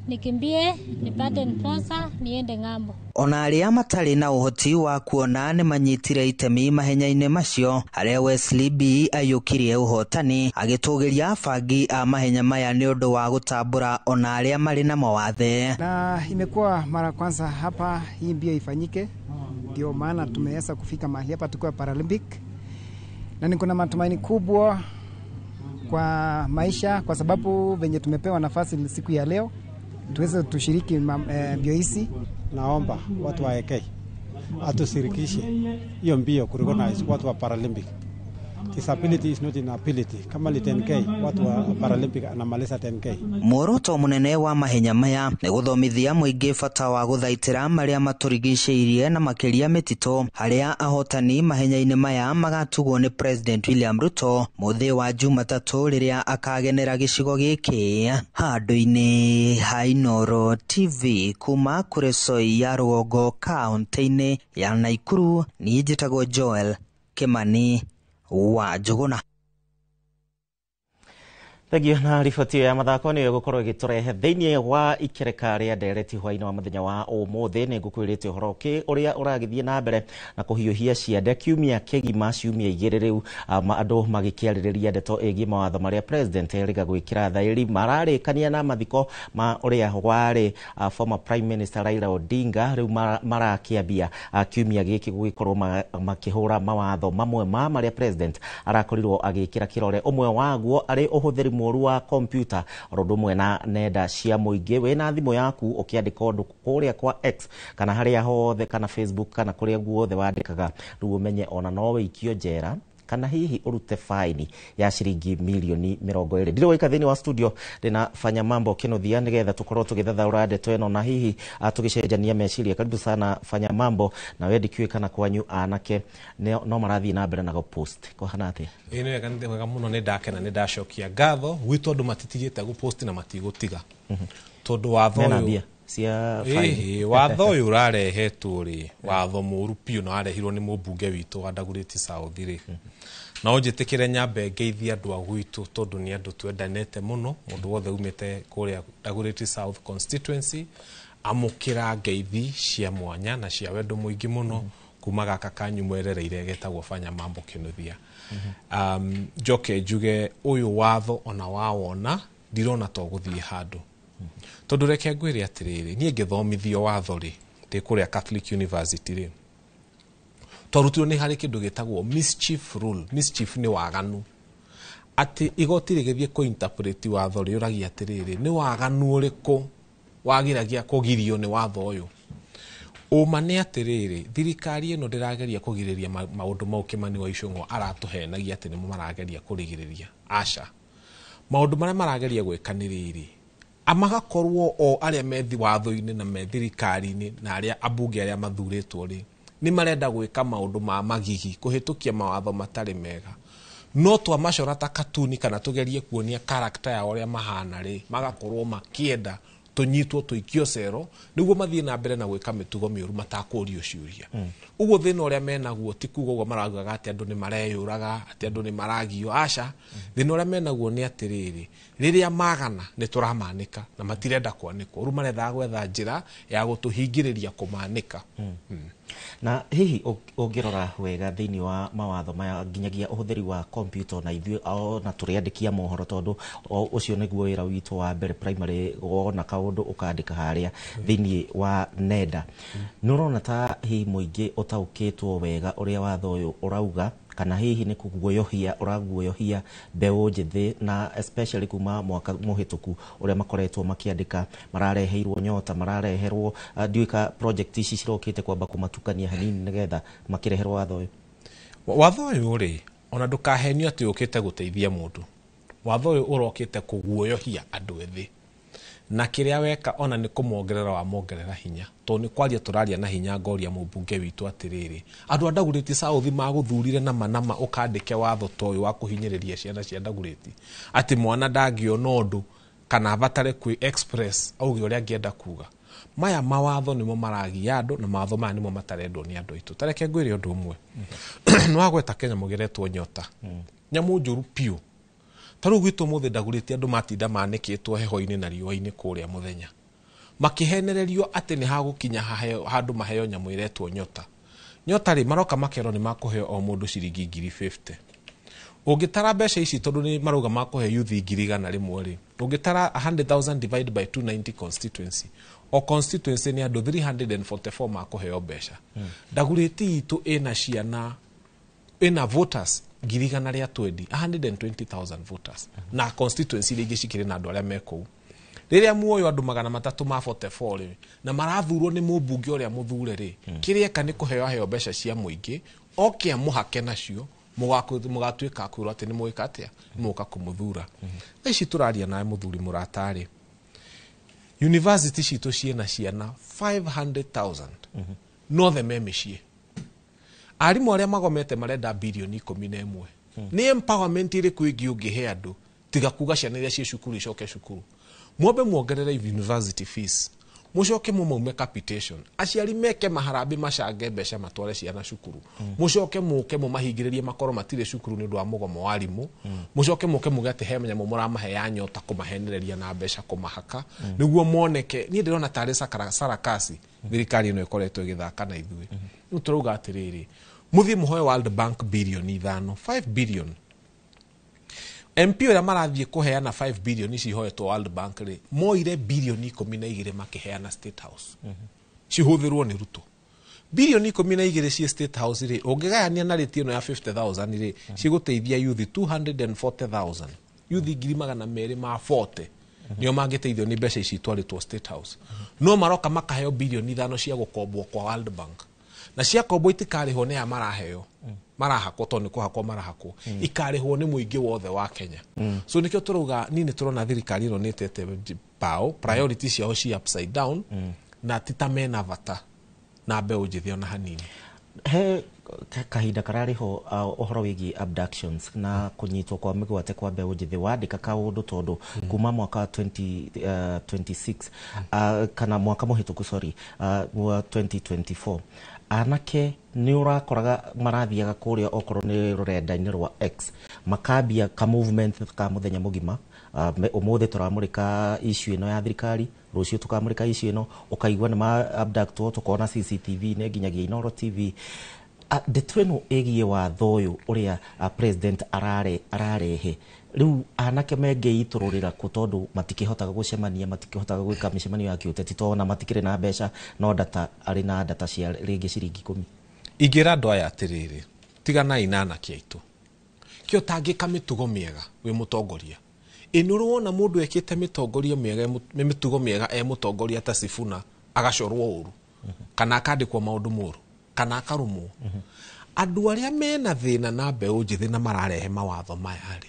nikimbie nipate sponsor niende ng'ambo. Ona arĩa matarĩ na ũhoti wa kuona nĩ manyitire itemi mahenya-inĩ macio, harĩa Wesley B ayũkirie ũhotani agĩtũgĩria bangi a mahenya maya nĩ ũndũ wa gũtambũra ona arĩa marĩ na mawathe. Na imekuwa mara kwanza hapa hii mbio ifanyike, ndio maana tumeweza kufika mahali hapa tukiwa Paralympic, na niko na matumaini kubwa kwa maisha, kwa sababu venye tumepewa nafasi siku ya leo tuweze tushiriki mbio hizi. Naomba watu wa AK atushirikishe hiyo mbio kurecognize watu wa Paralympic. Disability is not inability. Kama ni 10K, watu wa Paralympic anamaliza 10K. Muoroto munene wa mahenya maya ni guthomithia muingi bata wa guthaitira maria maturigicĩirie na makiria mitito, haria ahotani mahenya-inĩ maya magatugwo ni President William Ruto muthi wa Jumatatu riria akagenera gicigo giki. Handũ-inĩ ha Inooro TV kuma Kuresoi ya Rugongo county-inĩ ya Naikuru, ni njĩtagwo Joel Kimani wa Njuguna. Thegio na riboti ya mathako nĩ gũkorwo ĩgĩtũrehe thĩinĩ wa ikereka rĩa ndereti hwainĩ wa mũthenya wa ũmũthĩ. Nĩ ngũkwĩrĩte ũhoro ũrĩa ũragĩthiĩ na mbere na kũhiũhia ciande kiumia kĩgima ciumia igĩrĩ rĩu, andũ magĩkĩarĩrĩria ndeto ĩgiĩ mawatho marĩa president erĩga gwĩkĩra thaĩri mararĩkania na mathiko ma ũrĩa warĩ former prime minister Raila Odinga. Rĩu marakĩambia kiumia gĩkĩ gũgĩkorwo makĩhũra mawatho mamwe ma marĩa president arakorirwo agĩkĩra kĩrore. Ũmwe waguo arĩ ũhũthĩri mũru wa kompyuta ũndũ ũmwe na nenda cia mũingĩ. Wĩna thimũ yaku ũkĩandĩka ũndũ kũrĩa kwa X kana harĩa hothe kana Facebook kana kũrĩa guothe wandĩkaga, rĩu ũmenye ona no wĩikio njera kana hihi urute faini ya shilingi milioni 20. Ndilo wika thĩinĩ wa studio ndĩna Fanya Mambo Kĩnuthia nĩgetha tũkorwo tũgĩthathaũra ndeto ĩno na hihi tũgĩcenjania meciria. Karibu sana Fanya Mambo, na wewe ndikiwe kana kwanyu anake no marathiĩ na mbere na go post ko hana atĩa? Nĩ wega mũno, nĩ ndakena, nĩ ndacokia ngatho gwitũ andũ matitigĩte go post na matigũtiga tondũ watho ũyũ watho ũyũ ũrarehetwo rĩ, watho mũru piũ na warehirwo nĩ mũmbunge witũ wa Dagoretti South rĩ, na ũnjĩtĩkĩre nyambe ngeithia andũ a gwitũ tondũ nĩ andũ twendanĩte mũno. Mũndũ wothe umĩte kũrĩa Dagoretti South constituency amũkĩra ngeithi cia mwanya na cia wendo mũingĩ mũno kuma gaka kanyu mwerereire getagwo Fanya Mambo Kĩnuthia. Njoke njuge ũyũ watho ona wawona ndirona to gũthiĩ handũ, tondũ reke ngwĩre atĩrĩrĩ, niĩ ngĩthomithio watho rĩ ndĩ kũrĩa Catholic University rĩ, twarutirwo nĩ harĩ kĩndũ gĩtagwo mischief rule. Mischief nĩ waganu, atĩ igoti rĩgĩthiĩ kũ-interpret watho rĩ ũragia atĩrĩrĩ, nĩ waganu ũrĩkũ wagiragia kũgirio nĩ watho ũyũ. Ũma nĩ atĩrĩrĩ, thirikari ĩno ndĩrageria kũgirĩria maũndũ mau Kimani wa Ichung'wa aratũhenagia atĩ nĩmo marageria kũrigĩrĩria. Aca, maũndũ marĩa marageria gwĩka nĩ rĩrĩ, amagakorwo o arĩa methi watho-inĩ na me thirikari-inĩ na arĩa ambunge arĩa mathurĩtwo rĩ, nĩ marenda gwĩka maũndũ ma magigi, kũhĩtũkia mawatho matarĩ mega. No twamacora ta katuni kana tũgerie kuonia character ya ũrĩa mahana rĩ, magakorwo makĩenda tũnyitwo tũikio cero nĩguo mathiĩ na mbere na gwĩka mĩtugo mĩũru matakũũrio ciũria. Ũguo thĩna ũrĩa menaguo ti kuuga ũguo maraugaga atĩ andũ nĩ mareyũraga, atĩ andũ nĩ maragio. Aca, thĩna ũrĩa menaguo nĩ atĩrĩrĩ, rĩrĩa magana nĩ tũramanĩka na matirenda kwanĩkwo, rĩu marethaga gwetha njĩra ya gũtũhingĩrĩria kũmanĩka. Na hihi ungirora wega thiini wa mawatho maya nginyagia uhuthiri wa computer na ithuĩ na tũrĩandĩkia mohoro tondu ucio nĩguo wĩra witũ wa mbere primary wona kaundu ukandĩka harĩa thiini wa nenda. Nĩũrona ta hihi mũingĩ ũtaũkĩtwo wega ũrĩa watho ũyũ ũrauga kana hihi nĩ kuguoyohia ũraguoyohia mbeũ njĩthĩ na especially kuma mwaka mũhĩtũku ũrĩa makoretwo makĩandĩka marareheirwo nyota marareherwo ndiũka project ici cirokĩte kwamba kũmatukania hanini nĩgetha makĩreherwo watho ũyũ. Watho ũyũ rĩ ona ndũkahenio atĩ ũkĩte gũteithia mũndũ. Watho ũyũ ũrokĩte kũguoyohia andũ ethĩ na kĩrĩa weka ona nĩ kũmongerera wa mongerera hinya to nĩ kwaria tũraria na hinya ngoria mũmbunge witũ atĩrĩrĩ andũ a Dagoretti South magũthurire nama ũkandĩke watho toyo wa kũhinyĩrĩria ciana cia Dagoretti atĩ mwana ndangĩona ũndũ kana abatare kwĩ express auge ũrĩa angĩenda kuga. Maya mawatho nĩmo maragia andũ na mawatho maya nĩmo matarendwo nĩ andũ aitũ. Tareke ngwĩre ũndũ ũmwe nĩ wagweta Kenya mũgeretwo nyota nyamũ njũru piũ. Taru gwitũ mũthĩ Dagoretti andũ matinda manĩkĩtwo heho-inĩ na riũa-inĩ kũrĩa mũthenya makĩhenererio atĩ nĩ hagũkinya handũ maheo nyamũ iretwo nyota. Nyota rĩ maroka makero nĩ makũheo o mũndũ ciringi 50. Ũngĩtara mbeca ici tondũ nĩ marauga makũhe youth 100 rĩmwe rĩ ũngĩtara 100,000 divided by 290 constituency o constituency nĩ andũ 344 makũheo mbeca. Dagoretti itũ ĩna ciana ina voters 120,000 voters na constituency rĩngĩ cikĩrĩ na andũ arĩa mekũu. Rĩrĩa muoyo andũ 344 na marathurwo nĩ mũmbunge ũrĩa mũthure rĩ kĩrĩa eka nĩ kũheo mbeca cia mũingĩ okia mũhake nacio mũgatuĩka kwĩrwo atĩ nĩ mũĩka atĩa mũka kũmũthura. Ici tũraria nawe mũthuri mũratari university citũ ciena ciana 500,000 nothe me mĩciĩ. Arimũ arĩa magomete marenda bilioni 11. Nĩ empowerment ĩrĩkũ ĩngĩ ũngĩhe andũ tiga kuga ciana iria ciĩ cukuru icoke cukuru. Mwambe muongerere university fees. Mucoke mumaume capitation. Aciari meke maharambe macange mbeca matware ciana cukuru. Mucoke muke mumahingĩrĩrie makoro matire cukuru nĩ ũndũ wa mũgomo wa arimũ. Mucoke muke muge atĩ he nyamũ mũramahe ya nyota kũmahenereria na mbeca kũmahaka. Nĩguo moneke niĩ ndĩrona tarĩ sarakasi thirikari ĩno ĩkoretwo ĩgĩthaka na ithuĩ. Rĩu tũrauga atĩrĩrĩ muthi muhoe World Bank bilioni 5 billion. MP ũrĩa marathiĩ kũheana 5 billion cihoetwo World Bank rĩ moire bilioni 12 makĩheana State House. Cihũthĩrwo nĩ Ruto. Bilioni 12 cia State House rĩ ũngĩgayania na rĩti ĩno ya 50,000 rĩ cigũteithia youth 240,000. Youth 240 nĩo mangĩteithio nĩ mbeca ici twarĩtwo State House. No maroka makaheo bilioni 5 cia gũkombwo kwa World Bank. Na cia kombo itikarĩhwo nĩ maraheo marahakwo to nĩ kũhakwo marahakwo ikarĩhwo nĩ mũingĩ wothe wa Kenya. So nĩkĩo tũrauga nini tũrona thirikari ĩno nĩtete bao priority ciao ci upside down na titamena bata na mbeũ njĩthĩ ona hanini. He kahinda kararĩho ũhoro wĩgiĩ abductions na kũnyitwo kwa mĩgwate kwa mbeũ njĩthĩ wandĩka kaũndũ tondũ kuma mwaka wa 2026 kana mwaka mũhĩtũku wa 2024 anake nĩ ũrakoraga marathiaga kũrĩa okorwo nĩ rũrenda-inĩ rwa X makambia ka movement ka mũthenya mũgima. Ũmũthĩ tũramũrĩka issue ĩno ya thirikari rũciũ tũkamũrĩka issue ĩno ũkaigua nĩ ma abductwo tũkona CCTV nĩ nginyagia Inooro TV. Ndeto ĩno ĩgiĩ watho ũyũ ũrĩa president ararehe rĩu anake mengeitũrũrĩra kũ tondũ matikĩhotaga gũcemania matikĩhotaga gwĩka mĩcemanio ya kĩũteti tondũ matikĩrĩ na mbeca no data arĩ na data cia rĩngĩ ciringi 10. Ingĩra andũ aya atĩrĩrĩ tiganai na anake aitũ kĩo tangĩka mĩtugo mĩega wĩ mũtongoria nĩũrona mũndũ ekĩte mĩtongoria mĩega mĩtugo mĩega mũtongoria ta Sifuna agacorwo ũru kana akandĩkwo maũndũ moru kana akarumwo. Andũ arĩa mena thĩna na mbeũ njĩthĩ na mararehe mawatho maya rĩ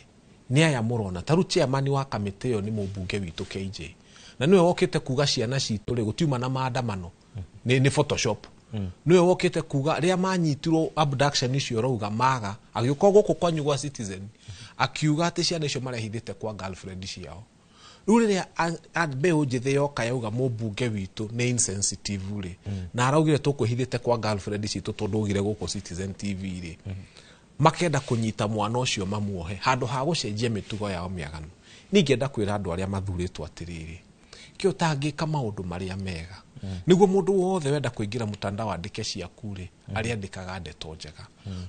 nĩ aya mũrona taru chairman wa kamĩtĩ ĩyo nĩ mũmbunge witũ KJ na nĩwe wokĩte kuga ciana citũ rĩ gũtiuma na maandamano nĩ photoshop. Nĩwe wokĩte kuga rĩa manyitirwo abduction icio rauga maga agĩũka gũkũ kwanyu gwa Citizen akiuga atĩ ciana icio marehithĩte kwa girlfriend ciao. Rĩu rĩrĩa mbeũ njĩthĩ yoka yauga mũmbunge witũ nĩ insensitive rĩ na araugire tũkwĩhithĩte kwa girlfriend citũ tondũ ugire gũkũ Citizen TV rĩ makenda kũnyita mwana ũcio mamuohe handũ ha gũcenjia mĩtugo yao mĩaganu. Ningĩenda kwĩra andũ arĩa mathurĩtwo atĩrĩrĩ kä å kama å ndå marä a mega niguo må ndå wothe wenda kå ingä ra må tandao andä ciaku rä arä andä kaga ndeto njega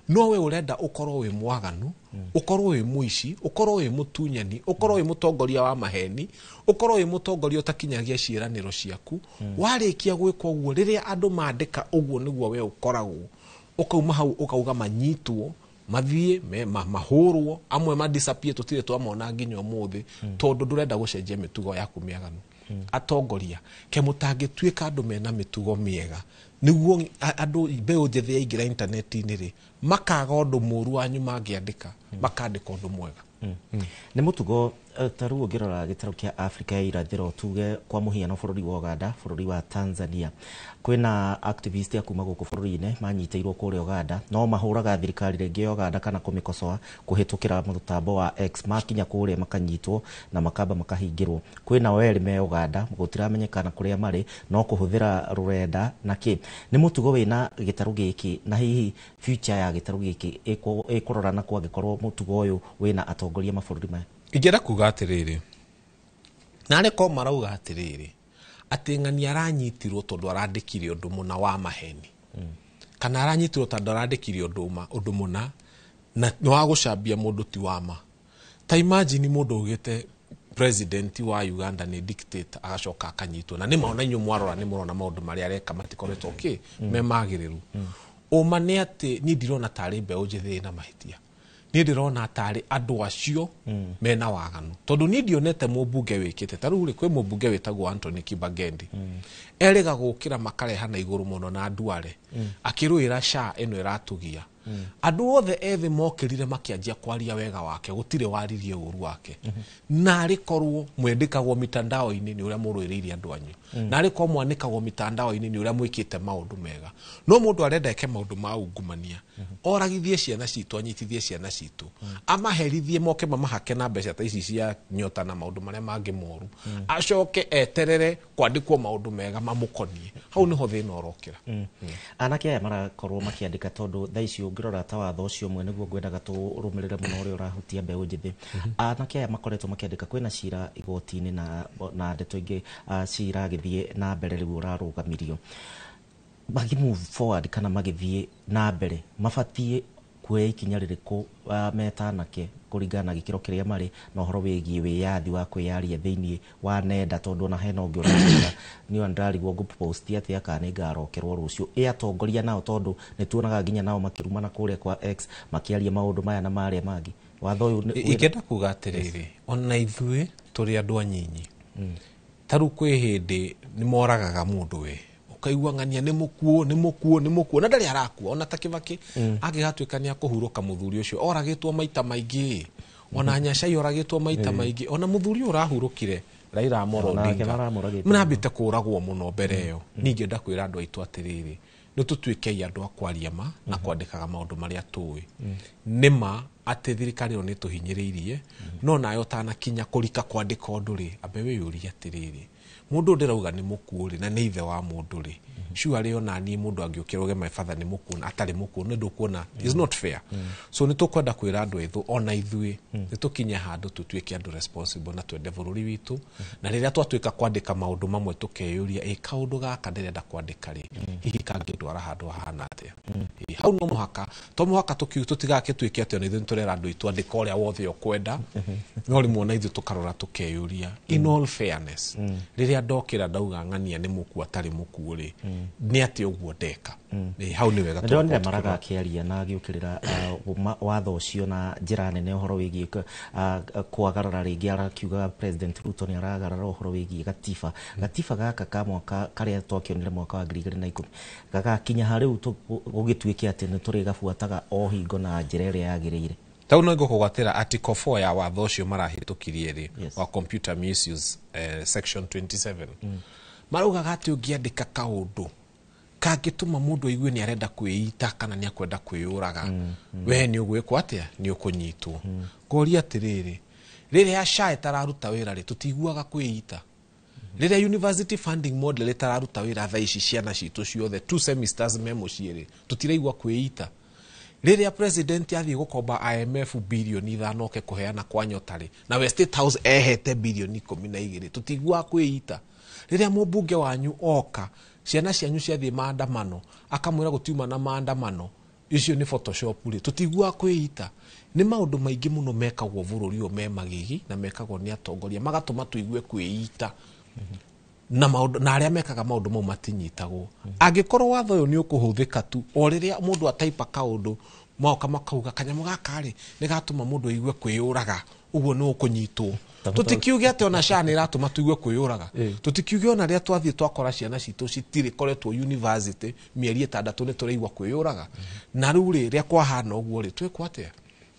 no we å renda å korwo wä mwaganu å korwo wä må ici å korwo wä må tunyani å korwo wä må tongoria wa maheni å korwo wä må tongoria å takinyagia ciäranä ro ciaku warä kia gwä ka å guo rä rä a andå mandä ka å guo nä guo we å koragwo å kauma hau å kauga manyitwo mathie mahurwo amwe madisappear tutire twamona nginya umuthi tondu ndurenda gucenjia mitugo yaku miaganu atongoria ke mutangituika andu mena mitugo miega niguo andu mbeu njethi yaingira internet-ini ri makaga undu muru wanyu mangiandika makandika undu mwega nä må tugo tarä u å ngä rora gä tarå kä a Africa ya irathä tuge kwa må hiano bå rå ri wa Uganda bå rå ri wa Tanzania kwä na activist akuma gå kå bå rå ri-inä manyitä irwo kå rä Uganda no mahå raga thirikari rä ngä Uganda kana kå mä kocoa kå hä tå kä ra må tambo wa X makinya kå rä a makanyitwo na makamba makahingä rwo kwä na erä me Uganda gå tiramenyekana kå rä a marä no kå hå thä ra rå renda na kä nä må tugo wä na gä tarå gä kä na hihi future ya gä tarå gä kä ä kå rorana kwa ngä korwo må tugo å yå wä na atongoria mabå rå ri maya ingĩenda kuga atĩrĩrĩ narĩ ko marauga atĩrĩrĩ atĩ ng'ani aranyitirwo tondũ arandĩkire ũndũ mũna wa maheni kana aranyitirwo tondũ arandĩkire ũndũ mũna na nĩ wa gũcambia mũndũ ti wama ta imagine mũndũ ugĩte president wa Uganda nĩ dictator agacoka akanyitwo na nĩ maona inyuĩ mwarora nĩ mũrona maũndũ marĩa areka matikoretwo me magĩrĩru ũma nĩ atĩ niĩ ndirona tarĩ mbeũ njĩthĩ na mahĩtia niĩ ndĩrona tarĩ andũ acio mena waganu tondũ niĩ ndionete mũmbunge wĩkĩte ta rĩu kwĩ mũmbunge wĩtagwo Anthony Kibagendi erĩga gũkĩra makarehana igũrũ mũno na Duale akĩrũĩra SHA ĩno ĩratũgia andũ othe ethĩ mokĩrire makĩanjia kwaria wega wake gũtirĩ waririe ũru wake na arĩkorwo mwendĩkagwo mitandao-inĩ nĩ ũrĩa mũrũĩrĩire andũ anyu na arĩkorwo mwanĩkagwo mitandao-inĩ nĩ ũrĩa mwĩkĩte maũndũ mega no mũndũ arenda eke maũndũ ma ungumania oragithie ciana citũ anyitithie ciana citũ amaherithie moke mamahake na mbeca ta ici cia nyota na maũndũ marĩa mangĩ moru acoke eterere kwandĩkwo maũndũ mega mamũkonie hau nĩho thĩna ũrokĩra anake aya marakorwo makĩandĩka tondũ thaa ici ũngĩrora ta watho ũcio ũmwe nĩguo ngwendaga tũrũmĩrĩre mũno ũrĩa ũrahutia mbeũ njĩthĩ anake aya makoretwo makĩandĩka kwĩna cira igoti-inĩ na ndeto ingĩ ciragĩthiĩ na mbere rĩu ũrarũgamirio move forward kana magĩthiĩ na mbere mabatiĩ kuoya ikinya rĩrĩkũ metanake kũringana na gĩkĩro kĩrĩa marĩ na ũhoro wĩgiĩ wĩyathi wa kwĩyaria thĩinĩ wa nenda tondũ ona hena ũngĩ ũraga nĩ ndarigwo ngũpost atĩ kana ngarokerwo rũciũ atongoria nao tondũ nĩ tuonaga nginya nao makĩrumana kũrĩa kwa X makĩaria maũndũ maya na marĩa mangĩ watho ũyũ ingĩenda kuga atĩrĩrĩ ona ithuĩ tũrĩ andũ anyinyi ta rĩu kwĩ hĩndĩ nĩ moragaga mũndũ we ukaigua ng'ania nĩ mũkuo na ndarĩ arakua ona ta Kĩbakĩ angĩgatuĩka nĩ akũhurũka mũthuri ũcio oragĩtwo maita maingĩ ona Nyacai oragĩtwo maita maingĩ ona mũthuri ũrahurũkire Raila Amolo Odinga mnambĩte kũragwo mũno mbere ĩyo ningĩ ndakwĩra andũ aitũ atĩrĩrĩ nĩ tũtuĩkei andũ a kwaria ma na kwandĩkaga maũndũ marĩa tũĩ nĩma atĩ thirikari ĩyo nĩ tũhinyĩrĩirie no nayo tanakinya kũrika kwandĩka ũndũ rĩ ambe wĩyũrie atĩrĩrĩ mundu ndirauga ni mukuuri na ni ithe wa mundu ri sure rĩo na ni mundu angĩũkĩra uge my father ni mukuo atari mukuo nĩ ndũkuona is not fair so nĩ tũkwenda kwĩra andũ ethũ ona ithuĩ nĩ tũkinye handũ tũtuĩke andũ responsible na twende bũrũri witũ na rĩrĩa twatuĩka kwandĩka maũndũ mamwe tũkeyũria kaũndũ gaka ndĩrenda kwandĩka rĩ hihi kangĩndwara handũ hahana atĩa hau no mũhaka to mũhaka tũtigagĩtuĩke atĩ ona ithuĩ nĩtũrera andũ aitũ andĩka ũrĩa wothe ũkwenda no rĩmwe ona ithuĩ tũkarora tũkeyũria in all fairness rĩrĩa ndokĩra ndauga ng'ania nĩ mũkuo atarĩ mũkuo rĩ nĩ atĩ ũguo ndeka hau nĩ wega ndonire maraga akĩaria na agĩũkĩrĩra watho ũcio na njĩra nene ũhoro wĩgiĩ kwagarara rĩngĩ arakiuga President Ruto nĩ aragarara ũhoro wĩgiĩ gatiba gaka ka mwaka karĩa twakĩonire mwaka wa 2010 gagakinya harĩ gũgĩtuĩke atĩ nĩ tũrĩgabuataga o hingo na njĩra ĩrĩa yagĩrĩire tau no ngũkũgwatĩra article 4 ya watho ũcio marahĩtũkirie rĩ wa computer misuse section 27 maraugaga atĩ ũngĩandĩka kaũndũ kangĩtũma mũndũ aigue nĩ arenda kwĩita kana nĩ akwenda kwĩyũraga we nĩ ũgwĩkwo atĩa nĩ ũkũnyitwo ngoria atĩrĩrĩ rĩrĩa SHA ĩtararuta wĩra rĩ tũtiguaga kwĩita rĩrĩa university funding model ĩtararuta wĩra thaa ici ciana citũ ciothe 2 semesters me mũciĩ rĩ tũtiraigua kwĩita riria president athii gukomba IMF bilioni 5 oke kuheana kwa nyotari na we State House ehete bilioni 12 tutigua kwĩita riria mũmbunge wanyu oka ciana cianyu ciathii maandamano akamwira gutiuma na maandamano icio ni photoshop ri tutigua kwĩita ni maundu maingi muno mekagwo bururi o me magigi na mekagwo ni atongoria magatuma tuigue kwĩita na maundu na aria mekaga maundu mau matinyitagwo angikorwo watho uyu ni ukuhuthika tu o riria mundu ataipa kaundu maoka makauga kanyamu gakari ni gatuma mundu aigue kwĩyũraga uguo ni ukunyitwo tutikiuge ate ona SHA ni ratuma tuigue kwĩyũraga tutikiuge ona ria twathie twakora ciana citu citire koretwo university mieri 6 ni turaigua kwĩyũraga na riu ria kwahana uguo ri twikwo atia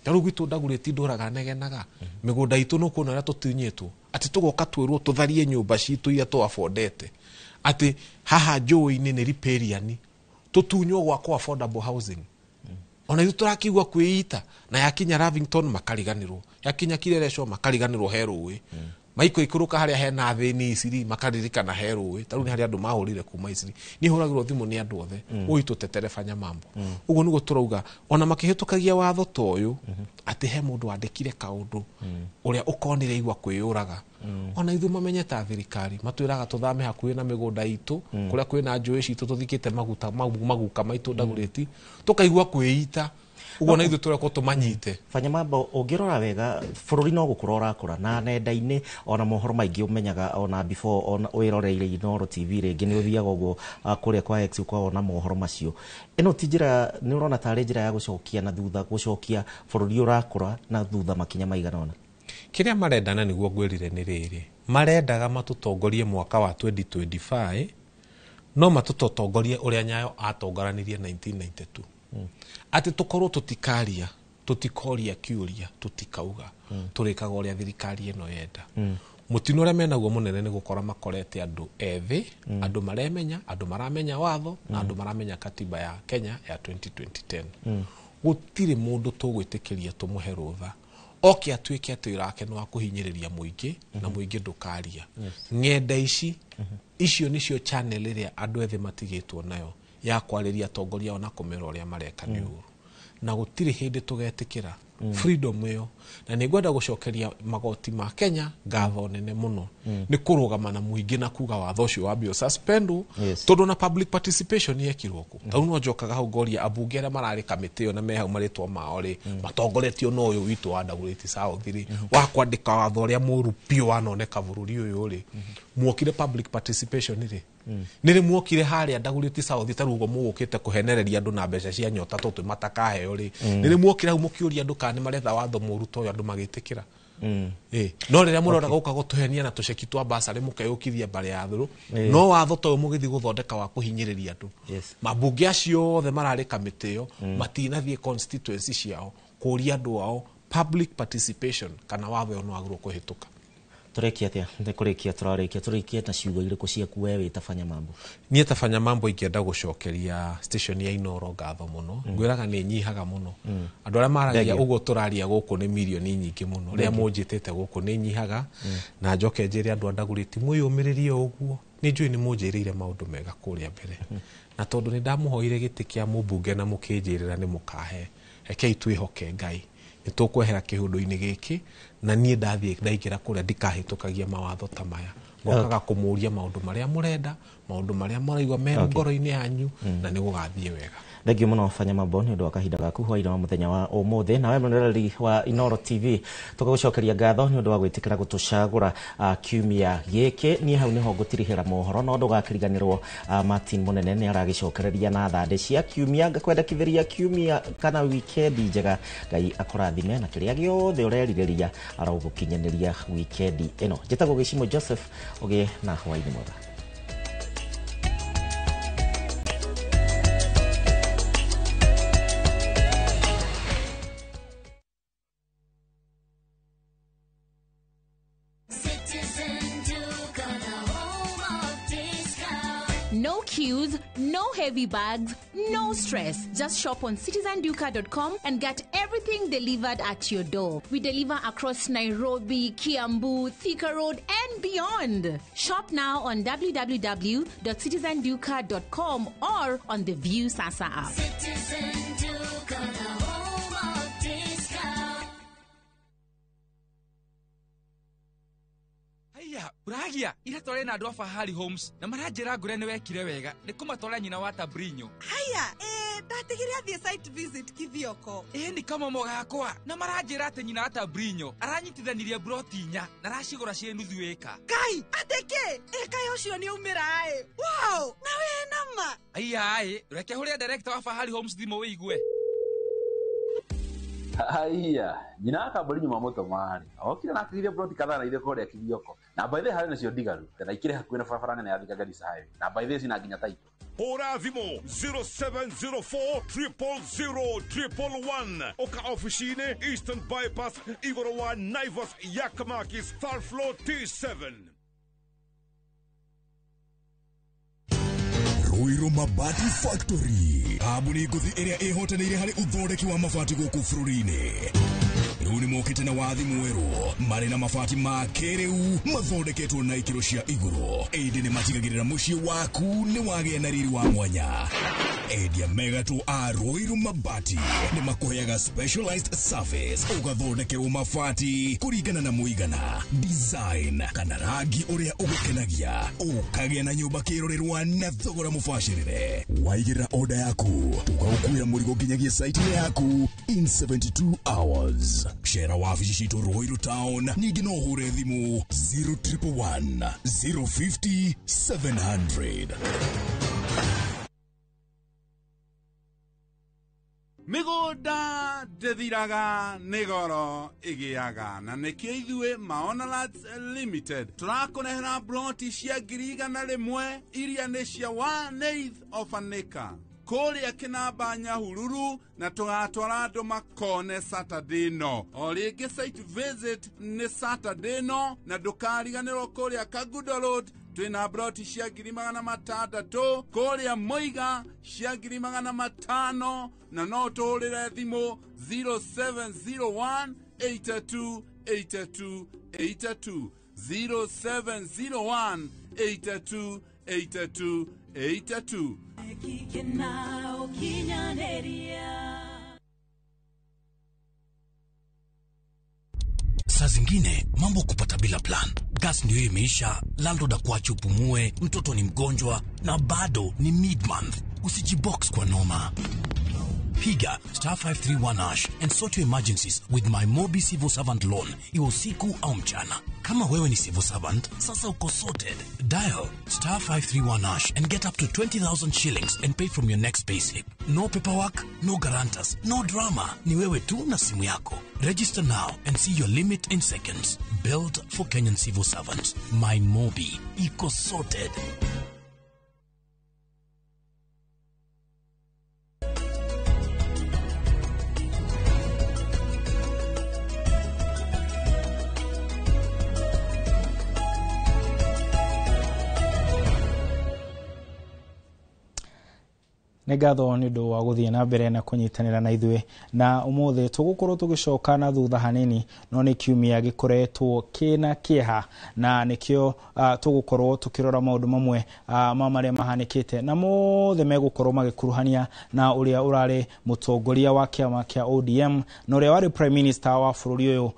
taru gwitu ndagureti nduraga negenaga migunda itu no kuona ria tutinyitwo ati tugoka twirwo tutharie nyumba citu iria twafondete ati haha njũĩ-inĩ ni ripariani tutunywo gwakwa affordable housing ona ithu turakigwa kwĩita na yakinya Lavington makariganirwo yakinya Kireresho makariganirwo he rũĩ maiko ikuruka haria hena thĩni iciri makaririkana he rũĩ taru ni haria andu mahurire kuma iciri ni huragirwo thimu ni andu othe uitu teterefanya mambo uguo niguo turauga ona makihitukagia watho toyu ati he mundu wandikire kaundu uria ukonire igwa kwĩyũraga ona ithu mamenyeta thirikari matwiraga tuthame hakuhi na migunda itu kuria kwina njũĩ citu tuthikite maguka maitu ndagureti tukaigwa kwĩita uguo na ithu tureko tumanyite fanya mambo ungirora wega bururi no gukura urakura na nenda-ini ona mohoro maingi umenyaga ona before ona wiroreire Inooro TV ringi ni uthiaga uguo kuria kwa X ukona mohoro macio ino tijira ni urona tari njira ya gucokia na thutha gucokia bururi urakura na thutha makinya maigana ona kiria marendana niguo ngwirire ni riri marendaga matutongorie mwaka wa 2025 no matutongorie uria Nyayo atongoranirie 1992 ati tukorwo tutikoria kiuria tutikauga turikaga uria thirikari eno yenda mutino uria menaguo munene ni gukora makorete andu ethi andu maremenya andu maramenya watho na andu maramenya katiba ya Kenya ya 2010 gutire mundu tugwitikiria tumuhe rutha oke atuike ati rake no akuhinyiriria muingi na muingi ndukaria ng'enda icio nicio channel iria andu ethi matigitwo nayo ya kwariria tongoria ona kumera uria mareka ni uru na gutire hindi tugetikira freedom iyo na nigwenda gucokeria magoti ma Kenya ngatho nene muno ni kurugama na muingi na kuga watho ucio wa bio suspend tondu na public participation yekirwo ku tau no njokaga hau ngoria abunge aria marari kamiti iyo na mehau maritwa mao ri matongoretio no uyu witu wa Ndagureti South ri wa kwandika watho uria muru pio wanoneka bururi uyu ri muokire public participation ri nire muokire haria Ndagureti South tarugo mugukite kuhenereria andu na mbeca cia nyota totu matakaheo ri nire muokire hau mukiuria andu kana maretha watho muru toyo andu magitikira no riria muroraga guka gutuhenia na tuceki twa basari mukeyukithia bare ya thuru no watho toyo mugithi guthondeka wa kuhinyiriria andu mabunge acio othe marari kamiti iyo matinathie constituency ciao kuria andu ao public participation kana watho no agirwo kuhituka turekia atia ndekurikia turikia na ciugo iriku ciaku wewe itafanya mambo nie tafanya mambo ikienda gucokeria station ya Inooro ngatho muno ngwiraga ni nyihaga muno andu aria maragia uguo turaria guku ni milioni nyingi muno ria munjitete guku ni nyihaga na njoke njire andu Ndagureti mwiyumiririe uguo ni njui ni munjirire maundu mega kuria mbere na tondu ni ndamuhoire giti kia mubunge na mukinjirira ni mukahe rekei twihoke Ngai nitukwehera kihundu-ini giki na nie ndathie ndaikira kuria ndikahitukagia mawatho ta maya ngokaga kumuria maundu maria murenda maundu maria maraigwa me ngoro-ini yanyu na ni gugathie wega Thengio muno fanya mambo ni undu wa kahinda gaku hwaira wa muthenya wa umuthi na we mweroreri wa Inooro TV tugagucokeria ngatho ni undu wa gwitikira gutucagura kiumia giki ni hau niho ngutirihira mohoro no ndugakiriganirwo Martin Munene ni aragicokereria na thande cia kiumia ngakwendekithiria kiumia kana weekend njega Ngai akurathime na kiria giothe ureririria arogukinyaniria weekend ino njitagwo Gicimo Joseph ugie na hwaini mwega. No queues, no heavy bags, no stress. Just shop on citizenduka.com and get everything delivered at your door. We deliver across Nairobi, Kiambu, Thika Road, and beyond. Shop now on www.citizenduka.com or on the View Sasa app. Aya, uragia, ira tole na andũ a Fahari Homes na maranjĩra ngũre nĩ wekire wega nĩ kũmatwara nyina wa Tabrinyo. Haya, ndatigire athiĩ site visit Kithioko. Ni kama mogakwa na maranjĩra atĩ nyina wa Tabrinyo aranyitithanirie broti 4 na aracigũra ciĩ nuthu ĩka. Kai, ateke, ĩka ũcio nĩ umĩra Wow, na we nama. Aya, reke hũrĩa director wa Fahari Homes thimũ wĩigue. Haya, jina aka Tabrinyo mamoto mari. Okire na akire broti kadhaa na ile kore ya Kithioko. Na by the way nacio digaru. Tena ikire hakuina farafara nene ya Thika Garissa Highway. Na by the way sina nginya title. Hora thimo 0704 000 Oka officine Eastern Bypass Igorowa Naivas Yakamakis Third Floor T7. Ruiru Mabati Factory. Kabuni nguthi iria ihotanĩire harĩ uthondeki wa mabati gũkũ bũrũri-inĩ. Rĩu nĩ mokĩte na wathi mwerũ marĩ na mabati ma kĩrĩu mathondeketwo na ikĩro cia igũrũ. Ĩndĩ nĩ matigagĩrĩra mũciĩ waku nĩ wagĩa na riri wa mwanya. Endia megatũ a Ruiru Mabati nĩ makũheaga specialized service ũgathondekerwo mabati kũringana na mũigana, design kana rangi ũrĩa ũgũkenagia. Ũkagĩa na nyũmba kĩrorerwa na thogora mũbacĩrĩre. Waigĩrĩra order yaku ũgagũkuĩra mũrigo nginyagia site yaku in 72 hours. Share wabici citũ Ruiru Town. Ningĩ no ũhũre thimũ 0111 050 700. Mĩgũnda ndĩthiraga nĩ goro ĩgĩaga na nĩkĩo ithuĩ Maonalads Limited tũrakũnehera broti cia 100,000 iria nĩ cia 1/8 of an acre kũrĩa Kĩnamba Nyahururu na tũgatwara andũ makone Saturday no. O rĩngĩ site visit nĩ Saturday no na ndũkariganĩrwo kũrĩa Kagudo Road twina broti cia 600,000 kũrĩa Muiga cia 500,000 na no tũrĩre thimũ 0701 82 82 82 0701 82 82 82. Saa zingine mambo kupata bila plan. Gas ndio imeisha, landlord akuache upumue, mtoto ni mgonjwa na bado ni mid-month. Usijibox kwa noma. Piga *531# and sort your emergencies with my Mobi Civil Servant Loan. Iwe usiku au mchana. Kama wewe ni civil servant, sasa uko sorted. Dial *531# and get up to 20,000 shillings and pay from your next payslip. No paperwork, no guarantors, no drama. Ni wewe tu na simu yako. Register now and see your limit in seconds. Built for Kenyan civil servants. My Mobi. Iko sorted. nĩ ngatho nĩ ũndũ wa gũthiĩ na mbere na kũnyitanĩra na ithuĩ na ũmũthĩ tũgũkorwo tũgĩcoka na thutha hanini no nĩ kiumia gĩkoretwo kĩna kĩeha na nĩkĩo tũgũkorwo tũkĩrora maũndũ mamwe ma marĩa mahanĩkĩte na mothe megũkorwo magĩkuruhania na ũrĩa ũrarĩ mũtongoria wa kĩama kĩa ODM na ũrĩa warĩ prime minister wa bũrũri ũyũ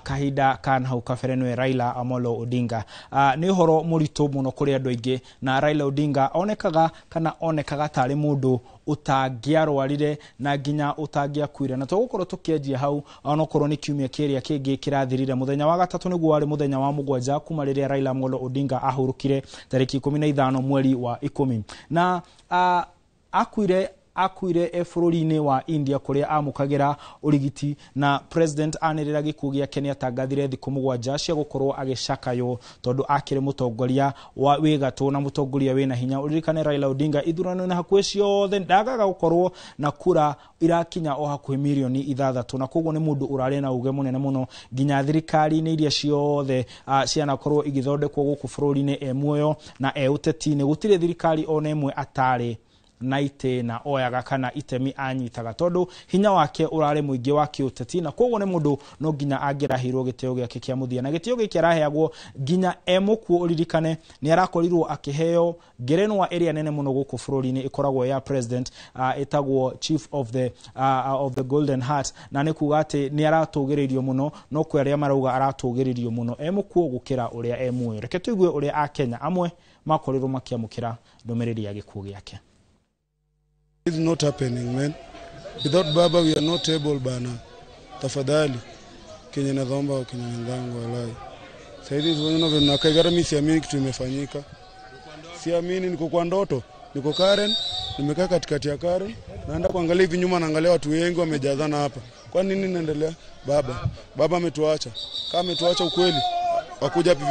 kahinda kan hau kabere nĩwe Raila Amolo Odinga. Nĩ ũhoro mũritũ mũno kũrĩ andũ aingĩ na Raila Odinga onekaga tarĩ mũndũ utangĩarwarire na nginya utangĩakuire na tũgũkorwo tũkĩenjia hau onokorwo nĩ kiumia kĩrĩa kĩngĩ kĩrathirire mũthenya wa gatatũ nĩguo warĩ mũthenya wa mũgwanja kuma rĩrĩa Raila Amolo Odinga ahurũkire tarĩki 15 mweri wa 10 na akuire bũrũri-inĩ wa India kũrĩa amũkagĩra ũrigiti na president anĩrĩra gĩkuũ gĩake nĩ atangathire thikũ 7 cia gũkorwo agĩcakaywo tondũ akĩrĩ mũtongoria wa wĩgatũ na mũtongoria wĩna hinya. Ũririkane Raila Odinga ithurano na hakuhĩ ciothe ndagaga gũkorwo na kura irakinya o hakuhĩ milioni 6 na koguo nĩ mũndũ ũrarĩ na uge mũnene mũno nginya thirikari-inĩ iria ciothe cianakorwo igĩthondekwo gũkũ bũrũri-inĩ muoyo na ũteti-inĩ gũtirĩ thirikari ona ĩmwe atarĩ na ite na oyaga kana itemi anyitaga tondu hinya wake urare muingi wa kiuteti na koguo ne mundu no nginya angirahirwo giteo giake kia muthia na giteo giki araheagwo nginya emuku uririkane ni arakorirwo akiheo ngerenwa area nene muno guku bururi-ini ikoragwo ya president etagwo chief of the Golden Heart na ne kuga ati ni aratugiririo muno no kwe aria marauga aratugiririo muno emuku gukira uria emwe reke tuigue uria a Kenya amwe makorirwo makiamukira ndomereri ya gikuo giake. It's not happening, man. Without Baba we are not able bana. Tafadhali Kenya naomba wa Kenya wenzangu walai. Sasa hivi unaona na kaigara mimi siamini kitu imefanyika. Siamini, niko kwa ndoto. Niko Karen, nimekaa katikati ya Karen, naenda kuangalia hivi nyuma, naangalia watu wengi wamejazana hapa. Kwa nini inaendelea? Baba ametuacha. Kama ametuacha ukweli, wakuja hivi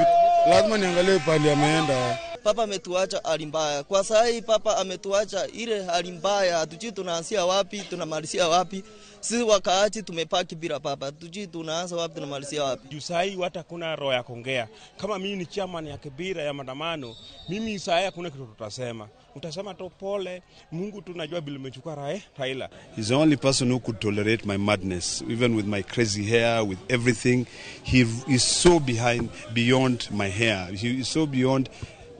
lazima niangalie pale ameenda. Papa ametuacha hali mbaya. Kwa sasa hii papa ametuacha ile hali mbaya, hatujui tunaanzia wapi, tunamalizia wapi. Sisi wakaachi tumepaki bila papa. Hatujui tunaanza wapi, tunamalizia wapi. Juu saa hii hata kuna roho ya kuongea. Kama mimi ni chairman ya Kibira ya maandamano, mimi saa hii kuna kitu tutasema. Utasema to pole, Mungu tunajua bila umechukua Raila. He's the only person who could tolerate my madness, even with my crazy hair, with everything. He is so beyond my hair. He is so beyond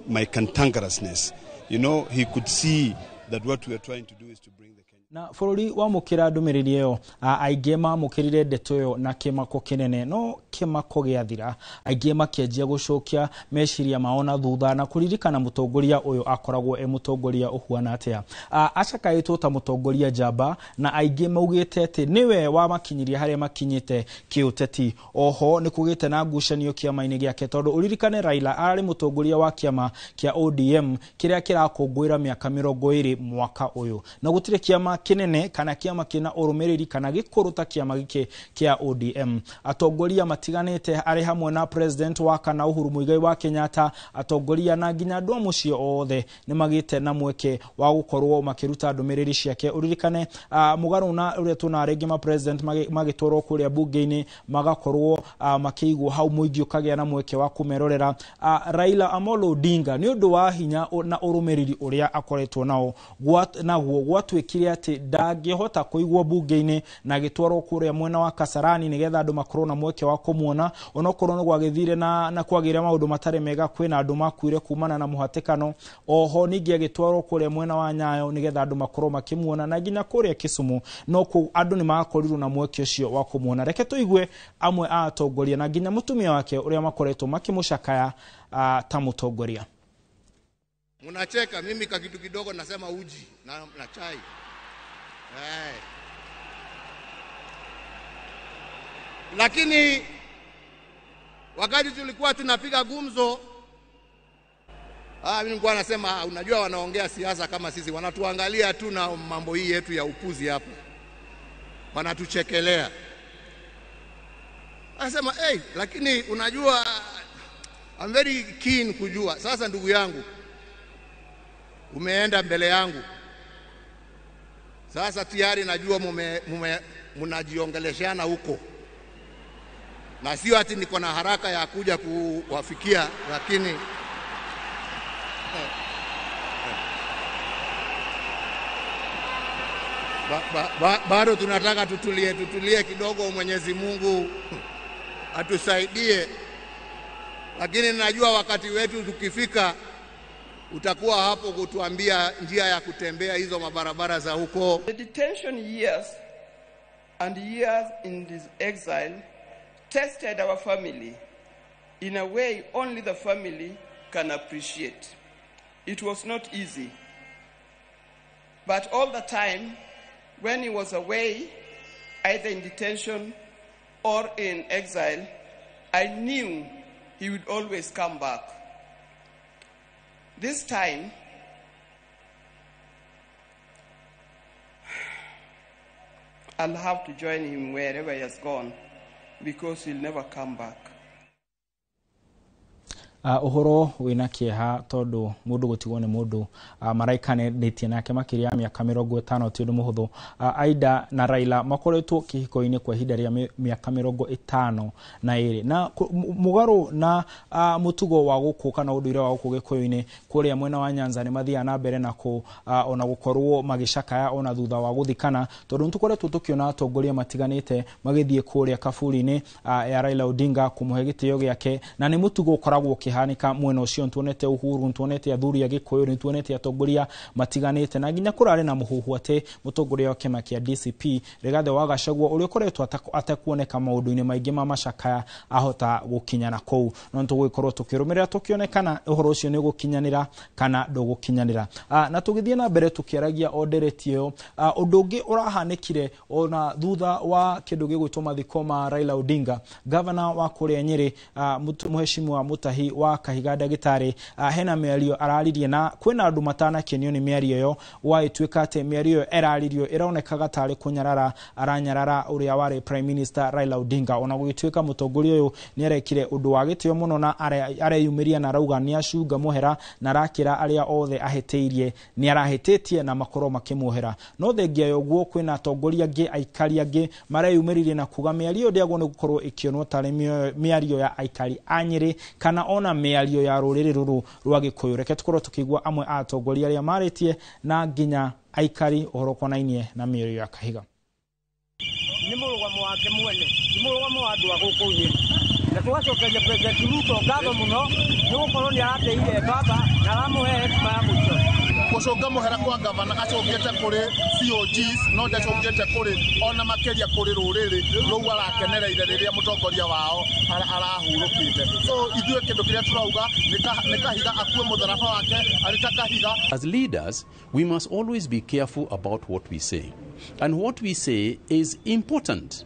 my cantankerousness. You know, he could see that what we are trying to do is to bring the Kenya. Na bururi wa mukira ndumiriri yo aige mamukirire ndeto yo na kimako kinene no kimako giathira aige makianjia gucokia meshiria maona thutha na kuririkana mutongoria uyu akoragwo mutongoria uhuana atia acakaitwo ta mutongoria jamba na aige maugite ati niwe wa makinyiria haria makinyite kiuteti. Oho ni kugite na ngucanio kiama-ini giake tondu uririkane Raila ari mutongoria wa kiama kia ODM kiria kirakungwira miaka 20 mwaka uyu na gutire kiama kinene kana kiama kina urumiriri kana gikuruta kiama gike kia ODM. Atongoria matiganite ari hamwe na president wa kana Uhuru Muigai wa Kenyatta, atongoria na nginya andu mucio othe ni magite na mweke wa gukorwo makiruta ndumiriri ciake. Uririkane mugaruna uria tuna regi ma president magitwarwo kuria bunge-ini magakorwo makiigwo hau muingi ukagia na mweke wa kumerorera. Raila Amolo Odinga ni undu wa hinya na urumiriri uria akoretwo nao naguo gwatwikire ati ndangihota kuigwo bunge-ini na gitwarwo kuria mwena wa Kasarani nigetha andu makorwo na mweke wa kumuona onokorwo no gwagithire na kwagira maundu matare mega kwina andu makuire kumana na muhatikano. Oho ningi agitwarwo kuria mwena wa Nyayo nigetha andu makorwo makimuona na nginya kuria Kisumu no ku andu ni magakorirwo na mweke ucio wa kumuona. Reke tuigue amwe a atongoria na nginya mutumia wake uria makoretwo makimushakaya ta mutongoria. Munacheka, mimi ka kitu kidogo nasema uji na chai. Lakini wakati tulikuwa tunapiga gumzo, mimi nilikuwa nasema unajua wanaongea siasa kama sisi, wanatuangalia tu na mambo hii yetu ya upuzi hapa. Wanatuchekelea. Anasema lakini unajua I'm very keen kujua. Sasa ndugu yangu, umeenda mbele yangu. Sasa tayari najua mnajiongeleshana huko. Na sio ati niko na haraka ya kuja kuwafikia, lakini bado tunataka tutulie kidogo. Mwenyezi Mungu atusaidie. Lakini najua wakati wetu tukifika utakuwa hapo kutuambia njia ya kutembea hizo mabarabara za huko. The detention years and years in this exile tested our family in a way only the family can appreciate. It was not easy. But all the time when he was away, either in detention or in exile, I knew he would always come back. This time, I'll have to join him wherever he has gone, because he'll never come back. uhoro wina kieha tondu mundu gutigwo ni mundu maraikane ndetie nake makiria miaka 50 ti undu muhuthu. Aida na Raila makoretwo kihiko-ini kwa ihinda ria miaka 52 na mugaru na mutugo wa guku kana unduire wa guku gikuyu-ini kuria mwena wa Nyanza ni mathia na mbere na ona gukorwo magicakaya ona thutha wa guthikana tondu ntukoretwo tukiona atongoria matiganite magithie kuria kaburi-ini ya Raila Odinga kumuhe gitio giake na ni mutugo ukoragwo kihanika mwena ucio. Ntuonete Uhuru, ntuonete athuri agikuyu, ntuonete atongoria matiganite na nginya kurari na muhuhu ate mutongoria wa kema kia DCP Rigathi wa Gachagua uri ukoretwo atakuoneka maundu-ini maingi ma macakaya ahota gukinyana kou no ntugikorwo tukirumirira tukionekana uhoro ucio ni gukinyanira kana ndugukinyanira. Na tugithie na mbere tukiaragia onderetio undu ungi urahanikire ona thutha wa kindu gigwitwo mathiko ma Raila Odinga. Governor wa kuria Nyeri Mheshimiwa Mutahi wa Kahiga Ndagitari hena miario araririe na kwina andu matana kenio ni miario yo wa itwika ate miario eraririo ironekaga tari kunyarara aranyarara uria wari Prime Minister Raila Odinga ona gugitwika mutongoria uyu ni arekire undu wa gitio muno na areyumiria na rauga ni acunga muhera na rakira aria othe aheteirie ni arahetetie na makoro makimuhera no thengia yoguo kwina atongoria angi aikari angi mareyumiririe na kuga miario ndiagwo ni gukorwo ikionwo tari miario ya aikari a Nyeri kana ona miario ya ruriri ruru rwa Gikuyu. Reke tukorwo tukigwa amwe a atongoria aria maritie na nginya aikari uhoro konainie na miario ya Kahiga. Ni murugamo wake mwene, ni murugamo wa andu a guku Nyeri na tugacokeria President Ruto ngatho muno ni gukorwo ni arateire baba na aramuhe hekima ya muico gucunga muhera kwa gavana acungite kuri COGs no ndacungite kuri ona makeria kuri ruriri ruu arakenereire riria mutongoria wao arahurukite. So ithuĩ kindu kiria turauga ni Kahiga akue mutharaba wake arita Kahiga. As leaders, we must always be careful about what we say, and what we say is important.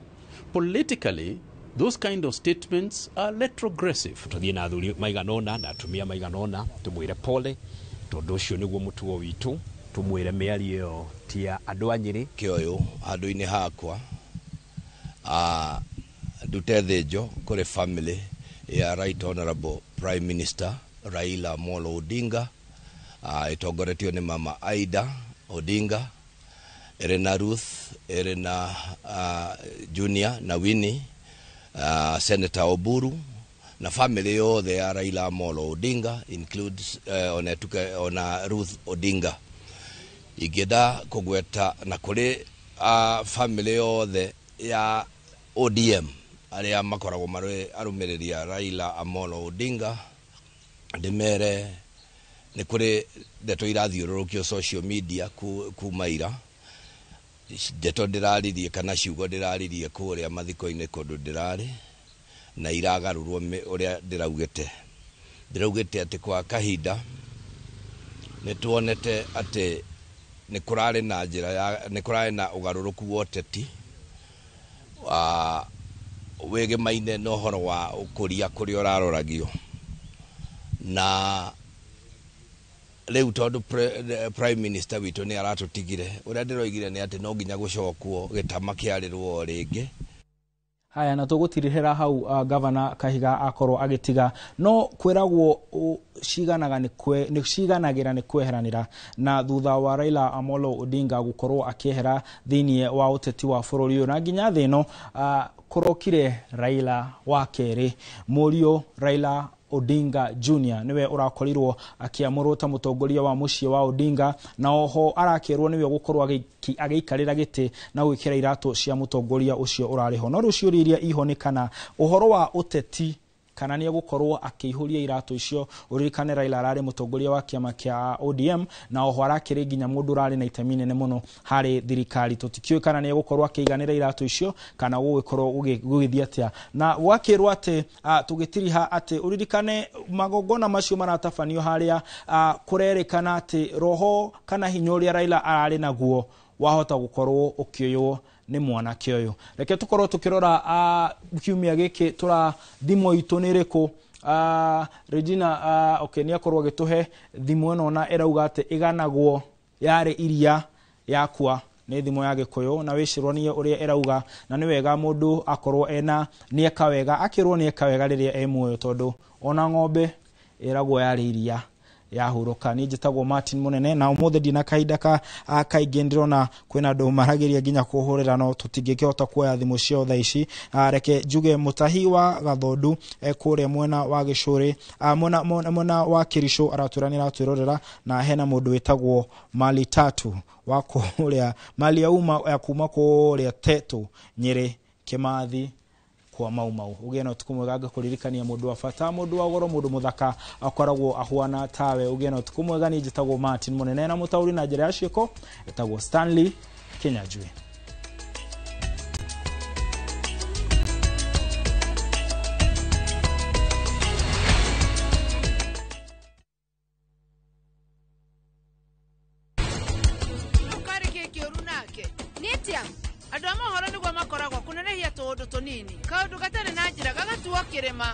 Politically, those kind of statements are retrogressive. Tuthie na athuri maiganona na atumia maiganona tumwire pole tondu ucio niguo mutuo witu tumwire miario tia andu a Nyeri kioyo andu-ini hakwa ndute thinjo kuri family ya Right Honorable Prime Minister Raila Amolo Odinga itongoretio ni mama Aida Odinga, Erena Ruth, Erena Junior na Winnie, Senator Oburu na family yothe ya Raila Amolo Odinga includes ona Ruth Odinga. Igeda kugweta na kuri family yothe ya ODM aria makoragwo mari arumiriria Raila Amolo Odinga ndimere ni kuri ndeto irathiururukio social media kumaira ndeto ndiraririe kana ciugo ndiraririe kuria mathiko-ini kundu ndirari na iragarurwo uria ndiraugite ati kwa kahinda ni tuonete ati ni kurari na njira ni kurari na ugaruruku wa uteti wege maine no horo wa ukuria kuri uraroragio na leu tondu Prime Minister witu ni aratutigire uria ndiroigire ni ati no nginya gucokwo gitama kiarirwo ringi. Haya na tugutirihira hau Governor Kahiga akorwo agitiga no kwiragwo ciganagira ni kweheranira na thutha wa Raila Amolo Odinga gukorwo akihera thinie wa uteti wa bururi na nginya thino kurokire Raila wa keri murio Raila Odinga Junior niwe urakorirwo akiamurota mutongoria wa mucie wa Odinga na oho arakirwo niwe gukorwo ageikarira giti na gwikira irato cia mutongoria ucio urariho no rucio riria ihonikana uhoro wa uteti kana ni gukorwo akihuria irato icio uririkane Raila arari mutongoria wa kiama kia ODM na oho arakiri nginya mundu urari na itemi nene muno hari thirikari tutikio kana ni gukorwo akiganira irato icio kana gugikorwo gugithia atia na gwakirwo ati tugitiriha ati uririkane magogona macio maratafanio haria kurerikana ati roho kana hinyoria Raila arari naguo wahota gukorwo ukioyo ni mwana kioyo. Reke tukorwo tukirora kiumia giki tura thimo itu niriku Regina okay ni akorwo gituhe thimo eno na erauga ati iganagwo yare iria yakwa ni thimo ya Gikuyu na wicirwonie uria erauga na ni wega mundu akorwo ena ni ekawega akirwo ni ekawega riria muoyo tondu ona ng'ombe iragwo yari iria yahuruka. Ni njitagwo Martin Munene na umuthe ndina kahinda kaingĩ ndirona kwina andũ marageria nginya kuhurira no tutingĩkĩhota kuoya thimũ ciao thaa ici. Reke njuge Mutahi wa Gathondu kũrĩa mwena wa Gĩcũrĩ mwena wa Kirisho araturanira atwirorera, na hena mũndũ wĩtagwo Mali Tatu wa kũrĩa Mali ya uma ya kuma kũrĩa Tetu Nyĩrĩ Kimathi kwa Maumau. Ugeno tukumwega kuririkania mundu wa fata, mundu wa goro, mundu muthaka akoragwo ahuana tawe. Ugeno tukumwega ni njitagwo Martin Munene na mutauri na njira ya ciĩko etagwo Stanley Kinyanjui. Andũ amahoro nĩguo makoragwo kũnenehia tũũndũ tũnini, kaũndũ gatarĩ na njĩra gagatuo kĩrĩma.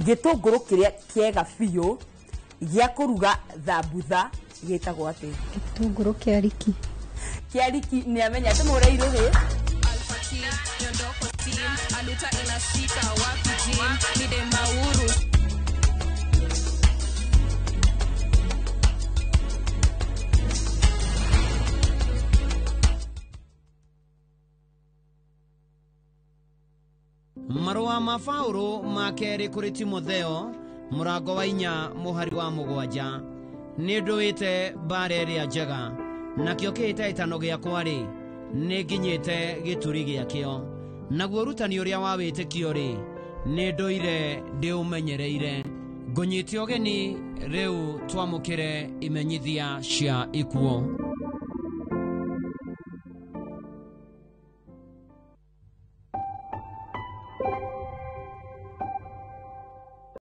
Gĩtũngũrũ kĩrĩa kĩega biũ gĩa kũruga thambutha gĩtagwo atĩ? Gĩtũngũrũ kĩa riki. Kĩa riki nĩ amenya atĩ mũre irũhĩ. Alfati, Yondoko team, Aluta inashika wapi team, Nide Mauru. Marua ma Paulo ma kerĩ kũrĩ Timotheo mũrango wa 4 mũhari wa 7 nĩ ndũĩte mbara ĩrĩa njega, nakĩo kĩhĩtahĩtano gĩakwa-rĩ nĩ nginyĩte gĩturi gĩakĩo, naguo ũrutani ũrĩa wa wĩtĩkio-rĩ nĩ ndũire ndĩũmenyereire. Ngũnyĩte ũgeni rĩu twamũkĩre imenyithia cia ikuo.